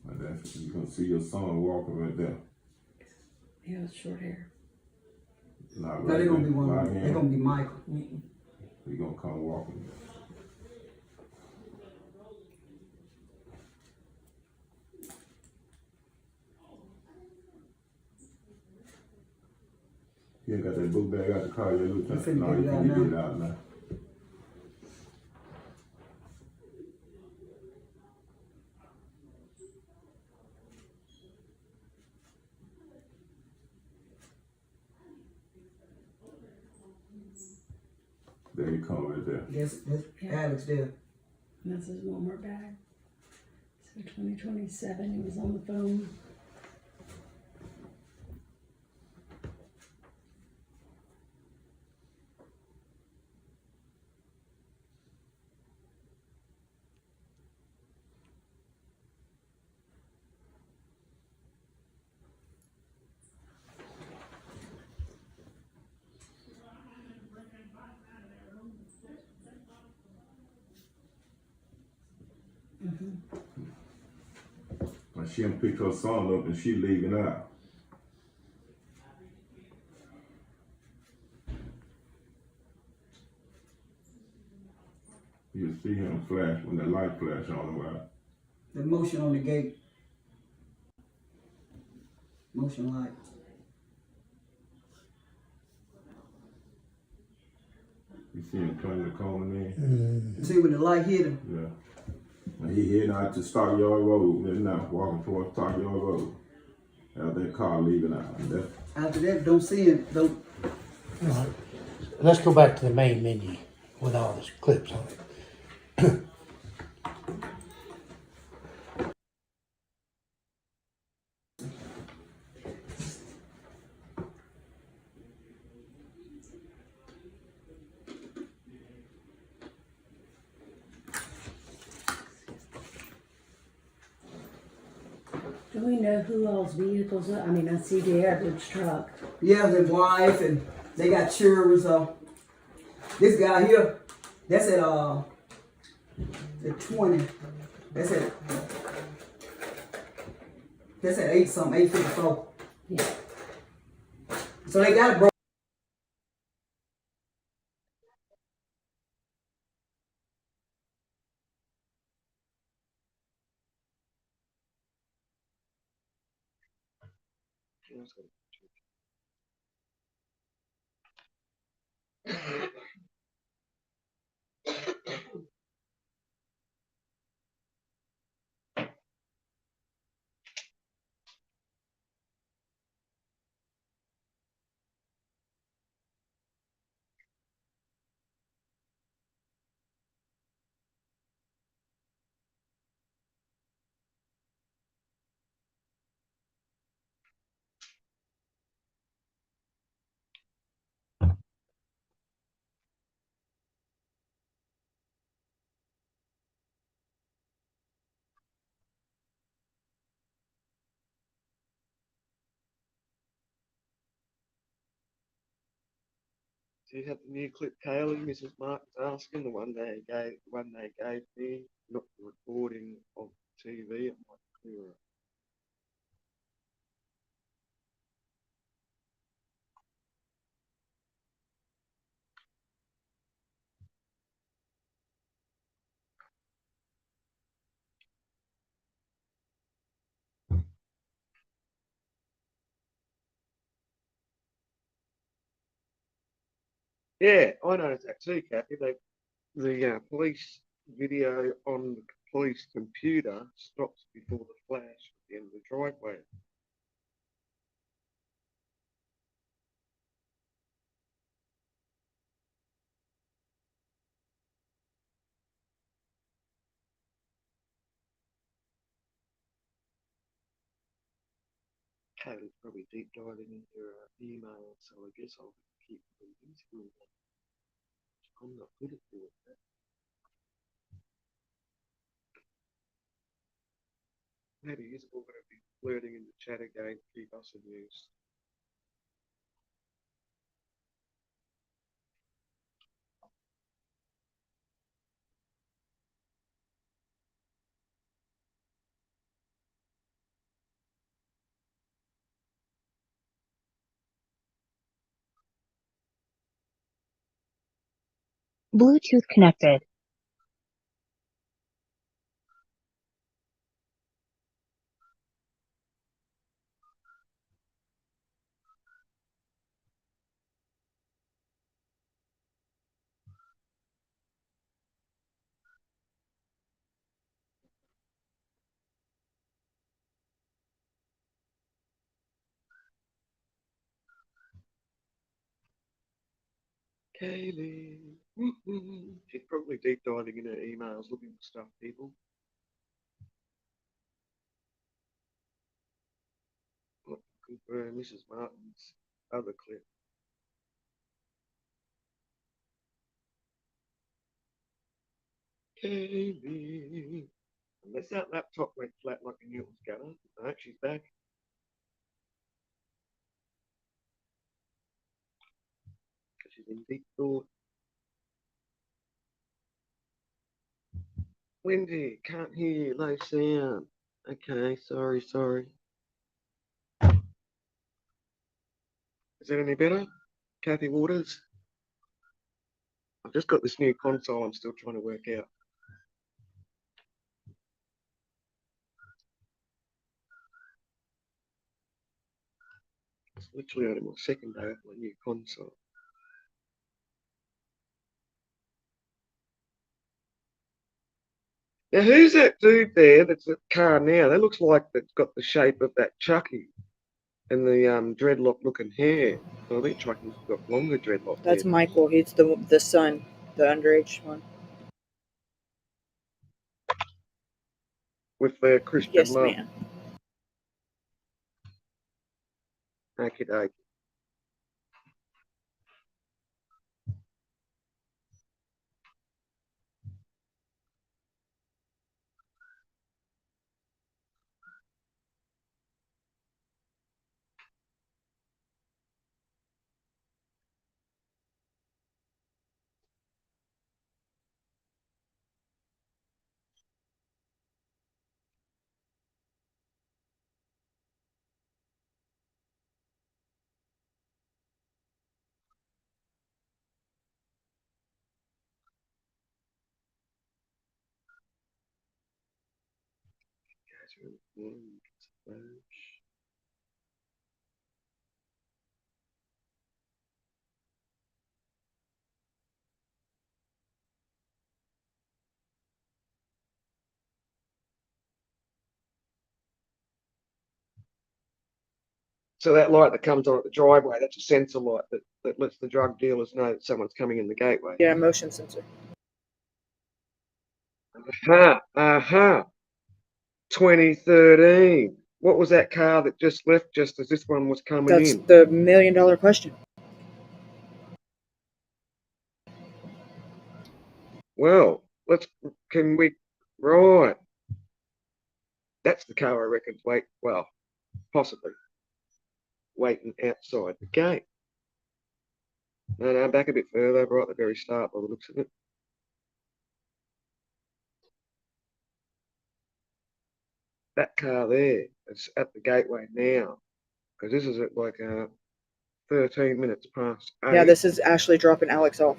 And that's, you can see your son walking right there. He has short hair. Not No, right they're gonna be there, one. right They're here. gonna be Michael. He gonna come walking. You ain't got that book bag out the car yet, look. You finna No, get you it out finna now. get it out now. There you come right there. That's Yeah. Alex there. And that's his Walmart bag. So 2027, he was on the phone. When she done picked her son up and she leaving out. flash, when the light flash on the light. The motion on the gate. Motion light. You see him turn the corner in? You see when the light hit him? Yeah. And he heading out to Stockyard Road, then now walking towards Stockyard Road. Out that car leaving out. After that, don't see him. Don't. All right. Let's go back to the main menu with all the clips on it. Do we know who all's vehicles are? I mean, I see the average truck. Yeah, his wife, and they got children. This guy here, that's at the 20. That's at 854. Yeah. So they got it, bro. Do you have the new clip, Kaylee? Mrs. Martin's asking the one they gave me, not the recording of TV. It might clear it. Yeah, I noticed that too, Kathy. The police video on the police computer stops before the flash at the end of the driveway. Kaylee's probably deep diving into her email, so I guess I'll keep reading through that. I'm not good at doing that. Maybe he's all going to be flirting in the chat again to keep us amused. Bluetooth connected. Kaylee. She's probably deep diving in her emails looking for stuff, people. Looking for Mrs. Martin's other clip. Kaylee. Unless that laptop went flat like a Newton's gunner. No, she's back. She's in deep thought. Wendy, can't hear you, low sound. Okay, sorry. Is that any better? Kathy Waters? I've just got this new console I'm still trying to work out. literally only my second day of my new console. Now, who's that dude there that's at the car now? That looks like that's got the shape of that Chucky and the dreadlock-looking hair. So I think Chucky's got longer dreadlock That's hair. Michael. He's the son, the underage one. With Christian Yes, Love. ma'am. Okie dokie. So that light that comes on at the driveway, that's a sensor light that lets the drug dealers know that someone's coming in the gateway. Yeah, motion sensor. Aha. 2013. What was that car that just left just as this one was coming That's in? the $1 million question. Well, right. That's the car I reckon's possibly waiting outside the gate. No, back a bit further, right at the very start by the looks of it. That car there is at the gateway now, because this is at like 13 minutes past 8. Yeah, this is Ashley dropping Alex off.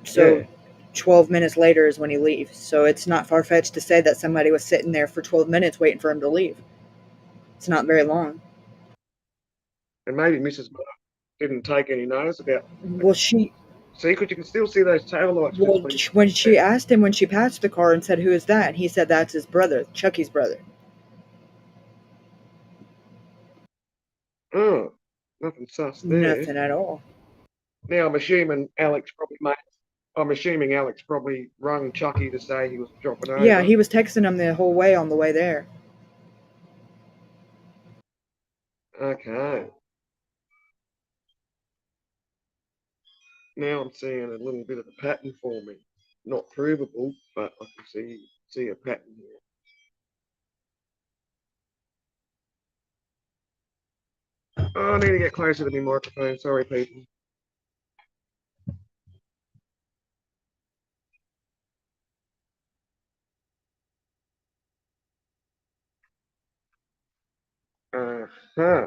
So Yeah. 12 minutes later is when he leaves. So it's not far-fetched to say that somebody was sitting there for 12 minutes waiting for him to leave. It's not very long. And maybe Mrs. Mark didn't take any notice about. Well, See, because you can still see those tail lights. Well, when she asked him when she passed the car and said, "Who is that?" and he said, "That's his brother, Chucky's brother." Oh, nothing sus there. Nothing at all. Now I'm assuming Alex probably rung Chucky to say he was dropping over. Yeah, he was texting him the whole way on the way there. Okay. Now I'm seeing a little bit of a pattern forming. Not provable, but I can see a pattern here. Oh, I need to get closer to my microphone. Sorry, people. Uh-huh.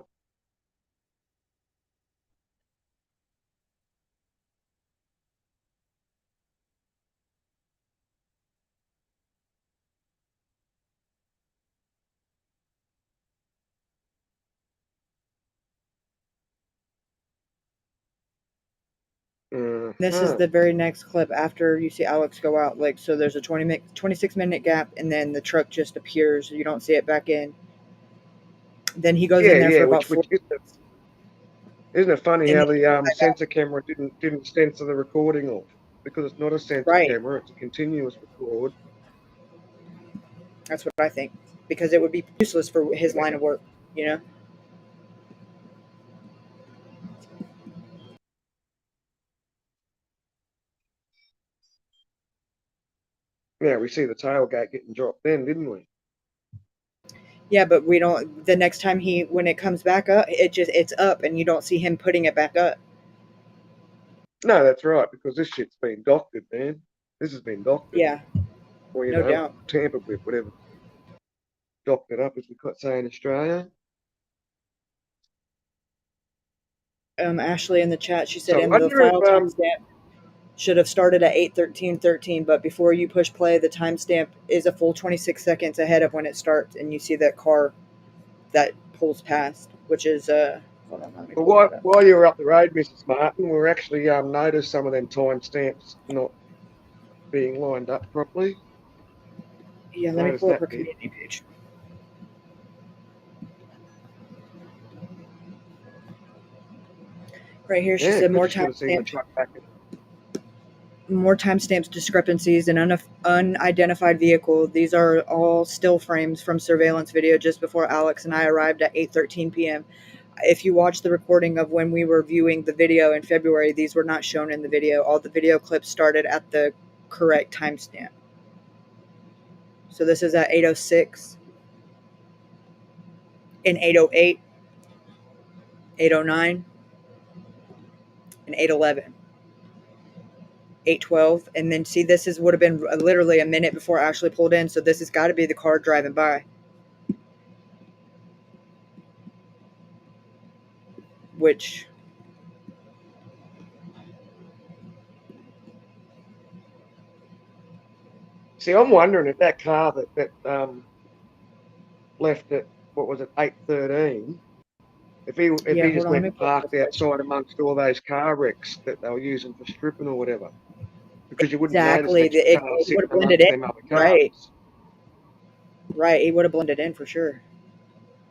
This is the very next clip after you see Alex go out. Like, so there's a 26-minute gap, and then the truck just appears. You don't see it back in. Then he goes in there for about 4 minutes. Isn't it funny how the sensor camera didn't censor the recording off? Because it's not a sensor camera, it's a continuous record. That's what I think. Because it would be useless for his line of work, you know? Yeah, we see the tailgate getting dropped then, didn't we? Yeah, but we don't. The next time when it comes back up, it's up, and you don't see him putting it back up. No, that's right, because this shit's been doctored, man. This has been doctored. Yeah. Or, no doubt. Tampered with, whatever. Doctored up, as we could say in Australia. Ashley in the chat, she said So in the file timestamp should have started at 8:13:13, but before you push play, the timestamp is a full 26 seconds ahead of when it starts, and you see that car, that pulls past, which is hold on, let me But pull that up. while you were up the road, Mrs. Martin, we actually noticed some of them timestamps not being lined up properly. Yeah, let me Noticed pull up that her bit. community page. Right here, she Yeah, said good. more You should have seen the timestamp, truck back. more timestamps discrepancies, and unidentified vehicle. These are all still frames from surveillance video just before Alex and I arrived at 8:13 p.m. If you watch the recording of when we were viewing the video in February, these were not shown in the video. All the video clips started at the correct timestamp. So this is at 8:06, in 8:08, 8:09, and 8:11. 8:12, and then see, this is would have been literally a minute before Ashley pulled in, so this has got to be the car driving by. Which, See, I'm wondering if that car that left at, what was it, 8:13, if yeah, he hold just on, let went me and pull up parked this picture. outside amongst all those car wrecks that they were using for stripping or whatever, because you wouldn't notice Exactly, that your car it would sitting have blended amongst in. them other Right, cars. right, it would have blended in for sure.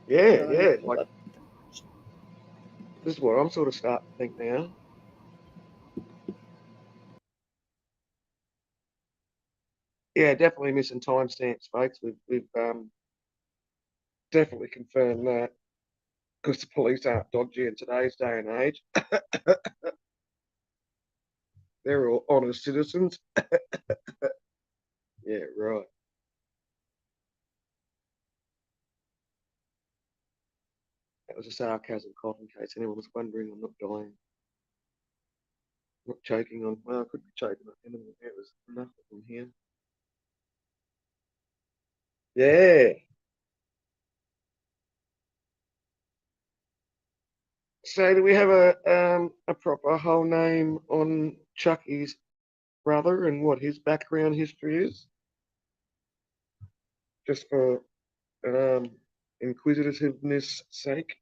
Yeah, Hold on, let me yeah. pull Like, up. this is what I'm sort of starting to think now. Yeah, definitely missing timestamps, folks. We've definitely confirmed that, because the police aren't dodgy in today's day and age. They're all honest citizens. Yeah, right. That was a sarcasm cough, in case anyone was wondering. I'm not dying. I'm not choking on. Well, I could be choking on anything. There was enough of them here. Yeah. So do we have a proper whole name on Chucky's brother and what his background history is? Just for inquisitiveness sake.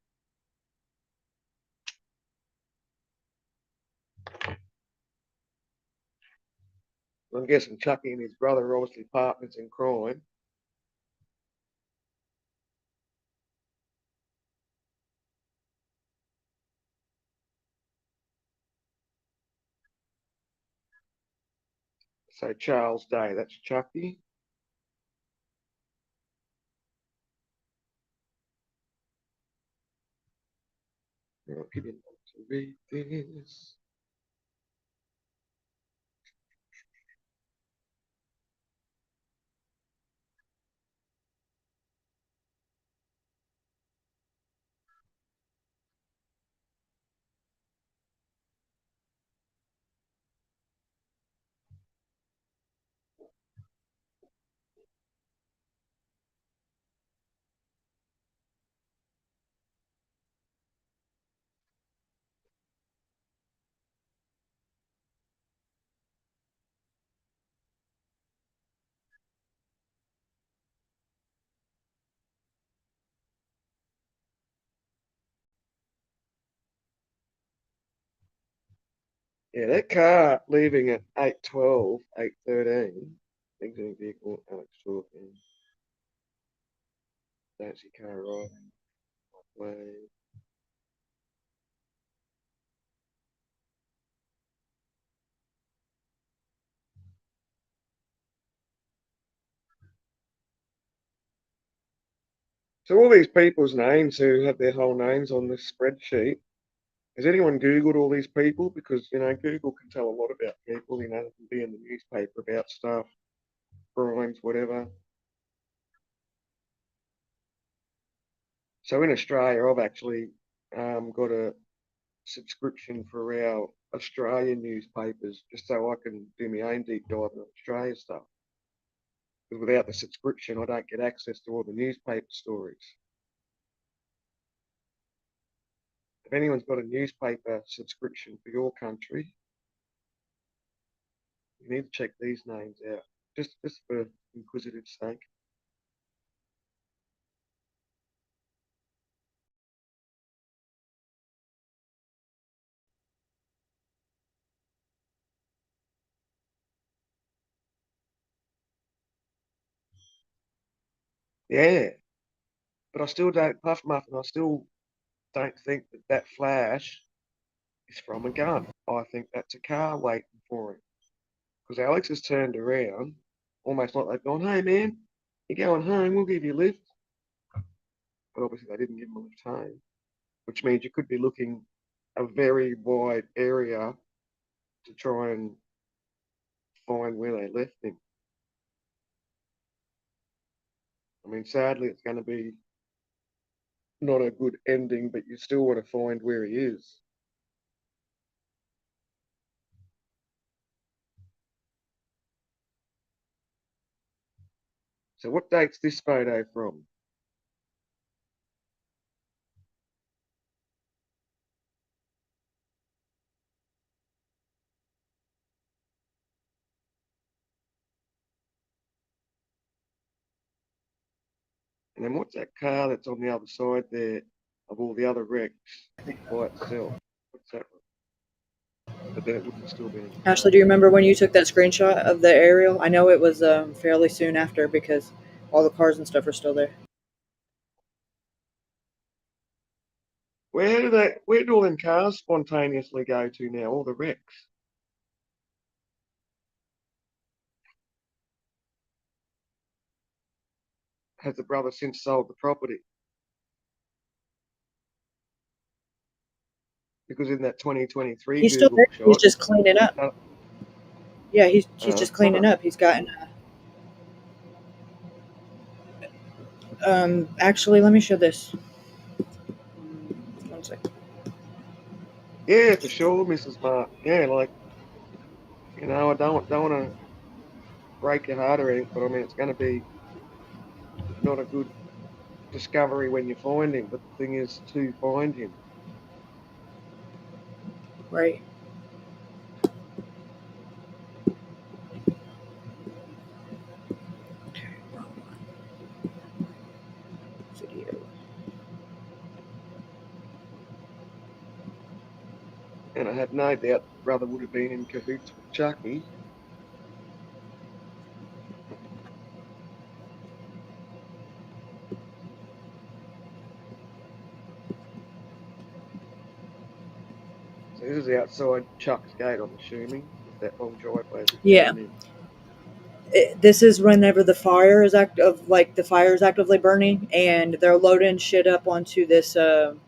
I'm guessing Chucky and his brother are obviously partners in crime. So Charles Day, that's Chucky. I'll give you to read this. Yeah, that car leaving at 8:12, 8:13. Exiting vehicle, Alex Shawkin. Fancy car riding. Way. So all these people's names who have their whole names on this spreadsheet, has anyone Googled all these people? Because, Google can tell a lot about people, they can be in the newspaper about stuff, crimes, whatever. So in Australia, I've actually got a subscription for our Australian newspapers, just so I can do my own deep dive on Australia stuff. Because without the subscription, I don't get access to all the newspaper stories. If anyone's got a newspaper subscription for your country, you need to check these names out, just for inquisitive sake. Yeah, but I still don't, Puff Muffin, I still don't think that that flash is from a gun. I think that's a car waiting for him. Because Alex has turned around, almost like they've gone, hey man, you're going home, we'll give you a lift. But obviously they didn't give him a lift home, which means you could be looking a very wide area to try and find where they left him. I mean, sadly, it's going to be not a good ending, but you still want to find where he is. So what date's this photo from? And then what's that car that's on the other side there of all the other wrecks by itself? What's that one? But then it wouldn't have still been in the car. Ashley, do you remember when you took that screenshot of the aerial? I know it was fairly soon after because all the cars and stuff are still there. Where do all them cars spontaneously go to now? All the wrecks. Has the brother since sold the property? Because in that 2023 He's still Google there. He's shot, just cleaning up. Yeah, he's just cleaning up. He's gotten. Actually, let me show this. 1 second. Yeah, for sure, Mrs. Mark. Yeah, like, you know, I don't want to break your heart or anything, but I mean, it's going to be not a good discovery when you find him. But the thing is to find him. Right. Video. And I have no doubt the brother would have been in cahoots with Chucky. So this is outside Chuck's gate, I'm assuming, with that long driveway. Yeah. This is whenever the fire is the fire is actively burning, and they're loading shit up onto this tow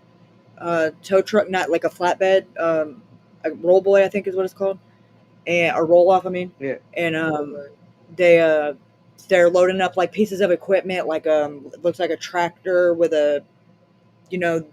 truck, not like a flatbed, a roll boy, I think is what it's called, and a roll off. I mean, yeah. And they're loading up like pieces of equipment, like it looks like a tractor with a, you know.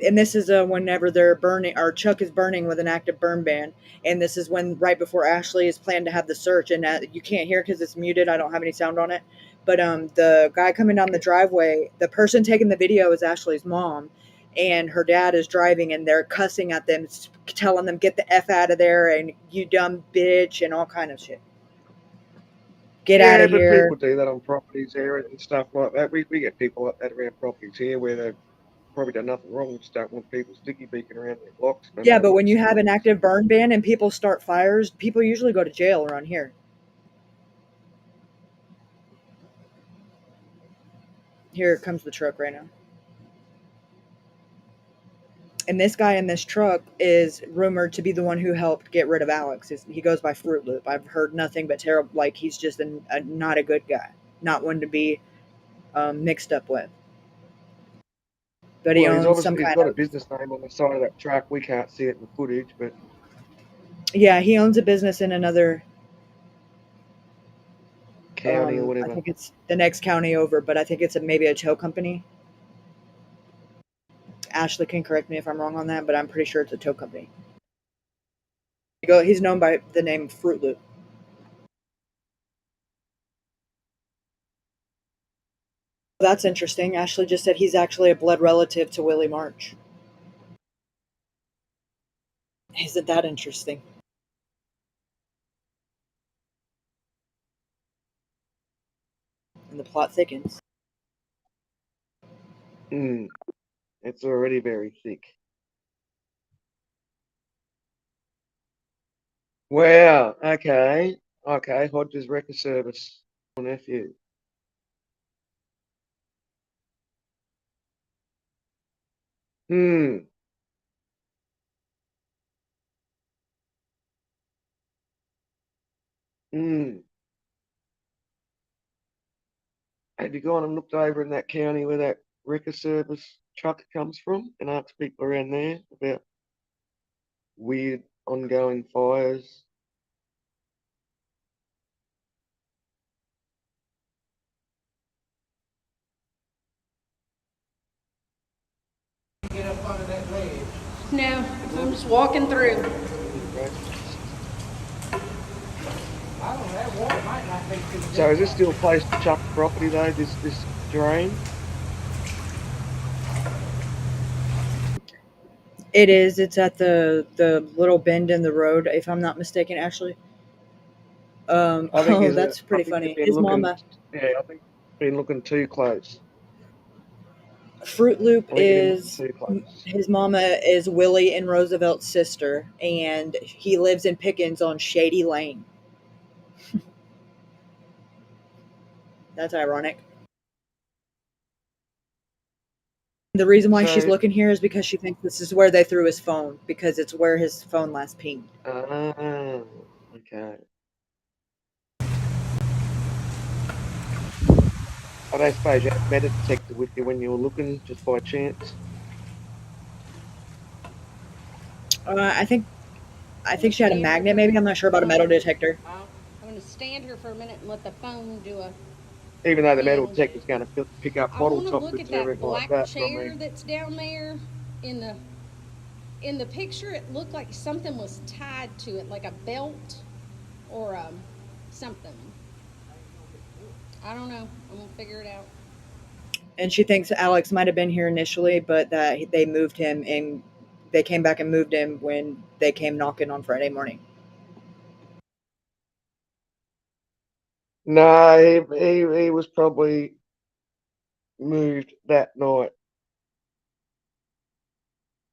And this is whenever they're burning, or Chuck is burning with an active burn ban, and this is when right before Ashley is planned to have the search, and you can't hear because it's muted. I don't have any sound on it, but the guy coming down the driveway, the person taking the video is Ashley's mom, and her dad is driving, and they're cussing at them, telling them get the F out of there, and you dumb bitch, and all kind of shit. Get out of here. Yeah, but people do that on properties here and stuff like that. We get people like that around properties here where they've probably done nothing wrong, just don't want people sticky beaking around their blocks. No Yeah, but when you have an active burn ban and people start fires, people usually go to jail around here. Here comes the truck right now. And this guy in this truck is rumored to be the one who helped get rid of Alex. He goes by Fruit Loop. I've heard nothing but terrible. Like, he's just not a good guy, not one to be mixed up with. But he owns some kind of. He's got a business name on the side of that truck. We can't see it in the footage, but yeah, he owns a business in another county or whatever. I think it's the next county over, but I think it's maybe a tow company. Ashley can correct me if I'm wrong on that, but I'm pretty sure it's a tow company. He's known by the name Fruit Loop. That's interesting. Ashley just said he's actually a blood relative to Willie March. Isn't that interesting? And the plot thickens. It's already very thick. Wow. Okay. Hodges Wrecker Service. nephew. Hmm. Hmm. Have you gone and looked over in that county where that wrecker service truck comes from and asked people around there about weird ongoing fires? Get up under that ledge. No, I'm just walking through. I don't know, that water might not be too deep. So is this still close to Chuck's property though, this drain? It is. It's at the little bend in the road, if I'm not mistaken, Ashley. I think Oh, is that's I pretty think they've funny. been His looking, mama, yeah, I think they've been looking too close. Fruit Loop I think they've been looking is too close. his mama is Willie and Roosevelt's sister, and he lives in Pickens on Shady Lane. That's ironic. The reason why she's So, looking here is because she thinks this is where they threw his phone, because it's where his phone last pinged. okay. I don't suppose you had a metal detector with you when you were looking, just by chance? I think she had a magnet. Maybe I'm not sure about a metal detector. I'm gonna stand here for a minute and let the phone do a. Even though the metal And detector's going to pick up I bottle want to tops look and at that everything like black that from chair me. that's down there in the picture. It looked like something was tied to it, like a belt or something. I don't know. I'm gonna figure it out. And she thinks Alex might have been here initially, but that they moved him and they came back and moved him when they came knocking on Friday morning. No, he was probably moved that night.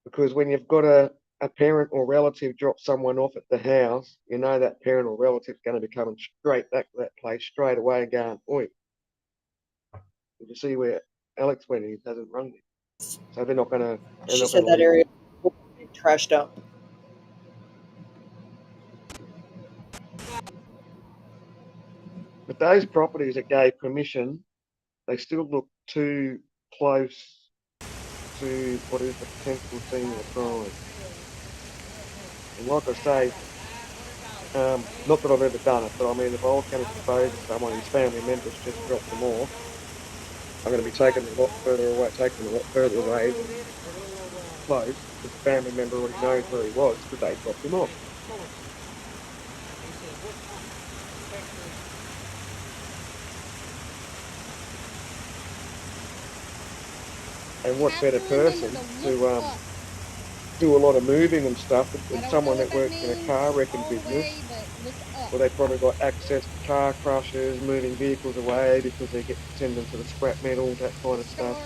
Because when you've got a parent or relative drop someone off at the house, you know that parent or relative's going to be coming straight back to that place straight away and going, oi, did you see where Alex went? He hasn't rung me. So they're not going She to said that leave. area was trashed up. But those properties that gave permission, they still look too close to what is the potential scene of a crime. And like I say, not that I've ever done it, but I mean, if I was going to dispose of someone whose family members just dropped them off, I'm going to be taking them a lot further away than close, because the family member already knows where he was because they dropped him off. And what better person to do a lot of moving and stuff than someone that works in a car wrecking business, where they probably got access to car crushes, moving vehicles away because they get to send them to the scrap metal, that kind of stuff.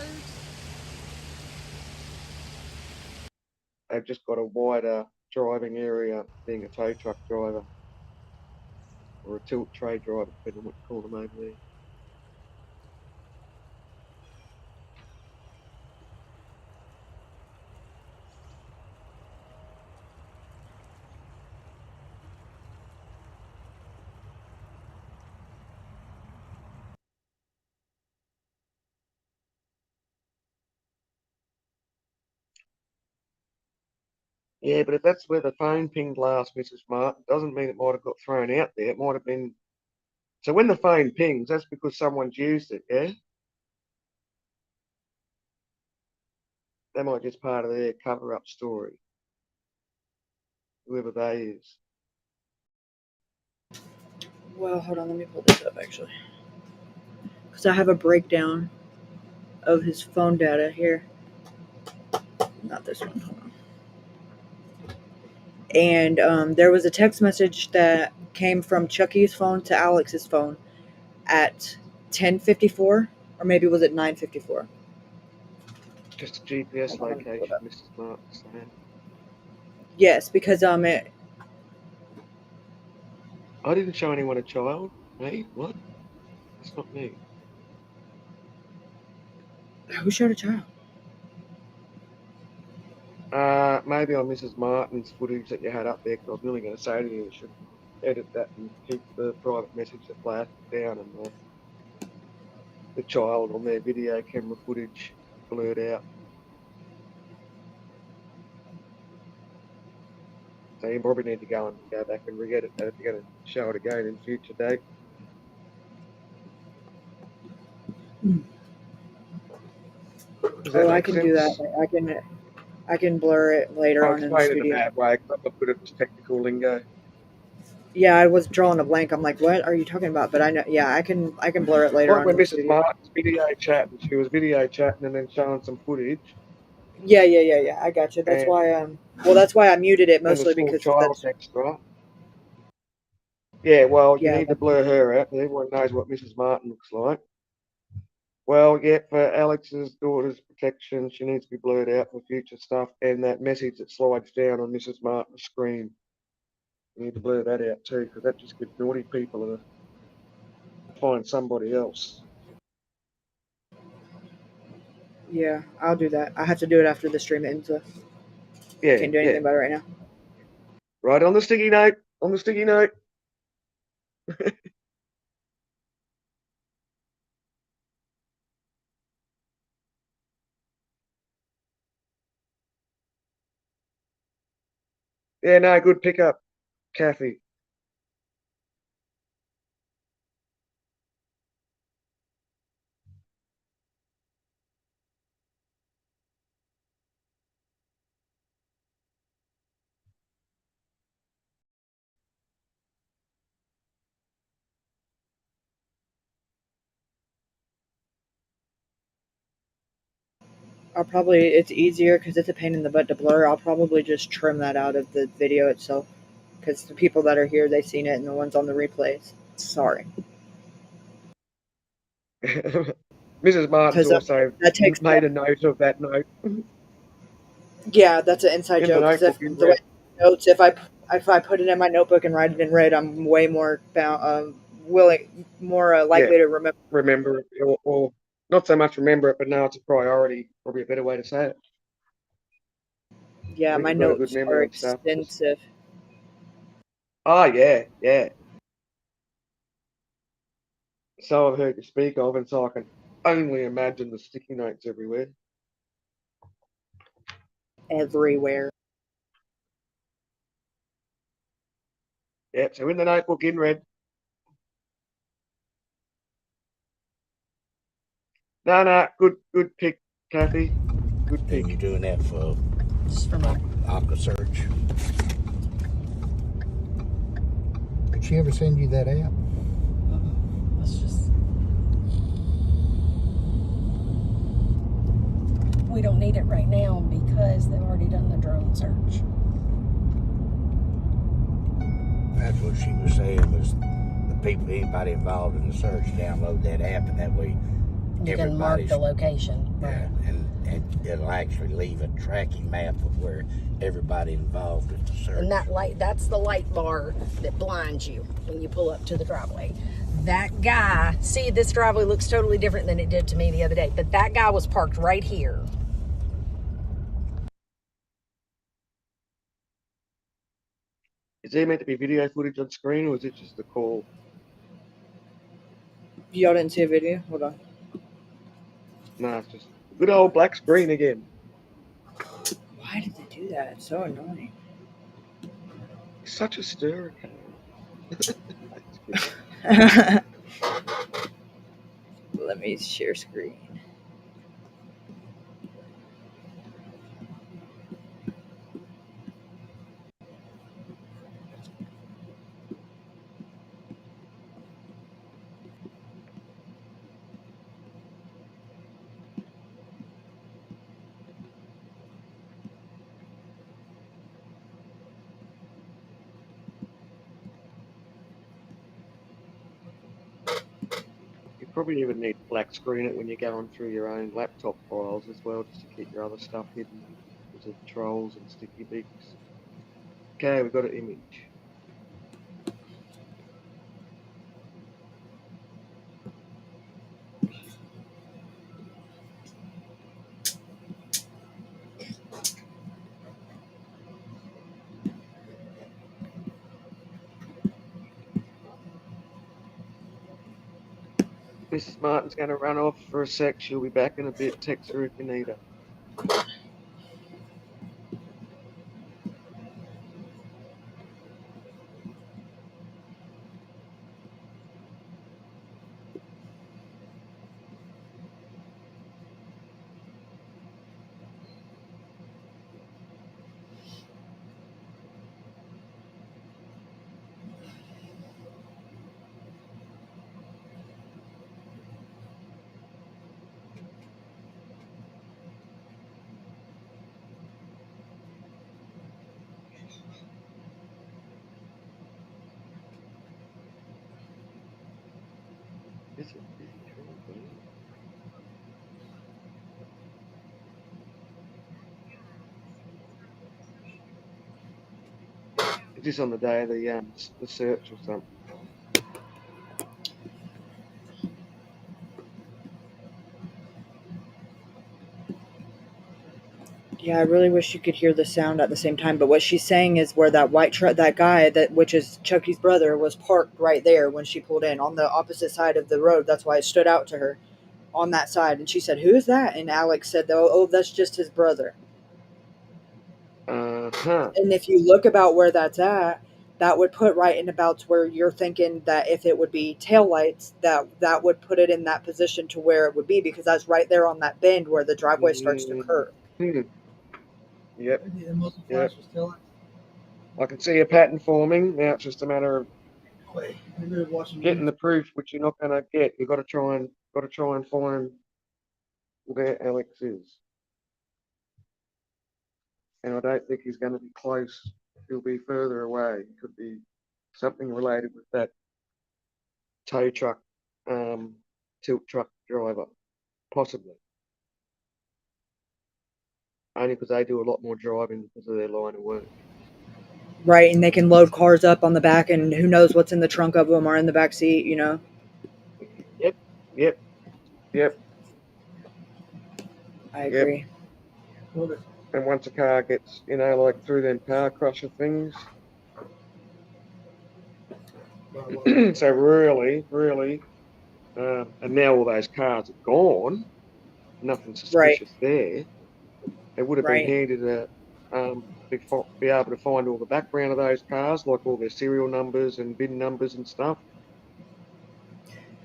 They've just got a wider driving area being a tow truck driver or a tilt tray driver, depending on what you call them over there. Yeah, but if that's where the phone pinged last, Mrs. Martin, doesn't mean it might have got thrown out there. It might have been. So when the phone pings, that's because someone's used it, yeah? That might just part of their cover-up story, whoever they is. Well, hold on, let me pull this up actually, because I have a breakdown of his phone data here. Not this one. Hold on. And there was a text message that came from Chucky's phone to Alex's phone at 10:54, or maybe was it 9:54? Just a GPS Hold on, let me pull it location, up. Mrs. Martin saying. Yes, because I didn't show anyone a child. Hey, what? It's not me. Who shot a child? Maybe on Mrs. Martin's footage that you had up there, because I was nearly going to say to you, you should edit that and keep the private message that blasted down and the child on their video camera footage blurred out. So you probably need to go back and re-edit that if you're going to show it again in future date. Does that Oh, I make can sense? do that. I can blur it later I'll on in the explain it in a studio. bad way because I'm good at this technical lingo. Yeah, I was drawing a blank. I'm like, what are you talking about? But I know. Yeah, I can blur it later Like on when in the Mrs. studio. Martin's video chatting, she was video chatting and then showing some footage, Yeah. I got you. That's and why that's why I muted it the mostly small because child that's next to her. Yeah, well, you yeah. need to blur her out, and everyone knows what Mrs. Martin looks like. Well, yeah, for Alex's daughter's protection, she needs to be blurred out for future stuff, and that message that slides down on Mrs. Martin's screen, you need to blur that out too, because that just gives naughty people to find somebody else. Yeah, I'll do that. I have to do it after the stream ends. So Yeah, can't do anything about it right now. Right on the sticky note. On the sticky note. Yeah, no, good pickup, Kathy. It's easier because it's a pain in the butt to blur. I'll probably just trim that out of the video itself because the people that are here, they've seen it, and the ones on the replays, sorry. Mrs. Martin's also made a note of that note. Yeah, that's an inside In joke. the Because notebook, the way notes, if I put it in my notebook and write it in red, I'm way more likely to remember. Remember it, or not so much remember it, but now it's a priority. Probably a better way to say it. Yeah, my You've got a good notes memory are on stuff. extensive. Oh yeah. So I've heard you speak of, and so I can only imagine the sticky notes everywhere. Everywhere. Yeah, so in the notebook in red. No, good pick, Kathy. Good pick. And you're doing that for Aqua Search. Did she ever send you that app? Let's just. We don't need it right now because they've already done the drone search. That's what she was saying was the people, anybody involved in the search, download that app, and that way You can mark the location. Yeah, and it'll actually leave a tracking map of where everybody involved in the search. And that light, that's the light bar that blinds you when you pull up to the driveway. That guy, see, this driveway looks totally different than it did to me the other day, but that guy was parked right here. Is there meant to be video footage on screen, or is it just the call? Y'all didn't see a video? Hold on. No, it's just good old black screen again. Why did they do that? It's so annoying. He's such a stirrer. Let me share screen. You probably even need black screen it when you're going through your own laptop files as well, just to keep your other stuff hidden because of trolls and sticky beaks. Okay, we've got an image. Mrs. Martin's going to run off for a sec. She'll be back in a bit. Text her if you need her. It's a busy train. It's just on the day of the search or something. Yeah, I really wish you could hear the sound at the same time. But what she's saying is where that white truck, that guy that which is Chucky's brother, was parked right there when she pulled in on the opposite side of the road. That's why it stood out to her on that side. And she said, "Who is that?" And Alex said, "Oh, that's just his brother." And if you look about where that's at, that would put right in about where you're thinking that if it would be taillights, that would put it in that position to where it would be, because that's right there on that bend where the driveway starts to curve. Yep. Yep. I can see a pattern forming. Now it's just a matter of getting the proof, which you're not going to get. You've got to try and find where Alex is. And I don't think he's going to be close. He'll be further away. It could be something related with that tow truck, tilt truck driver, possibly. Only because they do a lot more driving because of their line of work. Right, and they can load cars up on the back, and who knows what's in the trunk of them or in the back seat, you know? Yep. I agree. And once a car gets, like through them car crusher things. So really, and now all those cars are gone. Nothing suspicious there. It would have been handy to be able to find all the background of those cars, like all their serial numbers and VIN numbers and stuff.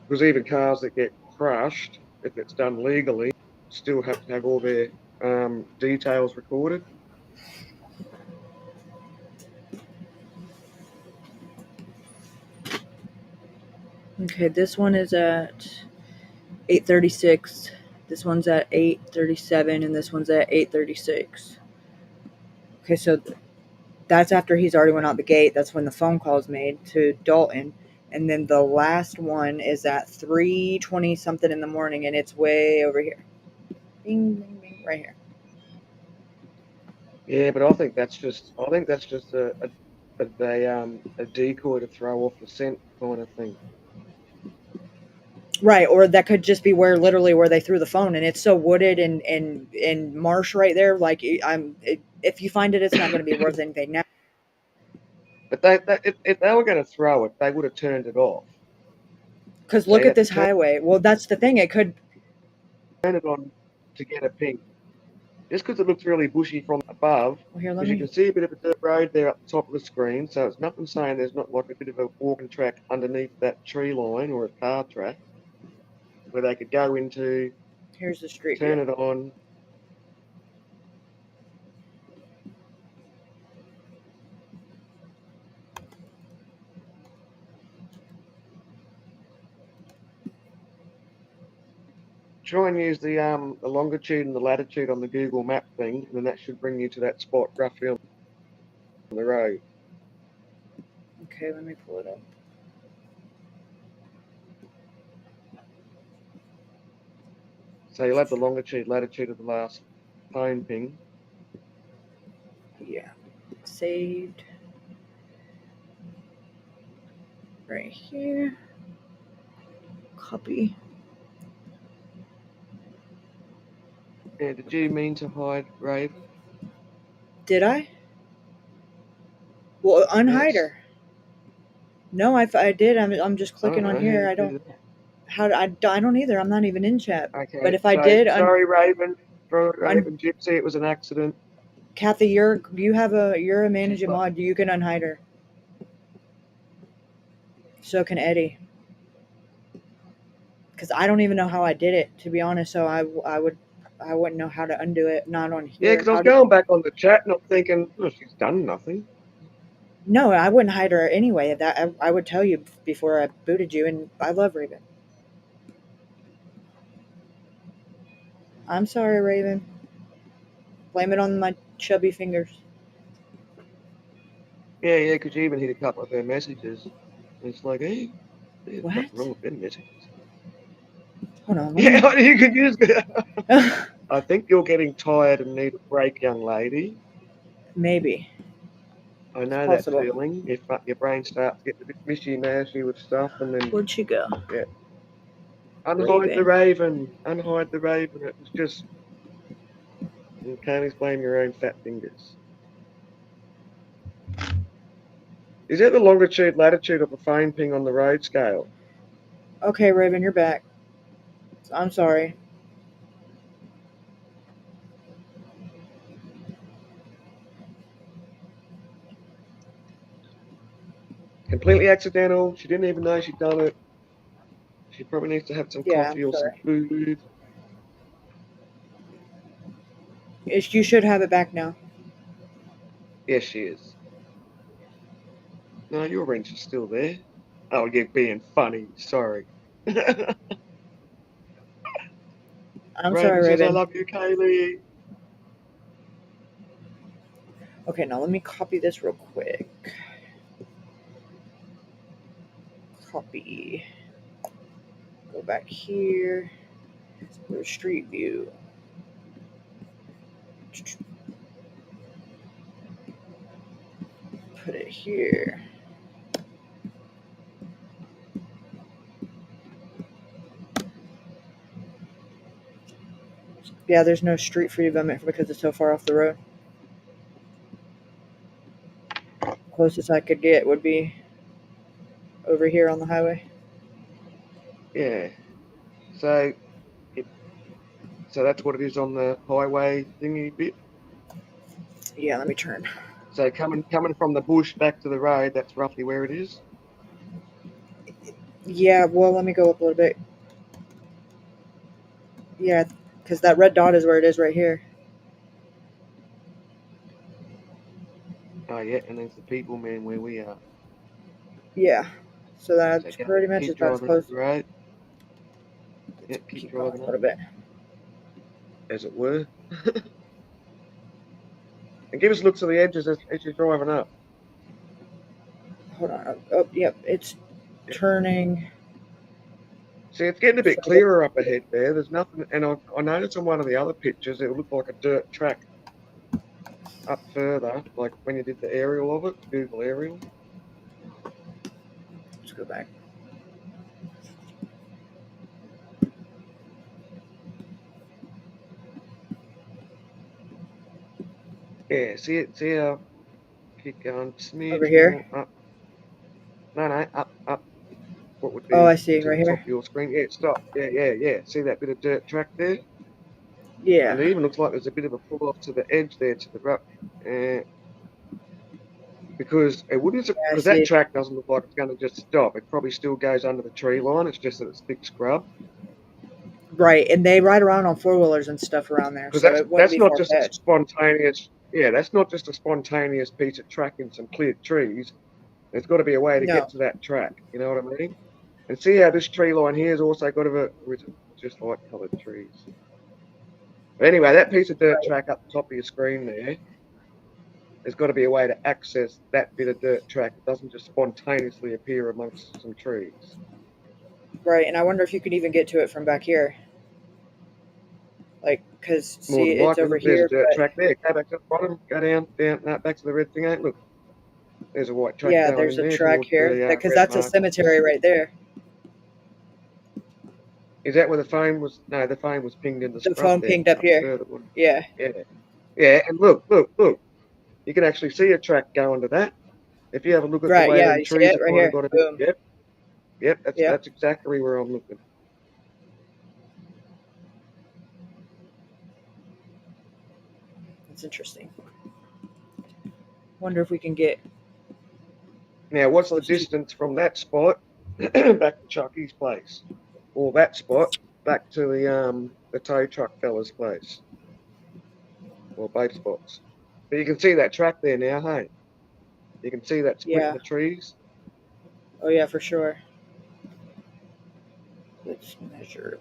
Because even cars that get crushed, if it's done legally, still have to have all their details recorded. Okay, this one is at 8:36. This one's at 8:37, and this one's at 8:36. Okay, so that's after he's already went out the gate. That's when the phone call is made to Dalton. And then the last one is at 3:20 something in the morning, and it's way over here. Bing, bing, bing, right here. Yeah, but I think that's just a decoy to throw off the scent kind of thing. Right, or that could just be where they threw the phone, and it's so wooded and marsh right there. Like if you find it, it's not going to be worth anything now. But if they were going to throw it, they would have turned it off. Because look at this highway. Well, that's the thing. It could turn it on to get a ping. Just because it looks really bushy from above, because you can see a bit of a dirt road there at the top of the screen, so it's nothing saying there's not like a bit of a walking track underneath that tree line or a car track where they could go into. Here's the street. Turn it on. Try and use the longitude and the latitude on the Google map thing, and then that should bring you to that spot roughly on the road. Okay, let me pull it up. So you'll have the longitude, latitude of the last phone ping. Yeah. Saved. Right here. Copy. Yeah, did you mean to hide Raven? Did I? Well, unhide her. No, I did. I'm just clicking on here. I don't. I don't either. I'm not even in chat. Okay. But if I so, did, sorry, Raven. Raven Gypsy, it was an accident. Kathy, you're a managing mod. You can unhide her. So can Eddie. Because I don't even know how I did it, to be honest. So I wouldn't know how to undo it. Not on here. Yeah, because I was going back on the chat and I'm thinking, oh, she's done nothing. No, I wouldn't hide her anyway. That I would tell you before I booted you, and I love Raven. I'm sorry, Raven. Blame it on my chubby fingers. Yeah, because you even hit a couple of her messages. And it's like, hey, there's What? nothing wrong with them messages. Hold on. Yeah, you could use that. I think you're getting tired and need a break, young lady. Maybe. I know It's that possible. feeling. If your brain starts getting a bit mishy-mashy with stuff, and then Where'd she go? yeah, unhide the raven. Unhide the raven. It was just you can't explain your own fat fingers. Is that the longitude, latitude of a phone ping on the road scale? Okay, Raven, you're back. I'm sorry. Completely accidental. She didn't even know she'd done it. She probably needs to have some coffee or some food. You should have it back now. Yes, she is. No, your wrench is still there. Oh, you're being funny. Sorry. I'm Raven sorry, says, Raven. I love you, Kaylee. Okay, now let me copy this real quick. Copy. Go back here. Go to Street View. Put it here. Yeah, there's no Street View because it's so far off the road. Closest I could get would be over here on the highway. Yeah. So that's what it is on the highway thingy bit. Yeah, let me turn. So coming from the bush back to the road, that's roughly where it is. Yeah, well, let me go up a little bit. Yeah, because that red dot is where it is right here. Oh yeah, and there's the people man where we are. Yeah, so that's So pretty much keep about as driving close. Right. Yeah, keep driving a little bit. As it were. And give us looks at the edges as you're driving up. Hold on. Oh, yep, it's turning. See, it's getting a bit clearer up ahead there. There's nothing, and I noticed on one of the other pictures it looked like a dirt track up further, like when you did the aerial of it, Google aerial. Let's go back. Yeah, see how keep going, smidge Over here? more up. No, up. What would be? Oh, I see, to right the here. top of your screen. Yeah, stop. Yeah. See that bit of dirt track there? Yeah. And it even looks like there's a bit of a pull off to the edge there, to the right. Because it wouldn't, because that track doesn't look like it's going to just stop. It probably still goes under the tree line. It's just that it's thick scrub. Right, and they ride around on 4-wheelers and stuff around there. Because So that's not just a spontaneous. Yeah, that's not just a spontaneous piece of track in some cleared trees. There's got to be a way to get to that track. You know what I mean? And see how this tree line here has also got just light coloured trees. But anyway, that piece of dirt track up the top of your screen there's got to be a way to access that bit of dirt track. It doesn't just spontaneously appear amongst some trees. Right, and I wonder if you could even get to it from back here. Like, because, see, it's over here. There's a dirt track there. Go back to the bottom, go down, no, back to the red thing. Look, there's a white track. Yeah, there's a track here. Because that's a cemetery right there. Is that where the phone was? No, the phone was pinged in the scrub. The phone pinged up here. Yeah. Yeah, and look. You can actually see a track going to that. If you have a look at the way the trees right here. got it. Boom. Yep, that's exactly where I'm looking. interesting. Wonder if we can get. Now, what's the distance from that spot back to Chucky's place, or that spot back to the tow truck fella's place, or both spots? But you can see that track there now, hey? You can see that split in Yeah. the trees. Oh yeah, for sure. Let's measure.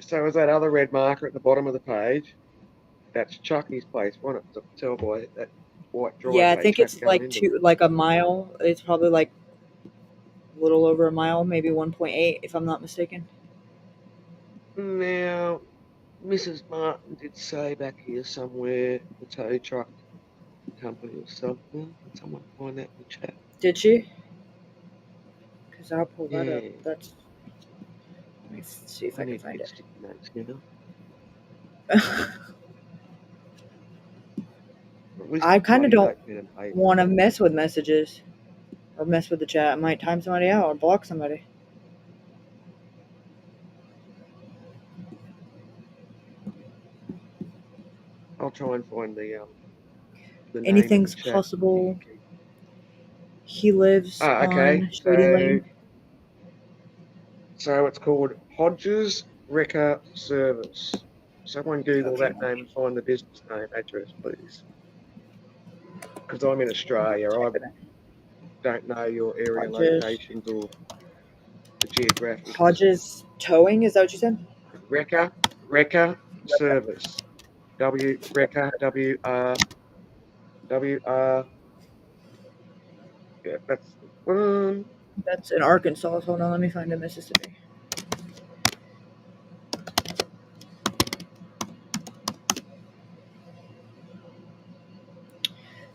So is that other red marker at the bottom of the page? That's Chucky's place, wasn't it? Tell by that white driveway. Yeah, I think track it's going like into like a mile. It's probably like a little over a mile, maybe 1.8, if I'm not mistaken. Now, Mrs. Martin did say back here somewhere the tow truck company or something. Can someone find that in the chat? Did she? Because I'll pull that up. Yeah. That's. Let me see if I can find it. Sticky notes, you know? I kind of don't want want to mess with messages or mess with the chat. I might time somebody out or block somebody. I'll try and find the Anything's name in the chat. possible. He lives Okay. on Shady Lane. So it's called Hodges Wrecker Service. Someone Google Okay. that name and find the business name address, please. Because I'm in Australia, I don't know your area Hodges. locations or the geographic. Hodges Towing, is that what you said? Wrecker Service. Wrecker, W-R. Yeah, that's the one. That's in Arkansas. Hold on, let me find a Mississippi.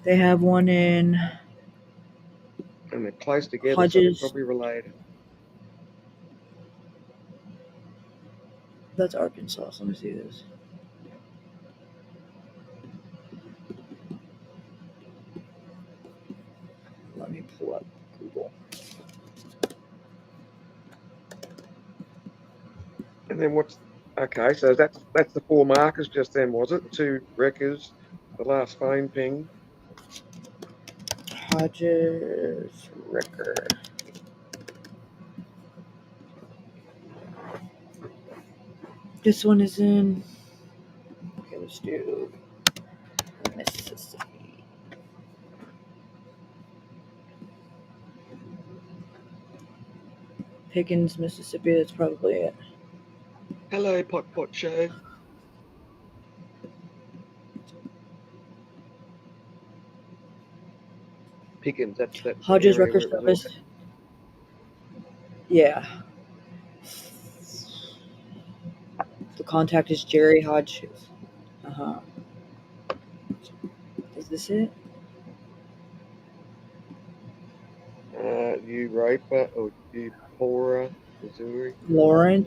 They have one in And they're close together, Hodges. so they're probably related. That's Arkansas. So let me see this. Let me pull up Google. And then what's okay? So that's the four markers just then, was it? The two wreckers, the last phone ping. Hodges Wrecker. This one is in. Okay, let's do Mississippi. Pickens, Mississippi. That's probably it. Hello, Pot Show. Pickens, that's Hodges area Wrecker where it was Service. Yeah. The contact is Jerry Hodges. Is this it? Europa or Eupora, Missouri. Lauren,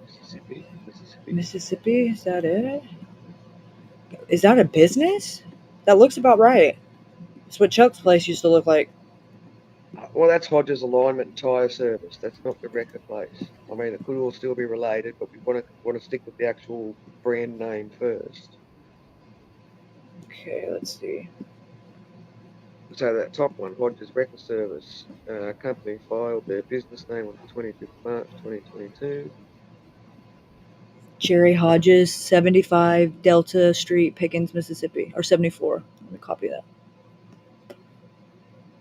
Mississippi. Mississippi. Is that it? Is that a business? That looks about right. That's what Chuck's place used to look like. Well, that's Hodges Alignment and Tyre Service. That's not the wrecker place. I mean, it could all still be related, but we want to stick with the actual brand name first. Okay, let's see. So that top one, Hodges Wrecker Service, company filed their business name on the 25th of March 2022. Jerry Hodges, 75 Delta Street, Pickens, Mississippi. Or 74. Let me copy that.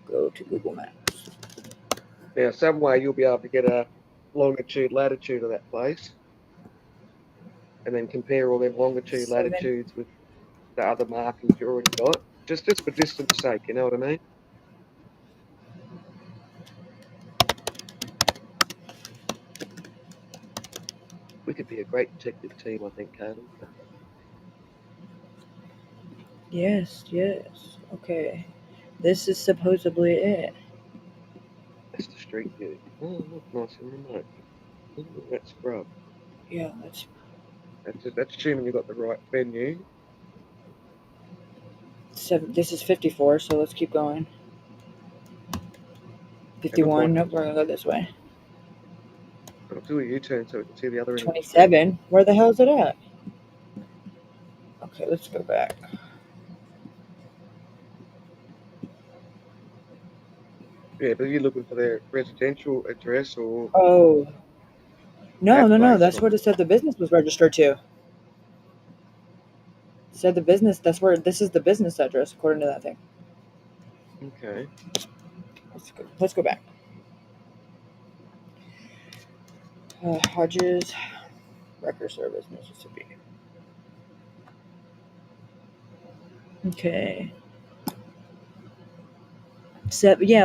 Go to Google Maps. Now, some way you'll be able to get a longitude, latitude of that place, and then compare all them longitude, latitudes with the other markings you already got, just for distance sake, you know what I mean? We could be a great detective team, I think, Caleb. Yes. Okay. This is supposedly it. That's the street view. Oh, look, nice and remote. Ooh, that's scrub. Yeah, That's assuming you got the right venue. this is 54, so let's keep going. It looks 51. like Nope, we're gonna go this way. I'll do a U-turn so we can see the other end of the street. 27. Where the hell is it at? Okay, let's go back. Yeah, but you're looking for their residential address or Oh. No. place That's or- what it said the business was registered to. It said the business. That's where this is the business address according to that thing. Okay. Let's go back. Hodges Wrecker Service, Mississippi. Okay.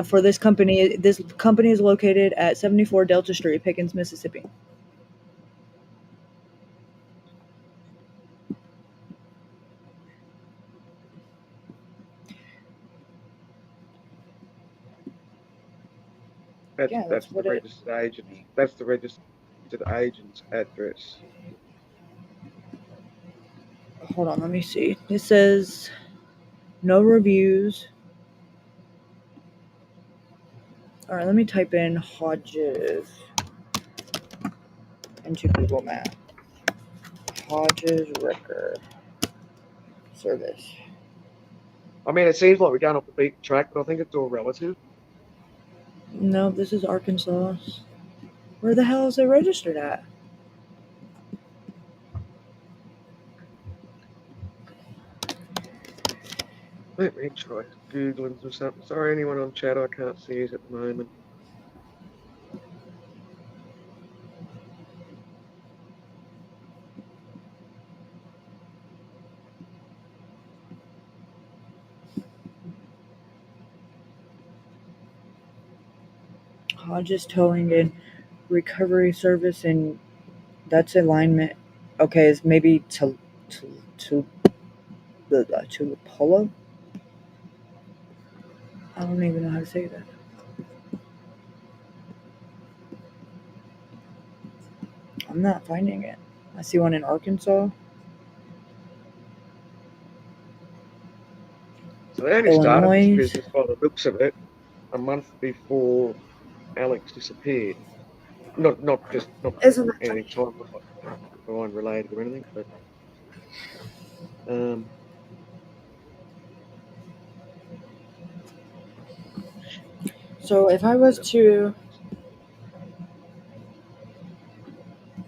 For this company is located at 74 Delta Street, Pickens, Mississippi. That's the registered agent. That's the registered agent's address. Hold on, let me see. It says no reviews. All right, let me type in Hodges into Google Maps. Hodges Wrecker Service. I mean, it seems like we're going off the beaten track, but I think it's all relative. No, this is Arkansas. Where the hell is it registered at? Let me try Googling some something. Sorry, anyone on chat, I can't see it at the moment. Hodges Towing and Recovery Service, and that's alignment. Okay, it's maybe to Polo. I don't even know how to say that. I'm not finding it. I see one in Arkansas. So they only started Illinois. this business by the looks of it a month before Alex disappeared. Not any time behind related or anything, but So if I was to,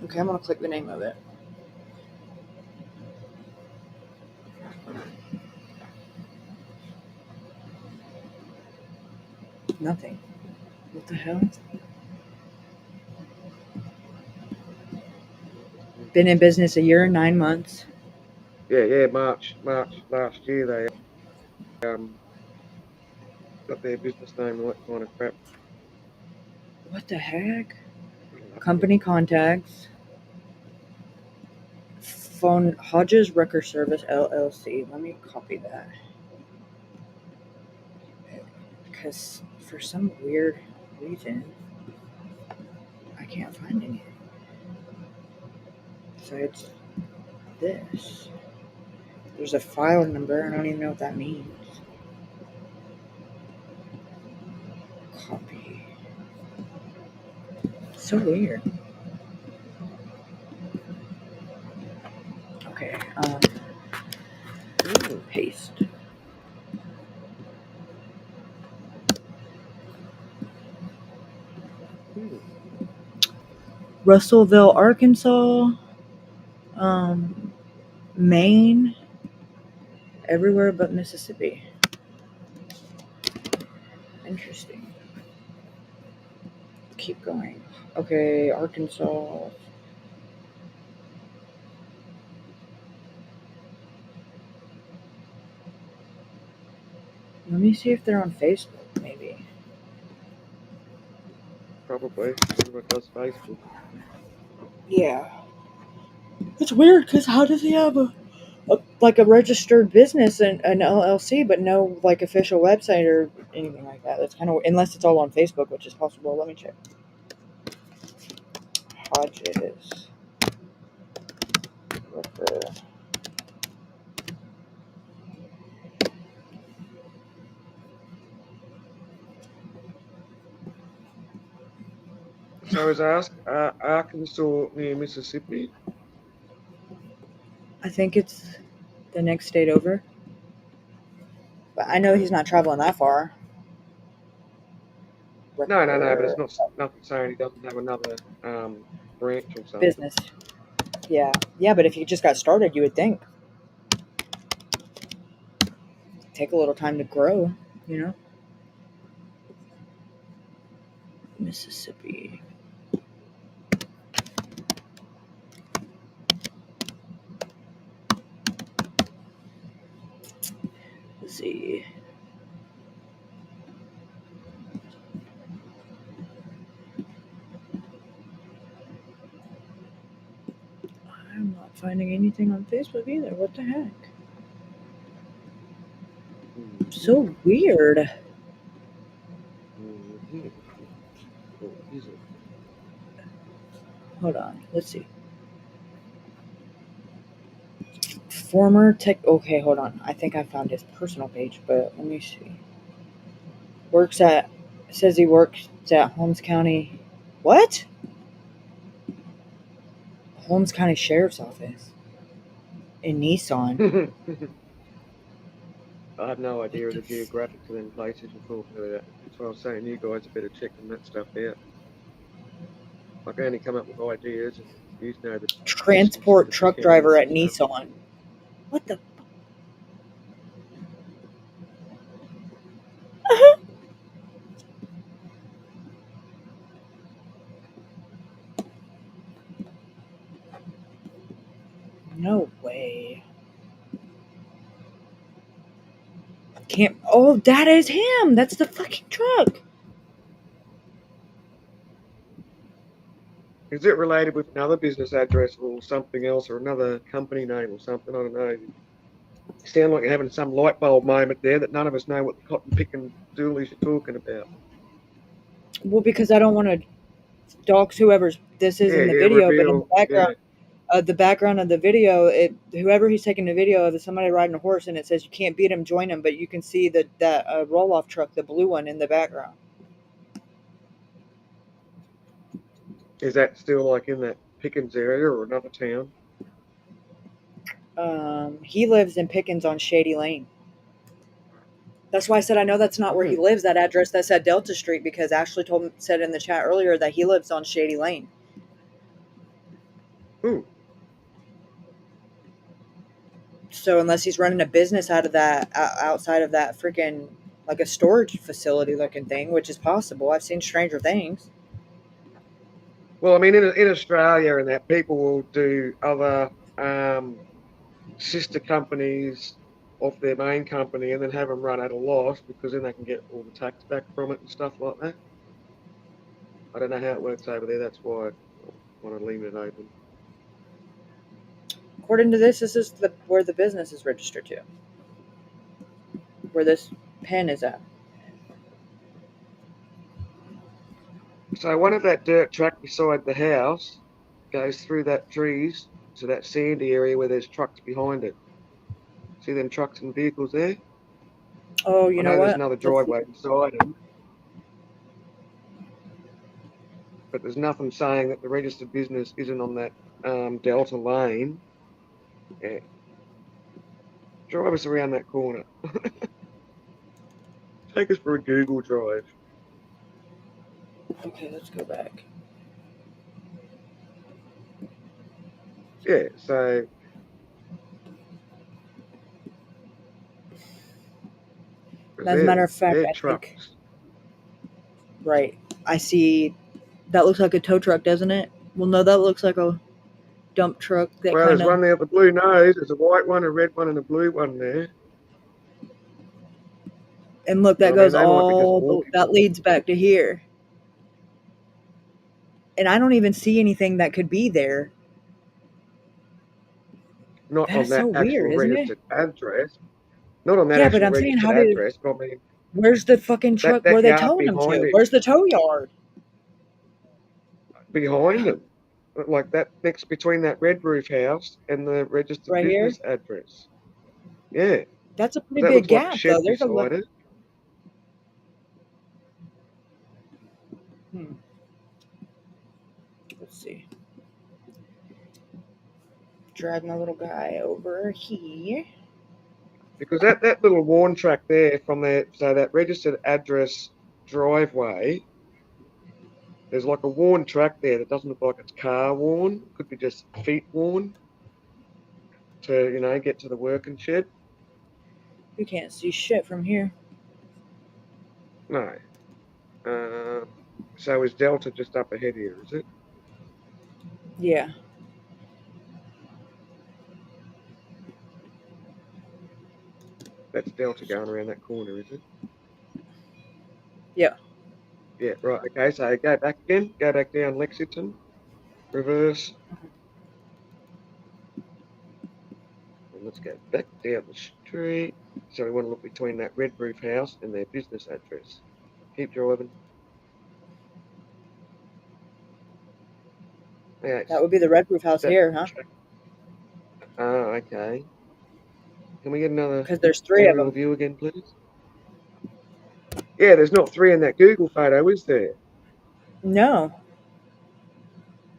okay, I'm gonna click the name of it. Nothing. What the hell? Been in business a year and 9 months. yeah, March last year they got their business name and all that kind of crap. What the heck? Company contacts. Phone Hodges Wrecker Service LLC. Let me copy that. Because for some weird reason, I can't find anything. Besides this. There's a file number. I don't even know what that means. Copy. So weird. Okay. Paste. Russellville, Arkansas. Maine. Everywhere but Mississippi. Interesting. Keep going. Okay, Arkansas. Let me see if they're on Facebook, maybe. Probably. Everyone does Facebook. Yeah. It's weird because how does he have a like a registered business and an LLC, but no like official website or anything like that. That's kind of, unless it's all on Facebook, which is possible. Let me check. Hodges Liquor. So I was asked, Arkansas near Mississippi? I think it's the next state over. But I know he's not traveling that far. No, but it's not nothing saying he doesn't have another branch or something. Business. Yeah. Yeah, but if you just got started, you would think. Take a little time to grow, you know? Mississippi. Let's see. I'm not finding anything on Facebook either. What the heck? So weird. What is it? Hold on. Let's see. Former tech. Okay, hold on. I think I found his personal page, but let me see. Says he works at Holmes County. What? Holmes County Sheriff's Office. In Nissan. I have no idea of the geographics of them places you're talking about. That's why I was saying you guys are better checking that stuff out. I can only come up with ideas and you know the Transport truck driver at Nissan. What the? No way. Can't. Oh, that is him. That's the fucking truck. Is it related with another business address or something else or another company name or something? I don't know. You sound like you're having some light bulb moment there that none of us know what the cotton picking doolies you're talking about. Well, because I don't want to dox whoever this is in the video, but in the background, the background of the video, whoever he's taking the video of is somebody riding a horse, and it says you can't beat him, join him, but you can see that roll-off truck, the blue one, in the background. Is that still like in that Pickens area or another town? He lives in Pickens on Shady Lane. That's why I said I know that's not where he lives, that address that's at Delta Street, because Ashley said in the chat earlier that he lives on Shady Lane. Ooh. So unless he's running a business out of that, outside of that freaking, like a storage facility looking thing, which is possible. I've seen stranger things. Well, I mean, in Australia and that, people will do other sister companies off their main company and then have them run at a loss because then they can get all the tax back from it and stuff like that. I don't know how it works over there. That's why I want to leave it open. According to this is where the business is registered to. Where this pen is at. So one of that dirt track beside the house goes through that trees to that sandy area where there's trucks behind it. See them trucks and vehicles there? Oh, you know what? There's another driveway beside them. But there's nothing saying that the registered business isn't on that Delta lane. Yeah. Drive us around that corner. Take us for a Google drive. Okay, let's go back. Yeah, so As a matter of fact, I think. Right. I see. That looks like a tow truck, doesn't it? Well, no, that looks like a dump truck. Well, there's one there with a blue nose. There's a white one, a red one, and a blue one there. And look, that goes all. That leads back to here. And I don't even see anything that could be there. Not on That's that so actual weird, isn't it? registered address. Not on that Yeah, but actual I'm saying, registered how did? address, but I mean, Where's the fucking truck? Where that are they yard towing them behind to? it, Where's the tow yard? behind them. Like that next between that red roof house and the registered Right here. business address. Yeah. That's a pretty That big looks like a gap, shed though. There's a lot. beside it. Let's see. Drag my little guy over here. Because that little worn track there from there, so that registered address driveway, there's like a worn track there that doesn't look like it's car worn. Could be just feet worn to, you know, get to the working shed. You can't see shit from here. No. So is Delta just up ahead here, is it? Yeah. That's Delta going around that corner, is it? Yeah. Yeah, right. Okay, so go back again. Go back down Lexington. Reverse. And let's go back down the street. So we want to look between that red roof house and their business address. Keep driving. Yeah, That would be the red roof house here, huh? Oh, okay. Can we get another 'Cause there's 3 of aerial them. view again, please? Yeah, there's not 3 in that Google photo, is there? No.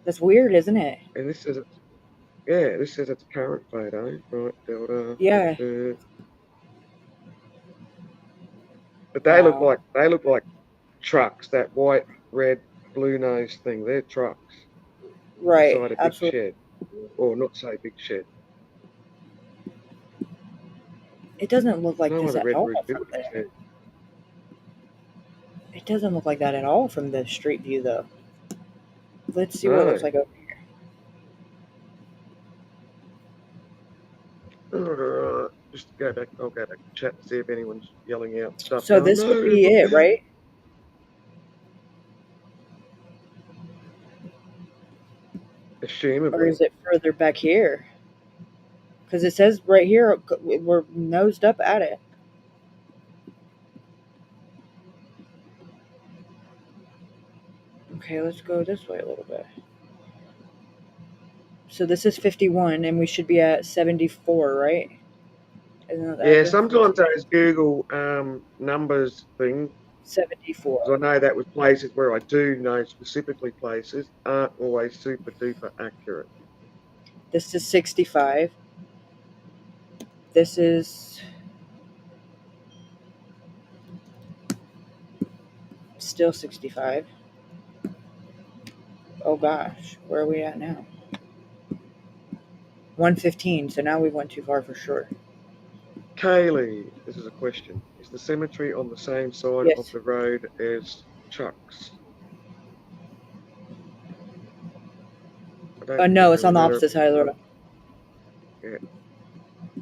That's weird, isn't it? And this says it's, yeah, this says it's a current photo, right? Delta. Yeah. But they look Wow. like trucks. That white, red, blue nose thing. They're trucks. Right. Inside a big Absolutely. shed, or not so big shed. It doesn't look like No this other at red all roof from building there. shed. It doesn't look like that at all from the street view, though. Let's see what it looks No. like over here. Just go back. I'll go back to chat and see if anyone's yelling out stuff. So going, this would "No, be look it, at right? Or Assumably. is it further back here? Because it says right here we're nosed up at it. Okay, let's go this way a little bit. So this is 51, and we should be at 74, right? Isn't that Yeah, the sometimes those Google numbers thing, 74? 'cause I know that with places where I do know specifically places, aren't always super duper accurate. This is 65. This is still 65. Oh gosh, where are we at now? 115, so now we went too far for sure. Kaylee, this is a question. Is the cemetery on the same side Yes. of the road as Chuck's? No, it's on the opposite side of the road. Yeah.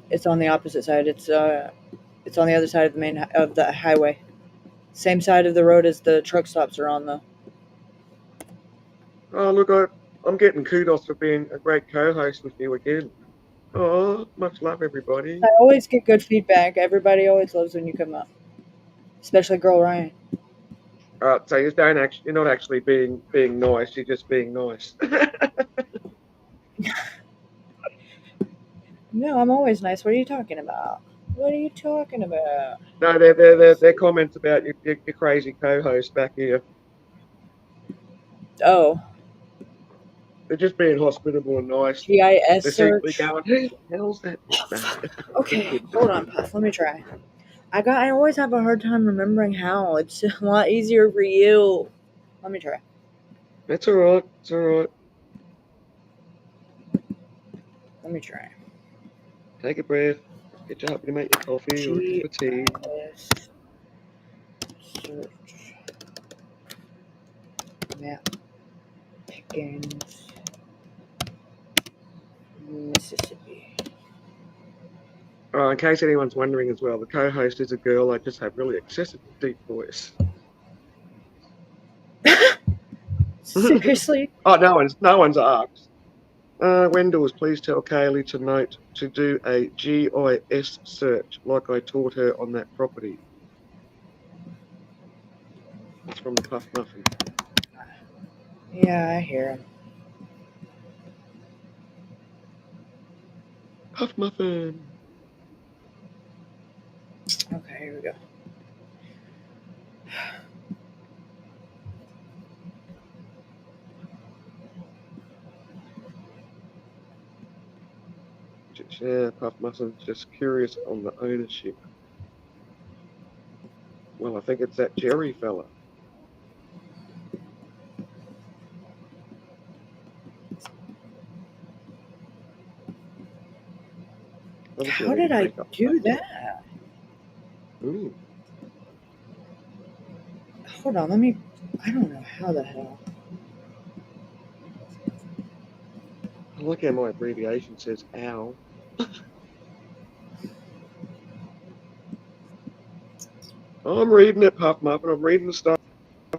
It's on the opposite side. It's on the other side of the main of the highway. Same side of the road as the truck stops are on, though. Oh, look, I'm getting kudos for being a great co-host with you again. Oh, much love, everybody. I always get good feedback. Everybody always loves when you come up, especially Girl Ryan. All right, so you're not actually being nice. You're just being nice. No, I'm always nice. What are you talking about? What are you talking about? No, they're comments about your crazy co-host back here. Oh. They're just being hospitable and nice. GIS They're simply search. going, who the hell's that? Okay, hold on, Puff. Let me try. I always have a hard time remembering how. It's a lot easier for you. Let me try. That's all right. It's all right. Let me try. Take a breath. Get you up to make your coffee or your tea. Search. Map. Pickens. Mississippi. In case anyone's wondering as well, the co-host is a girl. I just have really excessive deep voice. Seriously? Oh, no one's asked. Wendell, please tell Kaylee tonight to do a GIS search like I taught her on that property. It's from the Puff Muffin. Yeah, I hear him. Puff Muffin. Okay, here we go. Yeah, Puff Muffin's just curious on the ownership. Well, I think it's that Jerry fella. Obviously, How I need did to I make up do that. that? Ooh. Hold on, let me. I don't know how the hell. I like how my abbreviation says OW. I'm reading it, Puff Muffin. I'm reading the stuff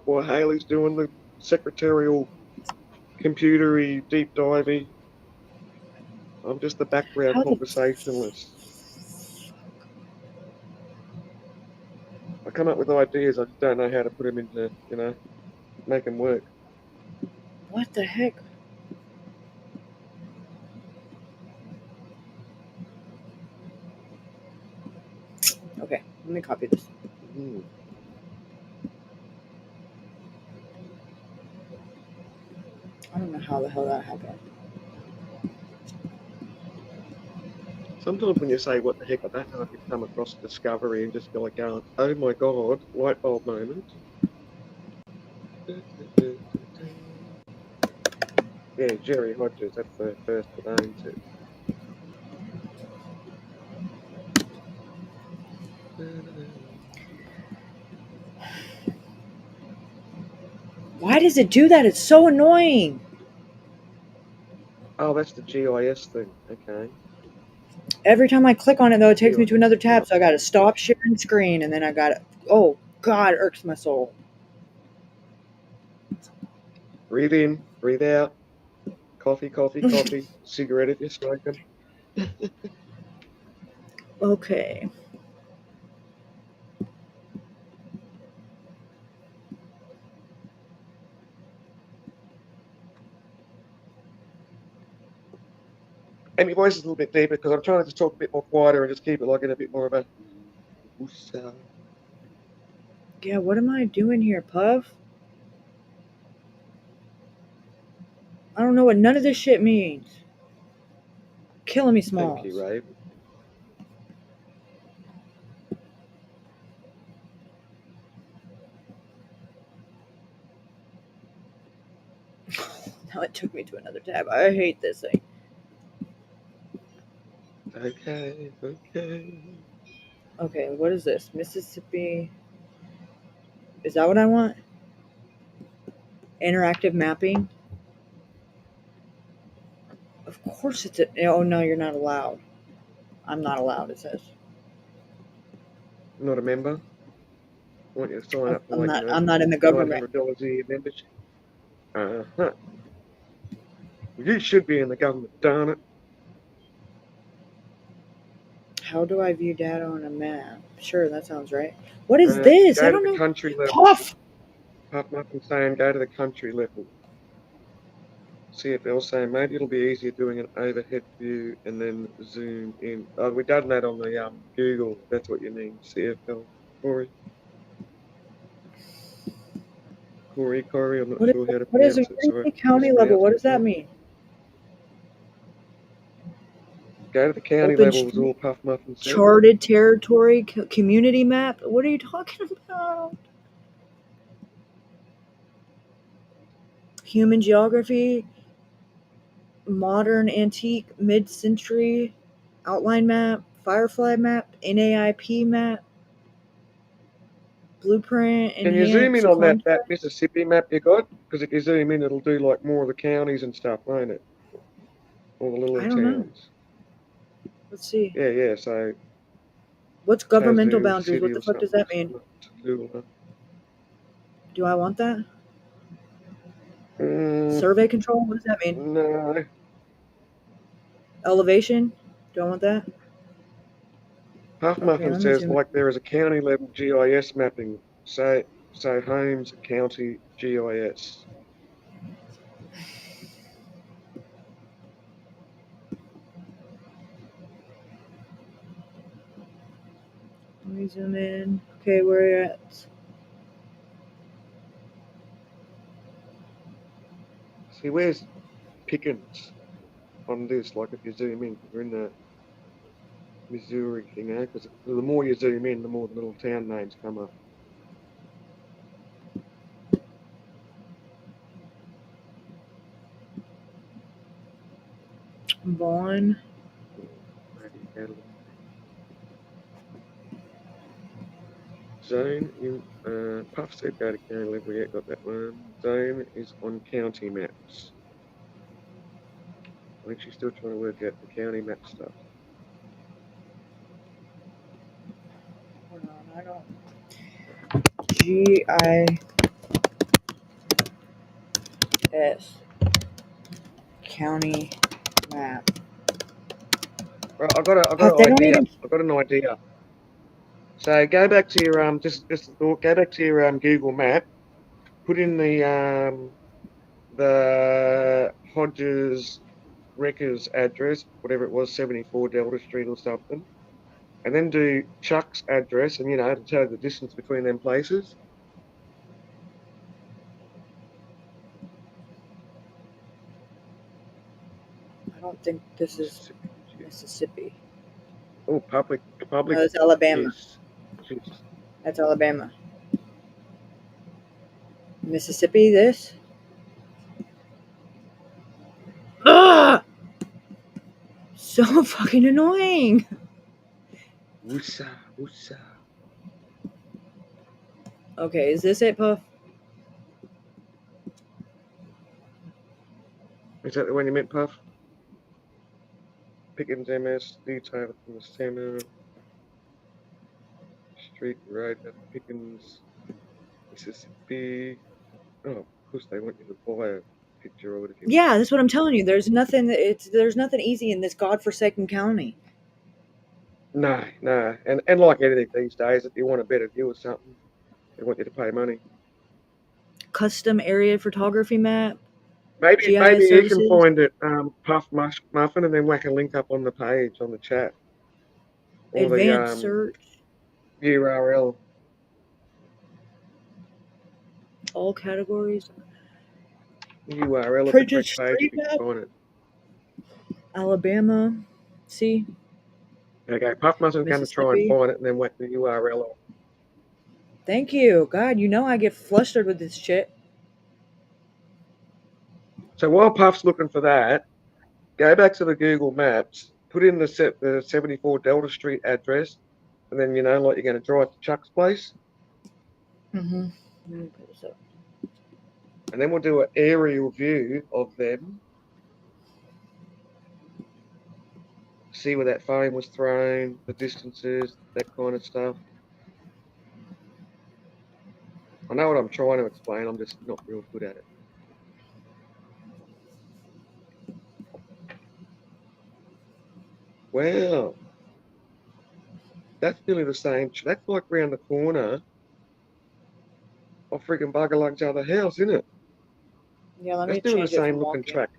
while Haley's doing the secretarial, computery, deep divey. I'm just the background How the conversationalist. I come up with ideas, I just don't know how to put them into, make them work. What the heck? Okay, let me copy this. Mm. I don't know how the hell that happened. Sometimes when you say, what the heck, I don't know if you've come across Discovery and just go like, oh my God, light bulb moment. Yeah, Jerry Hodges, that's the first that owns it. Why does it do that? It's so annoying. Oh, that's the GIS thing. Okay. Every time I click on it, though, it takes me to GIS. another tab, so I gotta stop sharing screen, and then I gotta. Oh, God, it irks my soul. Breathe in, breathe out. Coffee, coffee, coffee. Cigarette if you're smoking. Okay. And my voice is a little bit deeper because I'm trying to just talk a bit more quieter and just keep it like in a bit more of a. Yeah, what am I doing here, Puff? I don't know what none of this shit means. Killing me, Smalls. Thank you, Raven. Now it took me to another tab. I hate this thing. Okay, okay. Okay, what is this? Mississippi. Is that what I want? Interactive mapping? Of course it's a. Oh, no, you're not allowed. I'm not allowed, it says. Not a member? I want you to sign up for I'm not in the government. $900 a year membership. Uh-huh. You should be in the government, darn it. How do I view data on a map? Sure, that sounds right. What is this? Go I to don't the know. country level. Puff! Puff Muffin saying go to the country level. CFL saying maybe it'll be easier doing an overhead view and then zoom in. Oh, we've done that on the Google. That's what you mean, CFL. Corey, I'm not sure how to What is pronounce it? it. Sorry. County level? What does that mean? Go to the county Open level is all Puff Muffin said. Charted territory, community map? What are you talking about? Human geography, modern, antique, mid-century, outline map, Firefly map, NAIP map, blueprint, Can you zoom in enhanced on that Mississippi map you got? Because if you zoom in, it'll do like more of the counties and stuff, won't it? All the little I don't know. towns. Let's see. Yeah. So. What's governmental Kazu boundaries? What City the or fuck does that something, mean? Tallulah. Do I want that? Mm, Survey control? What does that mean? No. Elevation? Don't want that. Puff Okay, Muffin let me says, zoom. like there is a county level GIS mapping. Say Holmes County GIS. Let me zoom in. Okay, we're at. See, where's Pickens on this? Like if you zoom in, we're in the Missouri thing, eh? Because the more you zoom in, the more the little town names come up. Vaughn. Zone in Puff said go to county level. Yeah, got that one. Zone is on county maps. I think she's still trying to work out the county map stuff. Hold on, I don't. GIS county map. Right, I've got an idea. I've got an idea. So go back to your just a thought. Go back to your Google map. Put in the Hodges Wreckers address, whatever it was, 74 Delta Street or something, and then do Chuck's address, and to tell the distance between them places. I don't think this is Mississippi. Oh, public. No, that's Alabama. Jesus. That's Alabama. Mississippi, this? Ah! So fucking annoying. Woosa. Okay, is this it, Puff? Is that the one you meant, Puff? Pickens MS, detail from the center. Street right at Pickens, Mississippi. Oh, of course they want you to buy a picture of it. If you Yeah, that's what I'm telling you. There's nothing easy in this godforsaken county. No, and like anything these days, if you want a better view of something, they want you to pay money. Custom area photography map. Maybe GIS you can services. find it, Puff Muffin, and then whack a link up on the page on the chat. Or Advanced the search. URL. All categories. URL of the Printed correct page if street you map. can find it. Alabama. See? Okay, Puff Muffin's going to try and find it and then whack the URL on. Thank you. God, I get flustered with this shit. So while Puff's looking for that, go back to the Google Maps, put in the 74 Delta Street address, and then, like you're going to drive to Chuck's place. Mm-hmm. Let me put this up. And then we'll do an aerial view of them. See where that foam was thrown, the distances, that kind of stuff. I know what I'm trying to explain, I'm just not real good at it. Wow. That's nearly the same. That's like round the corner of freaking Bugger Luck's other house, isn't it? Yeah, let me That's doing the change it same from looking walking. track.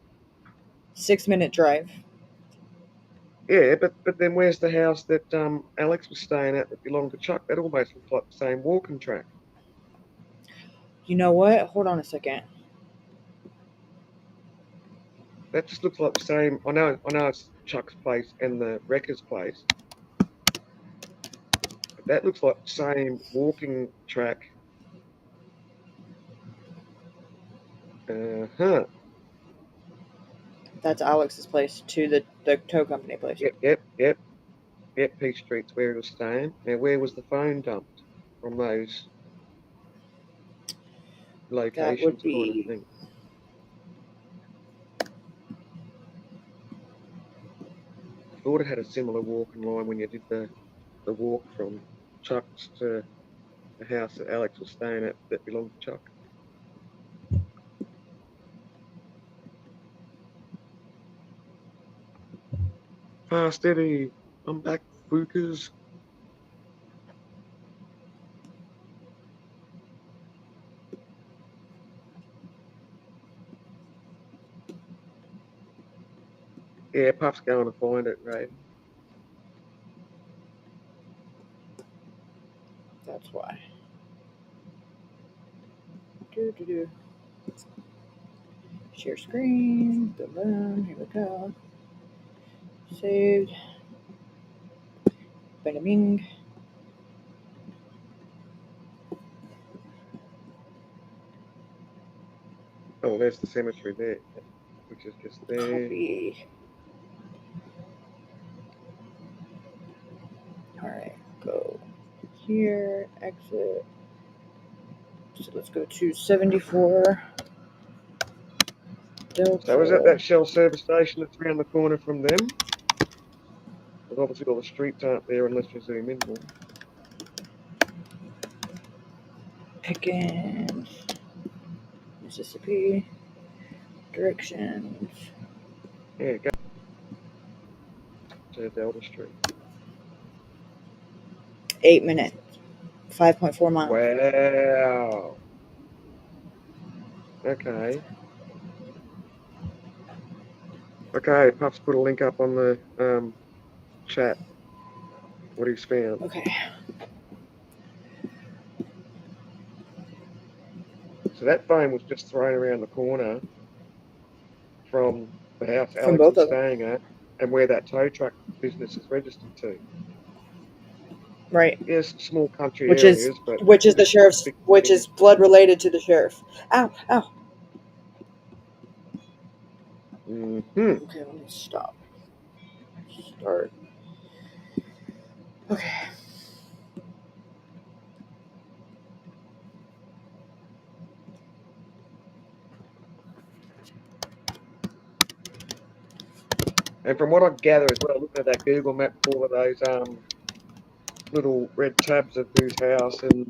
6-minute drive. Yeah, but then where's the house that Alex was staying at that belonged to Chuck? That almost looks like the same walking track. You know what? Hold on a second. That just looks like the same. I know it's Chuck's place and the Wrecker's place. But that looks like the same walking track. Uh-huh. That's Alex's place to the tow company place. Yep. Peace Street's where he was staying. Now, where was the phone dumped from those locations? That would be... kind of thing? I thought it had a similar walking line when you did the walk from Chuck's to the house that Alex was staying at that belonged to Chuck. past Eddie. I'm back, Bookers. Yeah, Puff's going to find it, right? That's why. Do. Share screen. Boom, boom. Here we go. Saved. Bada bing. Oh, there's the cemetery there, which is just there. Copy. Alright, go here, exit. So let's go to 74. Delta. So is that Shell service station that's around the corner from them? Because obviously all the streets aren't there unless you zoom in more. Pickens, Mississippi. Directions. Yeah, go to Delta Street. 8 minutes. 5.4 miles. Wow. Okay. Okay, Puff's put a link up on the chat. What he's found. Okay. So that phone was just thrown around the corner from the house From Alex both is of them. staying at, and where that tow truck business is registered to. Right. Yes, small country Which areas, is but the sheriff's, which is blood related to the sheriff. Ow, ow. Mm-hmm. Okay, let me stop. Start. Okay. And from what I gather as well, looking at that Google map, all of those little red tabs of whose house and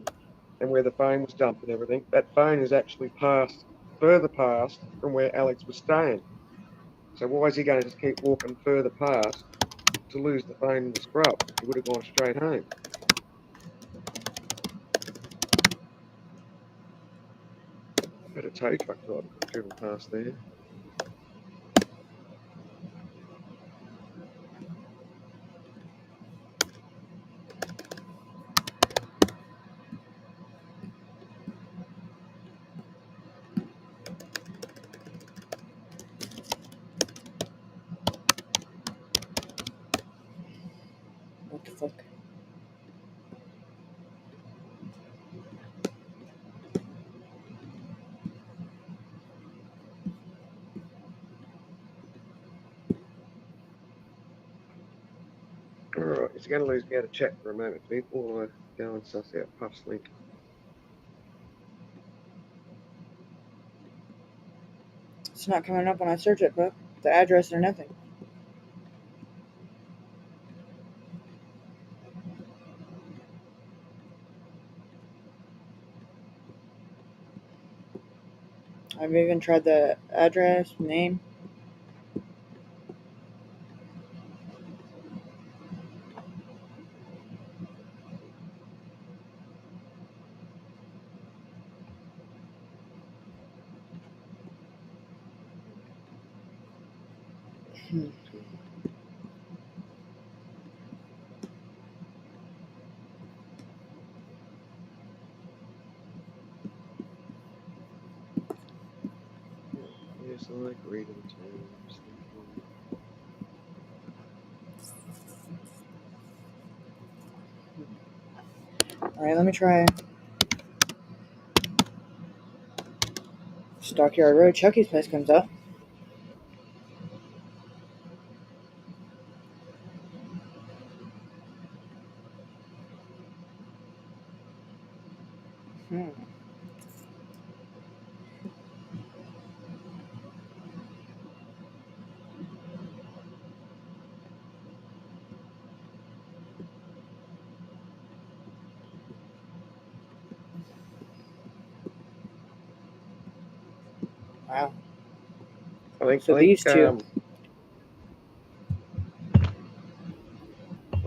where the phone was dumped and everything, that phone is actually further past from where Alex was staying. So why is he going to just keep walking further past to lose the phone in the scrub? He would have gone straight home. Had a tow truck driver driven past there. What the fuck? Alright, he's going to lose me out of chat for a moment, Viv, while I go and suss out Puff's link. It's not coming up when I search it, but the address or nothing. I've even tried the address, name. Yes, I agree to the terms. Alright, let me try Stockyard Road. Chucky's place comes up. Wow. I think these two.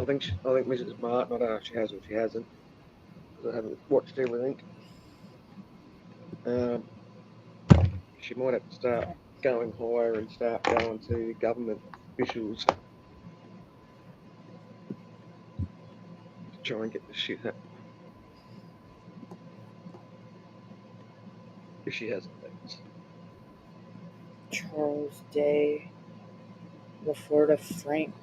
I think Mrs. Martin, I don't know if she has or she hasn't, 'cause I haven't watched everything. She might have to start going higher and start going to government officials to try and get the shit happening. If she hasn't, that's Charles Day, the Florida Frank,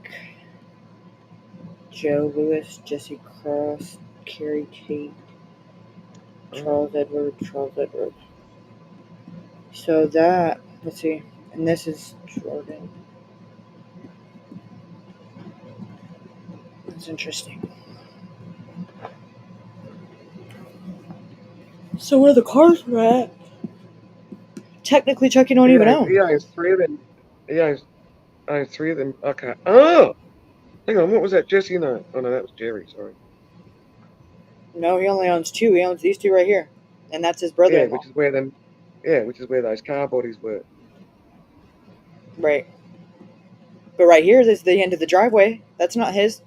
Joe Lewis, Jesse Cross, Carrie Tate, Charles Edward. So that, let's see, and this is Jordan. That's interesting. So where the cars were at, technically Chucky don't even own. He owns 3 of them. He owns 3 of them. Okay. Oh! Hang on, what was that? Jesse? No. Oh, no, that was Jerry, sorry. No, he only owns 2. He owns these 2 right here. And that's his brother-in-law. Yeah, which is where those car bodies were. Right. But right here is the end of the driveway. That's not his.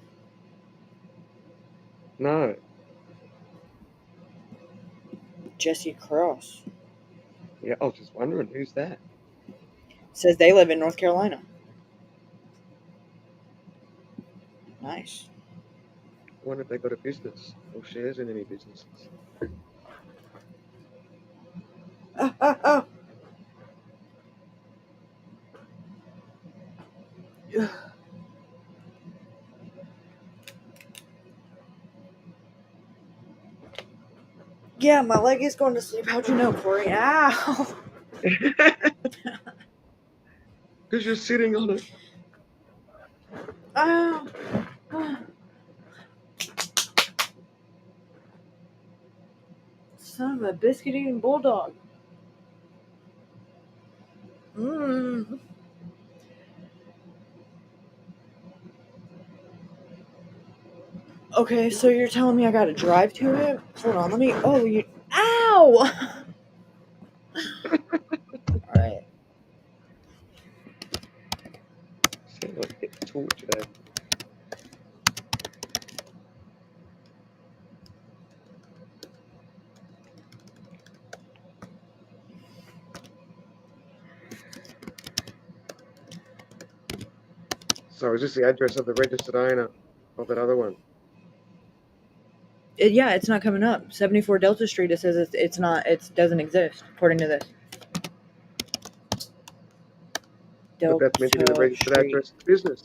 No. Jesse Cross. Yeah, I was just wondering, who's that? Says they live in North Carolina. Nice. I wonder if they got a business or shares in any businesses. Oh. Yeah, my leg is going to sleep. How'd you know, Corey? Ow! Because you're sitting on it. Ow! Son of a biscuit-eating bulldog. Okay, so you're telling me I gotta drive to it? Hold on, let me. Oh, you. Ow! Alright. Sound like getting tortured. So is this the address of the registered owner of that other one? Yeah, it's not coming up. 74 Delta Street. It says it's not. It doesn't exist according to this. But that's meant to be the registered address of the business.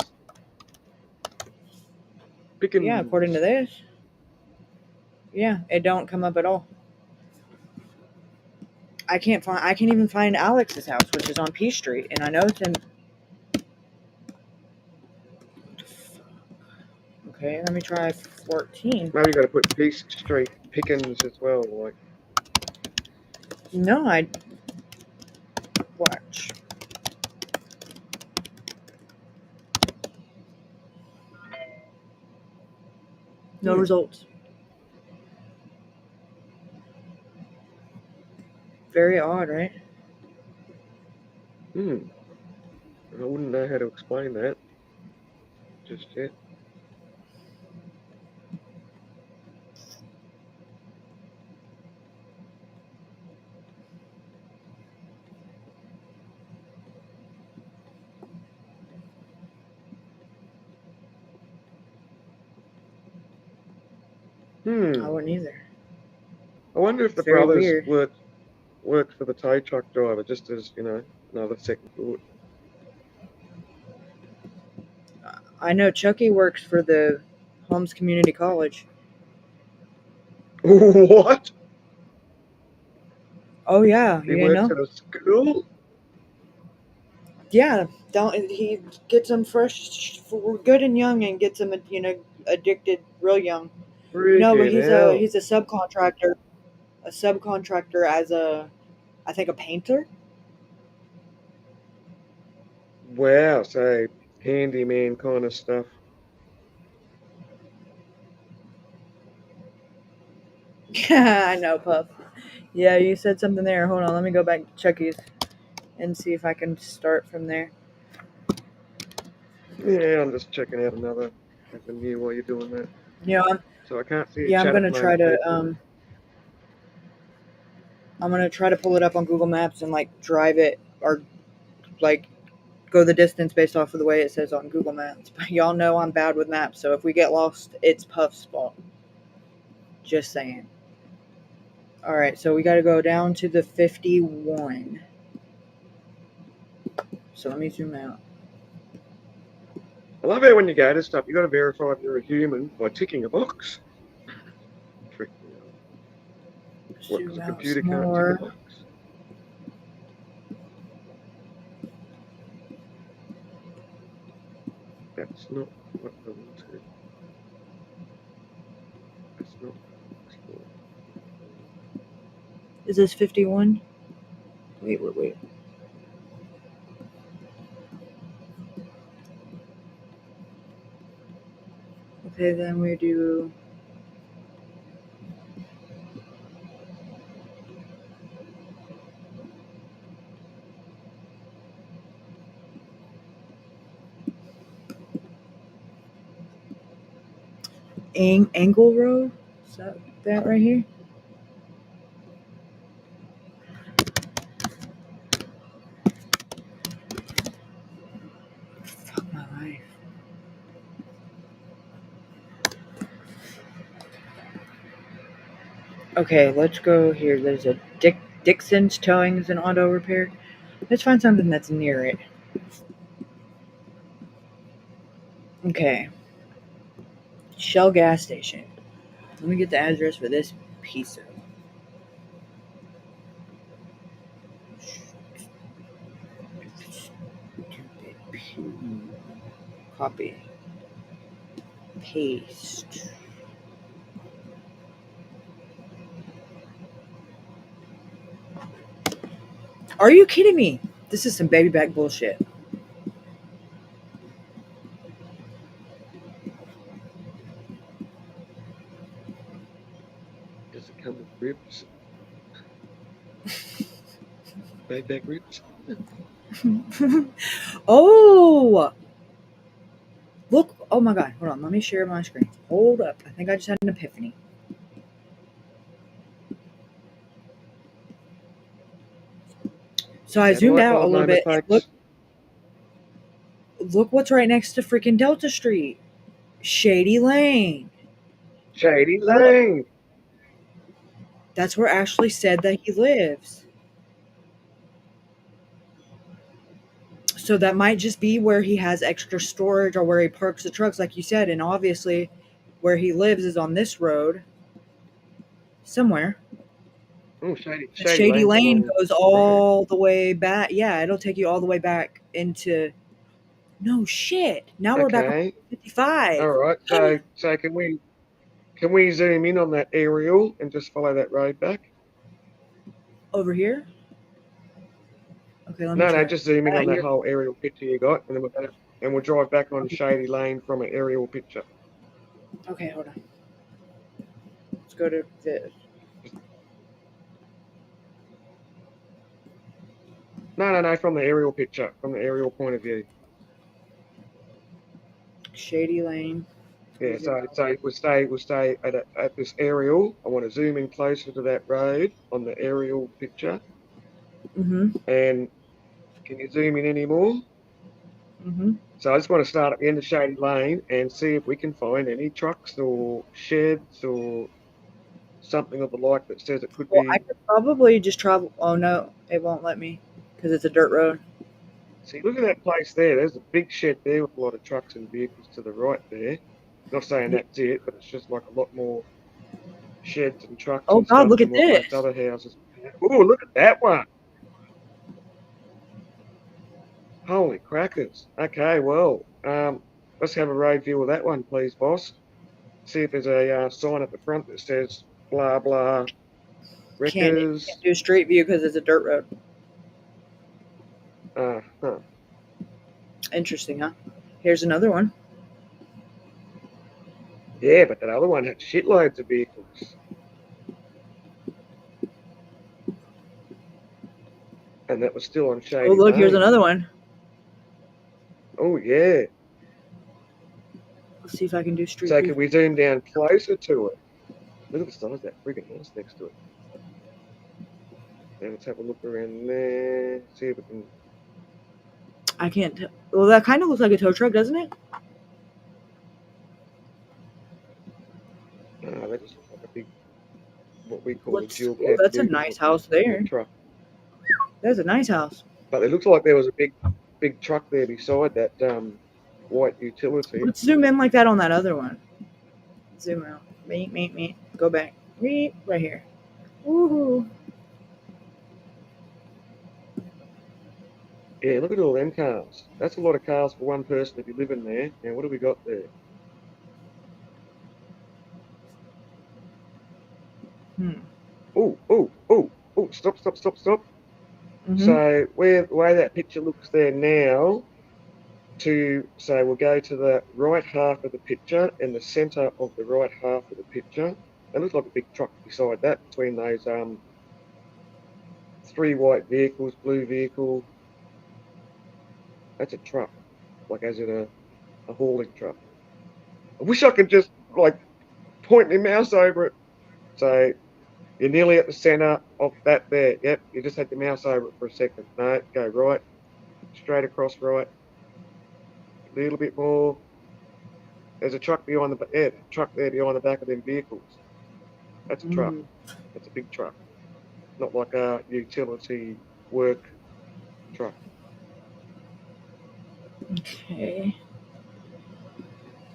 Yeah, according to this. Yeah, it don't come up at all. I can't even find Alex's house, which is on P Street, and I know it's in. Okay, let me try 14. Maybe you got to put Peace Street, Pickens as well. Like. No, I watch. No results. Very odd, right? I wouldn't know how to explain that just yet. I wouldn't either. I wonder if the Very brothers weird. worked for the tow truck driver, just as, another second thought. I know Chucky works for the Holmes Community College. What? Oh yeah, He you works know? at a school? Yeah, he gets them fresh, good and young, and gets them, addicted real young. No, but he's a subcontractor. A subcontractor as I think a painter. Wow, so handyman kind of stuff. Yeah, I know, Pup. Yeah, you said something there. Hold on, let me go back to Chucky's and see if I can start from there. Yeah, I'm just checking out another happen here while you're doing that. Yeah, So I can't see a yeah, chat at the moment, people. I'm gonna try to pull it up on Google Maps and like drive it or like go the distance based off of the way it says on Google Maps. But y'all know I'm bad with maps, so if we get lost, it's Puff's fault. Just saying. All right, so we got to go down to the 51. So let me zoom out. I love it when you go to stuff. You got to verify if you're a human by ticking a box. Freak me out. What? Because Zoom a out computer some can't more. tick a box. That's not what I wanted. That's not what I asked for. Is this 51? Wait. Okay, then we do. Angle Road? Is that right here? Fuck my life. Okay, let's go here. There's a Dixon's Towings and Auto Repair. Let's find something that's near it. Okay. Shell gas station. Let me get the address for this piece of. Copy. Paste. Are you kidding me? This is some baby back bullshit. Does it come with ribs? Back ribs? Oh! Look. Oh my god. Hold on. Let me share my screen. Hold up. I think I just had an epiphany. So I zoomed out a little bit. Look what's right next to freaking Delta Street. Shady Lane. Shady Lane. That's where Ashley said that he lives. So that might just be where he has extra storage or where he parks the trucks, like you said. And obviously, where he lives is on this road somewhere. Oh, Shady Shady Lane goes all right. the way back. Yeah, it'll take you all the way back into. No shit. Now we're back on 55. All right. So can we zoom in on that aerial and just follow that road back? Over here? Okay, let me No, try. just zoom in on that whole aerial picture you got, and then we'll drive back on Shady Lane from an aerial picture. Okay, hold on. Let's go to this. No, from the aerial picture, from the aerial point of view. Shady Lane. Yeah, so we'll stay at this aerial. I want to zoom in closer to that road on the aerial picture. Mm-hmm. And can you zoom in any more? Mm-hmm. So I just want to start at the end of Shady Lane and see if we can find any trucks or sheds or something of the like that says it could be. I could probably just travel. Oh no, it won't let me because it's a dirt road. See, look at that place there. There's a big shed there with a lot of trucks and vehicles to the right there. Not saying that's it, but it's just like a lot more sheds and trucks. Oh and God, stuff look at than what this. most other houses. Oh, look at that one. Holy crackers. Okay, well, let's have a road view of that one, please, boss. See if there's a sign at the front that says blah, blah, wreckers. Can't do a street view because it's a dirt road. Interesting, huh? Here's another one. Yeah, but that other one had shitloads of vehicles. And that was still on Shady Oh, look, Lane. here's another one. Oh, yeah. Let's see if I can do street So view. can we zoom down closer to it? Look at the size of that friggin' house next to it. And let's have a look around there. See if we can. I can't tell. Well, that kind of looks like a tow truck, doesn't it? That just looks like a big, what we call a dual Well, cab that's a diesel nice house there. truck. That's a nice house. But it looks like there was a big truck there beside that white utility. Let's zoom in like that on that other one. Zoom out. Meet. Go back. Meet right here. Woohoo. Yeah, look at all them cars. That's a lot of cars for one person if you live in there. And what do we got there? Oh, stop. Mhm. So the way that picture looks there now, we'll go to the right half of the picture and the centre of the right half of the picture. It looks like a big truck beside that between those 3 white vehicles, blue vehicle. That's a truck, like as in a hauling truck. I wish I could just like point my mouse over it. So you're nearly at the centre of that there. Yep, you just had your mouse over it for a second. No, go right, straight across right. A little bit more. There's a truck behind truck there behind the back of them vehicles. That's a truck. That's a big truck. Not like a utility work truck. Okay.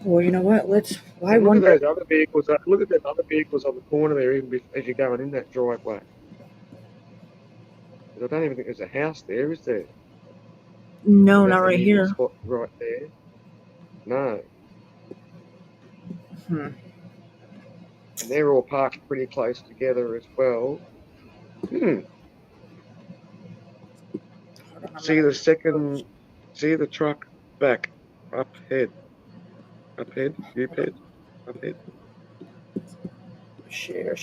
Well, you know what? Why And look wonder? at those other vehicles. Look at the other vehicles on the corner there, even as you're going in that driveway. I don't even think there's a house there, is there? No, That's not an right easy here. Spot right there. No. And they're all parked pretty close together as well. See the truck back up ahead. Share.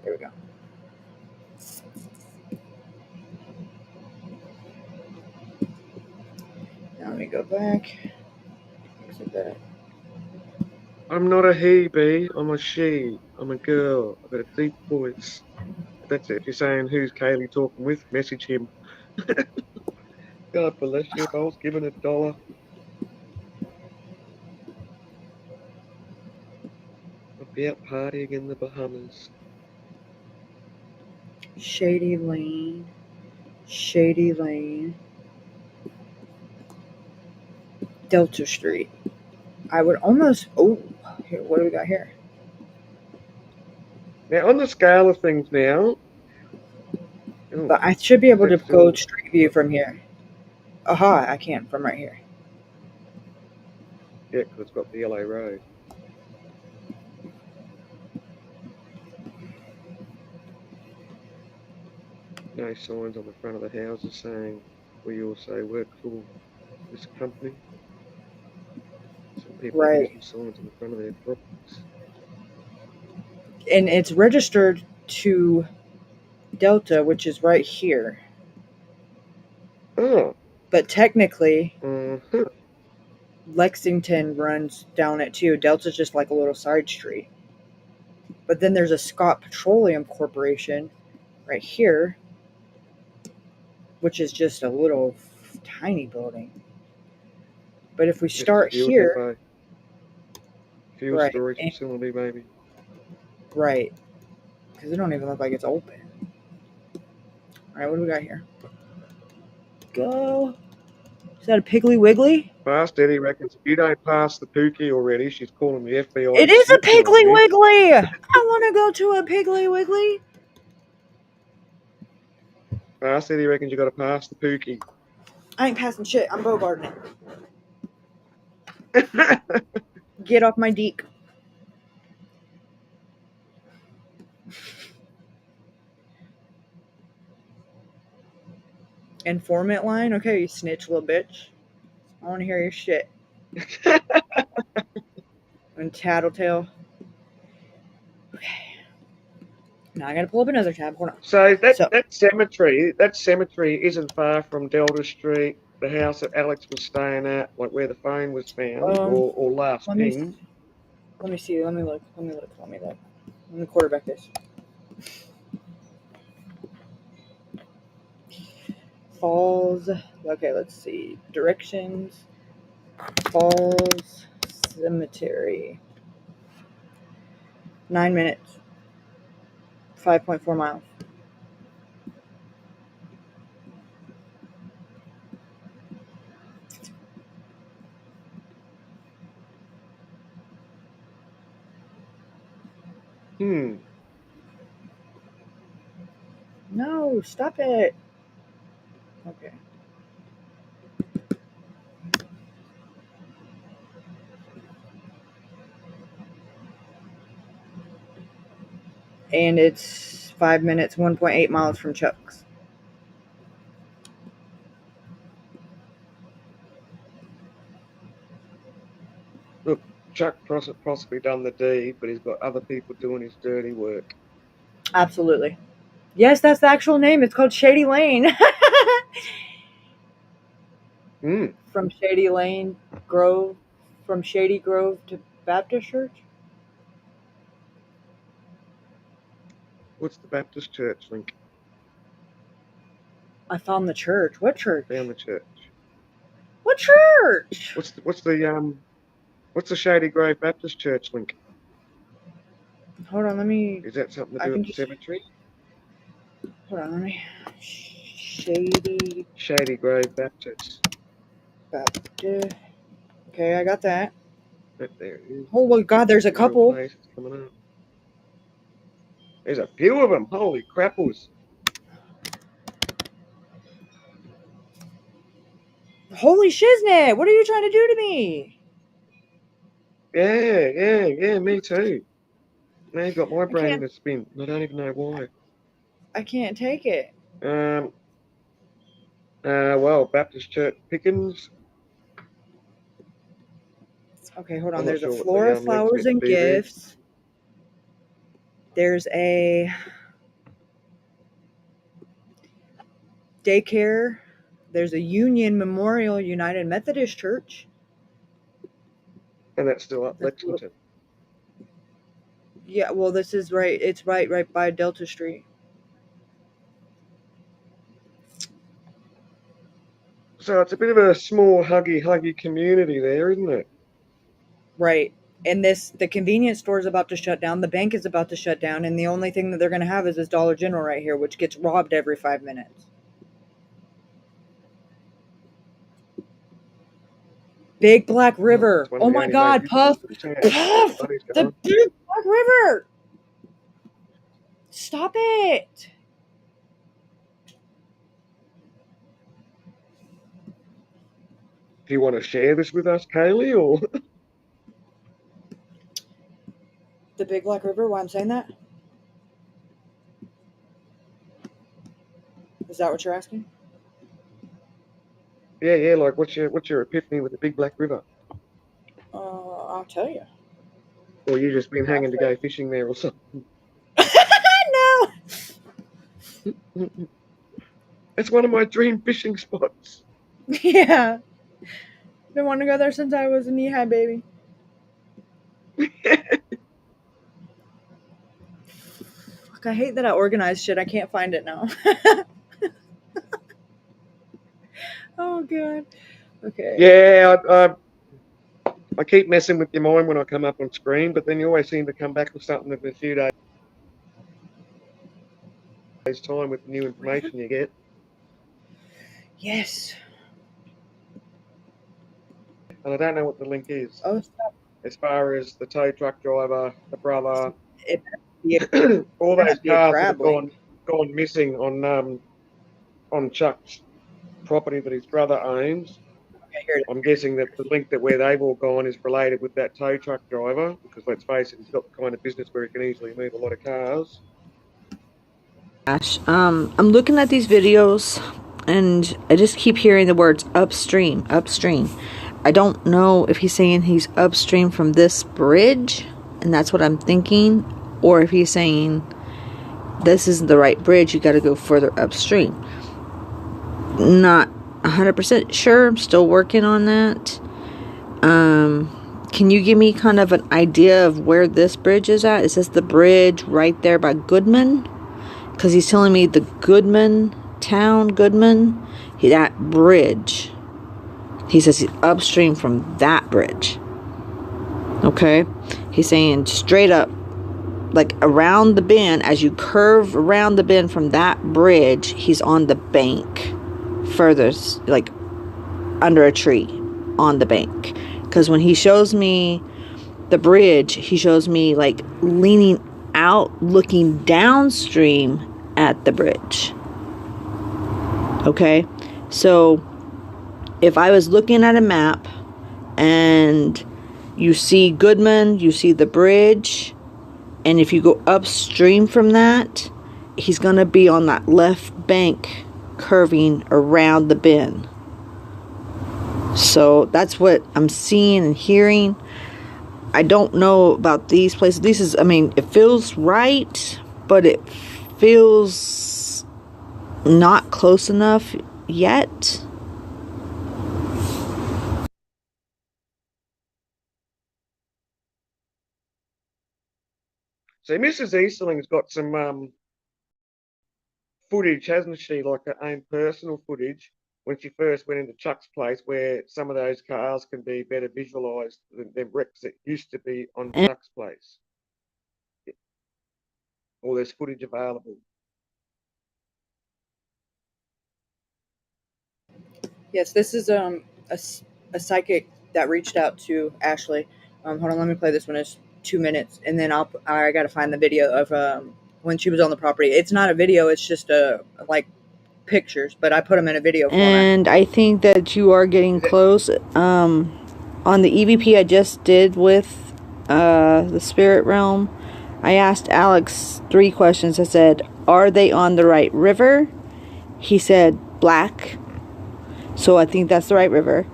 There we go. Now let me go back. Look at that. I'm not a he, B. I'm a she. I'm a girl. I've got a deep voice. That's it. If you're saying who's Kaylee talking with, message him. God bless you. If I was given $1. I'd be out partying in the Bahamas. Shady Lane. Delta Street. I would almost. Oh, here. What do we got here? Now, on the scale of things now. But I should be able to go street view from here. Aha, I can from right here. Yeah, because it's got the LA road. No signs on the front of the houses saying we also work for this company. Some people have some signs on the front of their properties. And it's registered to Delta, which is right here. Oh. But technically, Lexington runs down it too. Delta's just like a little side street. But then there's a Scott Petroleum Corporation right here, which is just a little tiny building. But if we start here, fuel storage facility, maybe. Right, because it don't even look like it's open. All right, what do we got here? Go. Is that a Piggly Wiggly? Fast Eddie reckons if you don't pass the Pookie already, she's calling the FBI. It is a Piggly Wiggly. I want to go to a Piggly Wiggly. Fast Eddie reckons you got to pass the Pookie. I ain't passing shit. I'm bogarting it. Get off my deek. Informant line? Okay, you snitch little bitch. I want to hear your shit. And tattletale. Okay. Now I gotta pull up another tab. Hold on. So that cemetery isn't far from Delta Street. the house that Alex was staying at, like where the phone was found, Um, or last Let me pinged. let me see. Let me look. Let me look. Let me quarterback this. Falls. Okay, let's see. Directions. Falls Cemetery. 9 minutes. 5.4 miles. No, stop it. Okay. And it's 5 minutes, 1.8 miles from Chuck's. Look, Chuck possibly done the deed, but he's got other people doing his dirty work. Absolutely. Yes, that's the actual name. It's called Shady Lane. From Shady Lane Grove, from Shady Grove to Baptist Church. What's the Baptist church link? I found the church. What church? Found the church. What church? What's the Shady Grove Baptist Church link? Hold on, let me. Is that something to do with the cemetery? Hold on, let me. Shady Grove Baptist. Baptist. Okay, I got that. There it is. Oh my God, there's a couple. Coming up. There's a few of them. Holy crapples. Holy shiznit! What are you trying to do to me? Yeah, me too. Now you've got my brain in a spin. I don't even know why. I can't take it. Well, Baptist Church Pickens. Okay, hold on. I'm There's not a sure Flora what the, Flowers and Gifts. There's a daycare. There's a Union Memorial United Methodist Church. And that's still up Lexington. Yeah, well, this is right. It's right by Delta Street. So it's a bit of a small, huggy community there, isn't it? Right. And the convenience store is about to shut down. The bank is about to shut down. And the only thing that they're going to have is this Dollar General right here, which gets robbed every 5 minutes. Big Black River. Oh my God, Puff. Puff! The Big Black River. Stop it. Do you want to share this with us, Kaylee, or? The Big Black River, why I'm saying that? Is that what you're asking? Yeah, like what's your epiphany with the Big Black River? I'll tell you. Or you just been hanging to go fishing there or something? No. It's one of my dream fishing spots. Yeah. Been wanting to go there since I was a knee-high baby. Fuck, I hate that I organize shit. I can't find it now. Oh, God. Okay. Yeah, I keep messing with your mind when I come up on screen, but then you always seem to come back with something in a few days' time with the new information you get. Yes. And I don't know what the link is. Oh, stop. As far as the tow truck driver, the brother, Yeah. all those cars that have gone missing on Chuck's property that his brother owns. I'm guessing that the link that where they've all gone is related with that tow truck driver, because let's face it, he's got the kind of business where he can easily move a lot of cars. I'm looking at these videos and I just keep hearing the words upstream. I don't know if he's saying he's upstream from this bridge, and that's what I'm thinking, or if he's saying this isn't the right bridge, you got to go further upstream. Not 100% sure. I'm still working on that. Can you give me kind of an idea of where this bridge is at? Is this the bridge right there by Goodman? Because he's telling me the Goodman town, that bridge. He says he's upstream from that bridge. Okay? He's saying straight up, like around the bend, as you curve around the bend from that bridge, he's on the bank. Further, like under a tree on the bank. Because when he shows me the bridge, he shows me like leaning out, looking downstream at the bridge. Okay? So if I was looking at a map and you see Goodman, you see the bridge, and if you go upstream from that, he's going to be on that left bank curving around the bend. So that's what I'm seeing and hearing. I don't know about these places. This is, I mean, it feels right, but it feels not close enough yet. So Mrs. Easterling's got some footage, hasn't she? Like her own personal footage when she first went into Chuck's place, where some of those cars can be better visualised than the wrecks that used to be on Chuck's place. Or there's footage available. Yes, this is a psychic that reached out to Ashley. Hold on, let me play this one. It's 2 minutes, and then I got to find the video of when she was on the property. It's not a video; it's just like pictures, but I put them in a video format. And I think that you are getting close. On the EVP I just did with the spirit realm, I asked Alex 3 questions. I said, "Are they on the right river?" He said, "Black." So I think that's the right river.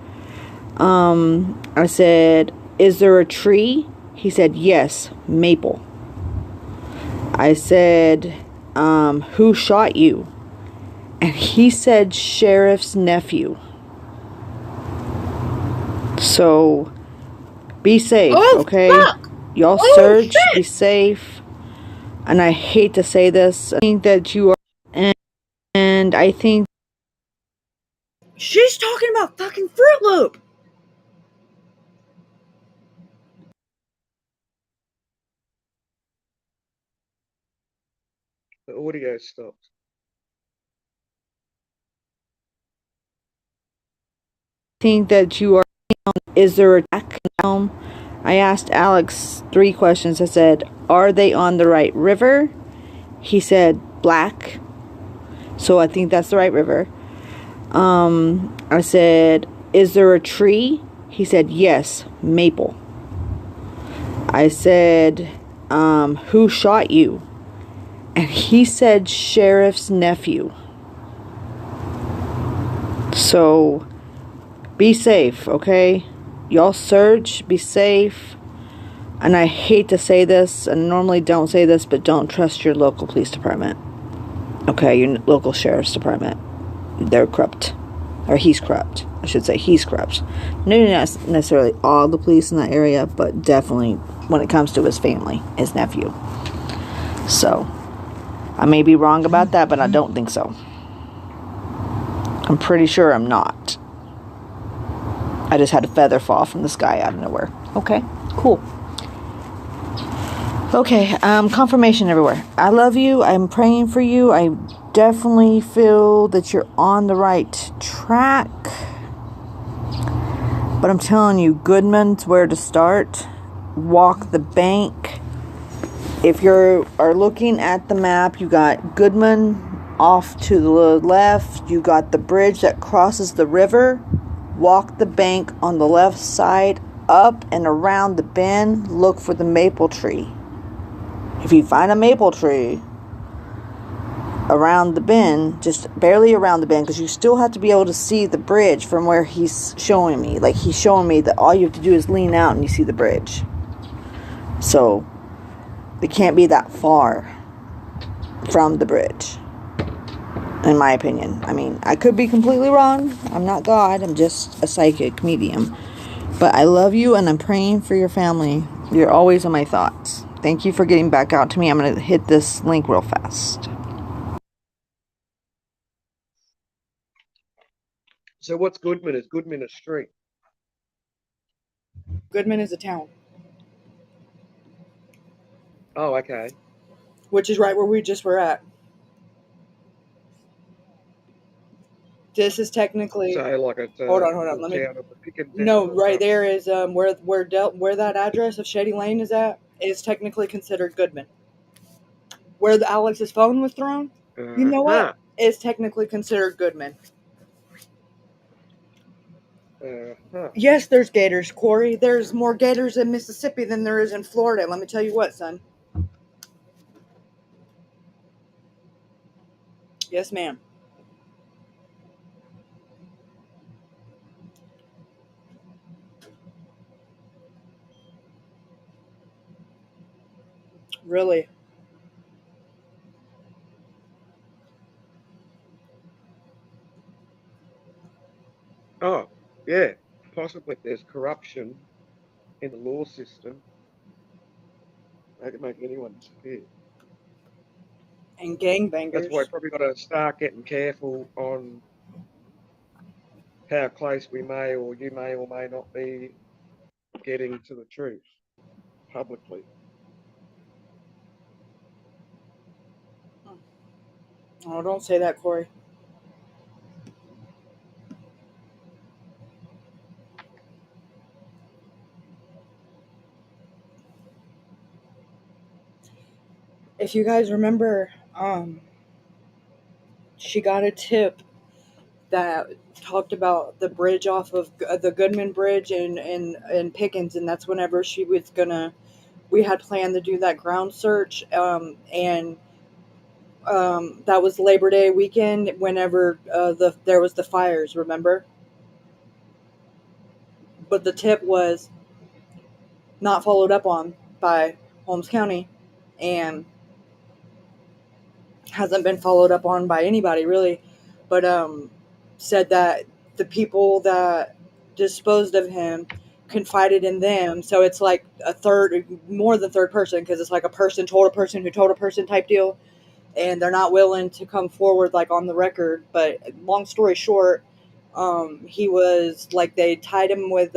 I said, "Is there a tree?" He said, "Yes, maple." I said, "Who shot you?" And he said, "Sheriff's nephew." So, be safe, okay? Fuck. Y'all search, be safe. And I hate to say this, I think that you are, and I think she's talking about fucking Fruit Loop. The audio stopped. think that you are, is there a track? I asked Alex 3 questions. I said, "Are they on the right river?" He said, "Black." So I think that's the right river. I said, "Is there a tree?" He said, "Yes, maple." I said, "Who shot you?" And he said, "Sheriff's nephew." So, be safe, okay? Y'all search, be safe. And I hate to say this, and normally don't say this, but don't trust your local police department. Okay, your local sheriff's department. They're corrupt. Or he's corrupt. I should say he's corrupt. Maybe not necessarily all the police in that area, but definitely when it comes to his family, his nephew. So, I may be wrong about that, but I don't think so. I'm pretty sure I'm not. I just had a feather fall from the sky out of nowhere. Okay, cool. Okay, confirmation everywhere. I love you. I'm praying for you. I definitely feel that you're on the right track. But I'm telling you, Goodman's where to start. Walk the bank. If you are looking at the map, you got Goodman off to the left. You got the bridge that crosses the river. Walk the bank on the left side, up and around the bend. Look for the maple tree. If you find a maple tree around the bend, just barely around the bend, because you still have to be able to see the bridge from where he's showing me. Like, he's showing me that all you have to do is lean out and you see the bridge. So, it can't be that far from the bridge. in my opinion. I mean, I could be completely wrong. I'm not God. I'm just a psychic medium. But I love you, and I'm praying for your family. You're always in my thoughts. Thank you for getting back out to me. I'm going to hit this link real fast. So what's Goodman? Is Goodman a street? Goodman is a town, Oh, okay. which is right where we just were at. This is technically. So like it's a Hold on. little Let me. town of the Pickens. No, right there is where that address of Shady Lane is at is technically considered Goodman. Where the Alex's phone was thrown, you know what? Is technically considered Goodman. Yes, there's gators, Corey. There's more gators in Mississippi than there is in Florida. Let me tell you what, son. Yes, ma'am. Really? Oh, yeah. Possibly there's corruption in the law system. They can make anyone disappear. And gangbangers. That's why we probably got to start getting careful on how close we may or you may or may not be getting to the truth publicly. Oh, don't say that, Corey. If you guys remember, she got a tip that talked about the bridge off of the Goodman Bridge in Pickens, and that's whenever she was we had planned to do that ground search, and that was Labor Day weekend whenever there was the fires, remember? But the tip was not followed up on by Holmes County, and hasn't been followed up on by anybody really, but said that the people that disposed of him confided in them, so it's like more than third person, because it's like a person told a person who told a person type deal, and they're not willing to come forward like on the record. But long story short, he was like, they tied him with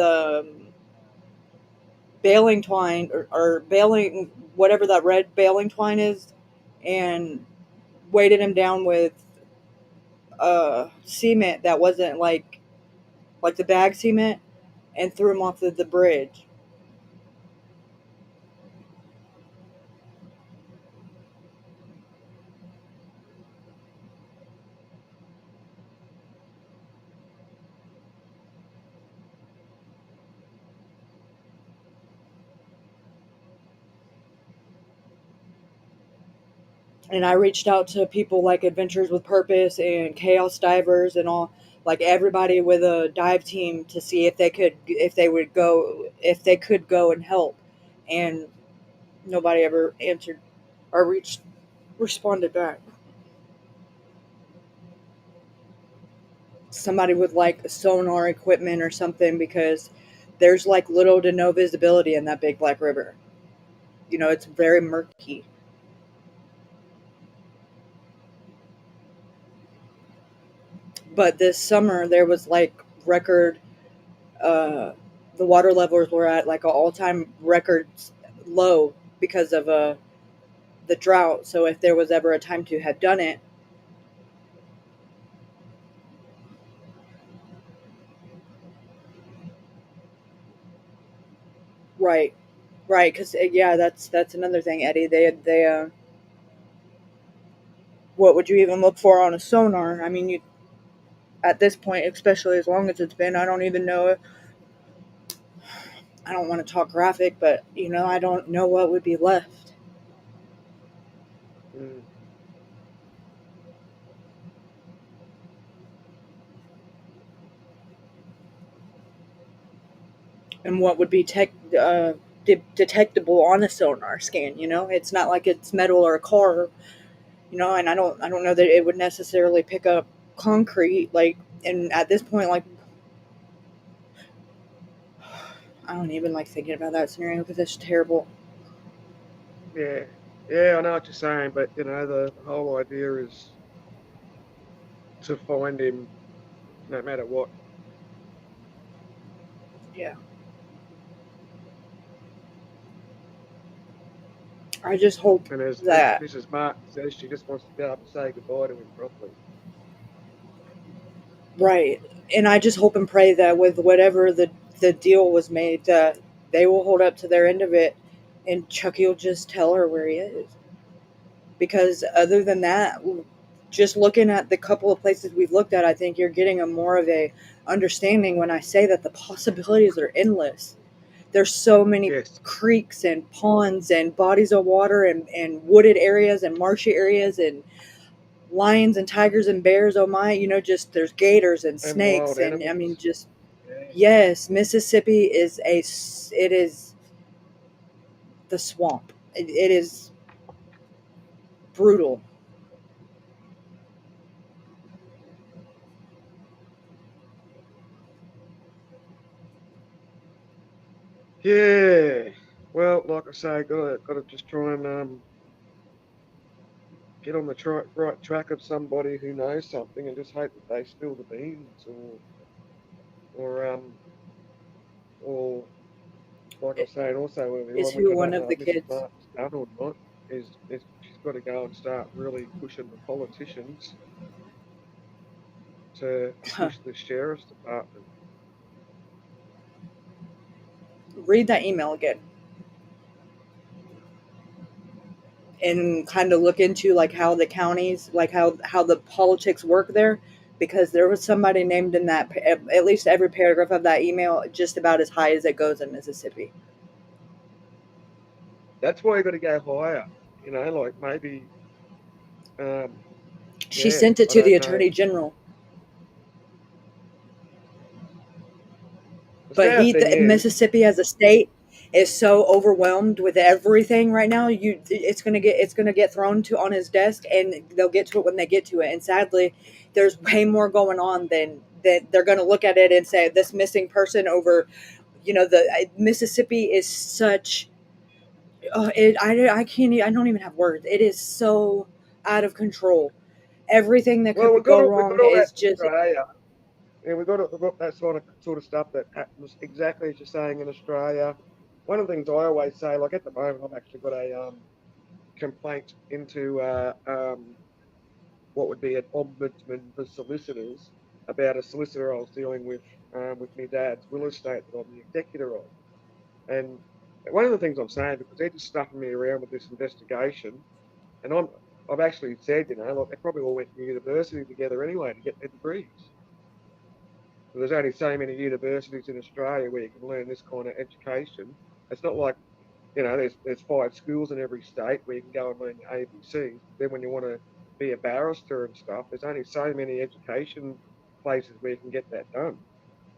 baling twine or baling, whatever that red baling twine is, and weighted him down with cement that wasn't like the bag cement, and threw him off the bridge. And I reached out to people like Adventures with Purpose and Chaos Divers and all, like everybody with a dive team, to see if they could go and help. And nobody ever answered or responded back. Somebody with like sonar equipment or something, because there's like little to no visibility in that big black river. It's very murky. But this summer there was like record, the water levels were at like an all-time record low because of the drought. So if there was ever a time to have done it, right, because yeah, that's another thing, Eddie. They what would you even look for on a sonar? I mean, you, at this point, especially as long as it's been, I don't even know. I don't want to talk graphic, but I don't know what would be left. And what would be detectable on a sonar scan? It's not like it's metal or a car. And I don't know that it would necessarily pick up concrete, like, and at this point, like, I don't even like thinking about that scenario because that's terrible. Yeah, yeah, I know what you're saying, but the whole idea is to find him no matter what. Yeah. I just hope And as that Mrs. Martin says, she just wants to be able to say goodbye to him properly. right, and I just hope and pray that with whatever the deal was made, that they will hold up to their end of it, and Chucky will just tell her where he is. Because other than that, just looking at the couple of places we've looked at, I think you're getting a more of a understanding when I say that the possibilities are endless. There's so many Yes. creeks and ponds and bodies of water and wooded areas and marshy areas and lions and tigers and bears. Oh my, just there's gators and And wild snakes. And I mean, animals. just, Yeah. yes, Mississippi it is the swamp. It is brutal. Yeah. Well, like I say, gotta just try and get on the right track of somebody who knows something, and just hope that they spill the beans, or or like I was saying, also Is which who I one don't of know the if Mrs. kids. Martin's done or not, is she's got to go and start really pushing the politicians to push the sheriff's department. Read that email again and kind of look into like how the counties, like how the politics work there, because there was somebody named in that, at least every paragraph of that email, just about as high as it goes in Mississippi. That's why you got to go higher. Like maybe, She yeah, sent it I to the don't know. attorney general. The But sad thing is, Mississippi as a state is so overwhelmed with everything right now. It's gonna get thrown to on his desk, and they'll get to it when they get to it. And sadly, there's way more going on than that. They're gonna look at it and say this missing person over. The Mississippi is such. I can't. I don't even have words. It is so out of control. Everything that well, could go we wrong got all that is in just. Australia. Yeah, we've got that sort of stuff that happens exactly as you're saying in Australia. One of the things I always say, like at the moment, I've actually got a complaint into what would be an ombudsman for solicitors about a solicitor I was dealing with my dad's will estate that I'm the executor of. And one of the things I'm saying, because they're just stuffing me around with this investigation, and I've actually said, like they probably all went to university together anyway to get their degrees. There's only so many universities in Australia where you can learn this kind of education. It's not like, there's 5 schools in every state where you can go and learn your ABCs. Then when you want to be a barrister and stuff, there's only so many education places where you can get that done.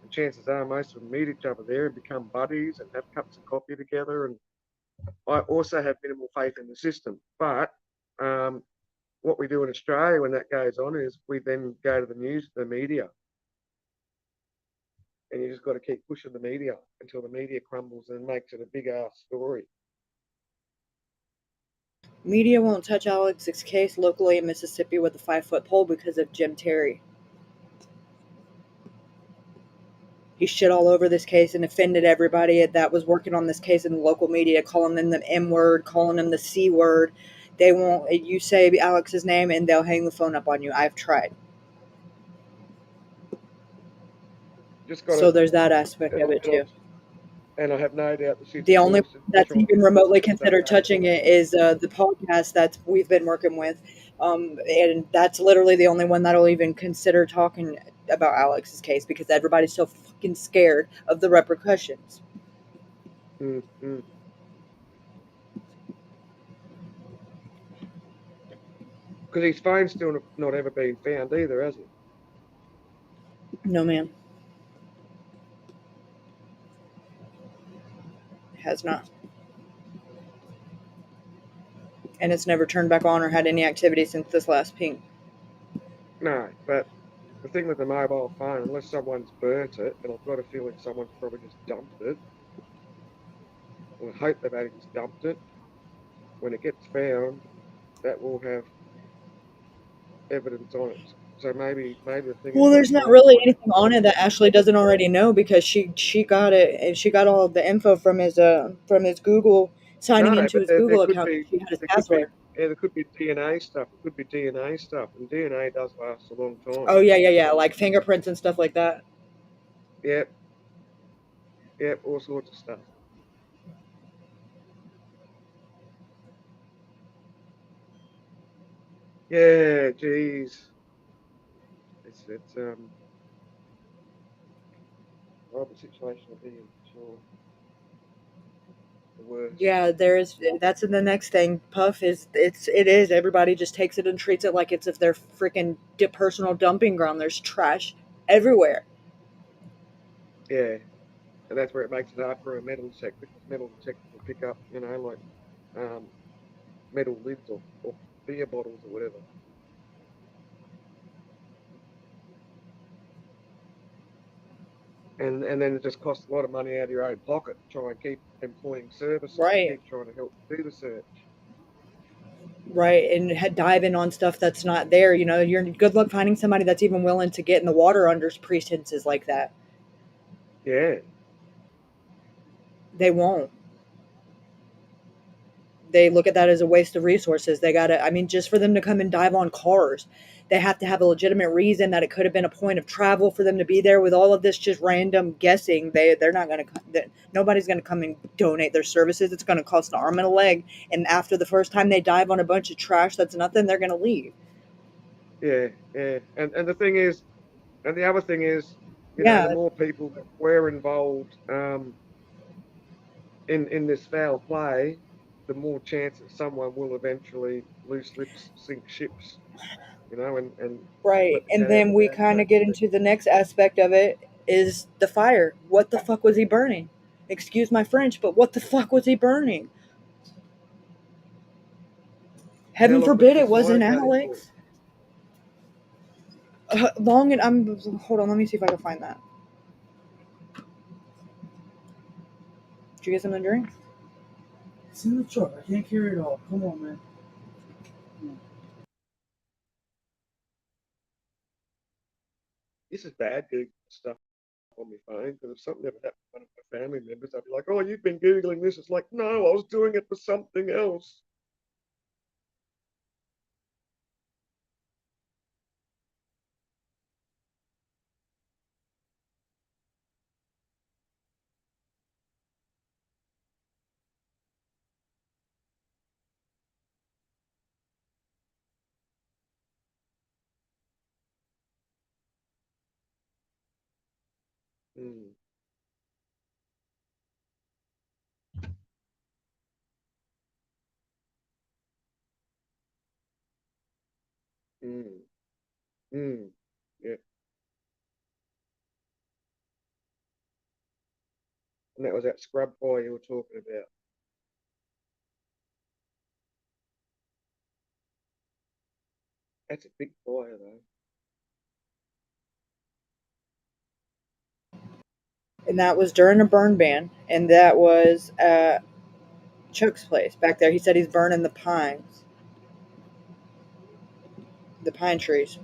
And chances are most of them meet each other there and become buddies and have cups of coffee together. And I also have minimal faith in the system. But what we do in Australia when that goes on is we then go to the news, the media, and you just got to keep pushing the media until the media crumbles and makes it a big ass story. Media won't touch Alex's case locally in Mississippi with a 5-foot pole because of Jim Terry. He shit all over this case and offended everybody that was working on this case in the local media, calling them the M word, calling them the C word. They won't. You say Alex's name and they'll hang the phone up on you. I've tried. Just got So to, there's that aspect of it too. and I have no doubt the The system only will one that's try even and remotely stop considered that. touching it is the podcast that we've been working with. And that's literally the only one that'll even consider talking about Alex's case because everybody's so fucking scared of the repercussions. Mm-hmm. Because his phone's still not ever been found either, has it? No, ma'am. Has not. and it's never turned back on or had any activity since this last ping. No, but the thing with the mobile phone, unless someone's burnt it, and I've got a feeling someone's probably just dumped it, or I hope they've only just dumped it, when it gets found, that will have evidence on it. So maybe the thing Well, is there's that's not why really someone. anything on it that Ashley doesn't already know because she got it and she got all the info from his Google signing No, into but his there Google could account. be She had his there could be password. yeah, there could be DNA stuff. It could be DNA stuff, and DNA does last a long time. Oh yeah, like fingerprints and stuff like that. Yep, all sorts of stuff. Yeah, geez, it's horrible situation to be in, sure. The worst. Yeah, that's the next thing. Puff is everybody just takes it and treats it like it's if their freaking personal dumping ground. There's trash everywhere. Yeah, and that's where it makes it hard for a metal detector because metal detectors will pick up, like metal lids or beer bottles or whatever. And then it just costs a lot of money out of your own pocket to try and keep employing services, Right. keep trying to help do the search. Right, and diving on stuff that's not there. You're good luck finding somebody that's even willing to get in the water under pretenses like that. Yeah. They won't. They look at that as a waste of resources. They gotta, just for them to come and dive on cars, they have to have a legitimate reason that it could have been a point of travel for them to be there. With all of this just random guessing, they're not gonna. Nobody's gonna come and donate their services. It's gonna cost an arm and a leg. And after the first time they dive on a bunch of trash that's nothing, they're gonna leave. Yeah. And the thing is, and the other thing is, Yeah. the more people that were involved in this foul play, the more chance that someone will eventually loose lips sink ships. And Right. let the And cat out then of the we bag, kind so of to get speak. into the next aspect of it is the fire. What the fuck was he burning? Excuse my French, but what the fuck was he burning? How Heaven long was forbid the it fire wasn't going for? Alex. Hold on, let me see if I can find that. Did you get something to drink? It's in the truck. I can't carry it all. Come on, man. This is bad Googling stuff on my phone because if something ever happened to one of my family members, I'd be like, "Oh, you've been Googling this." It's like, no, I was doing it for something else. Mm. Mm. Mm. Yeah. And that was that scrub fire you were talking about. That's a big fire, though. And that was during a burn ban, and that was at Chuck's place back there. He said he's burning the pines, the pine trees.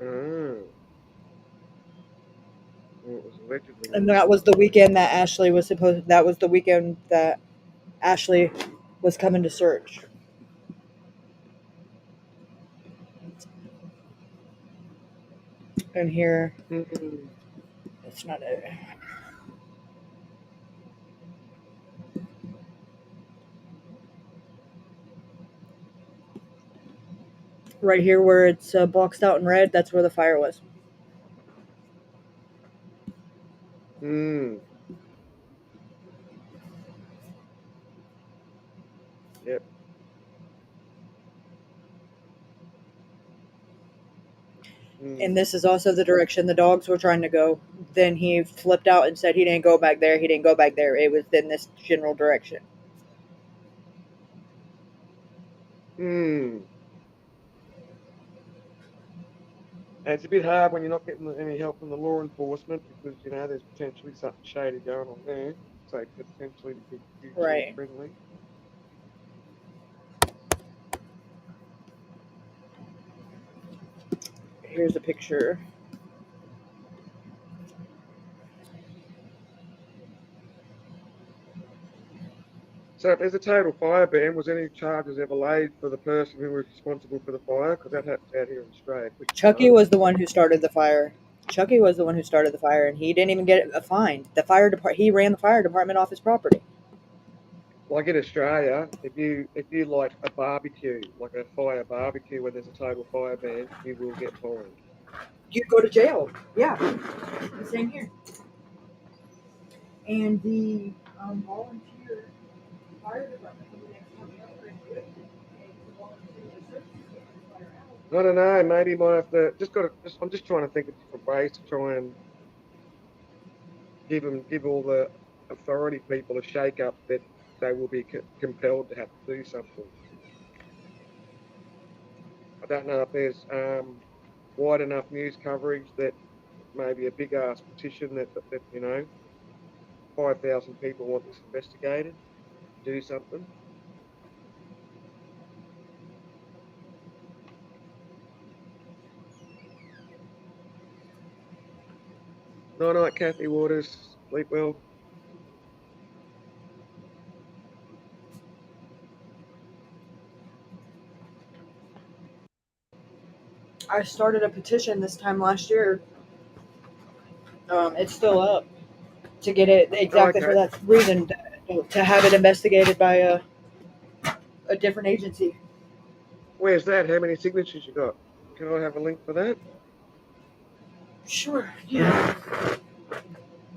Oh. Well, it was allegedly And lit. that was the weekend that Ashley was supposed. That was the weekend that Ashley was coming to search. And here, Mm. it's not it. Right here where it's boxed out in red, that's where the fire was. Yep. And this is also the direction the dogs were trying to go. Then he flipped out and said he didn't go back there. He didn't go back there. It was in this general direction. And it's a bit hard when you're not getting any help from the law enforcement because, you know, there's potentially something shady going on there. So potentially to be future Right. friendly. Here's a picture. So if there's a total fire ban, was any charges ever laid for the person who was responsible for the fire? Because that happens out here in Australia. Chucky was the one who started the fire. Chucky was the one who started the fire, and he didn't even get a fine. The fire department, he ran the fire department off his property. Like in Australia, if you light a barbecue, like a fire barbecue where there's a total fire ban, you will get fined. You go to jail. Yeah, the same here. And the volunteer fire department. I don't know. Maybe might have to. I'm just trying to think of different ways to try and give all the authority people a shake up that they will be compelled to have to do something. I don't know if there's wide enough news coverage that maybe a big ass petition that 5,000 people want this investigated, do something. Night night, Kathy Waters. Sleep well. I started a petition this time last year. It's still up to get it exactly for that reason, to have it investigated by a different agency. Where's that? How many signatures you got? Can I have a link for that? Sure, yeah.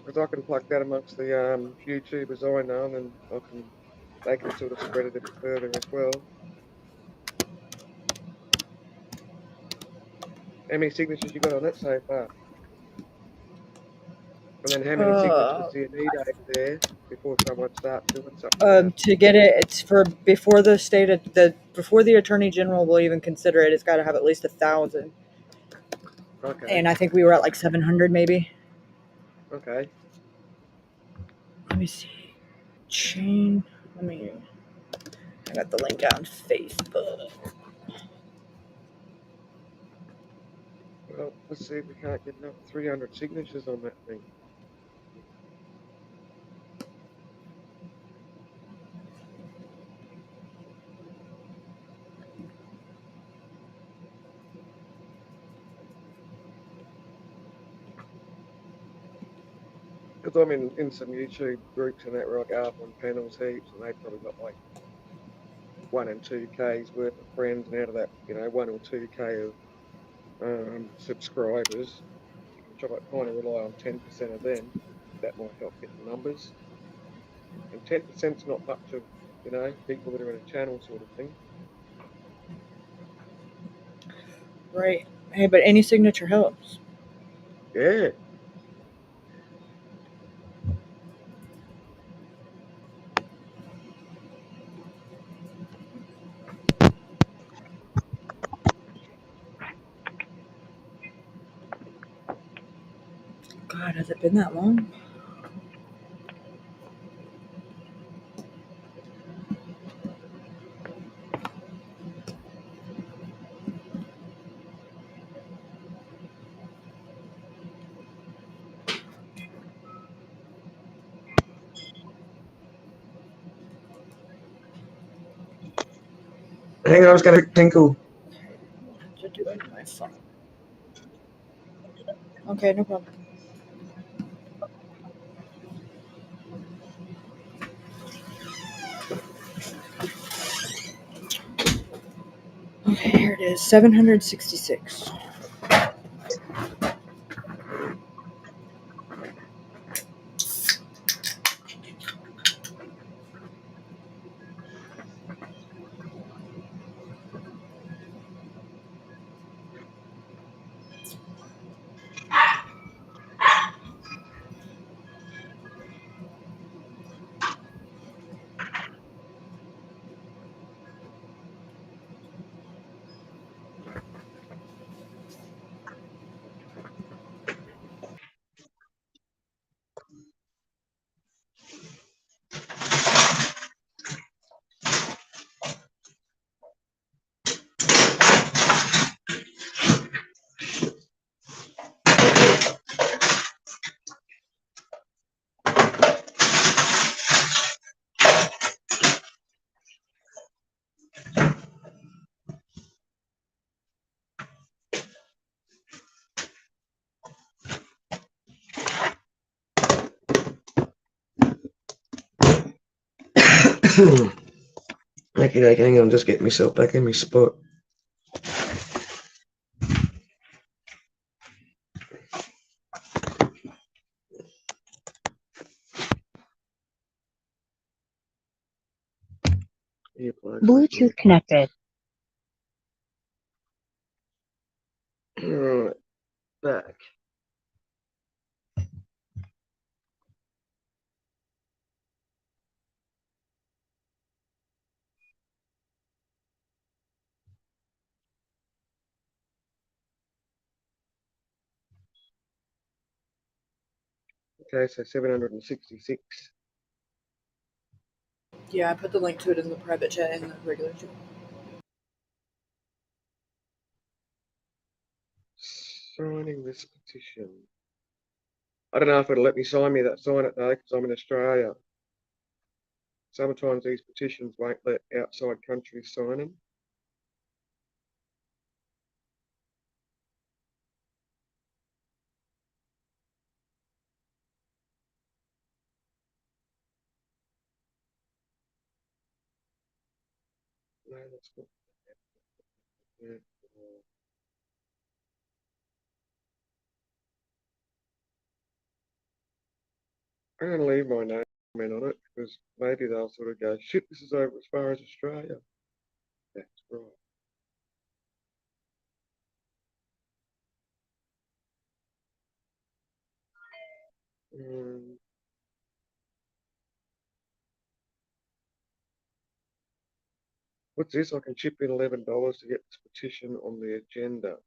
Because I can plug that amongst the YouTubers I know, and they can sort of spread it a bit further as well. How many signatures you got on that so far? And then how many signatures do you need over there before someone starts doing something? To get it, it's for before the Attorney General will even consider it. It's got to have at least 1,000. Okay. And I think we were at like 700, maybe. Okay. Let me see. I got the link on Facebook. Well, let's see if we can't get enough 300 signatures on that thing. Because I'm in some YouTube groups and that where I go up on panels heaps, and they've probably got like 1 and 2K's worth of friends, and out of that, 1 or 2K of subscribers, you can try to kind of rely on 10% of them. That might help get the numbers. And 10%'s not much of, people that are in a channel sort of thing. Right. Hey, but any signature helps. Yeah. God, has it been that long? Hang on, I was going to tinkle. To do it on my phone. Okay, no problem. Okay, here it is. 766. Okay, hang on, just get myself back in my spot. Earplugs, Bluetooth connected. Alright, back. Okay, so 766. Yeah, I put the link to it in the private chat and the regular chat. Signing this petition. I don't know if it'll let me sign it though, because I'm in Australia. Sometimes these petitions won't let outside countries sign them. No, that's not. Yeah. I'm going to leave my name on it because maybe they'll sort of go, shit, this is over as far as Australia. That's right. What's this? I can chip in $11 to get this petition on the agenda.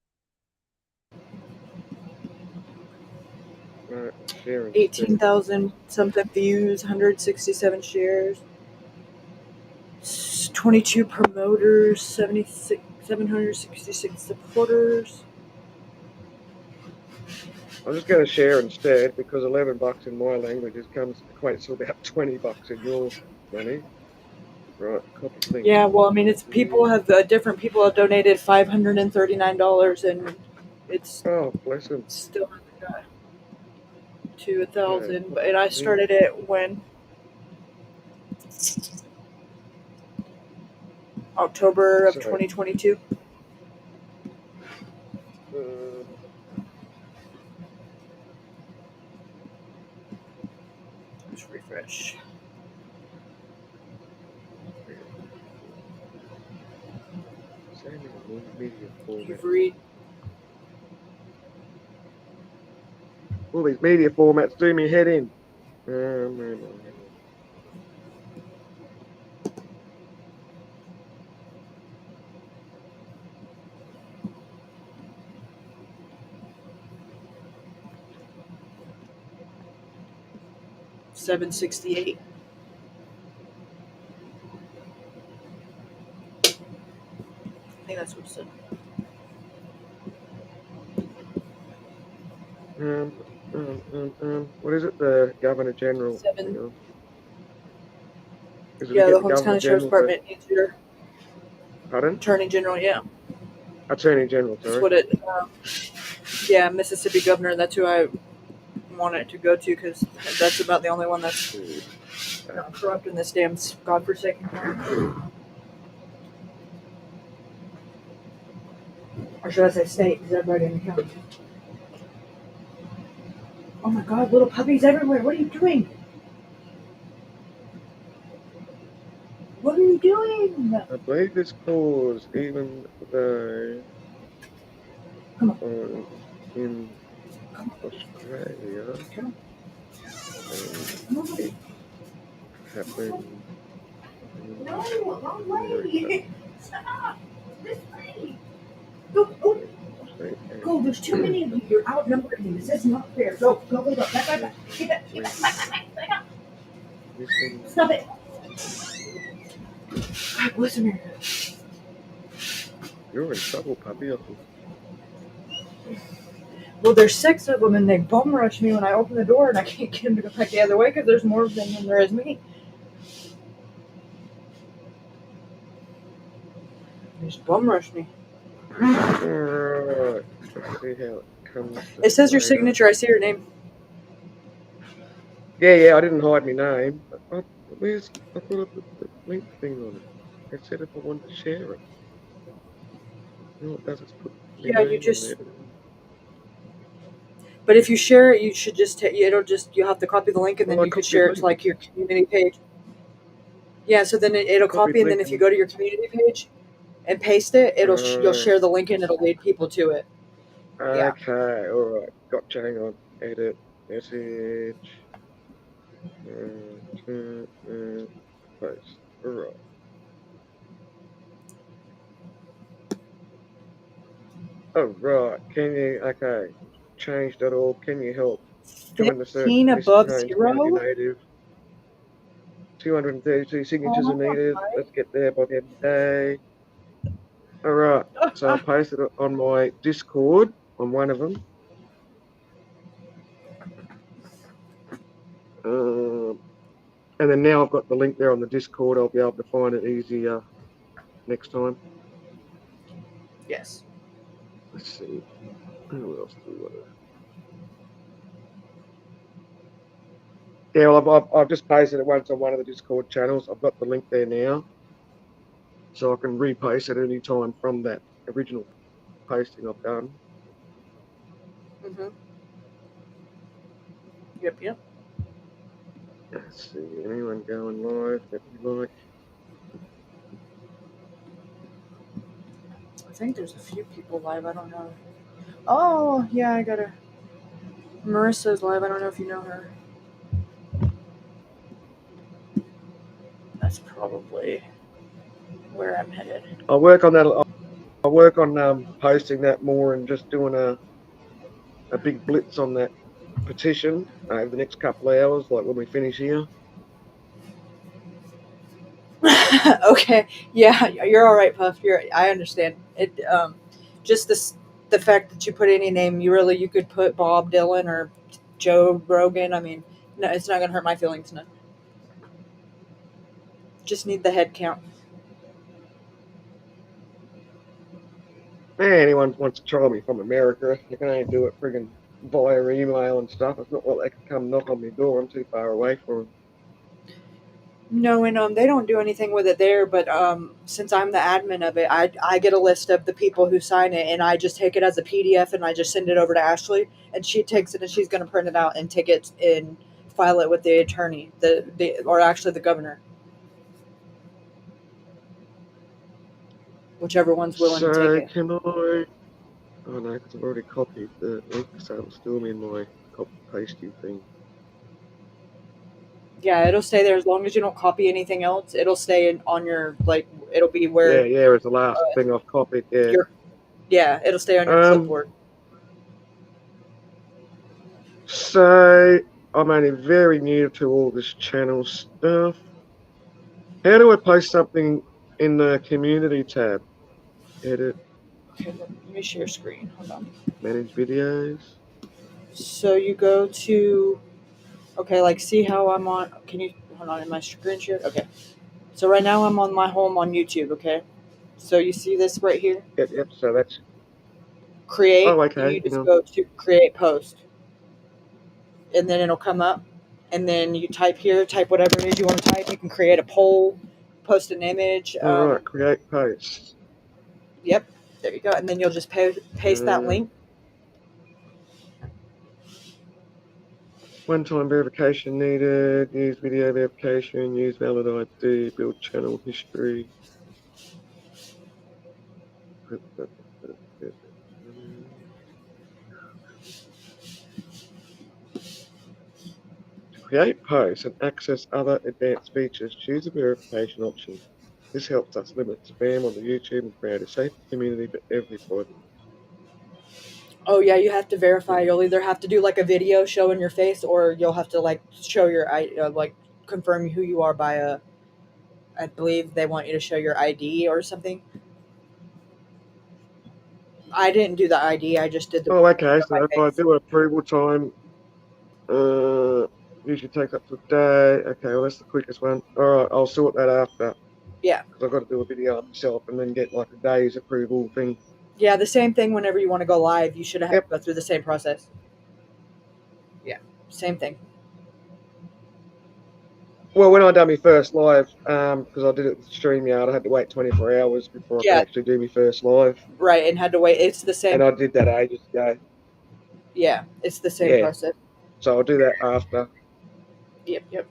No, share instead. 18,000 something views, 167 shares, 22 promoters, 766 supporters. I'm just going to share instead because $11 in my languages equates to about $20 in your money. Right, copy link. Yeah, well, I mean, it's people have different people have donated $539, and it's bless them. Still got to 1,000, and I started it when October of 2022. Let's refresh. You've read. All these media formats do me head in. $768. I think that's what it said. What is it? The Governor General. Yeah, the Holmes County Sheriff's Department needs your. Pardon? Attorney General, yeah. Attorney General, sorry. That's what it. Yeah, Mississippi Governor. That's who I want it to go to because that's about the only one that's not corrupt in this damn godforsaken country. Or should I say state? Because everybody in the county. Oh my God! Little puppies everywhere. What are you doing? What are you doing? I believe this cause, even though in Australia, it happened. No, wrong way. Stop. This way. Go. Go. There's too many of you. You're outnumbered me. This is not fair. Go. Back. Get back up. Stop it. God, listen here. You're in trouble, puppy. Well, there's 6 of them, and they bum rush me when I open the door, and I can't get them to go back the other way because there's more of them than there is me. They just bum rush me. Alright. Let's see how it comes. It says your signature. I see your name. Yeah, I didn't hide my name. I thought I put link thing on it. It said if I wanted to share it. You know what it does? It's put my Yeah, you name on just. there. But if you share it, you should just. You have to copy the link, and then Well, I you could copied share it to link. like your community page. Yeah. So then it'll Copied copy, and then link if you and go to your community page and paste it, you'll share the link, and it'll lead people to it. Yeah. okay, alright. Gotcha, hang on. Edit, message, post. Alright. Oh, right. Can you, okay. Change.org, can you help? Join the search 15 for Missing above James Community 0. Native. 232 signatures are Oh, needed. Let's get there by the end of the day. Alright, so I posted it on my Discord, on one of them. And then now I've got the link there on the Discord. I'll be able to find it easier next time. Yes. Let's see. Who else do we want to? Yeah, well, I've just pasted it once on one of the Discord channels. I've got the link there now. So I can repost it any time from that original posting I've done. Mm-hmm. Yep. Let's see. Anyone going live that we like? I think there's a few people live. I don't know. Oh, yeah, I got Marissa's live. I don't know if you know her. That's probably where I'm headed. I'll work on that. I'll work on posting that more and just doing a big blitz on that petition over the next couple of hours, like when we finish here. Okay, yeah, you're all right, Puff. I understand it. Just the fact that you put any name, you could put Bob Dylan or Joe Rogan. I mean, no, it's not gonna hurt my feelings none. Just need the head count. Anyone wants to try me from America, you can only do it friggin' via email and stuff. It's not like they can come knock on my door. I'm too far away from them. No, and they don't do anything with it there. But since I'm the admin of it, I get a list of the people who sign it, and I just take it as a PDF and I just send it over to Ashley, and she takes it and she's going to print it out and take it and file it with the attorney, or actually the governor, whichever one's willing to So take it. can I? Oh no, because I've already copied the link, so it'll still be in my copy pasty thing. Yeah, it'll stay there as long as you don't copy anything else. It'll stay on your it'll be where. Yeah, it's the last thing I've copied. Yeah. It'll stay on your clipboard. So I'm only very new to all this channel stuff. How do I post something in the community tab? Edit. Okay, let me share screen. Hold on. Manage videos. So you go to, see how I'm on, can you, hold on, in my screen share? Okay. So right now I'm on my home on YouTube, okay? So you see this right here? Yep, so that's... Create. Oh, okay. And you just go to create post. And then it'll come up. And then you type here, type whatever it is you want to type. You can create a poll, post an image. Alright, create post. Yep, there you go. And then you'll just paste that link. One-time verification needed, use video verification, use valid ID, build channel history. To create posts and access other advanced features, choose the verification option. This helps us limit spam on the YouTube and create a safe community for everybody. Oh yeah, you have to verify. You'll either have to do like a video showing your face, or you'll have to show your confirm who you are by I believe they want you to show your ID or something. I didn't do the ID. I just did the. Oh, okay. So if I do an approval time, usually takes up to a day. Okay, well that's the quickest one. All right, I'll sort that after. Yeah. Because I've got to do a video myself and then get like a day's approval thing. Yeah, the same thing whenever you want to go live. You should have to go through the same process. Yeah, same thing. Well, when I done my first live, because I did it with StreamYard, I had to wait 24 hours before I could Yeah. actually do my first live. Right, and had to wait. It's the same. And I did that ages ago. Yeah, it's the same Yeah. process. So I'll do that after. Yep.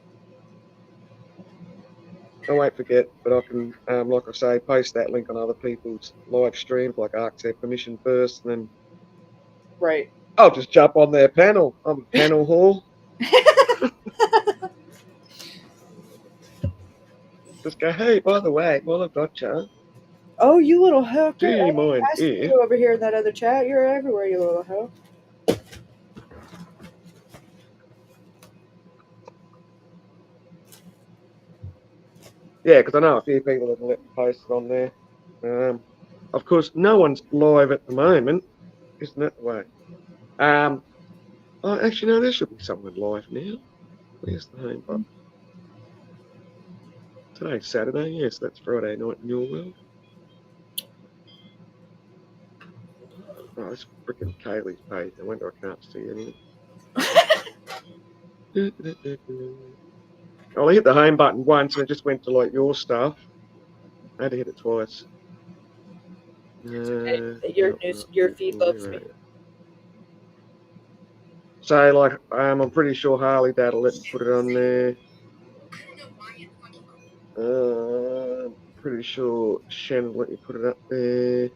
I won't forget, but I can, like I say, post that link on other people's live streams, like ask their permission first, and then Right. I'll just jump on their panel. I'm a panel hall. Just go, hey, by the way, while I've got you, Oh, you little hoe. do you mind I see if... you over here in that other chat. You're everywhere, you little hoe. Yeah, because I know a few people have let me post it on there. Of course, no one's live at the moment, isn't that the way? Oh, actually, no, there should be someone live now. Where's the home button? Today's Saturday, yes, that's Friday night in your world. Oh, it's freaking Kaylee's page. I wonder I can't see anything. I hit the home button once and it just went to like your stuff. I had to hit it twice. Your feed loves me. So, like, I'm pretty sure Harley Dad will let me put it on there. I'm pretty sure Shannon will let me put it up there.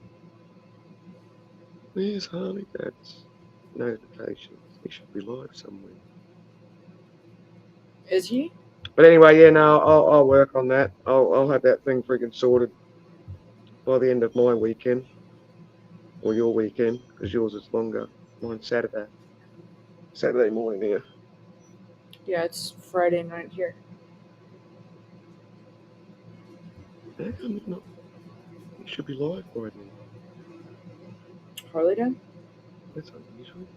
Where's Harley Dad's notifications? He should be live somewhere. Is he? But anyway, yeah, no, I'll work on that. I'll have that thing freaking sorted by the end of my weekend. Or your weekend, because yours is longer. Mine's Saturday. Saturday morning here. Yeah, it's Friday night here. How come it's not? It should be live by now. Harley done? That's unusual.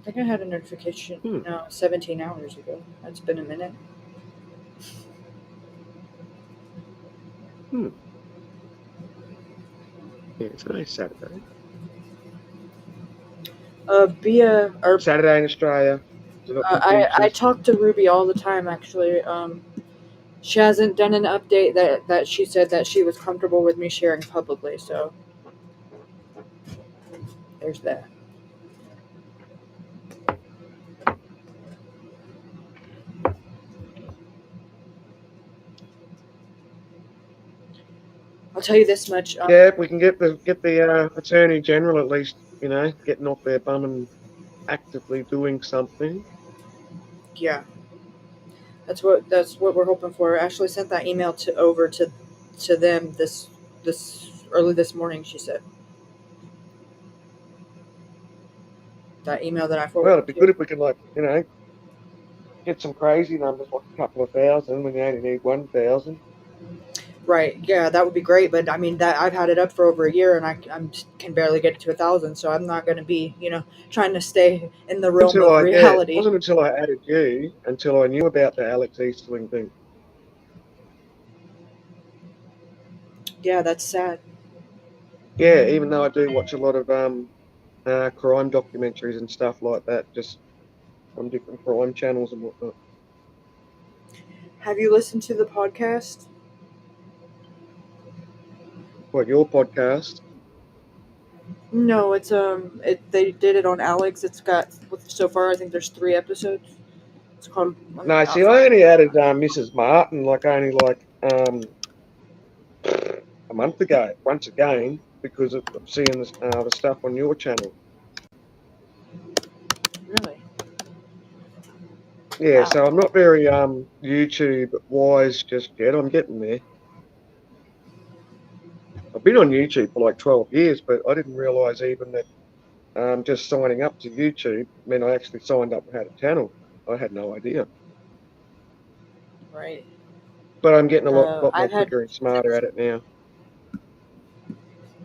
I think I had a notification 17 hours ago. That's been a minute. Yeah, today's Saturday. Saturday in Australia. I talk to Ruby all the time, actually. She hasn't done an update that she said that she was comfortable with me sharing publicly, so there's that. I'll tell you this much. Yeah, if we can get the Attorney General at least, you know, getting off their bum and actively doing something. Yeah, that's what we're hoping for. Ashley sent that email over to them this early this morning. She said that email that I forwarded. Well, it'd be good if we could, like, you know, get some crazy numbers, like a couple of thousand when you only need 1,000. Right. Yeah, that would be great. But I mean, that I've had it up for over a year, and I can barely get it to 1,000. So I'm not going to be, trying to stay in the realm of reality. Yeah, it wasn't until I added you until I knew about the Alex Easterling thing. Yeah, that's sad. Yeah, even though I do watch a lot of crime documentaries and stuff like that, just on different crime channels and whatnot. Have you listened to the podcast? What, your podcast? No, it's they did it on Alex. It's got so far I think there's 3 episodes. It's called. No, see, I only added Mrs. Martin only a month ago. Once again, because of seeing the stuff on your channel. Really? Yeah, Wow. so I'm not very YouTube wise just yet. I'm getting there. I've been on YouTube for like 12 years, but I didn't realise even that just signing up to YouTube meant I actually signed up and had a channel. I had no idea. Right. But I'm getting a lot more I've quicker and smarter at it now.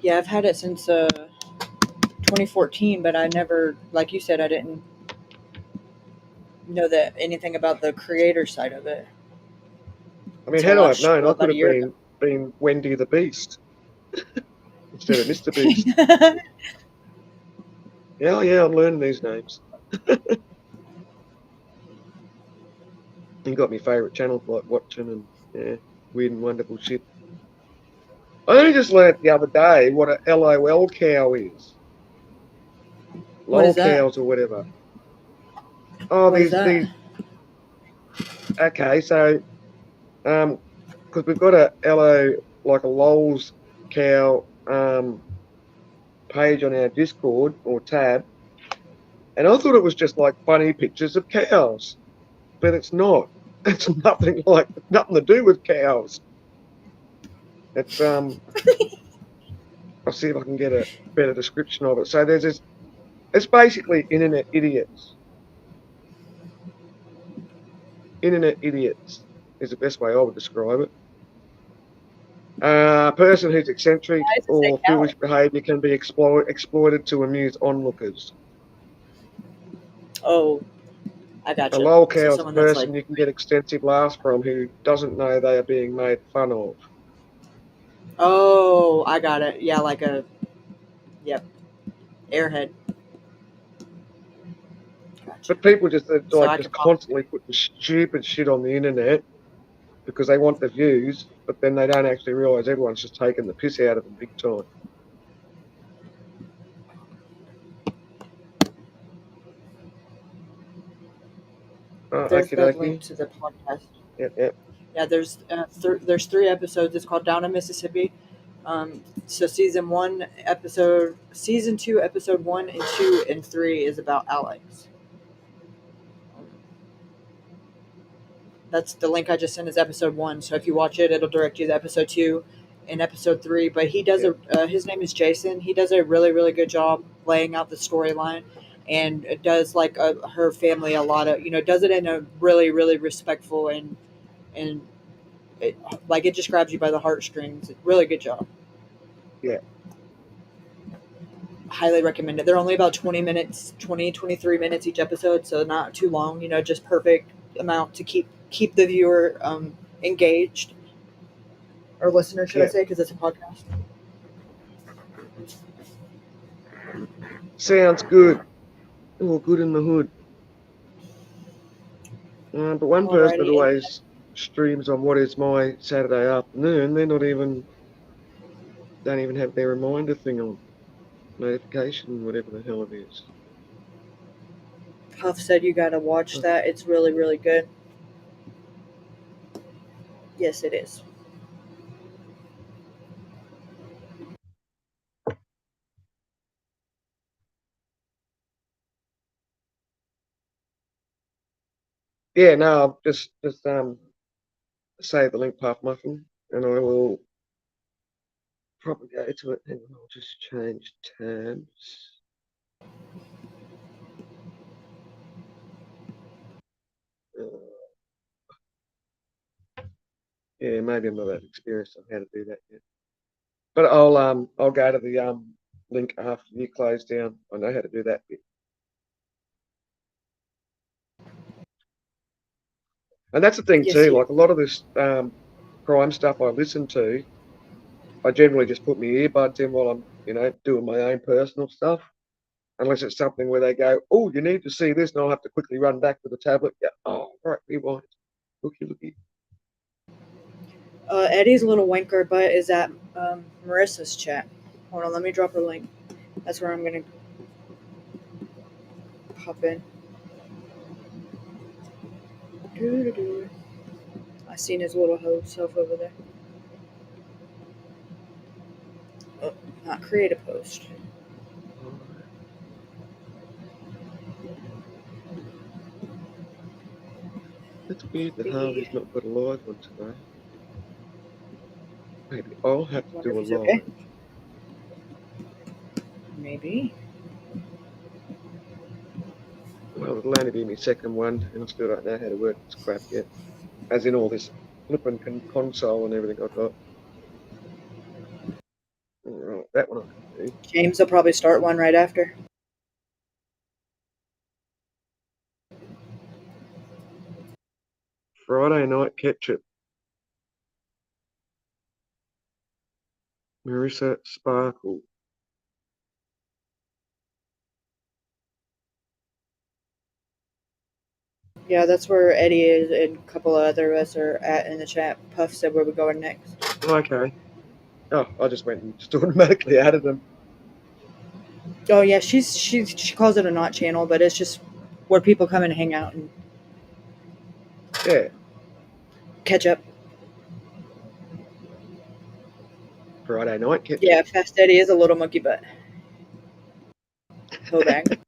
Yeah, I've had it since 2014, but I never, like you said, I didn't know that anything about the creator side of it. I mean, had I have known, I could have been Wendy the Beast instead of Mr. Beast. Yeah, I'm learning these names. You got my favourite channels like watching and yeah, weird and wonderful shit. I only just learnt the other day what a LOL cow is. What Lol is that? cows or whatever. Oh, What is that? okay, so because we've got a LO like a lols cow page on our Discord or tab, and I thought it was just like funny pictures of cows, but it's not. It's nothing to do with cows. It's I'll see if I can get a better description of it. So there's this. It's basically internet idiots. Internet idiots is the best way I would describe it. A person whose eccentric Why does it say or cow? foolish behaviour can be exploited to amuse onlookers. Oh, I A gotcha. lol So cow is a someone that's like, person you can get extensive laughs from who doesn't know they are being made fun of. oh, I got it. Yeah, like a, yep, airhead. Gotcha. But people just So I could probably. constantly putting stupid shit on the internet because they want the views, but then they don't actually realise everyone's just taking the piss out of them big time. Oh, There's okie the link dokie. to the podcast. Yep. Yeah, there's 3 episodes. It's called Down in Mississippi. So season 2, episode 1 and 2 and 3 is about Alex. That's the link I just sent is episode 1. So if you watch it, it'll direct you to episode 2 and episode 3. But he does his name is Jason. He does a really, really good job laying out the storyline, and it does like her family a lot of, does it in a really, really respectful and it just grabs you by the heartstrings. Really good job. Yeah. Highly recommend it. They're only about 23 minutes each episode, so not too long, just perfect amount to keep the viewer engaged, or listener, should I say, because it's a podcast. Sounds good. All good in the hood. But one person that always streams on what is my Saturday afternoon, don't even have their reminder thing on. Notification, whatever the hell it is. Puff said you gotta watch that. It's really, really good. Yes, it is. Yeah, no, I'll just save the link, Puff Muffin, and I will probably go to it. Hang on, I'll just change tabs. Yeah, maybe I'm not that experienced on how to do that yet. But I'll go to the link after you close down. I know how to do that bit. And that's the thing too, like a lot of this crime stuff I listen to, I generally just put my earbuds in while I'm, doing my own personal stuff. Unless it's something where they go, oh, you need to see this, and I'll have to quickly run back to the tablet. Yeah, oh, right, rewind. Looky. Eddie's little wanker butt is at Marissa's chat. Hold on, let me drop her link. That's where I'm gonna pop in. I seen his little hoe self over there. Oh, not create a post. It's weird that Harvey's not got a live one today. Maybe I'll have to do a live. Okay. Maybe. Well, it'll only be my second one, and I still don't know how to work this crap yet. As in all this flipping console and everything I've got. Right, that one I can do. James will probably start one right after. Friday Night Ketchup. Marissa Sparkle. Yeah, that's where Eddie is and a couple of other of us are at in the chat. Puff said where we're going next. Okay. Oh, I just went and just automatically added them. Oh yeah, she calls it a not channel, but it's just where people come and hang out and Yeah. catch up. Friday night. Yeah, Fast Eddie is a little monkey butt. Toe bag.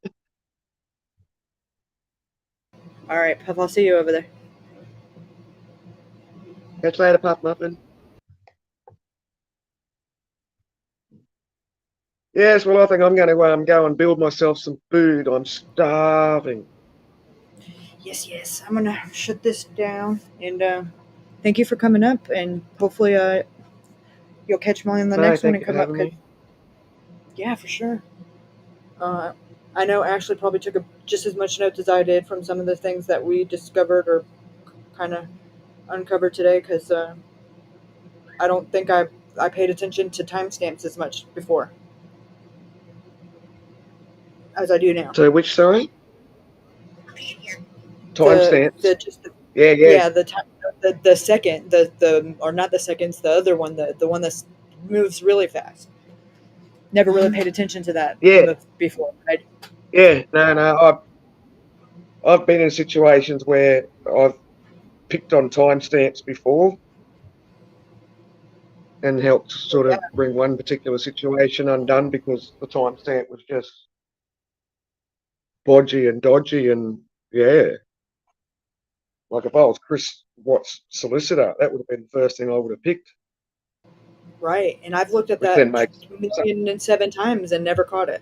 All right, Puff, I'll see you over there. Catch you later, Puff Muffin. Yes, well, I think I'm going to go and build myself some food. I'm starving. Yes. I'm gonna shut this down and thank you for coming up, and hopefully you'll catch me on the next one and come up. Yeah, for sure. I know Ashley probably took just as much notes as I did from some of the things that we discovered or kind of uncovered today, because I don't think I paid attention to timestamps as much before as I do now. So which, sorry? Timestamps. Yeah. Yeah, the second, or not the seconds, the other one, the one that moves really fast. Never really paid attention to that before. Yeah, no. I've been in situations where I've picked on timestamps before and helped sort of bring one particular situation undone because the timestamp was just bodgy and dodgy, and yeah. Like if I was Chris Watts' solicitor, that would have been the first thing I would have picked. Right, and I've looked at that 1,007 times and never caught it.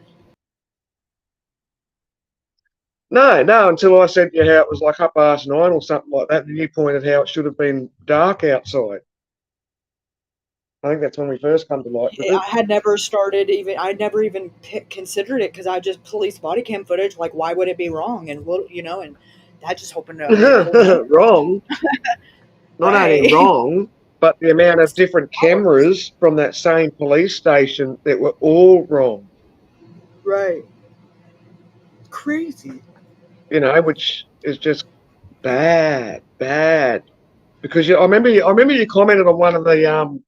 No, until I said to you how it was like 9:30 or something like that, and you pointed how it should have been dark outside. I think that's when we first come to light with it. I had never never even considered it because I just police body cam footage. Like, why would it be wrong? And and I just hoping to wrong. Not only wrong, but the amount of different cameras from that same police station that were all wrong. Right. Crazy. Which is just bad. Because I remember you commented on one of the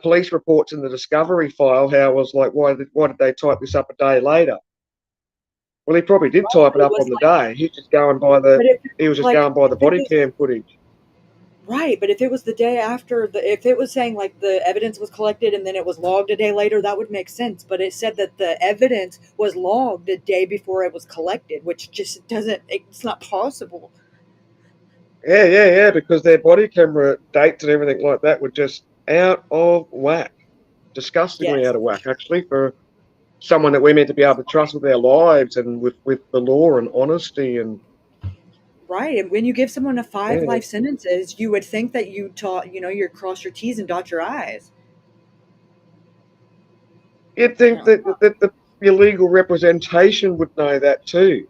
police reports in the discovery file how it was like, why did they type this up a day later? Well, he probably did type it up on the day. He's just going by the body cam footage. Right, but if it was the day after, if it was saying like the evidence was collected and then it was logged a day later, that would make sense. But it said that the evidence was logged a day before it was collected, which just it's not possible. Yeah, because their body camera dates and everything like that were just out of whack. Disgustingly out of whack, actually, for someone that we're meant to be able to trust with our lives and with the law and honesty and... Right, and when you give someone 5 life sentences, you would think that you cross your T's and dot your I's. You'd think that the legal representation would know that too.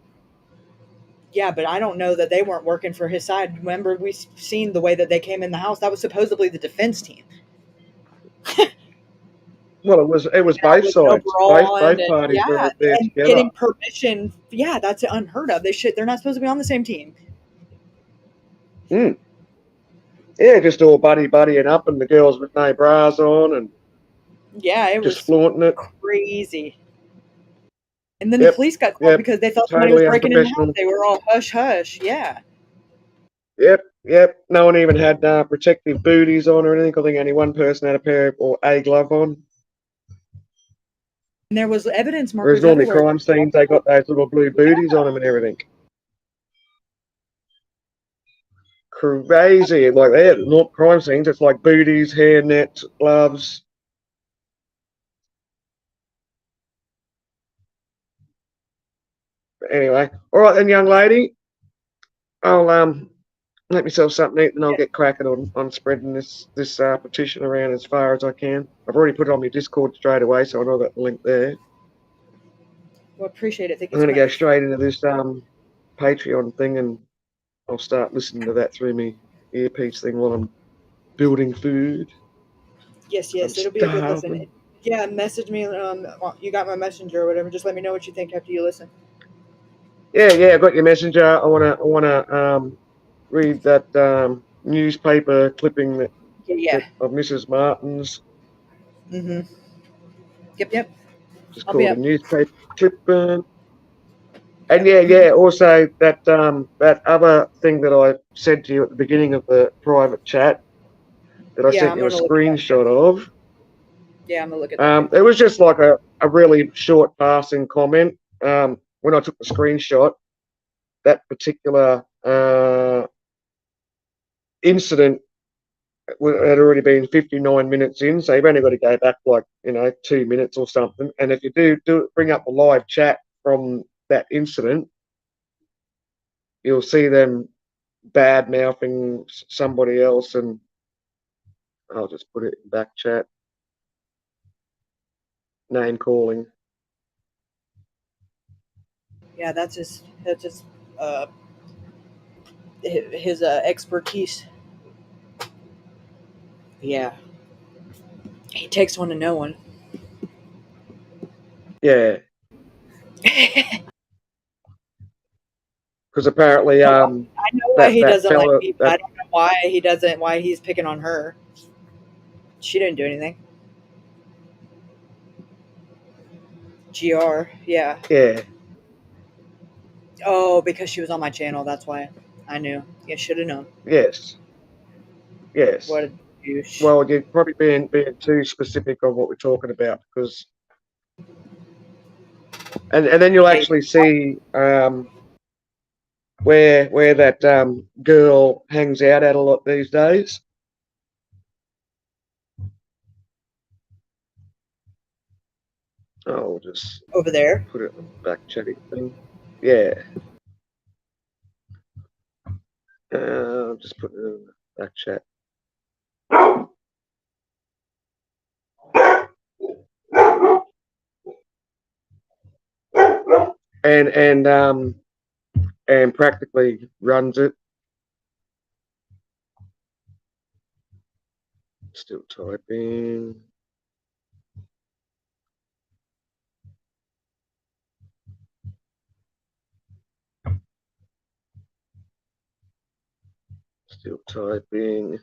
Yeah, but I don't know that they weren't working for his side. Remember, we've seen the way that they came in the house. That was supposedly the defense team. Well, it was both sides, both parties were there together. Getting permission, that's unheard of. They're not supposed to be on the same team. Yeah, just all buddying up, and the girls with no bras on, and it was just flaunting it. Crazy. And then the police got called because they thought somebody was breaking in the house. They were all hush. Yeah. Yep. No one even had protective booties on or anything. I think only one person had a glove on. And there was evidence markers. Whereas normally crime scenes, they got those little blue booties on them and everything. Crazy. Like not crime scenes, it's like booties, hair nets, gloves. But anyway, all right then, young lady. I'll make myself something to eat, and I'll get cracking on spreading this petition around as far as I can. I've already put it on my Discord straight away, so I know that link there. Well, appreciate it. Thank you. I'm going to go straight into this Patreon thing, and I'll start listening to that through my earpiece thing while I'm building food. Yes, it'll be a good listen. Yeah, message me. You got my messenger or whatever. Just let me know what you think after you listen. Yeah, I got your messenger. I wanna read that newspaper clipping that Yeah. of Mrs. Martin's. Mm-hmm. Yep. Just I'll be called a up. newspaper clipping. And Yep. yeah. Also that other thing that I said to you at the beginning of the private chat that I Yeah, sent I'm you a gonna look at that too. screenshot of. Yeah, I'm gonna look at that too. It was just like a really short passing comment. When I took the screenshot, that particular incident had already been 59 minutes in, so you've only got to go back like 2 minutes or something. And if you do bring up the live chat from that incident, you'll see them bad mouthing somebody else, and I'll just put it in back chat. Name calling. Yeah, that's his his expertise. Yeah, he takes one to know one. Yeah. Because apparently, I know why he that doesn't like fella, me, but I don't know why he's picking on her. She didn't do anything. GR, yeah. Yeah. Oh, because she was on my channel, that's why. I knew. You should have known. Yes. What a douche. Well, you're probably being too specific on what we're talking about, because, and then you'll actually see where that girl hangs out at a lot these days. I'll just over there. Put it on the back chatting thing. Yeah. I'll just put it in the back chat. And practically runs it. Still typing. Still typing.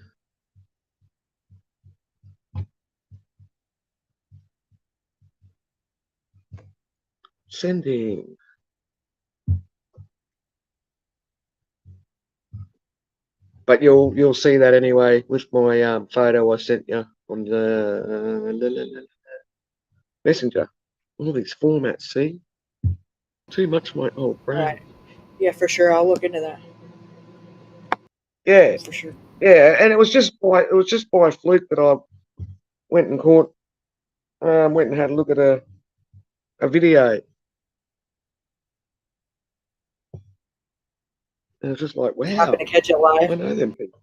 Sending. But you'll see that anyway with my photo I sent you on the messenger. All these formats, see? Too much my old brain. Right. Yeah, for sure. I'll look into that. Yeah. For sure. Yeah, and it was just by fluke that I went and had a look at a video. And it was just like, wow. Happen to catch it live. I know them people.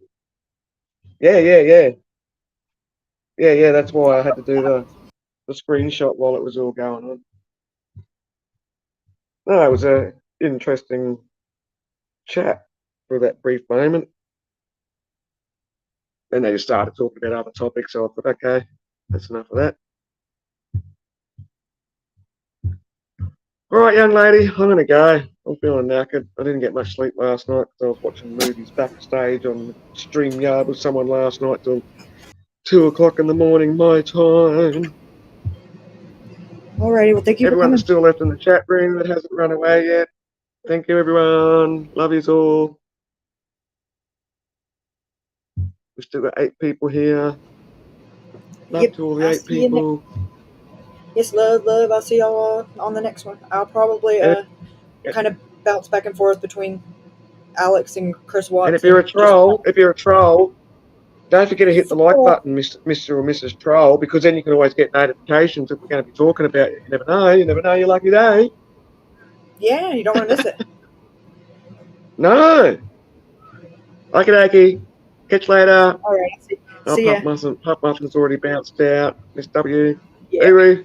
Yeah. Yeah, that's why I had to do the screenshot while it was all going on. No, it was a interesting chat for that brief moment. Then they just started talking about other topics, so I thought, okay, that's enough of that. All right, young lady, I'm going to go. I'm feeling knackered. I didn't get much sleep last night because I was watching movies backstage on StreamYard with someone last night till 2 o'clock in the morning, my time. Alrighty, well, thank you Everyone for that's still left in the chat room that hasn't run away yet. Thank you, everyone. Love yous all. We've still got 8 people here. Love to all the 8 people. Yes, love. I'll see y'all on the next one. I'll probably kind of bounce back and forth between Alex and Chris Watts. And if you're a troll, don't forget to hit the like button, Mr. or Mrs. Troll, because then you can always get notifications if we're going to be talking about you. You never know your lucky day. Yeah, you don't want to miss it. No. Okie dokie. Catch you later. All right, see ya. Pup Muffin's already bounced out. Miss W. Yeah. Uru.